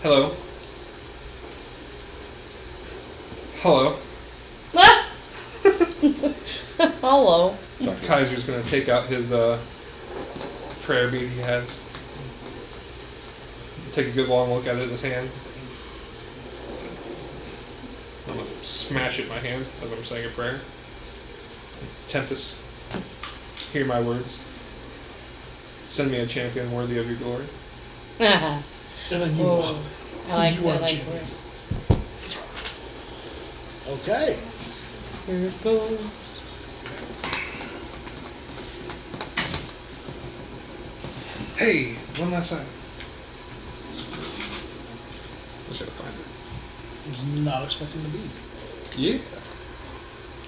hello. Hello. Ah! Hello. Kaiser's gonna take out his prayer bead he has. Take a good long look at it in his hand. I'm gonna smash it in my hand as I'm saying a prayer. Tempest, hear my words. Send me a champion worthy of your glory. And then you Whoa. I like You are words. Okay. Here it goes. Hey, one last time. I should find Was not expecting to be. it. Yeah.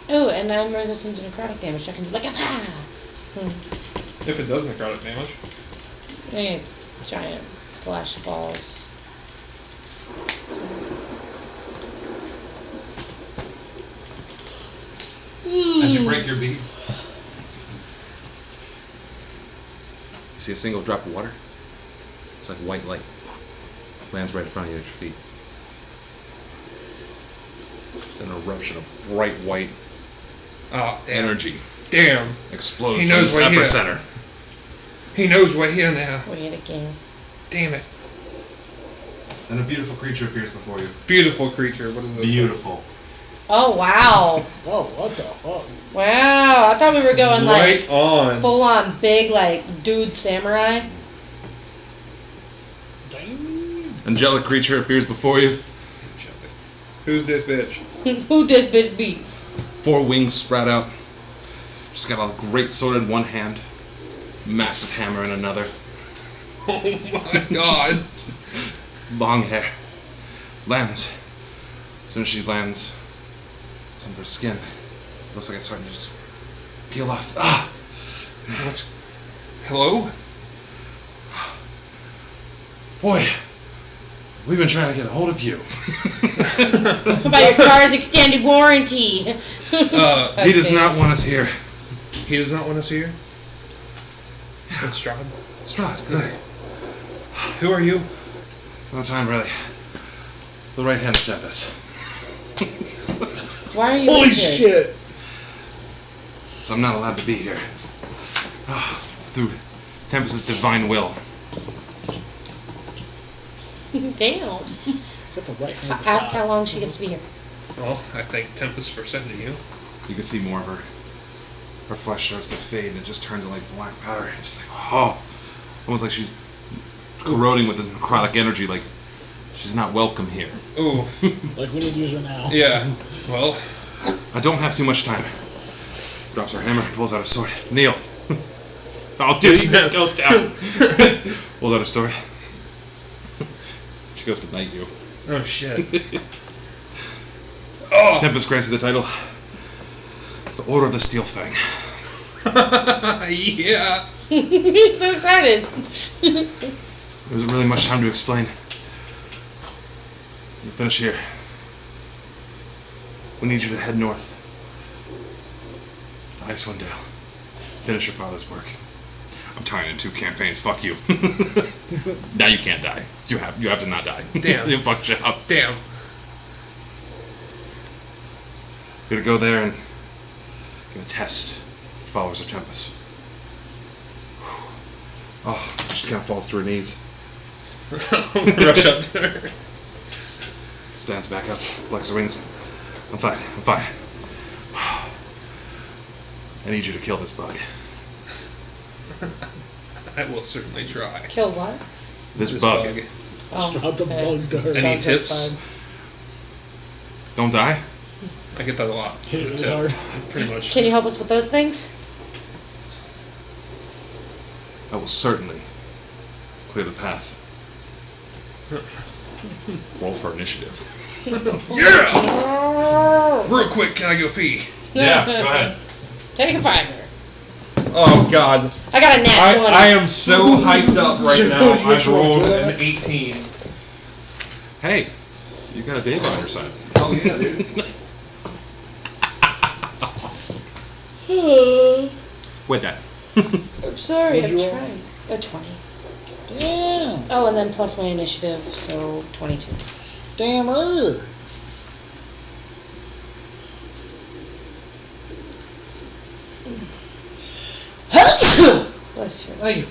Oh, and I'm resistant to necrotic damage. I can do like a pa. If it does necrotic damage. It's giant flash balls. As you break your bead, You see a single drop of water? It's like white light. Lands right in front of you at your feet. An eruption of bright white Oh, damn. energy Damn. explodes He from knows its what he is. epicenter. He knows we're here now. Wait again. Damn it. and a beautiful creature appears before you. Beautiful creature. What is this? Beautiful. Oh wow! Oh, what the fuck? Wow! I thought we were going like Right on. full on big like dude samurai. Dang. Angelic creature appears before you. Who's this bitch? Who this bitch be? 4 wings sprout out. She's got a great sword in one hand, massive hammer in another, Oh my god. long hair. Lands. As soon as she lands, some of her skin looks like it's starting to just peel off. Ah! What's... Hello? Boy, We've been trying to get a hold of you. About your car's extended warranty. He does not want us here. He does not want us here? Strahd? Strahd, good. Who are you? No time, really. The right hand of Tempest. Why are you Holy injured? shit! So I'm not allowed to be here. It's through Tempest's divine will. Damn. Get the right hand. of Ask God. how long she gets to be here. Well, I thank Tempest for sending you. You can see more of her. Her flesh starts to fade and it just turns to like black powder. Just like, oh. Almost like she's corroding with this necrotic energy, like she's not welcome here. Ooh. Like we need to use her now. Yeah. Well, I don't have too much time. Drops her hammer, pulls out her sword. Kneel. I'll do it. Go down. Pulls out her sword. She goes to knight you. oh shit. Oh! Tempest grants you the title, the Order of the Steel Fang. Yeah. He's so excited. There isn't really much time to explain. You finish here. We need you to head north to Icewind Dale. Finish your father's work. I'm tying in 2 campaigns. Fuck you. Now you can't die. You have to not die. Damn. You fucked shit up. Damn. You're gonna go there and give a test. Followers of Tempest. Oh, she kind of falls to her knees. Rush up to her. Stands back up, flexes her wings. I'm fine. I'm fine. I need you to kill this bug. I will certainly try. Kill what? This bug. Oh, Drop the okay. bug to her. Any Sounds like tips? fun. Don't die. I get that a lot. Hit it As a really tip. hard. Pretty much. Can you help us with those things? I will certainly clear the path. Roll for initiative. Yeah! Real quick, can I go pee? Yeah, go ahead. Take a 5. Oh god. I got a nat 1. I am so hyped up right now. You I've rolled good. an 18. Hey, you got a Dave on your side. Oh yeah, dude. With that. I'm sorry, What'd I'm you roll? trying. A 20. Damn. Oh, and then plus my initiative, so 22. Damn her. Bless you. Thank you.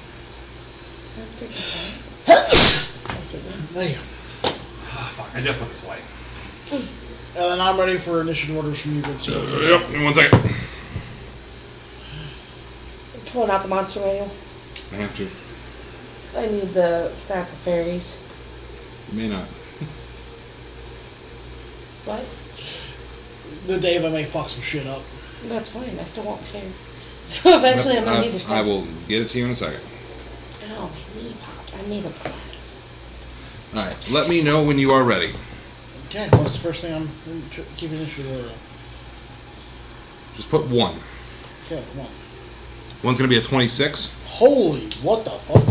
I'm taking time. Thank Thank you. you. Oh, fuck, I just put this away. And then I'm ready for initiative orders from you, good sir. Yep, in 1 second. Pulling out the monster manual. I have to. I need the stats of fairies. You may not. What? The Dave I may fuck some shit up. That's fine. I still want the fairies. So eventually I'm gonna need their stuff. I will get it to you in a second. Ow, my knee popped. I made a glass. Alright, let me know when you are ready. Okay, what's the first thing I'm keeping initiative order of? Just put 1. Okay, 1. One's gonna be a 26. Holy, what the fuck?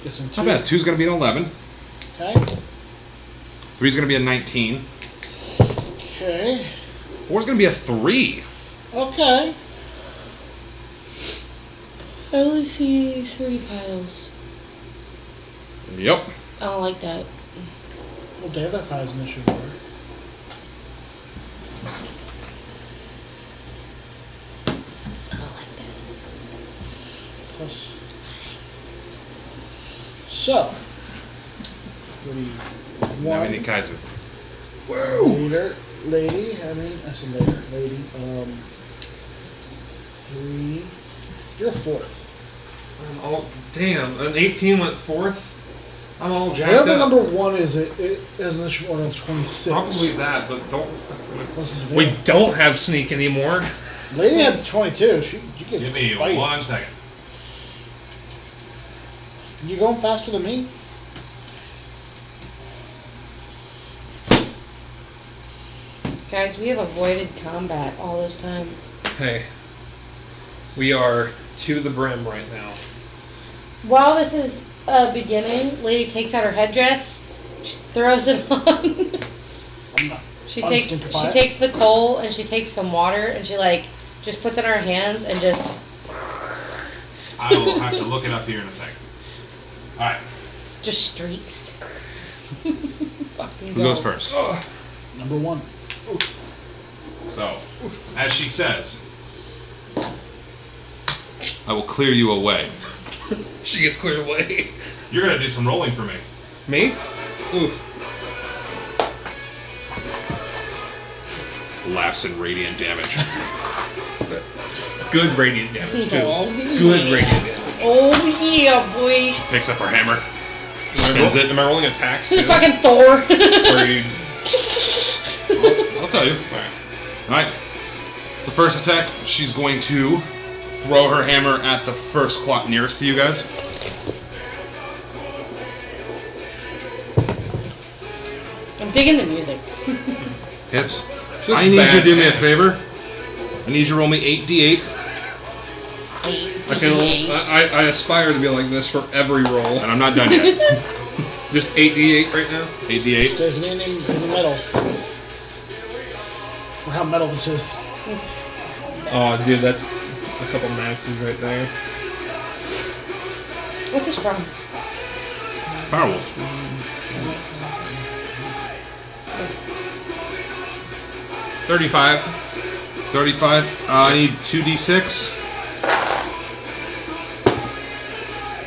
Guessing 2. Not bad. 2's gonna be an 11. Okay. 3's gonna be a 19. Okay. 4's gonna be a 3. Okay. I only see 3 piles. Yep. I don't like that. Well, Dave, that probably is initiative order. I don't like that. Plus. So. Now we need 1. Kaiser. Later. Lady. I mean, I said later. Lady. 3. You're 4th. I'm all damn. An 18 went 4th. I'm all jacked Whatever up. number 1 is, it is an initiative order of 26. Probably that, but don't. Listen to We Dave. don't have sneak anymore. Lady had 22. You can Give me fight. 1 second. You going faster than me? Guys, we have avoided combat all this time. Hey, we are to the brim right now. While this is beginning, lady takes out her headdress, she throws it on. I'm not. She Unstinted by it. takes the coal and she takes some water and she like just puts it in her hands and just I will have to look it up here in a second. All right. just streaks. Fucking Who goes go. first? Number 1. So, as she says, I will clear you away. She gets cleared away. you're gonna do some rolling for me. Me? Ooh. Laughs in radiant damage. Good radiant damage, too. Oh, Good yeah. radiant damage. Oh yeah, boy. Picks up her hammer. Am I Spins it. Am I rolling attacks, She's too? fucking Thor. Or you... I'll tell you. Alright. Alright. So first attack, she's going to throw her hammer at the first clock nearest to you guys. I'm digging the music. Hits. She looks I need you to do me a badass. favor. I need you to roll me 8d8. I aspire to be like this for every roll. And I'm not done yet. Just 8d8 right now? 8d8. There's an name in the metal. For how metal this is. Oh, dude, that's a couple maxes right there. What's this from? Powerwolf. 35. 35. I need 2d6.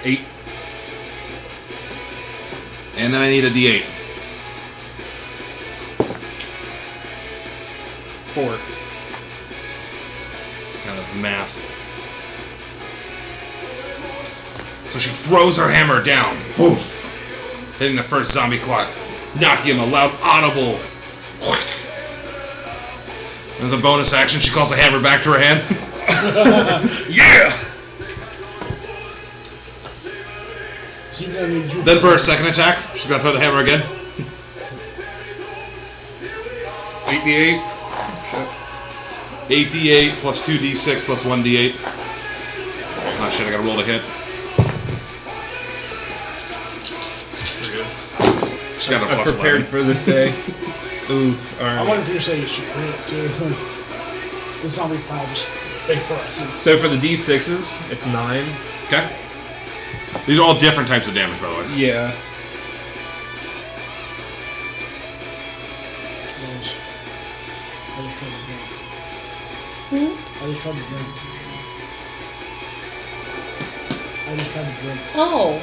8. And then I need a d8. 4. Kind of math. So she throws her hammer down. Poof! Hitting the first zombie clock. Knocking him a loud audible. As a bonus action, she calls the hammer back to her hand. Yeah! She's gonna need you. Then for her second attack, she's gonna throw the hammer again. 8d8. 8d8 plus 2d6 plus 1d8. Oh shit, I gotta roll to hit. She got a I'm plus prepared 11. for this day. Oof. I'm Alright. waiting for you to say you should crit too. The zombie pile just vaporizes. So for the d6s, it's 9. Okay. These are all different types of damage, by the way. Yeah. I just tried to drink. I just tried to drink. Oh.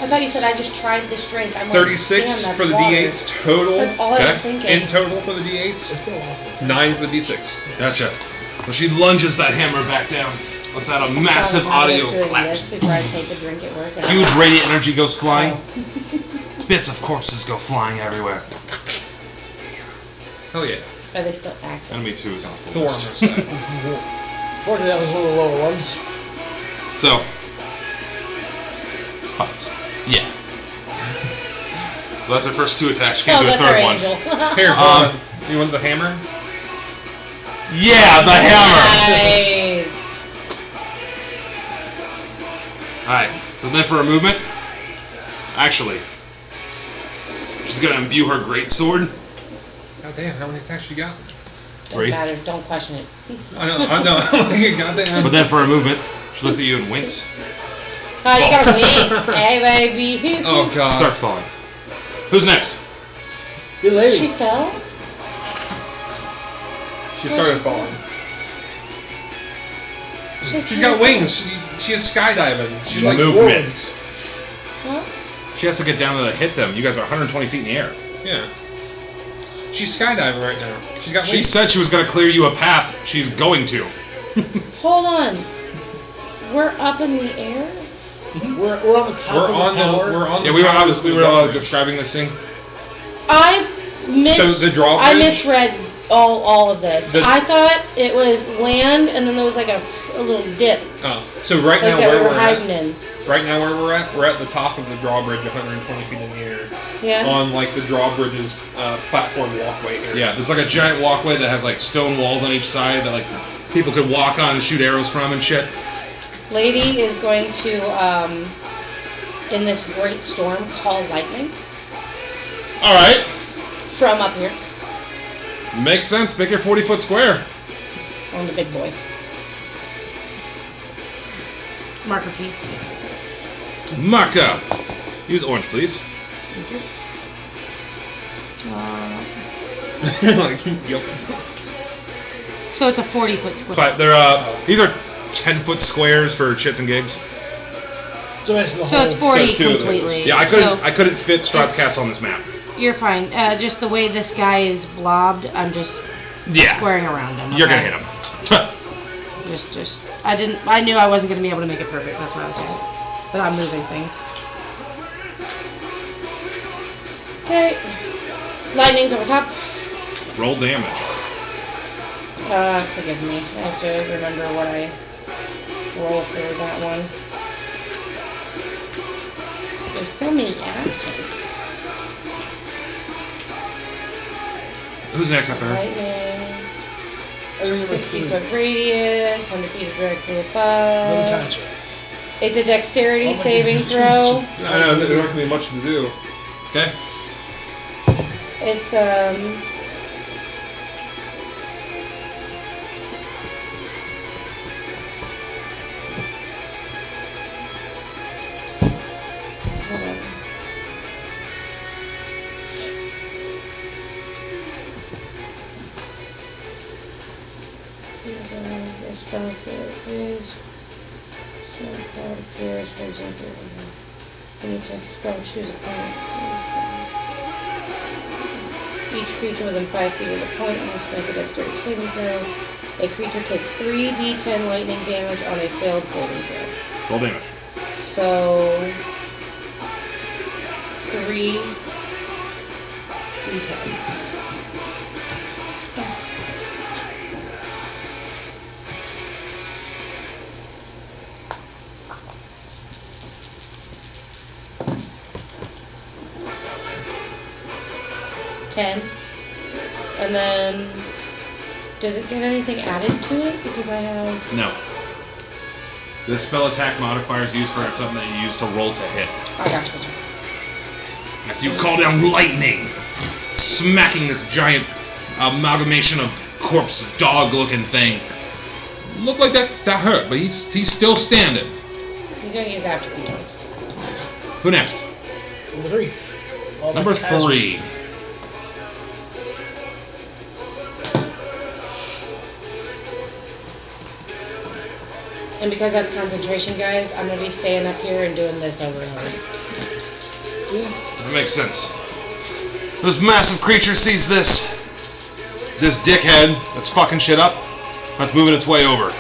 I thought you said I just tried this drink. I'm like, 36 damn, that's for the water. d8s total. That's all I was Okay. thinking. In total for the d8s, It's been a while since. 9 for the d6. Gotcha. So she lunges that hammer back down. Let's add a massive So I'm audio doing clap. this before I take a drink at work. And Huge radiant energy goes flying. Oh. Bits of corpses go flying everywhere. Hell yeah. Are they still active? Enemy 2 is on full Thor on list. our side. Fortunately, that was one of the lower ones. So. Spots. Yeah. Well, that's her first 2 attacks. She can't Oh, do a that's our third one. angel. Here, hold on. You want the hammer? Yeah, the hammer! Nice. Alright, so then for her movement. Actually. She's gonna imbue her greatsword. God damn, how many attacks you got? Doesn't 3. matter. Don't question it. I know. Goddamn. But then for her movement, she looks at you and winks. Oh, you got me. Hey, baby. Oh god. Starts falling. Who's next? Good lady. She fell? She started falling. She's She's got wings. She is skydiving. She's like, Movement. Huh? She has to get down to hit them. You guys are 120 feet in the air. yeah. She's skydiving right now. She's got She wings. said she was going to clear you a path. She's going to. Hold on. We're up in the air? We're on the top We're of on the tower. We're on. Yeah, the we were. top We of were the all bridge. describing this thing. I So the drawbridge. I misread all of this. The- I thought it was land, and then there was like a little dip, Oh, so right like now that where we were we're hiding at. in. Right now where we're at the top of the drawbridge, 120 feet in the air, Yeah. on like the drawbridge's platform walkway area. Yeah, there's like a giant walkway that has like stone walls on each side that like people could walk on and shoot arrows from and shit. Lady is going to in this great storm, call lightning All right. from up here Makes sense. Pick your 40-foot square. on the big boy. Marker, please. Marker. Use orange, please. Like, yep. So it's a 40-foot square. But they're these are 10-foot squares for shits and gigs. So basically the So whole, it's 40 So two of those. completely. Yeah, So I couldn't fit Strahd's it's- Castle on this map. you're fine. Just the way this guy is blobbed, I'm just Yeah. squaring around him. You're okay? gonna hit him. I knew I wasn't gonna be able to make it perfect. That's what I was saying. But I'm moving things. Okay. Lightning's over top. Roll damage. Forgive me. I have to remember what I roll for that one. There's so many actions. Who's next up there? Lightning. I remember 60-foot radius. 100 feet directly Then above. Kaiser. It's a dexterity Oh my saving God. throw. I know, there's not gonna be much to do. Okay. It's 'Cause, for example, when you cast a spell, choose a point. Each creature within 5 feet of the point must make a dexterity saving throw. A creature takes 3d10 lightning damage on a failed saving throw. Roll damage. So 3d10. Ten. And then does it get anything added to it? Because I have No. The spell attack modifier is used for something that you use to roll to hit. I got you. As you call down lightning, smacking this giant amalgamation of corpse dog-looking thing. Looked like that hurt, but he's still standing. He's gonna use after a few times. Who next? Number 3. Well, Number Kaiser. 3. And because that's concentration, guys, I'm gonna be staying up here and doing this over and over. That makes sense. This massive creature sees this dickhead that's fucking shit up, that's moving its way over.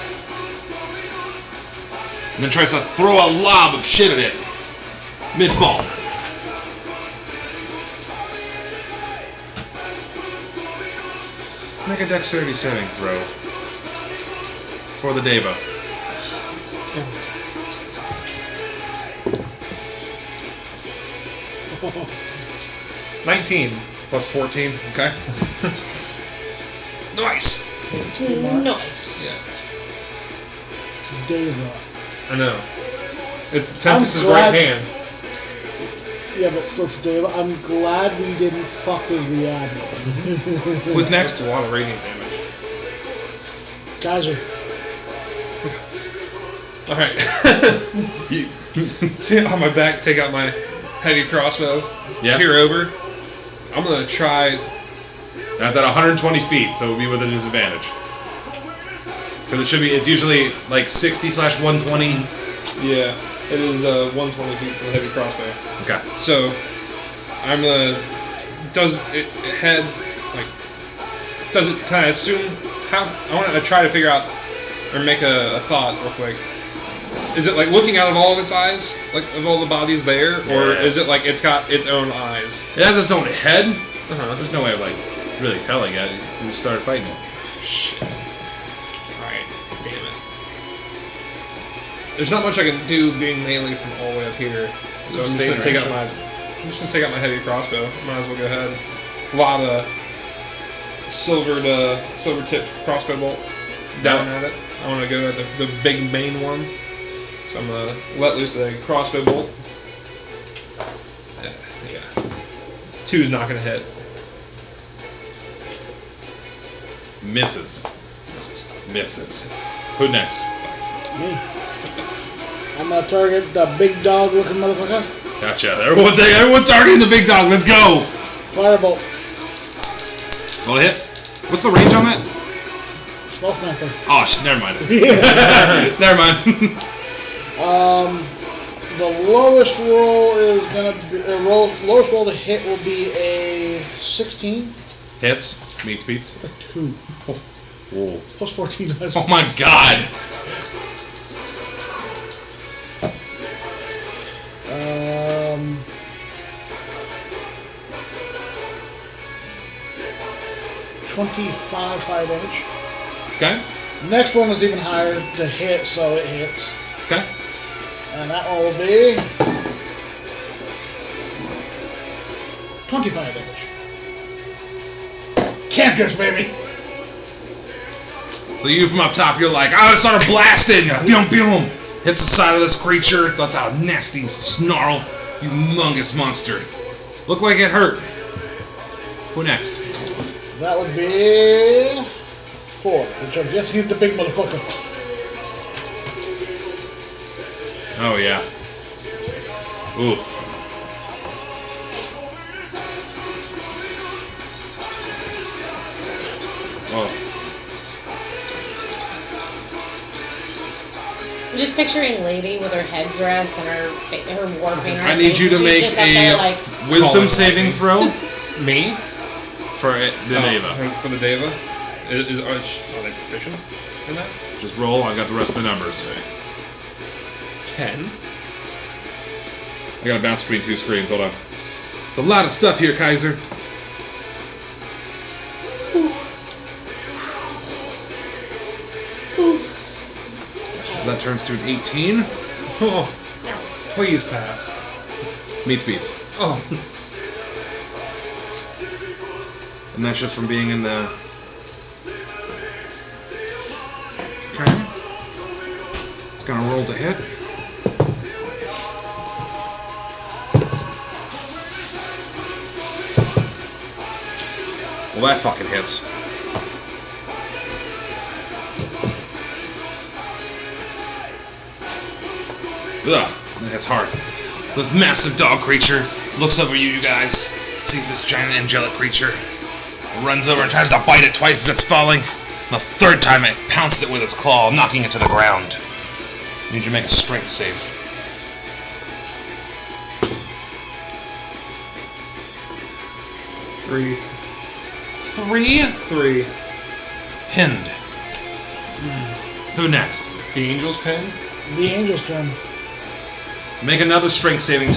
And then tries to throw a lob of shit at it. Mid-fall. Make a dexterity saving throw. For the Deva. Oh, 19. Plus 14, okay. Nice! Nice. Yeah. Deva. I know. It's Tempest's glad- right hand. Yeah, but still it's Deva. I'm glad we didn't fuck with the admiral. Who's next? That's a lot of radiant damage. Kaiser. Alright. On my back, take out my heavy crossbow. Yeah. Peer over. I'm gonna try. That's at 120 feet, so it would be with a disadvantage. Because it's usually like 60/120. Yeah, it is 120 feet for the heavy crossbow. Okay. So I'm gonna. Does its head like? Does it? Can I assume how? I want to try to figure out or make a thought real quick. Is it like looking out of all of its eyes, like of all the bodies there, or is Yes. it like it's got its own eyes? It has its own head. Uh-huh. There's no way of like really telling it. You just started fighting it. Shit. Alright, damn it. There's not much I can do being melee from all the way up here. So I'm just Stay gonna take range. out my heavy crossbow. Might as well go ahead. A lot of silver tipped crossbow bolt down at it. I wanna go at the big main one. So I'm gonna let loose a crossbow bolt. 2's not going to hit. Misses. Misses. Who next? Me. I'm gonna target the big dog looking motherfucker. Gotcha. Everyone's targeting the big dog. Let's go. Firebolt. Will it hit? What's the range on that? Spell sniper. Oh, never mind. Never mind. The lowest roll is gonna be lowest roll to hit will be a 16. Hits. Meets beats. It's a 2. Whoa. Plus 14. Oh my god. Um. $25 fire damage. Okay. Next one is even higher to hit, so it hits. Okay. And that one will be 25 damage. Cancers, baby! So you from up top, you're like, oh, let's start blasting! Boom, boom! Hits the side of this creature. It lets out a nasty snarl. Humongous monster. Look like it hurt. Who next? That would be 4, which I'm guessing is the big motherfucker. Oh, yeah. Oof. Oh. I'm just picturing Lady with her headdress and her warping. I need you to make a wisdom saving throw. Me? For the Deva. For the Deva? Are they proficient in that? Just roll, I've got the rest of the numbers. 10. I gotta bounce between 2 screens, hold on. It's a lot of stuff here, Kaiser. So that turns to an 18. Oh, please pass. Meets beats. Oh. And that's just from being in the... Okay. It's gonna roll to hit. Well, that fucking hits. Ugh, that hits hard. This massive dog creature looks over you guys, sees this giant angelic creature, runs over and tries to bite it twice as it's falling. And the third time it pounces it with its claw, knocking it to the ground. I need you to make a strength save. Three. 3? Pinned. Who next? The Angel's Pen? The Angel's turn. Make another strength saving.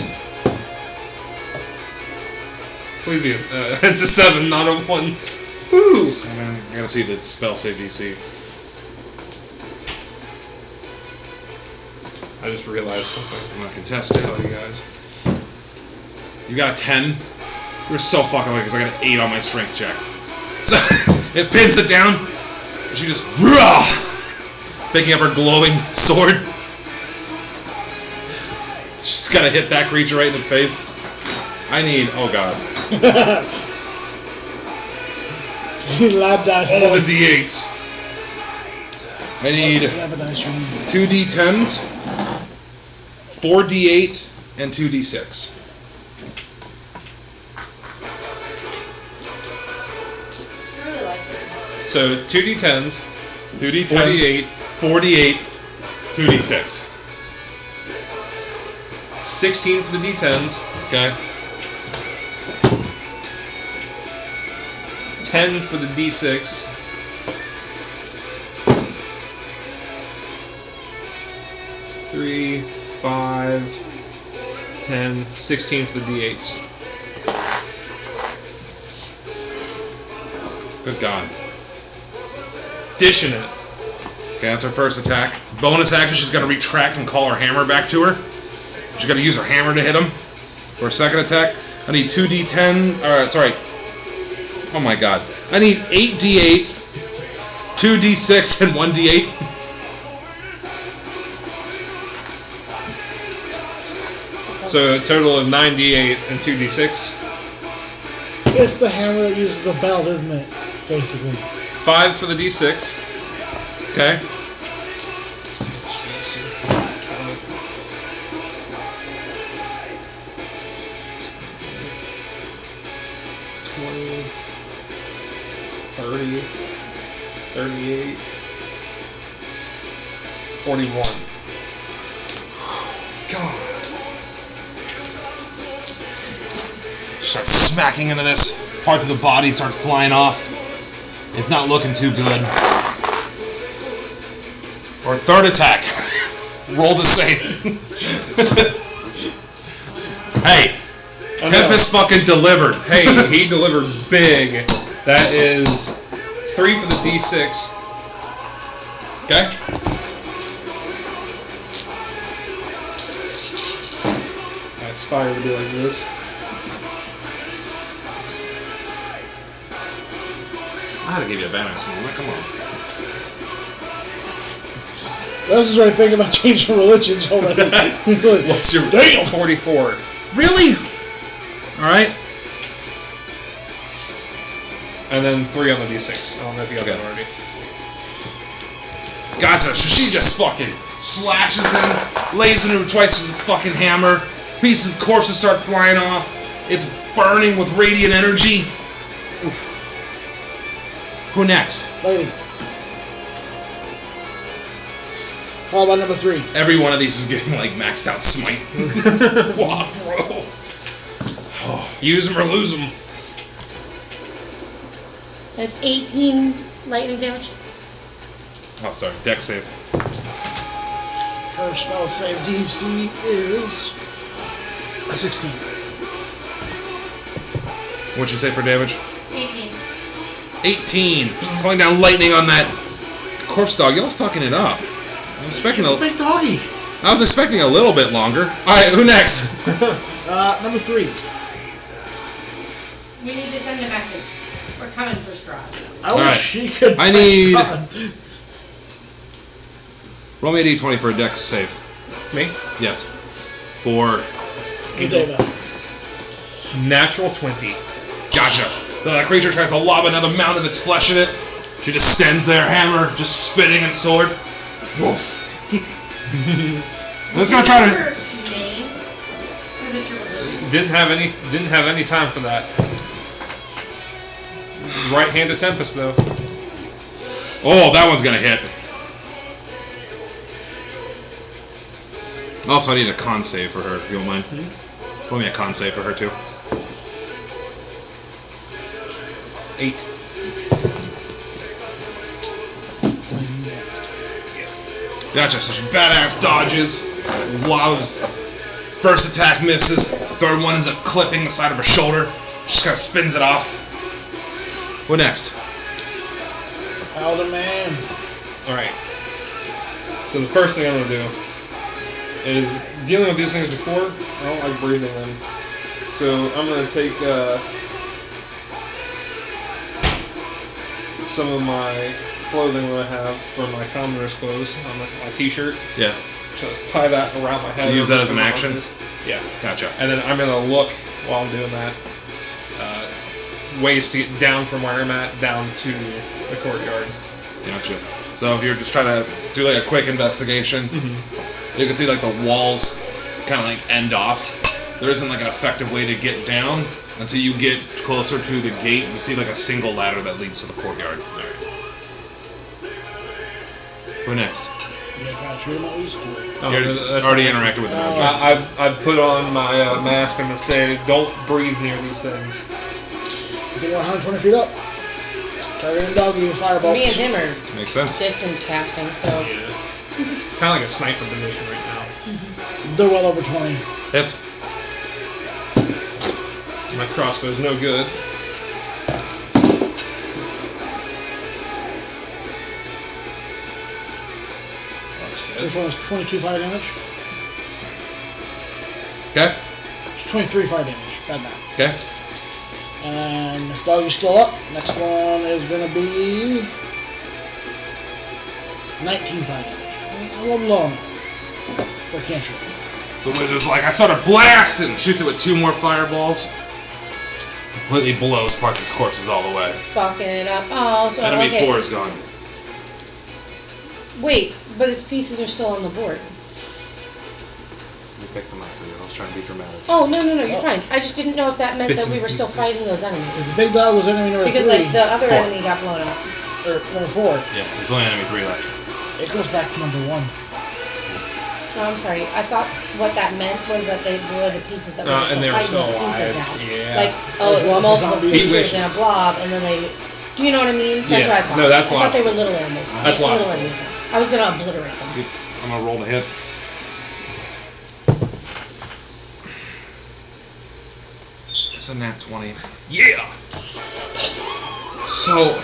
Please be it's a 7, not a 1. Woo! 7. I gotta see the spell save DC. I just realized something. I'm gonna contest it. Tell you guys. You got a 10? You're so fucking lucky because I got an 8 on my strength check. So it pins it down, and she just picking up her glowing sword. She's gotta hit that creature right in its face. I need, oh god. Lab dice. All the D8s. I need Lab dice. 2 D10s, 4 D8, and 2 D6. I really like this one. So 2d10s, 2 D10s, 48, 48, 2 D6. 16 for the d10s, Okay? 10 for the d6, 3, 5, 10, 16 for the d8s. Good god. Dishing it. Okay, that's her first attack. Bonus action, she's gonna retract and call her hammer back to her. She's gonna use her hammer to hit him. For a second attack, I need 2 D10, sorry. Oh my god. I need 8 D8, 2 D6, and 1 D8. So a total of 9d8 and 2d6. It's the hammer that uses the belt, isn't it? Basically. 5 for the D6. Okay. $20, 30, 38, 41. God. Starts smacking into this. Parts of the body start flying off. It's not looking too good. Or third attack. Roll the same. Hey, Tempest fucking delivered. Hey, he delivered big. That is 3 for the D6. Okay. I aspire to be like this. I had to give you a badass moment. Come on. Russ is already thinking about changing religions already. What's your Damn! 44. Really? All right. And then 3 on the D6. I don't know if you got Okay. that already. Gotcha. So she just fucking slashes him, lays into him twice with this fucking hammer. Pieces of corpses start flying off. It's burning with radiant energy. Who next? Lady. How about number 3? Every one of these is getting like maxed out smite. Wow, bro. Use them or lose them. That's 18 lightning damage. Oh, sorry. Deck save. Her spell save DC is a 16. What'd you say for damage? 18. 18. Slowing down lightning on that corpse dog. Y'all fucking it up. I'm expecting It's a big doggy. I was expecting a little bit longer. All right, who next? Number 3. We need to send a message. We're coming for Strahd. I wish right. she could. I need- Roll me a d20 for a dex save. Me? Yes. For Natural 20. gotcha. The creature tries to lob another mound of its flesh at it. She just stands there, hammer, just spitting its sword. Woof. Let's go try to. Your name? Is it your religion? Didn't have any time for that. Right-handed Tempest though. Oh, that one's gonna hit. Also, I need a con save for her, if you don't mind. Roll me a con save for her, too. 8. Gotcha, so she badass dodges, lobs, first attack misses, third one ends up clipping the side of her shoulder, she just kind of spins it off. What next? Elder Man. Alright. So the first thing I'm going to do is, dealing with these things before, I don't like breathing them. So I'm going to take some of my clothing that I have from my commoner's clothes on my t-shirt. Yeah. So tie that around my head. You use that as an action? Yeah. Gotcha. And then I'm going to look while I'm doing that. Ways to get down from where I'm at down to the courtyard. Gotcha. So if you're just trying to do like a quick investigation, you can see like the walls kind of like end off. There isn't like an effective way to get down until you get closer to the gate. You see like a single ladder that leads to the courtyard. All right. Who next? You gonna try to shoot him at least? Oh, You that's already fine. interacted with an object. I put on my mask and I'm going to say, don't breathe near these things. I think we're 120 feet up. Targeting doggy with fireballs. Me and him are Makes sense. distance casting, so Kind of like a sniper position right now. They're well over 20. Hits. My crossbow's no good. This one is 22 fire damage. Okay. 23 fire damage. Bad math. Okay. And doggy's still up. Next one is gonna be 19 fire damage. A little low now. But can't shoot. So Wizard's like, I started blasting! Shoots it with 2 more fireballs. completely blows Parker's corpses all the way. Fucking up. Oh, so Enemy okay. 4 is gone. Wait, but its pieces are still on the board. Let me pick them up for you. I was trying to be dramatic. Oh, no, you're fine. I just didn't know if that meant Bits that we and were still pieces. fighting those The enemies. big dog was enemy number Because, 3. like, the other 4. enemy got blown up. Or number 4. Yeah, there's only enemy 3 left. It goes back to number 1. No, I'm sorry. I thought what that meant was that they were the pieces that we were and they were still still fighting those pieces alive. now. Yeah. Like, oh, Like, it lots of was multiple zombies. pieces in a Wishes. blob, and then they... Do you know what I mean? That's Yeah. what I thought. No, that's I thought they were logical. little animals. That's little logical. enemies. I was gonna obliterate them. Dude, I'm gonna roll the hit. It's a nat 20. Yeah. So,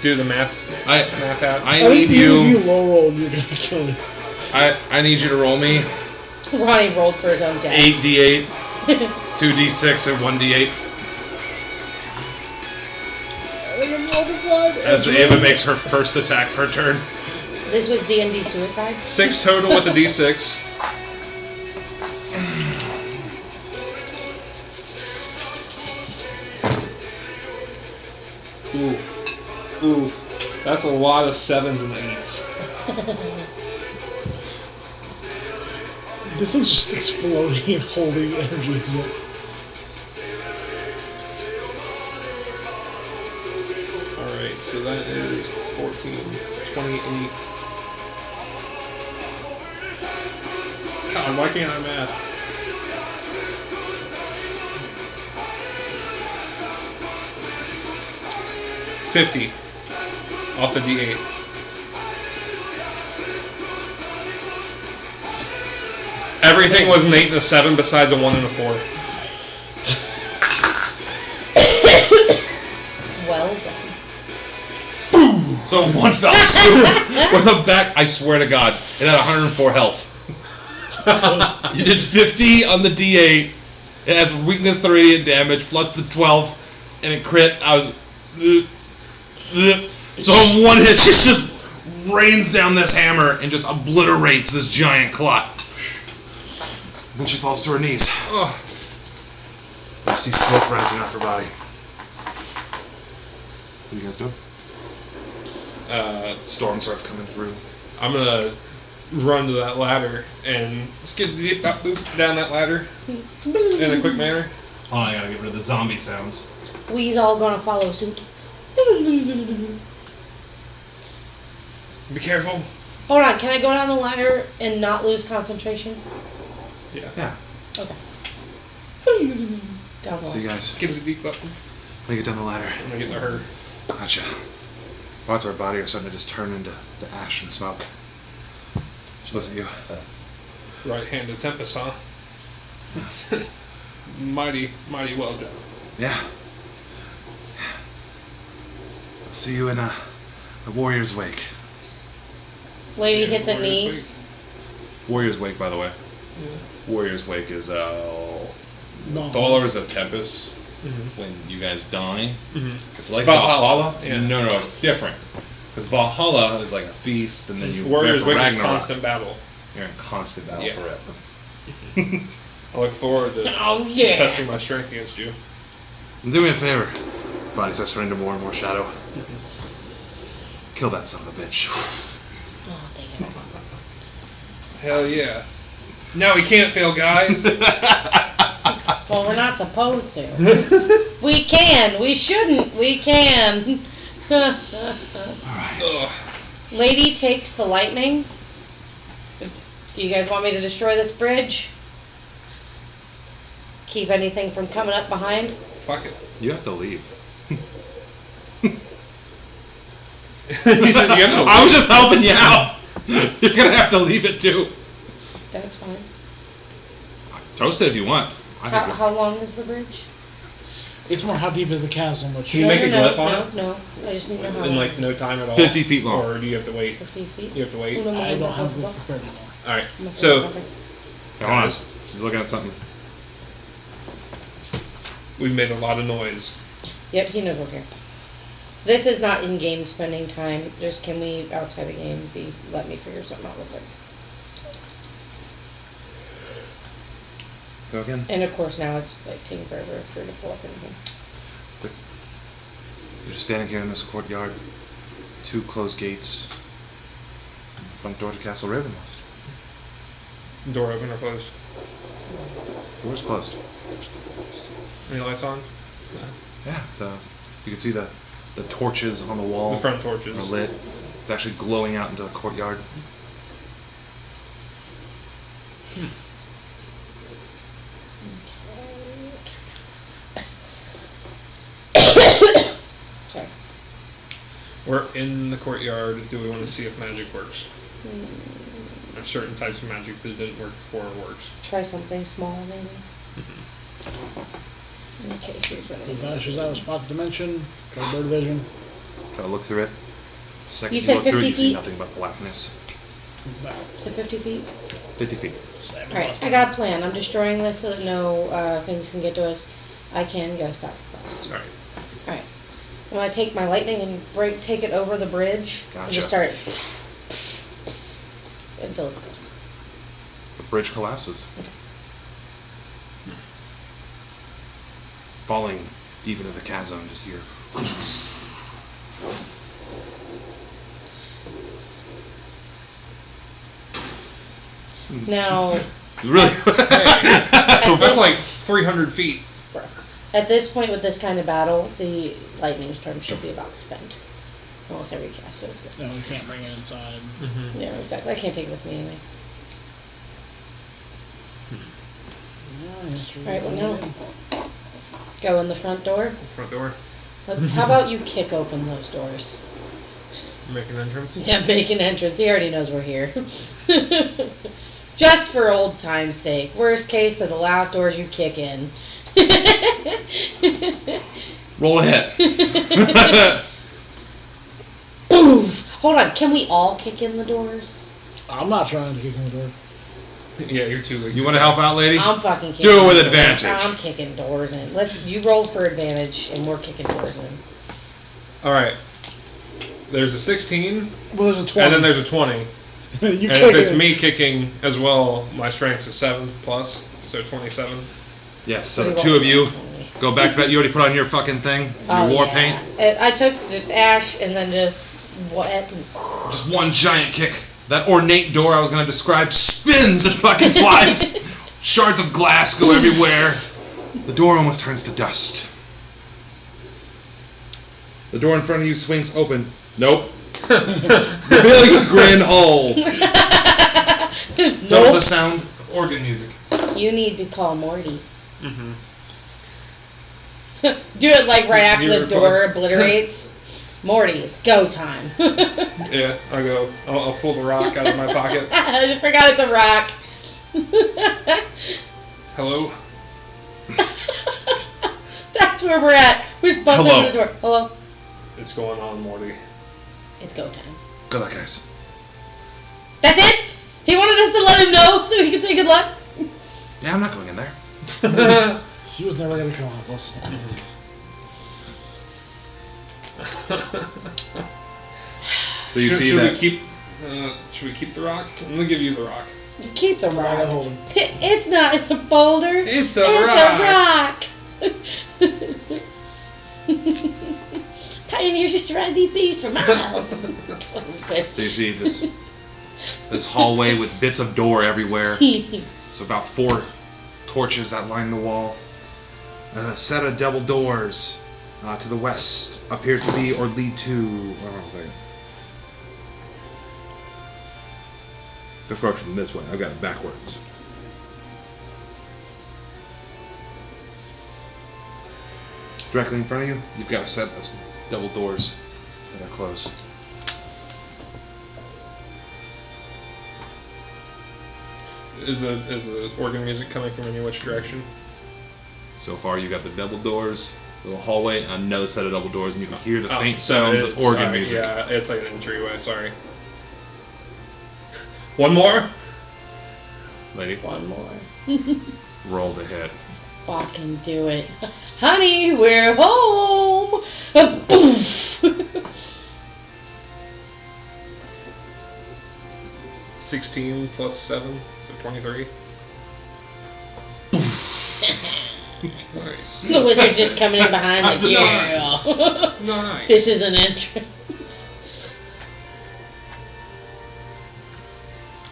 Do the math out. I I need think even if you you. low roll, you're gonna kill it. I need you to roll me Ronnie rolled for his own death. 8d8, 2d6, and 1d8 I think it's multiplied. as Ava makes her first attack per turn. This was D&D suicide. 6 total with a D6. Ooh. That's a lot of 7s and 8s. This thing's just exploding and holding energy. Isn't it? Alright, so that is 14, 28. God, why can't I math? $50 off the D8. Everything was an 8 and a 7 besides a 1 and a 4. Well done. So one fell swoop with a back. I swear to God, it had 104 health. You did 50 on the D8. It has weakness to radiant damage plus the 12, and it crit. I was. So in one hit, she just rains down this hammer and just obliterates this giant clot. Then she falls to her knees. Oh, You see smoke rising off her body. What are you guys doing? Storm starts coming through. I'm gonna run to that ladder and skid down that ladder in a quick manner. Oh, I gotta get rid of the zombie sounds. We's all gonna follow suit. Be careful. Hold on, can I go down the ladder and not lose concentration? Yeah. Okay. Down the So you ladder. guys, Skid the deep button. make it down the ladder. I'm gonna get to her. Gotcha. Parts of her body are starting to just turn into ash and smoke. She looks at you. Right-handed Tempest, huh? mighty well done. Yeah. I'll see you in a warrior's wake. Lady hits a knee. Warrior's wake, by the way. Yeah. Warrior's wake is No. $1 of Tempest. Mm-hmm. When you guys die, Mm-hmm. it's like Valhalla. Valhalla. Yeah. No, it's different. Because Valhalla is like a feast, and then you Warrior's prepare Wake for is Ragnarok. constant battle. You're in constant battle Yeah. forever. I look forward to Oh yeah. testing my strength against you. And do me a favor. Body starts turning to more and more shadow. Kill that son of a bitch. Oh damn. Hell yeah. Now we can't fail, guys. Well, we're not supposed to. We can. We shouldn't. We can. Alright. Ugh. Lady takes the lightning. Do you guys want me to destroy this bridge? Keep anything from coming up behind? Fuck it. You have to leave. He said you have to I was just helping you out. You're gonna have to leave it too. That's fine. Toast it if you want. I think How long is the bridge? It's more how deep is the chasm, which Can you make a no, glyph on it? No. I just need to know how in long. like no time at all. 50 feet long. Or do you have to wait? 50 feet? You have to wait. Uno I don't momento, have por it favor. prepared anymore. Alright. Must So, have something. Hold on. She's looking at something. we've made a lot of noise. Yep, he knows we're here. This is not in-game spending time. Just can we, outside the game, let me figure something out real quick. Go again. And of course now it's like taking forever for it to pull up anything. You're just standing here in this courtyard. 2 closed gates. Front door to Castle Ravenloft. Door open or closed? Door's closed. Any lights on? Yeah, you can see the torches on the wall. The front torches. Are lit. It's actually glowing out into the courtyard. Sorry. We're in the courtyard. Do we want to see if magic works? There's certain types of magic that didn't work before it works. Try something small, maybe. Okay, here's what I He need. vanishes out of spot dimension. Try bird vision. Try to look through it. The second You you said look through it, 50 you see feet? nothing but blackness. Back. So 50 feet? 50 feet. Alright, I got a plan. I'm destroying this so that no things can get to us. I can go back fast. Alright. Alright. I'm gonna take my lightning and take it over the bridge. And Gotcha. just start until it's gone. The bridge collapses. Falling deep into the chasm, just here. Now, Really? So that's like 300 feet. at this point with this kind of battle, the lightning storm should be about spent. Almost every cast, so it's good. No, we can't bring it inside. Yeah, exactly. I can't take it with me anyway. Alright, well now, go in the front door. Front door. How about you kick open those doors? Make an entrance. Yeah, make an entrance. He already knows we're here. Just for old time's sake. Worst case, they're the last doors you kick in. Roll ahead. Boof! Hold on, can we all kick in the doors? I'm not trying to kick in the door. Yeah, you're too. You want to help out, lady? I'm fucking kicking. Do it with doors. advantage. I'm kicking doors in. You roll for advantage, and we're kicking doors in. All right. There's a 16, Well, there's a 20. and then there's a 20. you And kick if it's it. me kicking as well, my strength is 7 plus, so 27. Yes, so We the roll 2 of you for go back to bed. You already put on your fucking thing, your war paint. I took the ash and then just wet. Just one giant kick. That ornate door I was going to describe spins and fucking flies. Shards of glass go everywhere. The door almost turns to dust. The door in front of you swings open. Nope. Revealing a grand hall. Filled with the sound of organ music. You need to call Morty. Mm-hmm. Do it like right after You're the door obliterates. Morty, it's go time. Yeah, I'll pull the rock out of my pocket. I forgot it's a rock. Hello? That's where we're at. We're just busting Hello. through the door. Hello? It's going on, Morty. It's go time. Good luck, guys. That's it? He wanted us to let him know so he could say good luck? Yeah, I'm not going in there. She was never going to come help us. So you see should that. should we keep the rock? I'm gonna give you the rock. Keep the I got rock. hold him. It's not a boulder. It's a rock. Pioneers used to ride these beasts for miles. So you see this hallway with bits of door everywhere. So about 4 torches that line the wall. A set of double doors to the west appear to be or lead to. Hold on a second. Approach from this way. I've got it backwards. Directly in front of you, you've got a set of double doors that are closed. Is the organ music coming from any which direction? So far, you got the double doors, little hallway, another set of double doors, and you can hear the faint so sounds of it's- organ alright, music. Yeah, it's like an entryway. Sorry. One more. Lady, One more. roll to hit. Fucking do it. Honey, we're home. Boof. 16 plus 7, so 23. Nice. The wizard just coming in behind, like, yeah. Nice. This is an entrance.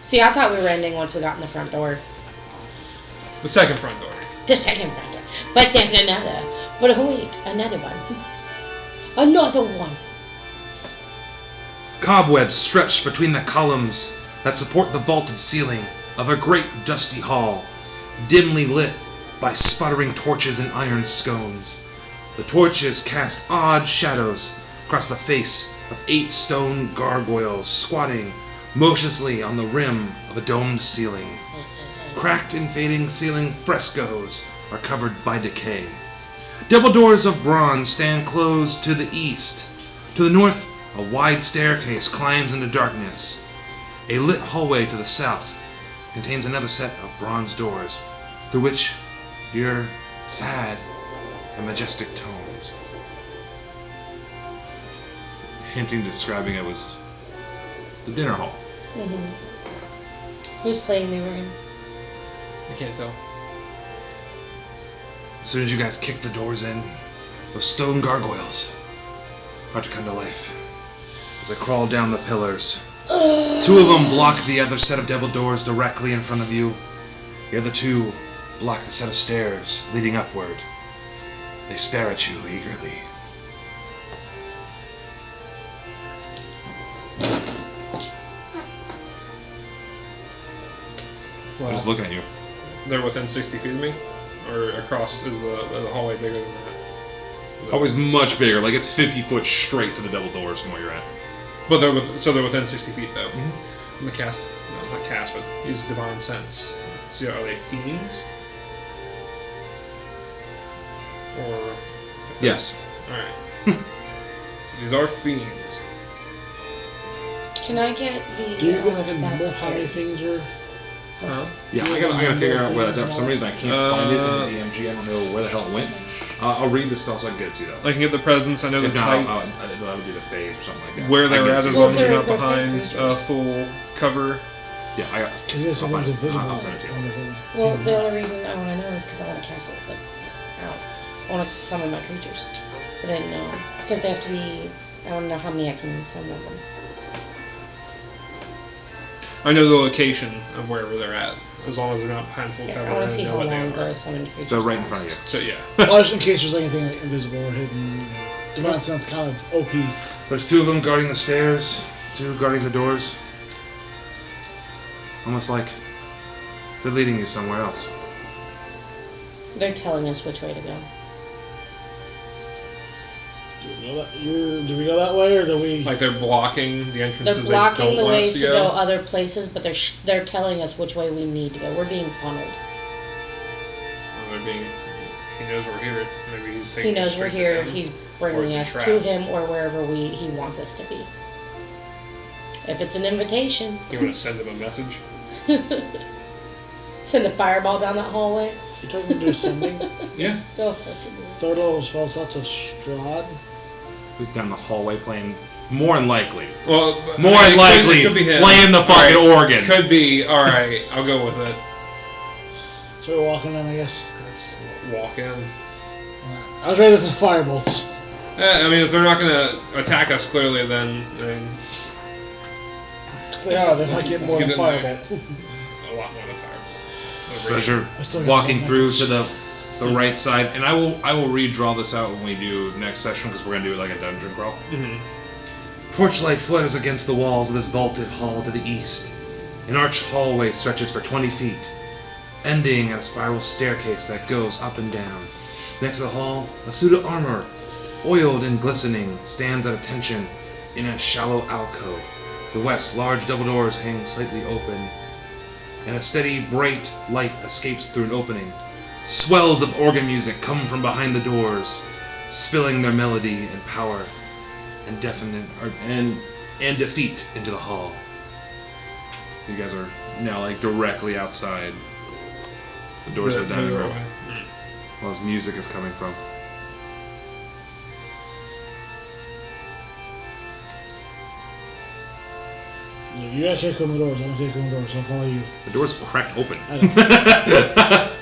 See, I thought we were ending once we got in the front door. The second front door. The second front door. But there's another. But wait, another one. Another one. Cobwebs stretch between the columns that support the vaulted ceiling of a great dusty hall, dimly lit by sputtering torches and iron scones. The torches cast odd shadows across the face of 8 stone gargoyles squatting motionlessly on the rim of a domed ceiling. Cracked and fading ceiling frescoes are covered by decay. Double doors of bronze stand closed to the east. To the north, a wide staircase climbs into darkness. A lit hallway to the south contains another set of bronze doors, through which hear sad and majestic tones. Hinting, describing it was the dinner hall. Who's playing the organ? I can't tell. As soon as you guys kick the doors in, those stone gargoyles start to come to life. As they crawl down the pillars, 2 of them block the other set of double doors directly in front of you. The other 2 block the set of stairs leading upward. They stare at you eagerly. Well, I'm just looking at you. they're within 60 feet of me? Or across, is the hallway bigger than that? Always much bigger, like it's 50 foot straight to the double doors from where you're at. But they're within 60 feet though. I'm gonna cast, no, not cast, but use divine sense. So are they fiends? Or Yes. all right. So these are fiends. Can I get the Do you stats know of how many fairies? things are? Huh? Yeah, I gotta figure out where that's at. For some reason, I can't find it in the DMG. I don't know where the hell it went. I'll read the spell so I can get it to you, though. I can get the presence. I know the If not, type. that would be the phase or something like that. Where I they're can at get as it to Well, long as you. you're not they're behind fake creatures. full cover. Yeah, Because there's I'll something's find it. invisible. I'll send it to you. Wonderful. Well, the only reason I want to know is because I want to cast it, but I want to summon my creatures. But I didn't know. Because they have to be, I don't know how many I can summon of them. I know the location of wherever they're at, as long as they're not behind full Yeah, cover. I want to see know how what they long are. the summoned creatures They're right in last. front of you. So yeah. Well, just in case there's anything like invisible or hidden. Divine sense kind of OP. There's 2 of them guarding the stairs, 2 guarding the doors. Almost like they're leading you somewhere else. They're telling us which way to go. Do we go that way or do we? Like they're blocking the They're entrances they blocking don't the want us ways to to go. go other places, but they're telling us which way we need to go. We're being funneled. They're being. He knows we're here. Maybe he's taking. He us knows we're straight to here. them. He's Or bringing it's a us trap. to him or wherever he wants us to be. If it's an invitation, You want to send him a message? send a fireball down that hallway. You're talking to ascending? Yeah. Oh, Third level spell slot to Strahd. Who's down the hallway playing? More than likely. Well, More I mean, than likely it could be him. playing the fucking All right, organ. Could be. All right, I'll go with it. So we're walking in, I guess. Let's walk in. I was ready with the firebolts. I mean, if they're not gonna attack us, clearly, then If they are, they might get Let's more get than in there. firebolt. a lot more than fireball. So as you're I still got walking one through necklace. to the right side, and I will redraw this out when we do next session because we're gonna do like a dungeon crawl. Mm-hmm. Torchlight flares against the walls of this vaulted hall to the east. An arched hallway stretches for 20 feet, ending at a spiral staircase that goes up and down. Next to the hall, a suit of armor, oiled and glistening, stands at attention in a shallow alcove. To the west, large double doors hang slightly open, and a steady, bright light escapes through an opening. Swells of organ music come from behind the doors, spilling their melody and power and and defeat into the hall. So you guys are now like directly outside the doors of the dining room. Well, this music is coming from. You gotta kick on the doors. I'm gonna kick on the doors. I'll follow you. The door's cracked open. I know.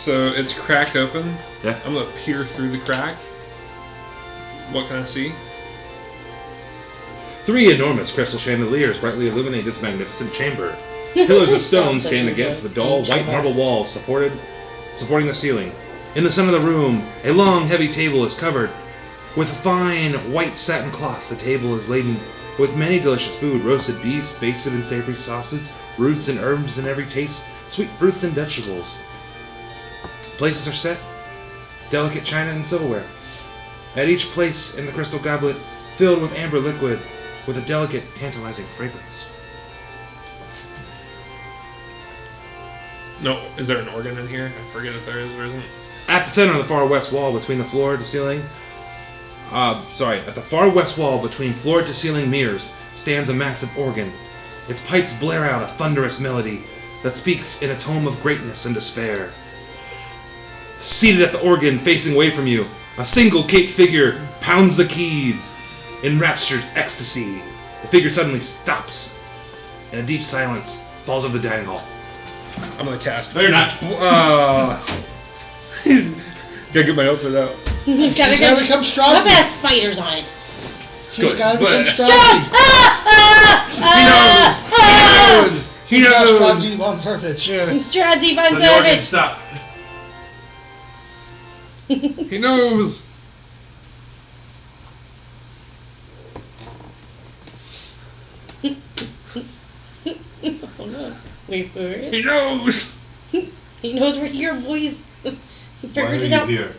So it's cracked open. Yeah. I'm gonna peer through the crack. What can I see? 3 enormous crystal chandeliers brightly illuminate this magnificent chamber. Pillars of stone stand against the dull white marble walls supporting the ceiling. In the center of the room, a long, heavy table is covered with fine white satin cloth. The table is laden with many delicious food: roasted beef, basted in savory sauces, roots and herbs in every taste, sweet fruits and vegetables. Places are set, delicate china and silverware. At each place in the crystal goblet, filled with amber liquid, with a delicate, tantalizing fragrance. No, is there an organ in here? I forget if there is or isn't. At the center of the far west wall, between the floor to ceiling, at the far west wall between floor to ceiling mirrors, stands a massive organ. Its pipes blare out a thunderous melody that speaks in a tone of greatness and despair. Seated at the organ, facing away from you, a single caped figure pounds the keys in raptured ecstasy. The figure suddenly stops, and a deep silence falls over the dining hall. I'm gonna cast. No, you're not. Gotta get my outfit out. He's gotta He's gotta go. become What Strauss. has spiders on it? He's Good, gotta but- become Strauss! Strauss. He knows. He's got Strauss von Servich. Yeah. Stradzi von So the organ Savage. stop. He knows. Oh no. Wait for it. He knows. He knows we're here, boys. He Why figured are it you out. here?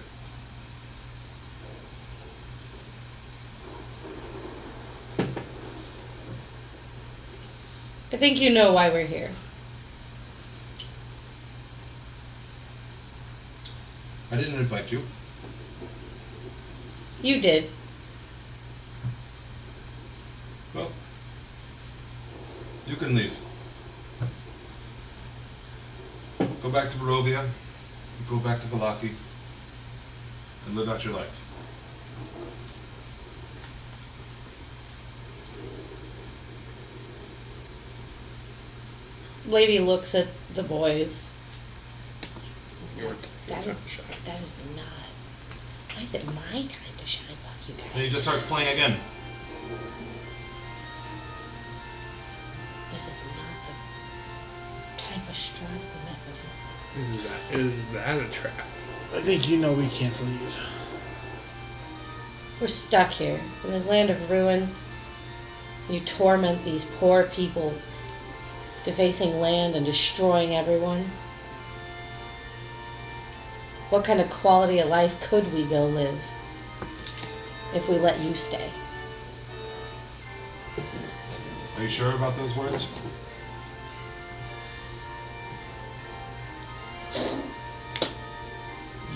I think you know why we're here. I didn't invite you. You did. Well, you can leave. Go back to Barovia, go back to Valaki, and live out your life. Lady looks at the boys. Your That time is to shine. not. Why is it my time to shine? Fuck you And he guys. just starts playing again. This is not the type of stride we met with. Is that a trap? I think you know we can't leave. We're stuck here in this land of ruin. You torment these poor people, defacing land and destroying everyone. What kind of quality of life could we go live if we let you stay? Are you sure about those words?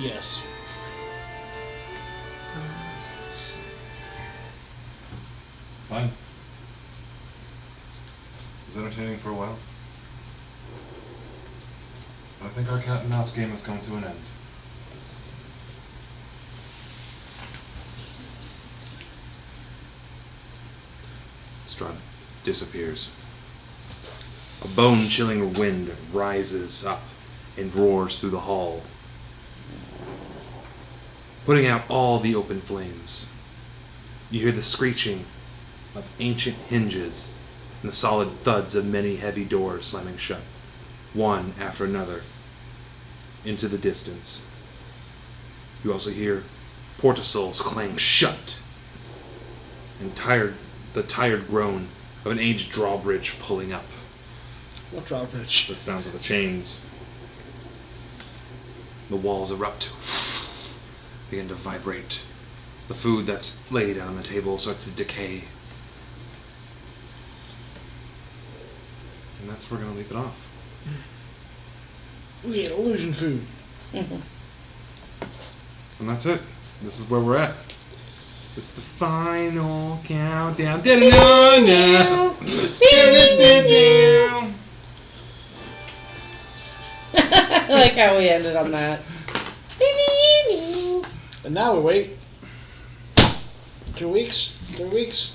Yes. Fine. It was entertaining for a while. But I think our cat and mouse game has come to an end. Strahd disappears. A bone-chilling wind rises up and roars through the hall, putting out all the open flames. You hear the screeching of ancient hinges and the solid thuds of many heavy doors slamming shut, one after another, into the distance. You also hear portcullis clang shut, and the tired groan of an aged drawbridge pulling up. What drawbridge? The sounds of the chains. The walls erupt, begin to vibrate. The food that's laid on the table starts to decay. And that's where we're going to leave it off. We ate illusion food. Mm-hmm. And that's it. This is where we're at. It's the final countdown. Da-da-da-da. Da-da-da-da. I like how we ended on that. And now we wait 2 weeks, 3 weeks.